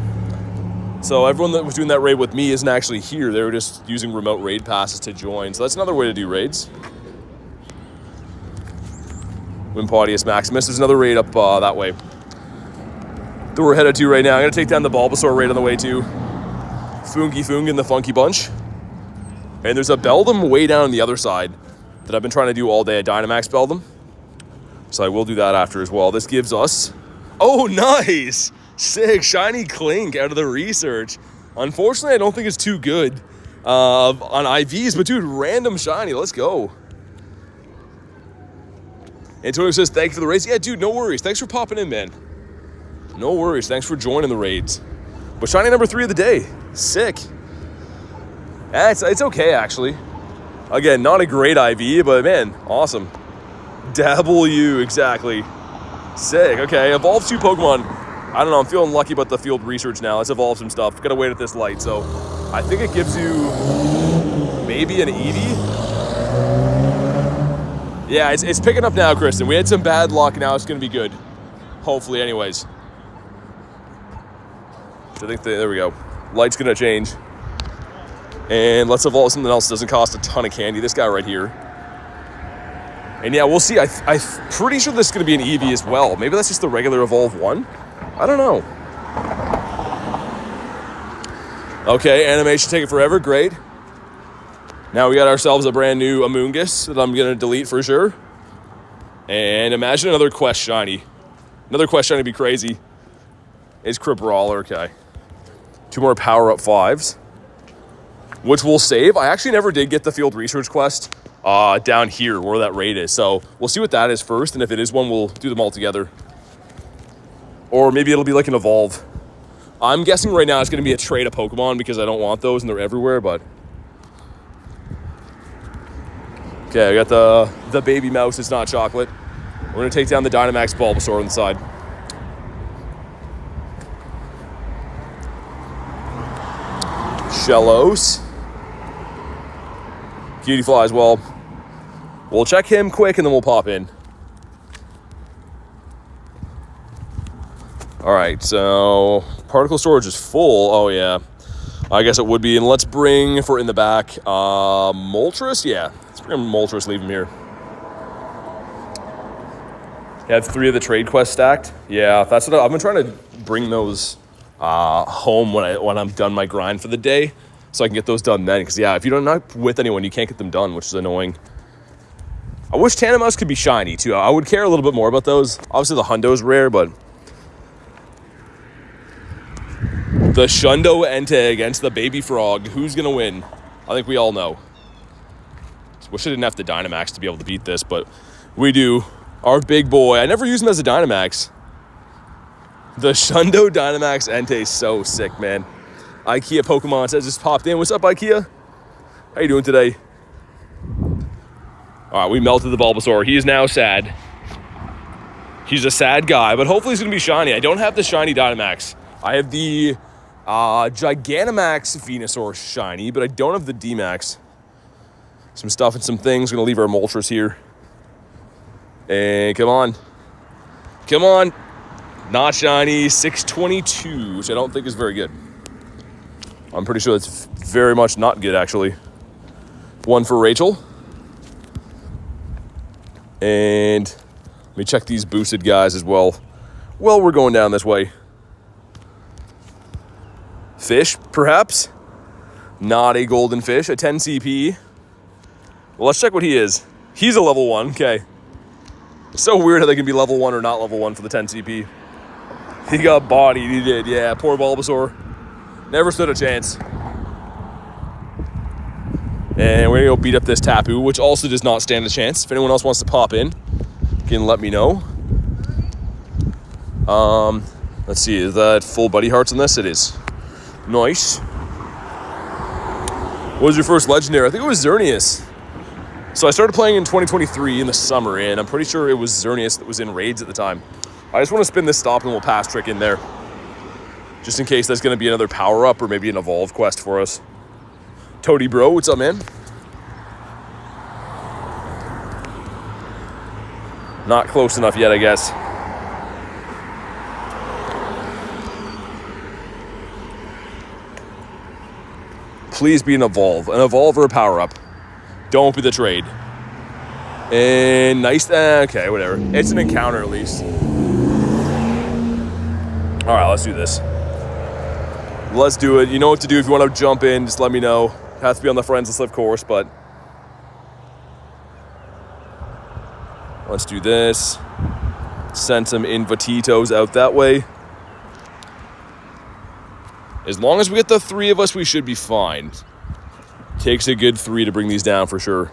So everyone that was doing that raid with me isn't actually here. They were just using remote raid passes to join. So that's another way to do raids. Wimpodius Maximus. There's another raid up that way that we're headed to right now. I'm going to take down the Bulbasaur raid on the way too. Foong and the Funky Bunch. And there's a Beldum way down on the other side that I've been trying to do all day. A Dynamax Beldum. So I will do that after as well. This gives us... Oh, nice! Sick. Shiny Clink out of the research. Unfortunately, I don't think it's too good on IVs. But, dude, random shiny. Let's go. Antonio says, thank you for the raids. Yeah, dude, no worries. Thanks for popping in, man. No worries. Thanks for joining the raids. But shiny number 3 of the day. Sick. Yeah, it's okay, actually. Again, not a great IV, but, man, awesome. W, exactly. Sick. Okay, evolve 2 Pokemon. I don't know. I'm feeling lucky about the field research now. Let's evolve some stuff. Gotta wait at this light. So I think it gives you maybe an Eevee. Yeah, it's picking up now, Kristen. We had some bad luck. Now it's gonna be good. Hopefully, anyways. I think there we go. Light's gonna change. And let's evolve something else that doesn't cost a ton of candy. This guy right here. And yeah, we'll see. I'm pretty sure this is going to be an Eevee as well. Maybe that's just the regular Evolve 1. I don't know. Okay, animation taking forever. Great. Now we got ourselves a brand new Amoonguss that I'm going to delete for sure. And imagine another quest shiny. Another quest shiny would be crazy. It's Cribrawler, okay. 2 more power-up 5s. Which we'll save. I actually never did get the field research quest down here where that raid is. So we'll see what that is first. And if it is one, we'll do them all together. Or maybe it'll be like an evolve. I'm guessing right now it's going to be a trade of Pokemon because I don't want those and they're everywhere, but... Okay, I got the baby mouse. It's not chocolate. We're going to take down the Dynamax Bulbasaur on the side. Shellos. Cutie Fly as well. We'll check him quick and then we'll pop in. All right, so particle storage is full. Oh, yeah. I guess it would be. And let's bring, if we're in the back, Moltres? Yeah, let's bring Moltres, leave him here. You have 3 of the trade quests stacked. Yeah, that's what I've been trying to bring those home when I'm done my grind for the day, so I can get those done then. Because yeah, if you're not with anyone, you can't get them done, which is annoying. I wish Tandemaus could be shiny too. I would care a little bit more about those. Obviously, the Hundo's rare, but the Shundo Entei against the Baby Frog. Who's gonna win? I think we all know. Wish I didn't have the Dynamax to be able to beat this, but we do. Our big boy. I never used him as a Dynamax. The Shundo Dynamax Entei is so sick, man. IKEA Pokemon says just popped in. What's up, IKEA? How you doing today? All right, we melted the Bulbasaur. He is now sad. He's a sad guy, but hopefully he's going to be shiny. I don't have the shiny Dynamax. I have the Gigantamax Venusaur shiny, but I don't have the D-Max. Some stuff and some things. We're going to leave our Moltres here. And come on. Come on. Not shiny. 622, which I don't think is very good. I'm pretty sure that's very much not good, actually. 1 for Rachel. And let me check these boosted guys as well. Well, we're going down this way. Fish, perhaps. Not a golden fish. A 10 CP. Well, let's check what he is. He's a level 1. Okay. It's so weird how they can be level 1 or not level 1 for the 10 CP. He got bodied. He did. Yeah, poor Bulbasaur. Never stood a chance. And we're going to go beat up this Tapu, which also does not stand a chance. If anyone else wants to pop in, you can let me know. Let's see. Is that full Buddy Hearts on this? It is. Nice. What was your first legendary? I think it was Xerneas. So I started playing in 2023 in the summer, and I'm pretty sure it was Xerneas that was in raids at the time. I just want to spin this stop and we'll pass trick in there. Just in case there's going to be another power-up or maybe an evolve quest for us. Toady Bro, what's up, man? Not close enough yet, I guess. Please be an evolve. An evolve or a power-up. Don't be the trade. And nice. Okay, whatever. It's an encounter at least. All right, let's do this. Let's do it. You know what to do. If you want to jump in, just let me know. It has to be on the Friends List, of course, but let's do this. Send some Invititos out that way. As long as we get the 3 of us, we should be fine. Takes a good 3 to bring these down for sure.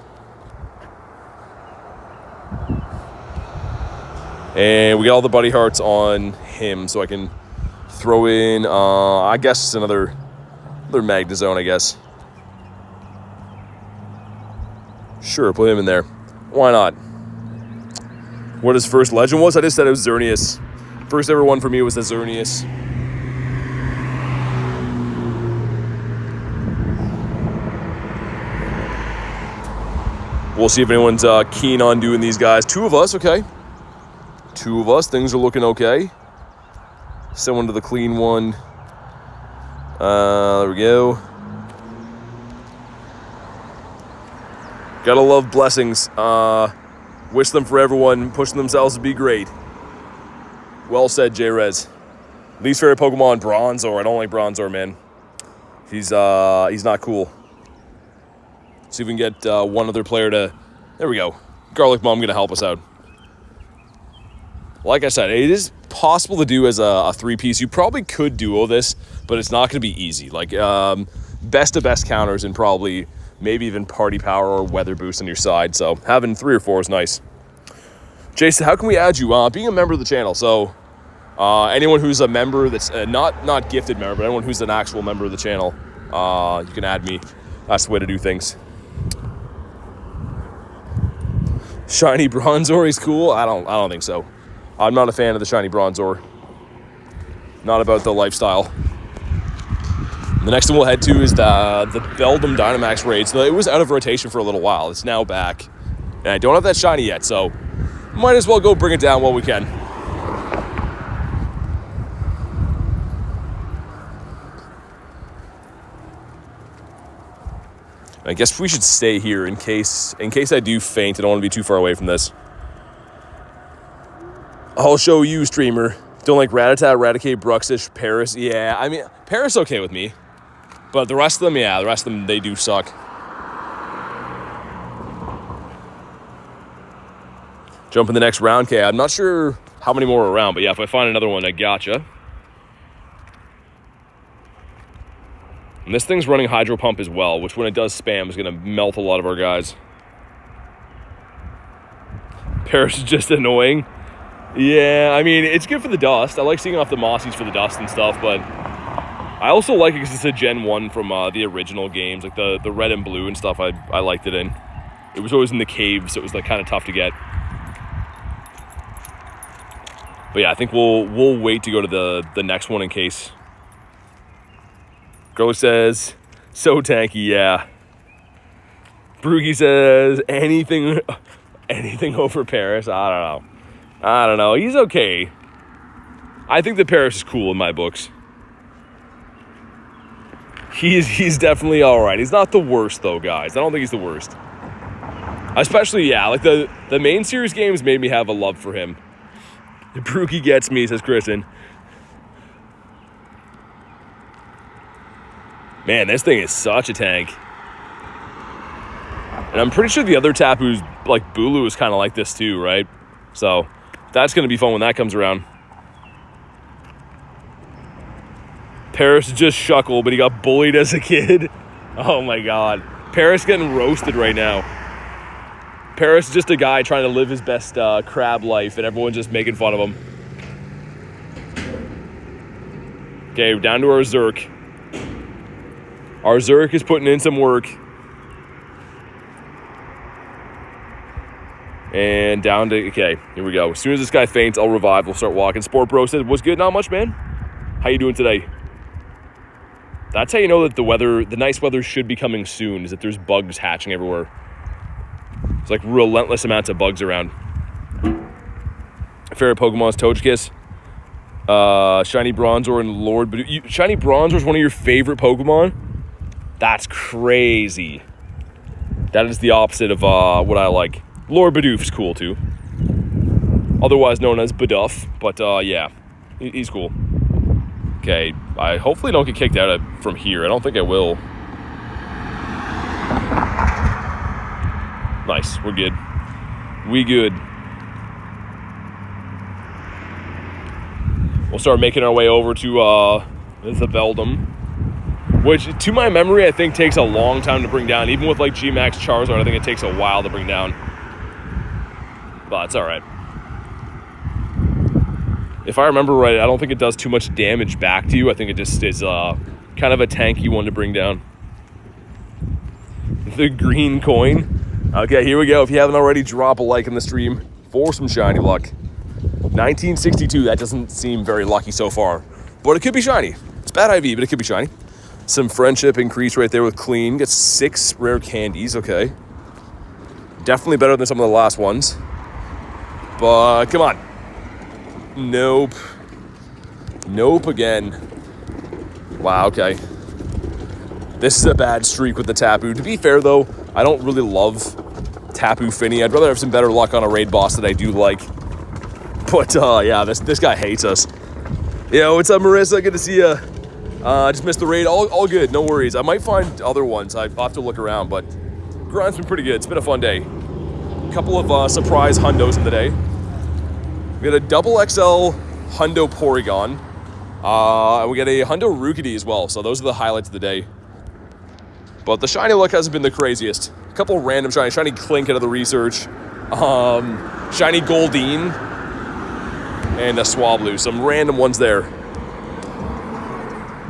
And we got all the Buddy Hearts on him, so I can throw in, I guess, another Magnezone, I guess. Sure, put him in there. Why not? What his first legend was? I just said it was Xerneas. First ever one for me was the Xerneas. We'll see if anyone's keen on doing these guys. 2 of us, okay. 2 of us, things are looking okay. Send one to the clean one. There we go. Gotta love blessings. Wish them for everyone, pushing themselves to be great. Well said, J-Rez. Least favorite Pokemon, Bronzor. I don't like Bronzor, man. He's not cool. See if we can get one other player to... There we go. Garlic Mom going to help us out. Like I said, it is possible to do as a three-piece. You probably could duo this, but it's not going to be easy. Like, best of best counters and probably maybe even party power or weather boost on your side. So having 3 or 4 is nice. Jason, how can we add you? Being a member of the channel. So anyone who's a member that's not gifted member, but anyone who's an actual member of the channel, you can add me. That's the way to do things. Shiny Bronzor is cool. I don't think so. I'm not a fan of the shiny Bronzor. Not about the lifestyle. The next one we'll head to is the Beldum Dynamax raid. So it was out of rotation for a little while. It's now back. And I don't have that shiny yet, so might as well go bring it down while we can. I guess we should stay here in case I do faint. I don't want to be too far away from this. I'll show you, streamer. Don't like Rattata, Raticate, Bruxish, Paris. Yeah, I mean, Paris okay with me. But the rest of them, yeah, they do suck. Jump in the next round. Okay, I'm not sure how many more are around, but yeah, if I find another one, I gotcha. And this thing's running Hydro Pump as well, which when it does spam is going to melt a lot of our guys. Paris is just annoying. Yeah, I mean, it's good for the dust. I like seeing off the Mossies for the dust and stuff, but I also like it because it's a Gen 1 from the original games, like the red and blue and stuff I liked it in. It was always in the caves, so it was like kind of tough to get. But yeah, I think we'll wait to go to the next one in case. Girl says, so tanky, yeah. Broogie says, anything over Paris? I don't know. He's okay. I think that Paris is cool in my books. He's definitely all right. He's not the worst, though, guys. I don't think he's the worst. Especially, yeah, like the main series games made me have a love for him. Brookie gets me, says Kristen. Man, this thing is such a tank. And I'm pretty sure the other Tapu's, like Bulu, is kind of like this too, right? So that's going to be fun when that comes around. Paris just shuckle, but he got bullied as a kid. Oh my god. Paris getting roasted right now. Paris is just a guy trying to live his best crab life, and everyone's just making fun of him. Okay, down to our Zerk. Our Zerk is putting in some work. And down to, okay, here we go. As soon as this guy faints, I'll revive. We'll start walking. Sport Bro said, what's good? Not much, man. How you doing today? That's how you know that the nice weather should be coming soon, is that there's bugs hatching everywhere. It's like relentless amounts of bugs around. Favorite Pokemon's Togekiss. Shiny Bronzor and Lord Bidoof. Shiny Bronzor is one of your favorite Pokemon? That's crazy. That is the opposite of what I like. Lord Bidoof is cool too. Otherwise known as Bidoof. But yeah, he's cool. Okay, I hopefully don't get kicked out from here. I don't think I will. Nice, we're good. We good. We'll start making our way over to the Beldum, which to my memory I think takes a long time to bring down. Even with like G-Max Charizard, I think it takes a while to bring down. But it's alright. If I remember right, I don't think it does too much damage back to you. I think it just is kind of a tanky one to bring down. The green coin. Okay, here we go. If you haven't already, drop a like in the stream for some shiny luck. 1962, that doesn't seem very lucky so far. But it could be shiny. It's bad IV, but it could be shiny. Some friendship increase right there with Clean. Gets 6 rare candies, okay. Definitely better than some of the last ones. But, come on. Nope. Nope again. Wow, okay. This is a bad streak with the Tapu. To be fair, though, I don't really love Tapu Fini. I'd rather have some better luck on a raid boss that I do like. But, yeah, this guy hates us. Yo, what's up, Marissa? Good to see you. Just missed the raid. All good. No worries. I might find other ones. I'll have to look around, but grind's been pretty good. It's been a fun day. A couple of surprise hundos in the day. We got a double XL hundo Porygon. And we got a hundo Rookity as well. So those are the highlights of the day. But the shiny luck hasn't been the craziest. A couple random shiny Clink out of the research. Shiny Goldeen. And a Swablu. Some random ones there.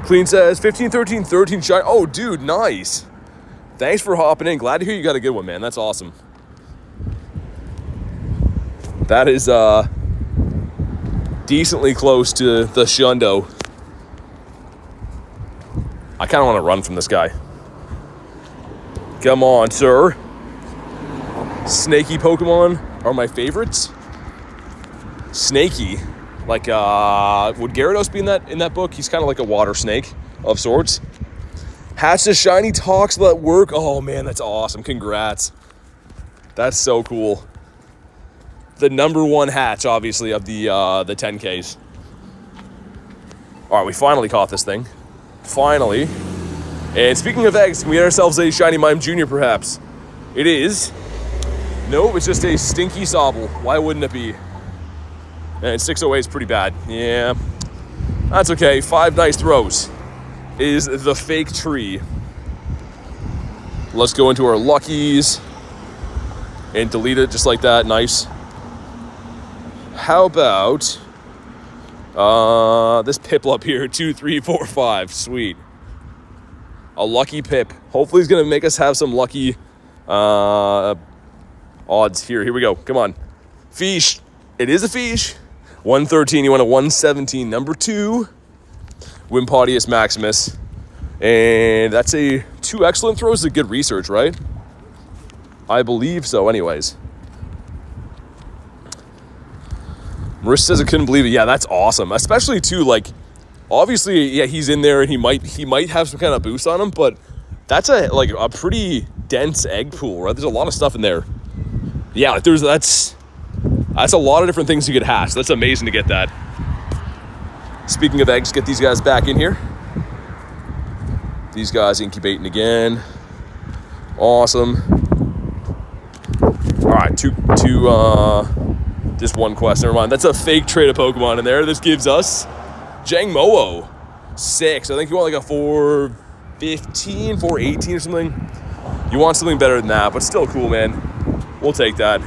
Clean says 15, 13, 13 shiny. Oh, dude, nice. Thanks for hopping in. Glad to hear you got a good one, man. That's awesome. That is decently close to the Shundo. I kind of want to run from this guy. Come on, sir. Snaky Pokemon are my favorites. Snaky. Like, would Gyarados be in that book? He's kind of like a water snake of sorts. Hatched a shiny Toxel at work. Oh, man, that's awesome. Congrats. That's so cool. The number one hatch, obviously, of the 10Ks. All right, we finally caught this thing. Finally. And speaking of eggs, can we get ourselves a shiny Mime Jr. perhaps? It is. Nope, it's just a stinky Sobble. Why wouldn't it be? And 608 is pretty bad. Yeah, that's okay. 5 nice throws is the fake tree. Let's go into our luckies and delete it just like that. Nice. How about this Piplup here? 2, 3, 4, 5. Sweet. A lucky Pip. Hopefully he's going to make us have some lucky odds here. Here we go. Come on. Fish. It is a fish. 113, you want a 117, number 2, Wimpodius Maximus. And that's a 2 excellent throws, a good research, right? I believe so, anyways. Marissa says I couldn't believe it. Yeah, that's awesome. Especially, too, like, obviously, yeah, he's in there and he might have some kind of boost on him, but that's a pretty dense egg pool, right? There's a lot of stuff in there. Yeah, like that's a lot of different things you could hatch. That's amazing to get that. Speaking of eggs, get these guys back in here. These guys incubating again. Awesome. All right, just one quest. Never mind. That's a fake trade of Pokemon in there. This gives us Jangmo-o. 6. I think you want like a 415, 418 or something. You want something better than that, but still cool, man. We'll take that.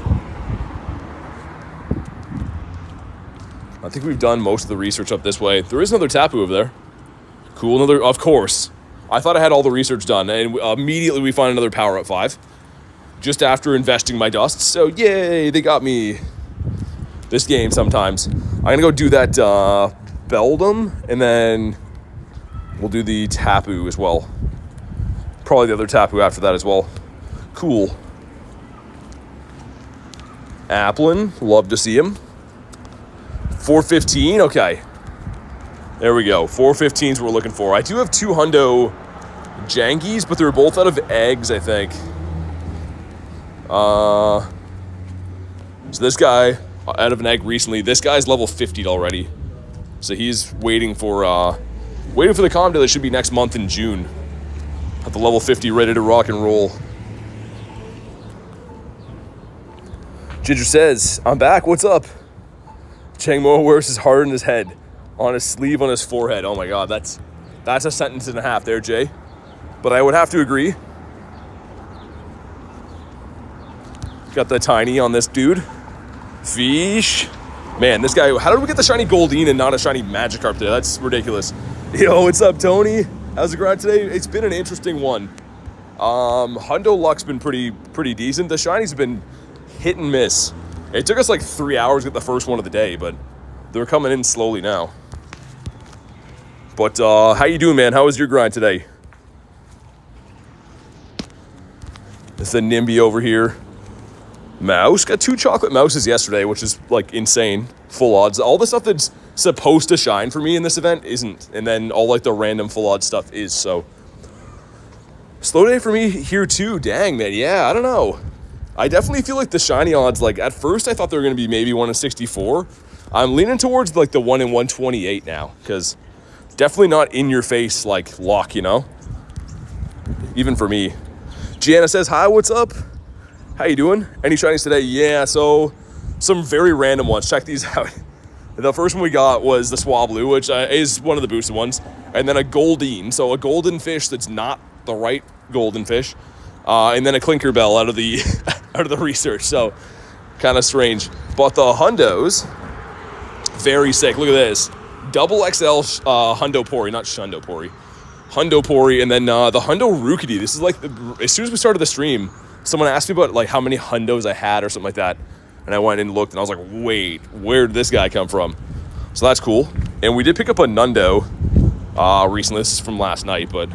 I think we've done most of the research up this way. There is another Tapu over there. Cool, another, of course. I thought I had all the research done, and immediately we find another Power Up 5. Just after investing my dust. So, yay, they got me. This game sometimes. I'm going to go do that Beldum, and then we'll do the Tapu as well. Probably the other Tapu after that as well. Cool. Applin, love to see him. 415, okay. There we go. 415 is what we're looking for. I do have 2 hundo Jangies, but they're both out of eggs, I think. So this guy, out of an egg recently, this guy's level 50 already. So he's waiting for the comm day that should be next month in June. At the level 50, ready to rock and roll. Ginger says, I'm back, what's up? Jangmo-o wears his heart in his head, on his sleeve, on his forehead. Oh my god, that's a sentence and a half there, Jay. But I would have to agree. Got the tiny on this dude. Fish. Man, this guy, how did we get the shiny Goldeen and not a shiny Magikarp today? That's ridiculous. Yo, what's up, Tony? How's it going today? It's been an interesting one. Hundo luck's been pretty decent. The shinies have been hit and miss. It took us like 3 hours to get the first one of the day, but they're coming in slowly now. But how you doing, man? How was your grind today? It's the Nimby over here. Mouse. Got 2 chocolate mouses yesterday, which is like insane. Full odds. All the stuff that's supposed to shine for me in this event isn't. And then all like the random full odds stuff is. So slow day for me here too. Dang, man. Yeah, I don't know. I definitely feel like the shiny odds, like at first I thought they were going to be maybe 1 in 64. I'm leaning towards like the 1 in 128 now, because definitely not in your face like luck, you know? Even for me. Gianna says, hi, what's up? How you doing? Any shinies today? Yeah, so some very random ones. Check these out. The first one we got was the Swablu, which is one of the boosted ones. And then a Goldeen, so a golden fish that's not the right golden fish. And then a Clinker Bell out of the out of the research, so kind of strange. But the Hundos, very sick. Look at this. Double XL Hundo Pori, not Shundo Pori. Hundo Pori, and then the Hundo Rookity. This is like, as soon as we started the stream, someone asked me about like how many Hundos I had or something like that. And I went and looked, and I was like, wait, where did this guy come from? So that's cool. And we did pick up a Nundo recently. This is from last night, but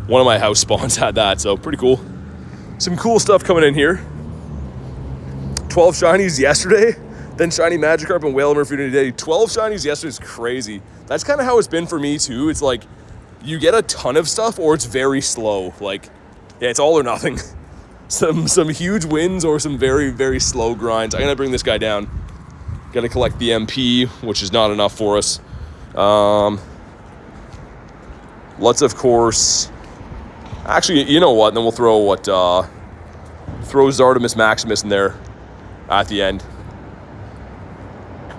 one of my house spawns had that, so pretty cool. Some cool stuff coming in here. 12 shinies yesterday, then shiny Magikarp and Whaler for today. 12 shinies yesterday is crazy. That's kind of how it's been for me too. It's like you get a ton of stuff or it's very slow. Like, yeah, it's all or nothing. Some huge wins or some very, very slow grinds. I'm gonna bring this guy down. Gotta collect the MP, which is not enough for us. Let's, of course, actually, you know what? Then we'll throw throw Zardomus Maximus in there at the end.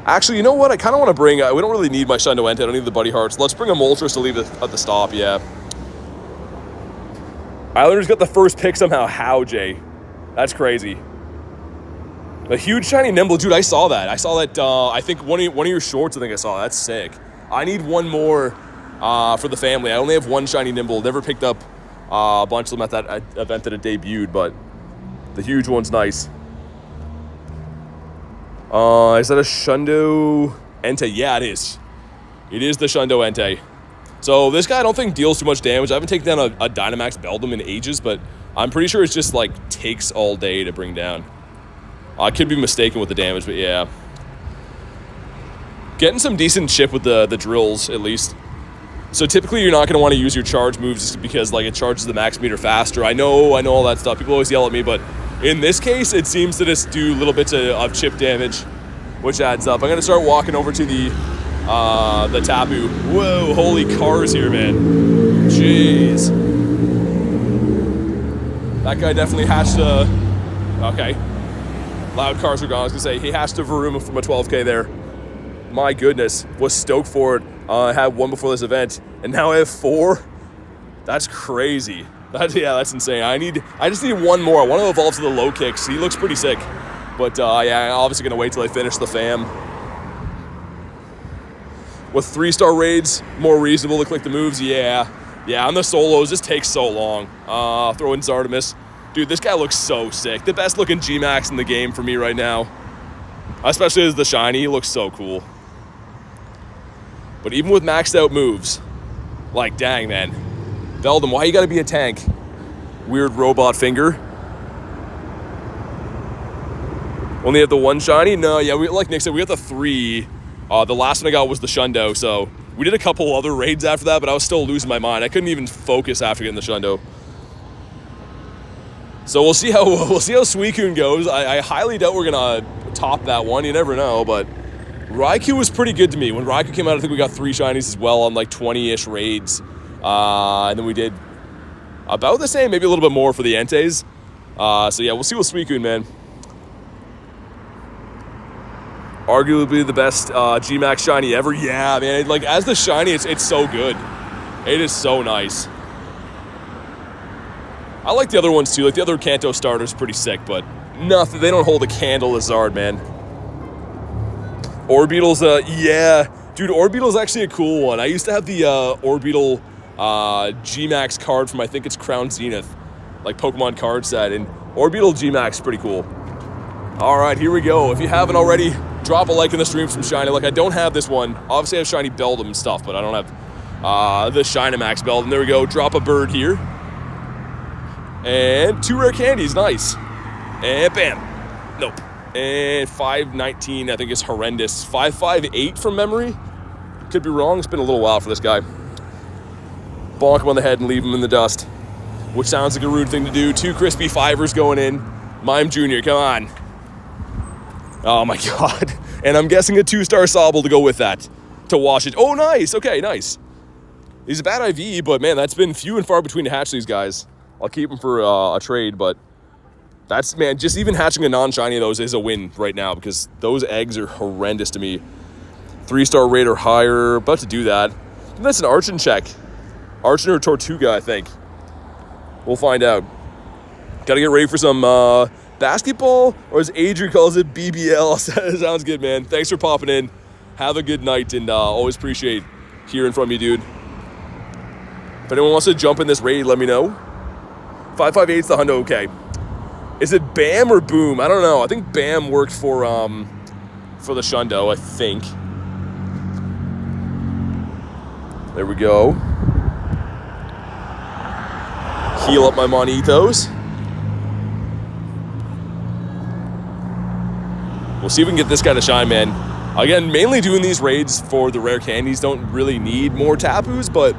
Actually, you know what? I kind of want to bring, we don't really need my Shundo Entei. I don't need the Buddy Hearts. Let's bring a Moltres to leave it at the stop, yeah. Islanders got the first pick somehow. How, Jay? That's crazy. The huge shiny Nimble. Dude, I saw that. I think one of your shorts, I think I saw. That's sick. I need one more for the family. I only have one shiny Nimble. Never picked up a bunch of them at that event that it debuted, but the huge one's nice. Is that a Shundo Entei? Yeah, it is. It is the Shundo Entei. So this guy I don't think deals too much damage. I haven't taken down a Dynamax Beldum in ages, but I'm pretty sure it's just like takes all day to bring down. I could be mistaken with the damage, but yeah. Getting some decent chip with the drills, at least. So typically you're not going to want to use your charge moves just because like it charges the max meter faster. I know all that stuff. People always yell at me, but in this case, it seems to just do little bits of chip damage, which adds up. I'm going to start walking over to the Tapu. Whoa, holy cars here, man. Jeez. That guy definitely hatched a... Okay. Loud cars are gone. I was going to say, he hatched a Varuma from a 12K there. My goodness. Was stoked for it. I had one before this event, and now I have 4. That's crazy. That's insane. I just need one more. I want to evolve to the low kicks. He looks pretty sick. But yeah, I'm obviously going to wait till I finish the fam. With 3-star raids, more reasonable to click the moves. Yeah, on the solos, this takes so long. Throw in Zardomus. Dude, this guy looks so sick. The best looking G-Max in the game for me right now. Especially as the shiny, he looks so cool. But even with maxed out moves, like, dang, man. Beldum, why you gotta be a tank? Weird robot finger. Only have the one shiny? No, yeah, like Nick said, we got the 3. The last one I got was the Shundo, so we did a couple other raids after that, but I was still losing my mind. I couldn't even focus after getting the Shundo. So we'll see how Suicune goes. I highly doubt we're gonna top that one. You never know, but Raikou was pretty good to me. When Raikou came out, I think we got 3 shinies as well on like 20-ish raids. And then we did about the same, maybe a little bit more for the Enteis. So yeah, we'll see with Suicune, man. Arguably the best G-Max shiny ever. Yeah, man. Like, as the shiny, it's so good. It is so nice. I like the other ones, too. Like, the other Kanto starter's pretty sick, but nothing. They don't hold a candle to Zard, man. Orbeetle's, yeah. Dude, Orbeetle's actually a cool one. I used to have the Orbeetle G-Max card from, I think it's Crown Zenith. Like, Pokemon card set. And Orbeetle G-Max is pretty cool. All right, here we go. If you haven't already, drop a like in the stream from Shiny. Like, I don't have this one. Obviously, I have Shiny Beldum and stuff, but I don't have the Shynamax Beldum. There we go. Drop a bird here. And 2 rare candies. Nice. And bam. Nope. And 519, I think, is horrendous. 558 from memory. Could be wrong. It's been a little while for this guy. Bonk him on the head and leave him in the dust, which sounds like a rude thing to do. 2 crispy 5ers going in. Mime Jr., come on. Oh, my God. And I'm guessing a 2-star Sobble to go with that, to wash it. Oh, nice. Okay, nice. He's a bad IV, but man, that's been few and far between to hatch these guys. I'll keep him for a trade, but that's, man, just even hatching a non-shiny of those is a win right now because those eggs are horrendous to me. 3-star rate or higher, about to do that. That's an Archon check. Archon or Tortuga, I think. We'll find out. Gotta get ready for some basketball, or as Adrian calls it, BBL. Sounds good, man. Thanks for popping in. Have a good night, and always appreciate hearing from you, dude. If anyone wants to jump in this raid, let me know. 558's the hundo, okay. Is it Bam or Boom? I don't know. I think Bam worked for the Shundo, I think. There we go. Heal up my Monitos. We'll see if we can get this guy to shine, man. Again, mainly doing these raids for the rare candies. Don't really need more Tapus, but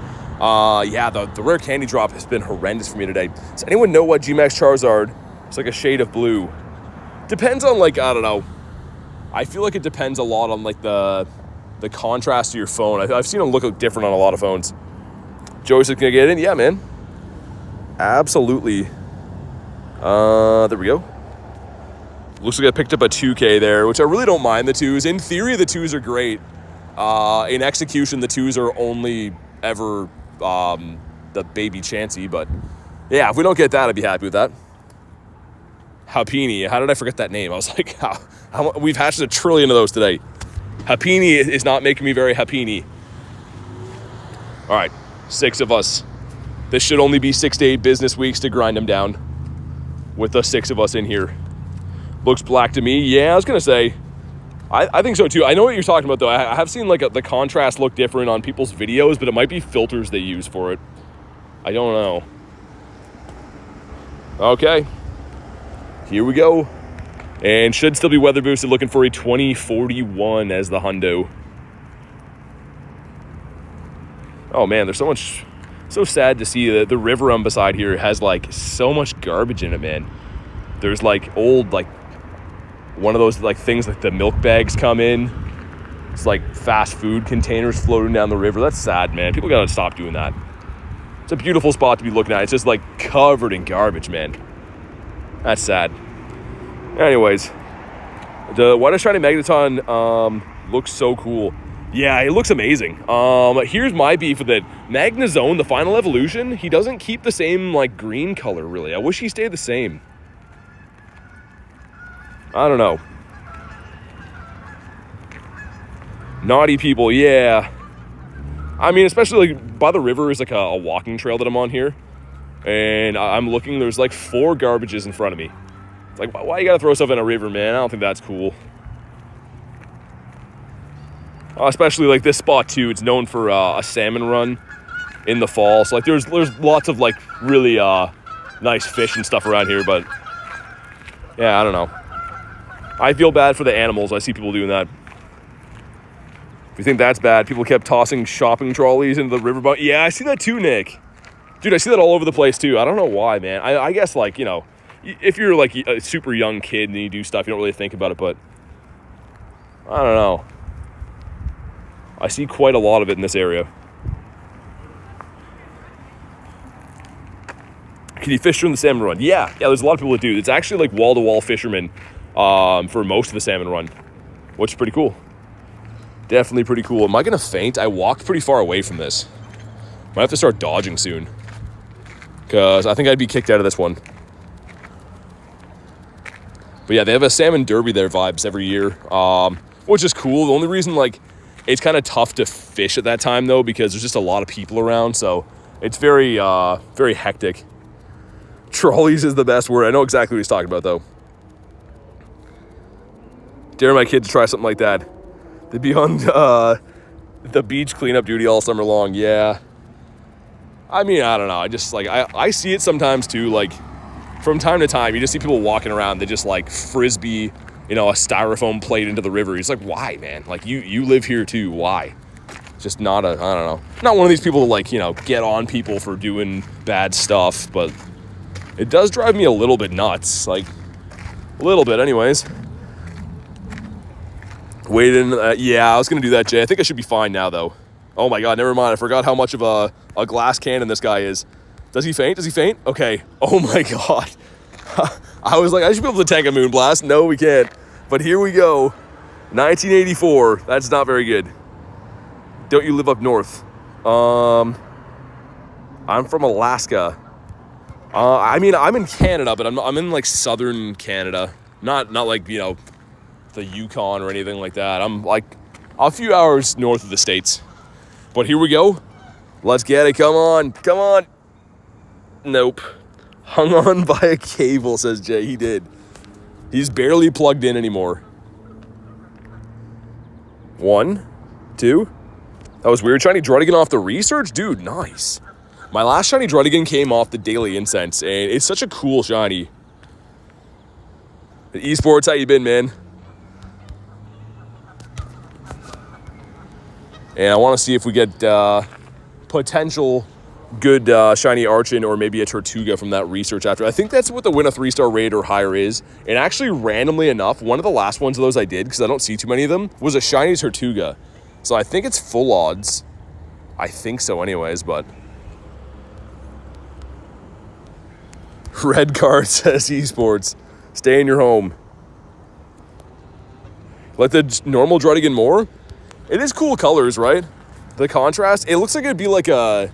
yeah, the rare candy drop has been horrendous for me today. Does anyone know what G-Max Charizard? It's like a shade of blue. Depends on, like, I don't know. I feel like it depends a lot on, like, the contrast to your phone. I've seen them look different on a lot of phones. Joey's gonna get in? Yeah, man. Absolutely. There we go. Looks like I picked up a 2K there, which I really don't mind the 2s. In theory, the 2s are great. In execution, the 2s are only ever the baby Chansey, but yeah, if we don't get that, I'd be happy with that. Happini, how did I forget that name? I was like, we've hatched a trillion of those today. Happini is not making me very happini. All right, 6 of us. This should only be 6 to 8 business weeks to grind them down with the 6 of us in here. Looks black to me. Yeah, I was gonna say, I think so too. I know what you're talking about though. I have seen like the contrast look different on people's videos, but it might be filters they use for it. I don't know. Okay, here we go. And should still be weather boosted, looking for a 2041 as the hundo. Oh man, there's so sad to see the river on beside here has like so much garbage in it, man. There's like old, like one of those like things like the milk bags come in. It's like fast food containers floating down the river. That's sad, man. People gotta stop doing that. It's a beautiful spot to be looking at. It's just like covered in garbage, man. That's sad. Anyways, the White Shiny Magneton looks so cool. Yeah, it looks amazing. Here's my beef with it. Magnezone, the final evolution, he doesn't keep the same like green color really. I wish he stayed the same. I don't know. Naughty people, yeah. I mean, especially like by the river is like a walking trail that I'm on here. And I'm looking, there's like 4 garbages in front of me. It's like, why you gotta throw stuff in a river, man? I don't think that's cool. Especially like this spot too. It's known for a salmon run in the fall. So like there's lots of like really nice fish and stuff around here. But yeah, I don't know. I feel bad for the animals. I see people doing that. If you think that's bad, people kept tossing shopping trolleys into the river. Yeah, I see that too, Nick. Dude, I see that all over the place too. I don't know why, man. I guess like, you know, if you're like a super young kid and you do stuff, you don't really think about it, but I don't know. I see quite a lot of it in this area. Can you fish from the salmon run? Yeah, there's a lot of people that do. It's actually like wall-to-wall fishermen for most of the salmon run, which is pretty cool. Definitely pretty cool. Am I gonna faint? I walked pretty far away from this. Might have to start dodging soon, because I think I'd be kicked out of this one. But yeah, they have a salmon derby there vibes every year, which is cool. The only reason, like, it's kind of tough to fish at that time, though, because there's just a lot of people around, so it's very, very hectic. Trolleys is the best word. I know exactly what he's talking about, though. Dare my kid to try something like that. They'd be on the beach cleanup duty all summer long, yeah. I mean, I don't know. I just, like, I see it sometimes, too, like, from time to time, you just see people walking around, they just, like, frisbee, you know, a styrofoam plate into the river. It's like, why, man? Like, you live here, too. Why? Just not I don't know. Not one of these people to, like, you know, get on people for doing bad stuff, but it does drive me a little bit nuts. Like, a little bit, anyways. Wait in, yeah, I was going to do that, Jay. I think I should be fine now, though. Oh my god, never mind. I forgot how much of a glass cannon this guy is. Does he faint? Does he faint? Okay. Oh my god. I was like, I should be able to tank a Moonblast. No, we can't. But here we go. 1984. That's not very good. Don't you live up north? I'm from Alaska. I mean, I'm in Canada, but I'm in like southern Canada. Not like, you know, the Yukon or anything like that. I'm like a few hours north of the States. But here we go. Let's get it. Come on. Come on. Nope. Hung on by a cable, says Jay. He did. He's barely plugged in anymore. 1, 2. That was weird. Shiny Druddigan off the research? Dude, nice. My last Shiny Druddigan came off the Daily Incense, and it's such a cool shiny. Esports, how you been, man? And I want to see if we get potential good shiny Archon or maybe a Tortuga from that research after. I think that's what the win a 3-star raid or higher is. And actually, randomly enough, one of the last ones of those I did, because I don't see too many of them, was a shiny Tortuga. So I think it's full odds. I think so anyways, but... Red card says esports. Stay in your home. Like the normal Druddigan more? It is cool colors, right? The contrast. It looks like it'd be like a...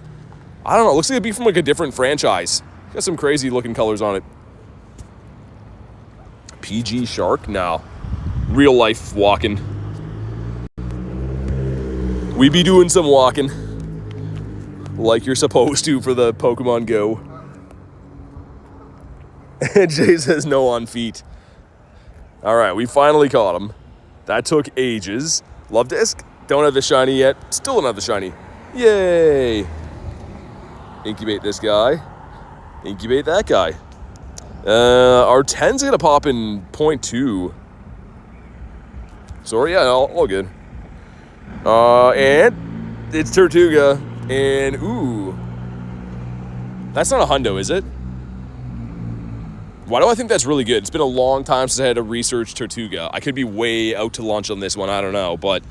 I don't know. It looks like it'd be from like a different franchise. Got some crazy looking colors on it. PG Shark? No. Real life walking. We be doing some walking. Like you're supposed to for the Pokemon Go. And Jay says no on feet. Alright, we finally caught him. That took ages. Love Disc. Don't have the shiny yet. Still don't have the shiny. Yay! Incubate this guy. Incubate that guy. Our 10's gonna pop in 0.2. Sorry, yeah, all good. And it's Tortuga. And ooh. That's not a hundo, is it? Why do I think that's really good? It's been a long time since I had to research Tortuga. I could be way out to lunch on this one, I don't know, but...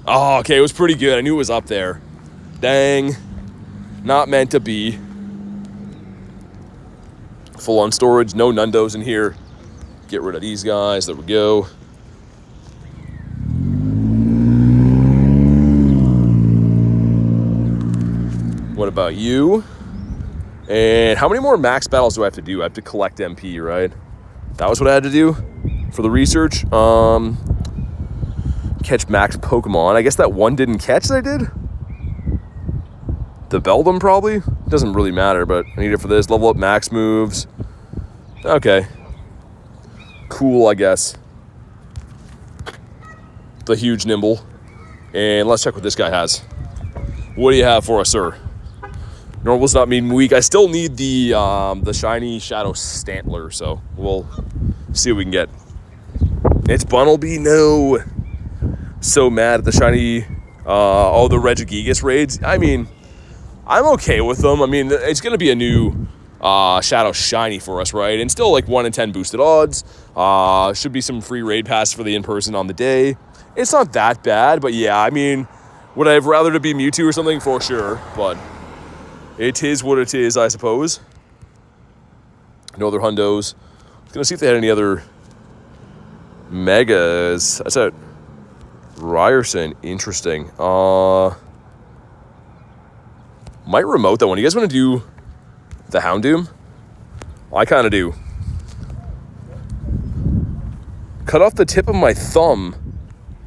Oh, okay, it was pretty good. I knew it was up there. Dang. Not meant to be. Full on storage, no Nundos in here. Get rid of these guys, there we go. What about you? And how many more max battles do I have to do? I have to collect MP, right? That was what I had to do for the research. Catch max Pokemon. I guess that one didn't catch that I did. The Beldum probably. Doesn't really matter, but I need it for this. Level up max moves. Okay. Cool, I guess. The huge Nimble. And let's check what this guy has. What do you have for us, sir? Normal's not mean weak. I still need the shiny Shadow Stantler, so we'll see what we can get. It's Bunnelby, no. So mad at the shiny, the Regigigas raids. I mean, I'm okay with them. I mean, it's going to be a new Shadow Shiny for us, right? And still like 1 in 10 boosted odds. Should be some free raid pass for the in-person on the day. It's not that bad, but yeah, I mean, would I have rather to be Mewtwo or something? For sure, but... It is what it is, I suppose. No other hundos. I was gonna see if they had any other megas. That's a Ryerson. Interesting. Might remote that one. You guys want to do the Houndoom? I kind of do. Cut off the tip of my thumb.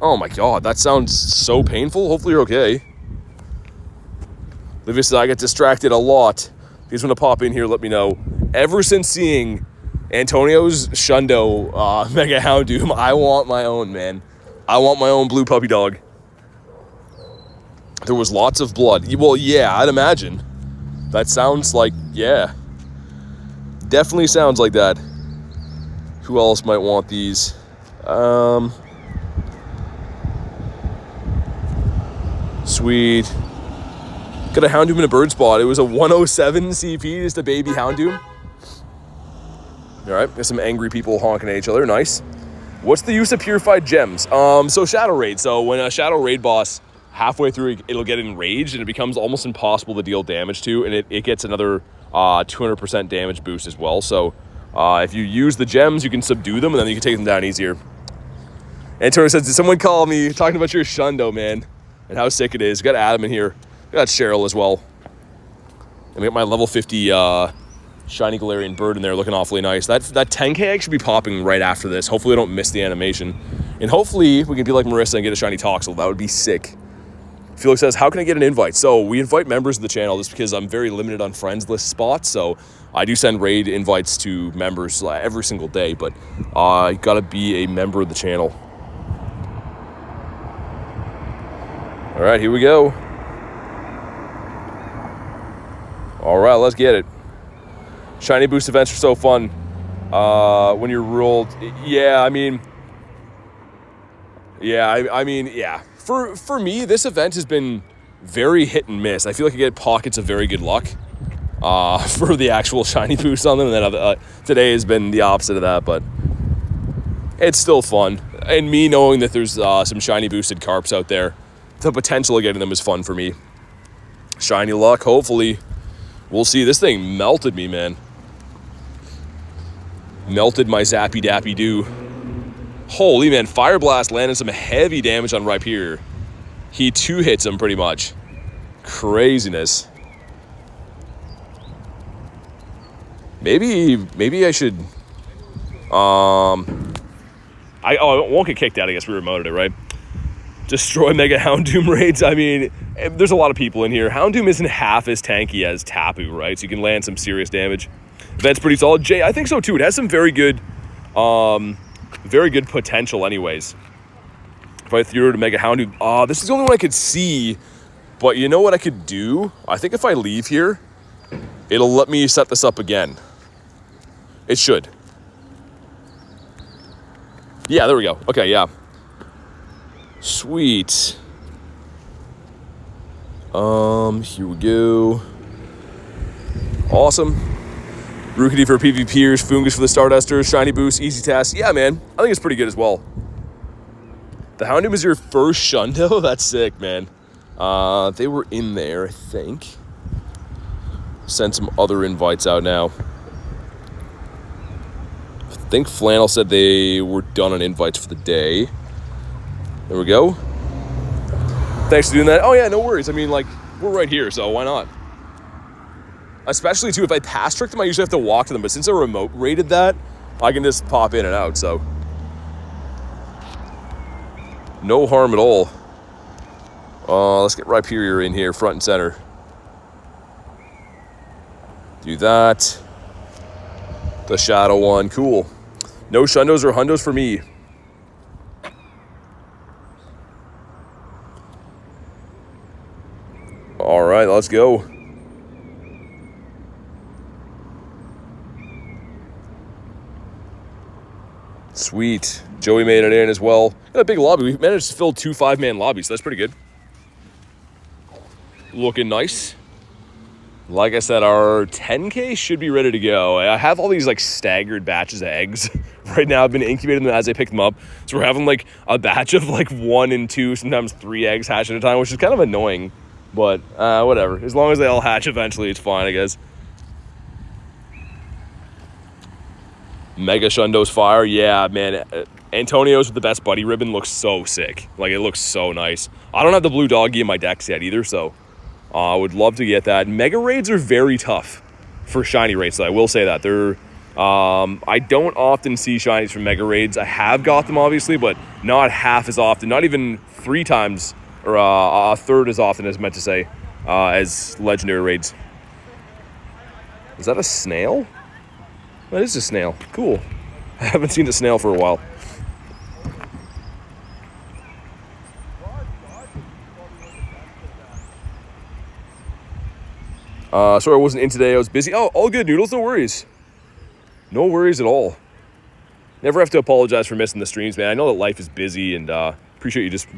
Oh my god, that sounds so painful. Hopefully you're okay. Livia says, I get distracted a lot. If you guys want to pop in here, let me know. Ever since seeing Antonio's Shundo Mega Houndoom, I want my own, man. I want my own blue puppy dog. There was lots of blood. Well, yeah, I'd imagine. That sounds like, yeah. Definitely sounds like that. Who else might want these? Sweet. Got a Houndoom in a bird spot. It was a 107 CP, just a baby Houndoom. Alright, got some angry people honking at each other. Nice. What's the use of purified gems? So Shadow Raid. So when a Shadow Raid boss halfway through, it'll get enraged, and it becomes almost impossible to deal damage to, and it gets another 200% damage boost as well. So if you use the gems, you can subdue them, and then you can take them down easier. Antonio says, did someone call me talking about your Shundo, man, and how sick it is? We got Adam in here. We got Cheryl as well. And we got my level 50 shiny Galarian bird in there looking awfully nice. That 10k egg should be popping right after this. Hopefully I don't miss the animation. And hopefully we can be like Marissa and get a shiny Toxel. That would be sick. Felix says, how can I get an invite? So we invite members of the channel just because I'm very limited on friends list spots. So I do send raid invites to members every single day, but you gotta be a member of the channel. All right, here we go. All right, let's get it. Shiny boost events are so fun when you're ruled. Yeah, I mean, yeah. For me, this event has been very hit and miss. I feel like I get pockets of very good luck for the actual shiny boost on them, and then today has been the opposite of that, but it's still fun. And me knowing that there's some shiny boosted carps out there, the potential of getting them is fun for me. Shiny luck, hopefully. We'll see. This thing melted me, man. Melted my zappy dappy doo. Holy man, Fire Blast landed some heavy damage on Rhyperior. He 2-hits him pretty much. Craziness. Maybe I should I won't get kicked out, I guess we remoted it, right? Destroy Mega Houndoom raids. I mean, there's a lot of people in here. Houndoom isn't half as tanky as Tapu, right? So you can land some serious damage. Event's pretty solid. Jay, I think so too. It has some very good potential anyways. If I threw it to Mega Houndoom, this is the only one I could see, but you know what I could do? I think if I leave here, it'll let me set this up again. It should. Yeah, there we go. Okay, yeah. Sweet. Here we go. Awesome. Rookity for PvPers, Fungus for the Stardusters, Shiny Boost, Easy Task. Yeah, man. I think it's pretty good as well. The Houndoom is your first Shundo? That's sick, man. They were in there, I think. Send some other invites out now. I think Flannel said they were done on invites for the day. There we go. Thanks for doing that. Oh, yeah, no worries. I mean, like, we're right here, so why not? Especially, too, if I pass trick them, I usually have to walk to them. But since I remote rated that, I can just pop in and out, so. No harm at all. Let's get Rhyperior in here, front and center. Do that. The Shadow one, cool. No Shundos or Hundos for me. All right, let's go. Sweet. Joey made it in as well. Got a big lobby. We managed to fill 2 5-man lobbies, so that's pretty good. Looking nice. Like I said, our 10K should be ready to go. I have all these like staggered batches of eggs right now. I've been incubating them as I pick them up. So we're having like a batch of like 1 and 2, sometimes 3 eggs hatch at a time, which is kind of annoying. But whatever. As long as they all hatch eventually, it's fine, I guess. Mega Shundo's fire. Yeah, man. Antonio's with the best buddy ribbon looks so sick. Like, it looks so nice. I don't have the blue doggy in my decks yet either, so I would love to get that. Mega raids are very tough for shiny raids, so I will say that. They're I don't often see shinies from mega raids. I have got them, obviously, but not half as often. Not even 3 times or a third as often as meant to say as legendary raids. Is that a snail? That is a snail. Cool. I haven't seen a snail for a while. Sorry I wasn't in today. I was busy. Oh, all good, Noodles. No worries. No worries at all. Never have to apologize for missing the streams, man. I know that life is busy, and appreciate you just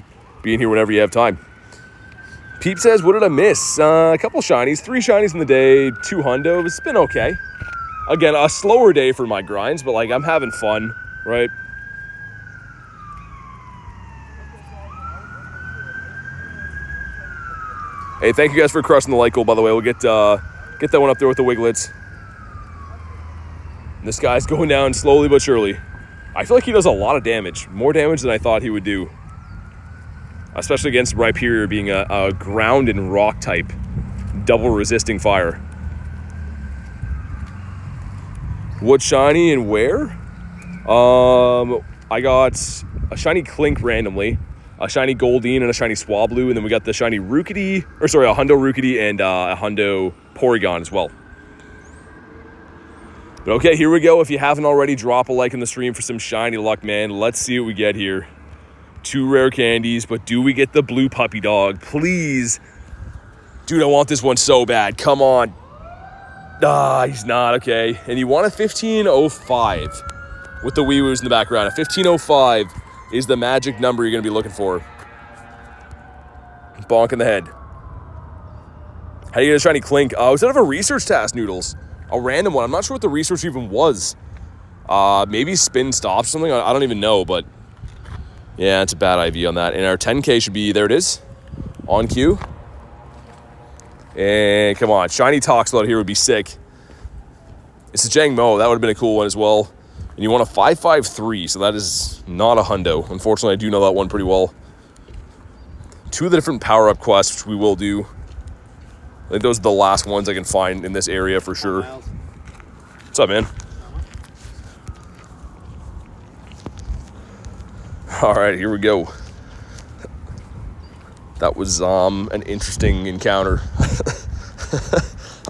being here whenever you have time. Peep says, what did I miss? A couple shinies. 3 shinies in the day. 2 hundo. It's been okay. Again, a slower day for my grinds, but like I'm having fun, right? Hey, thank you guys for crushing the like goal, by the way. We'll get that one up there with the Wiglets. And this guy's going down slowly but surely. I feel like he does a lot of damage. More damage than I thought he would do. Especially against Rhyperior being a ground and rock type. Double resisting fire. What shiny and where? I got a shiny Clink randomly, a shiny Goldeen, and a shiny Swablu, and then we got the shiny Rookidee, a Hundo Rookidee, and a Hundo Porygon as well. But okay, here we go. If you haven't already, drop a like in the stream for some shiny luck, man. Let's see what we get here. 2 rare candies, but do we get the blue puppy dog? Please. Dude, I want this one so bad. Come on. He's not. Okay. And you want a 1505 with the wee-woos in the background. A 1505 is the magic number you're going to be looking for. Bonk in the head. How do you get a shiny Clink? Was that of a research task, Noodles? A random one. I'm not sure what the research even was. Maybe spin stop something. I don't even know, but yeah, it's a bad IV on that. And our 10K should be, there it is, on cue. And come on, shiny Toxel out here would be sick. It's a Jang Mo. That would have been a cool one as well. And you want a 553, so that is not a hundo. Unfortunately, I do know that one pretty well. 2 of the different power-up quests, which we will do. I think those are the last ones I can find in this area for sure. What's up, man? All right, here we go. That was an interesting encounter.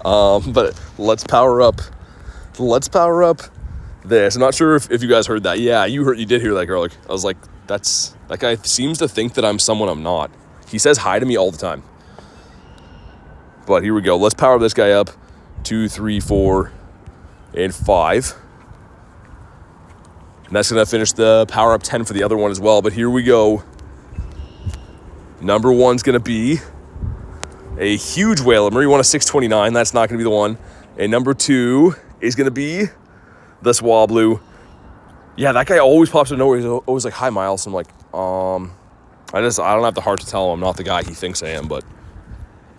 But let's power up. Let's power up this. I'm not sure if you guys heard that. Yeah, you did hear that, Garlic. I was like, that guy seems to think that I'm someone I'm not. He says hi to me all the time. But here we go. Let's power this guy up. 2, 3, 4, and 5. And that's going to finish the power up 10 for the other one as well. But here we go. Number 1's going to be a huge Whaler. You want a 629. That's not going to be the one. And number 2 is going to be the Swablu. Yeah, that guy always pops out of nowhere. He's always like, hi, Miles. I'm like, I don't have the heart to tell him I'm not the guy he thinks I am, but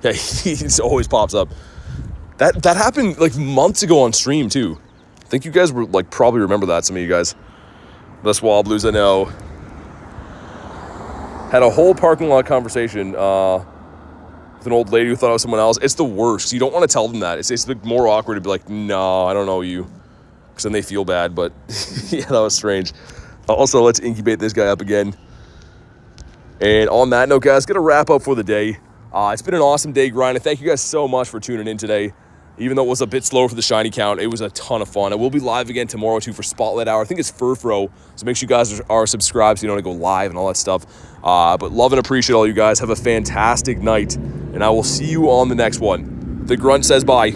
yeah, he always pops up. That happened like months ago on stream too. I think you guys were like probably remember that, some of you guys. The Swablus, I know. Had a whole parking lot conversation with an old lady who thought I was someone else. It's the worst. You don't want to tell them that. It's more awkward to be like, no, I don't know you. Because then they feel bad, but yeah, that was strange. Also, let's incubate this guy up again. And on that note, guys, gonna wrap up for the day. It's been an awesome day grinding. Thank you guys so much for tuning in today. Even though it was a bit slow for the shiny count, it was a ton of fun. I will be live again tomorrow too for Spotlight Hour. I think it's Furfro, so make sure you guys are subscribed so you don't go live and all that stuff. But love and appreciate all you guys. Have a fantastic night, and I will see you on the next one. The Grunt says bye.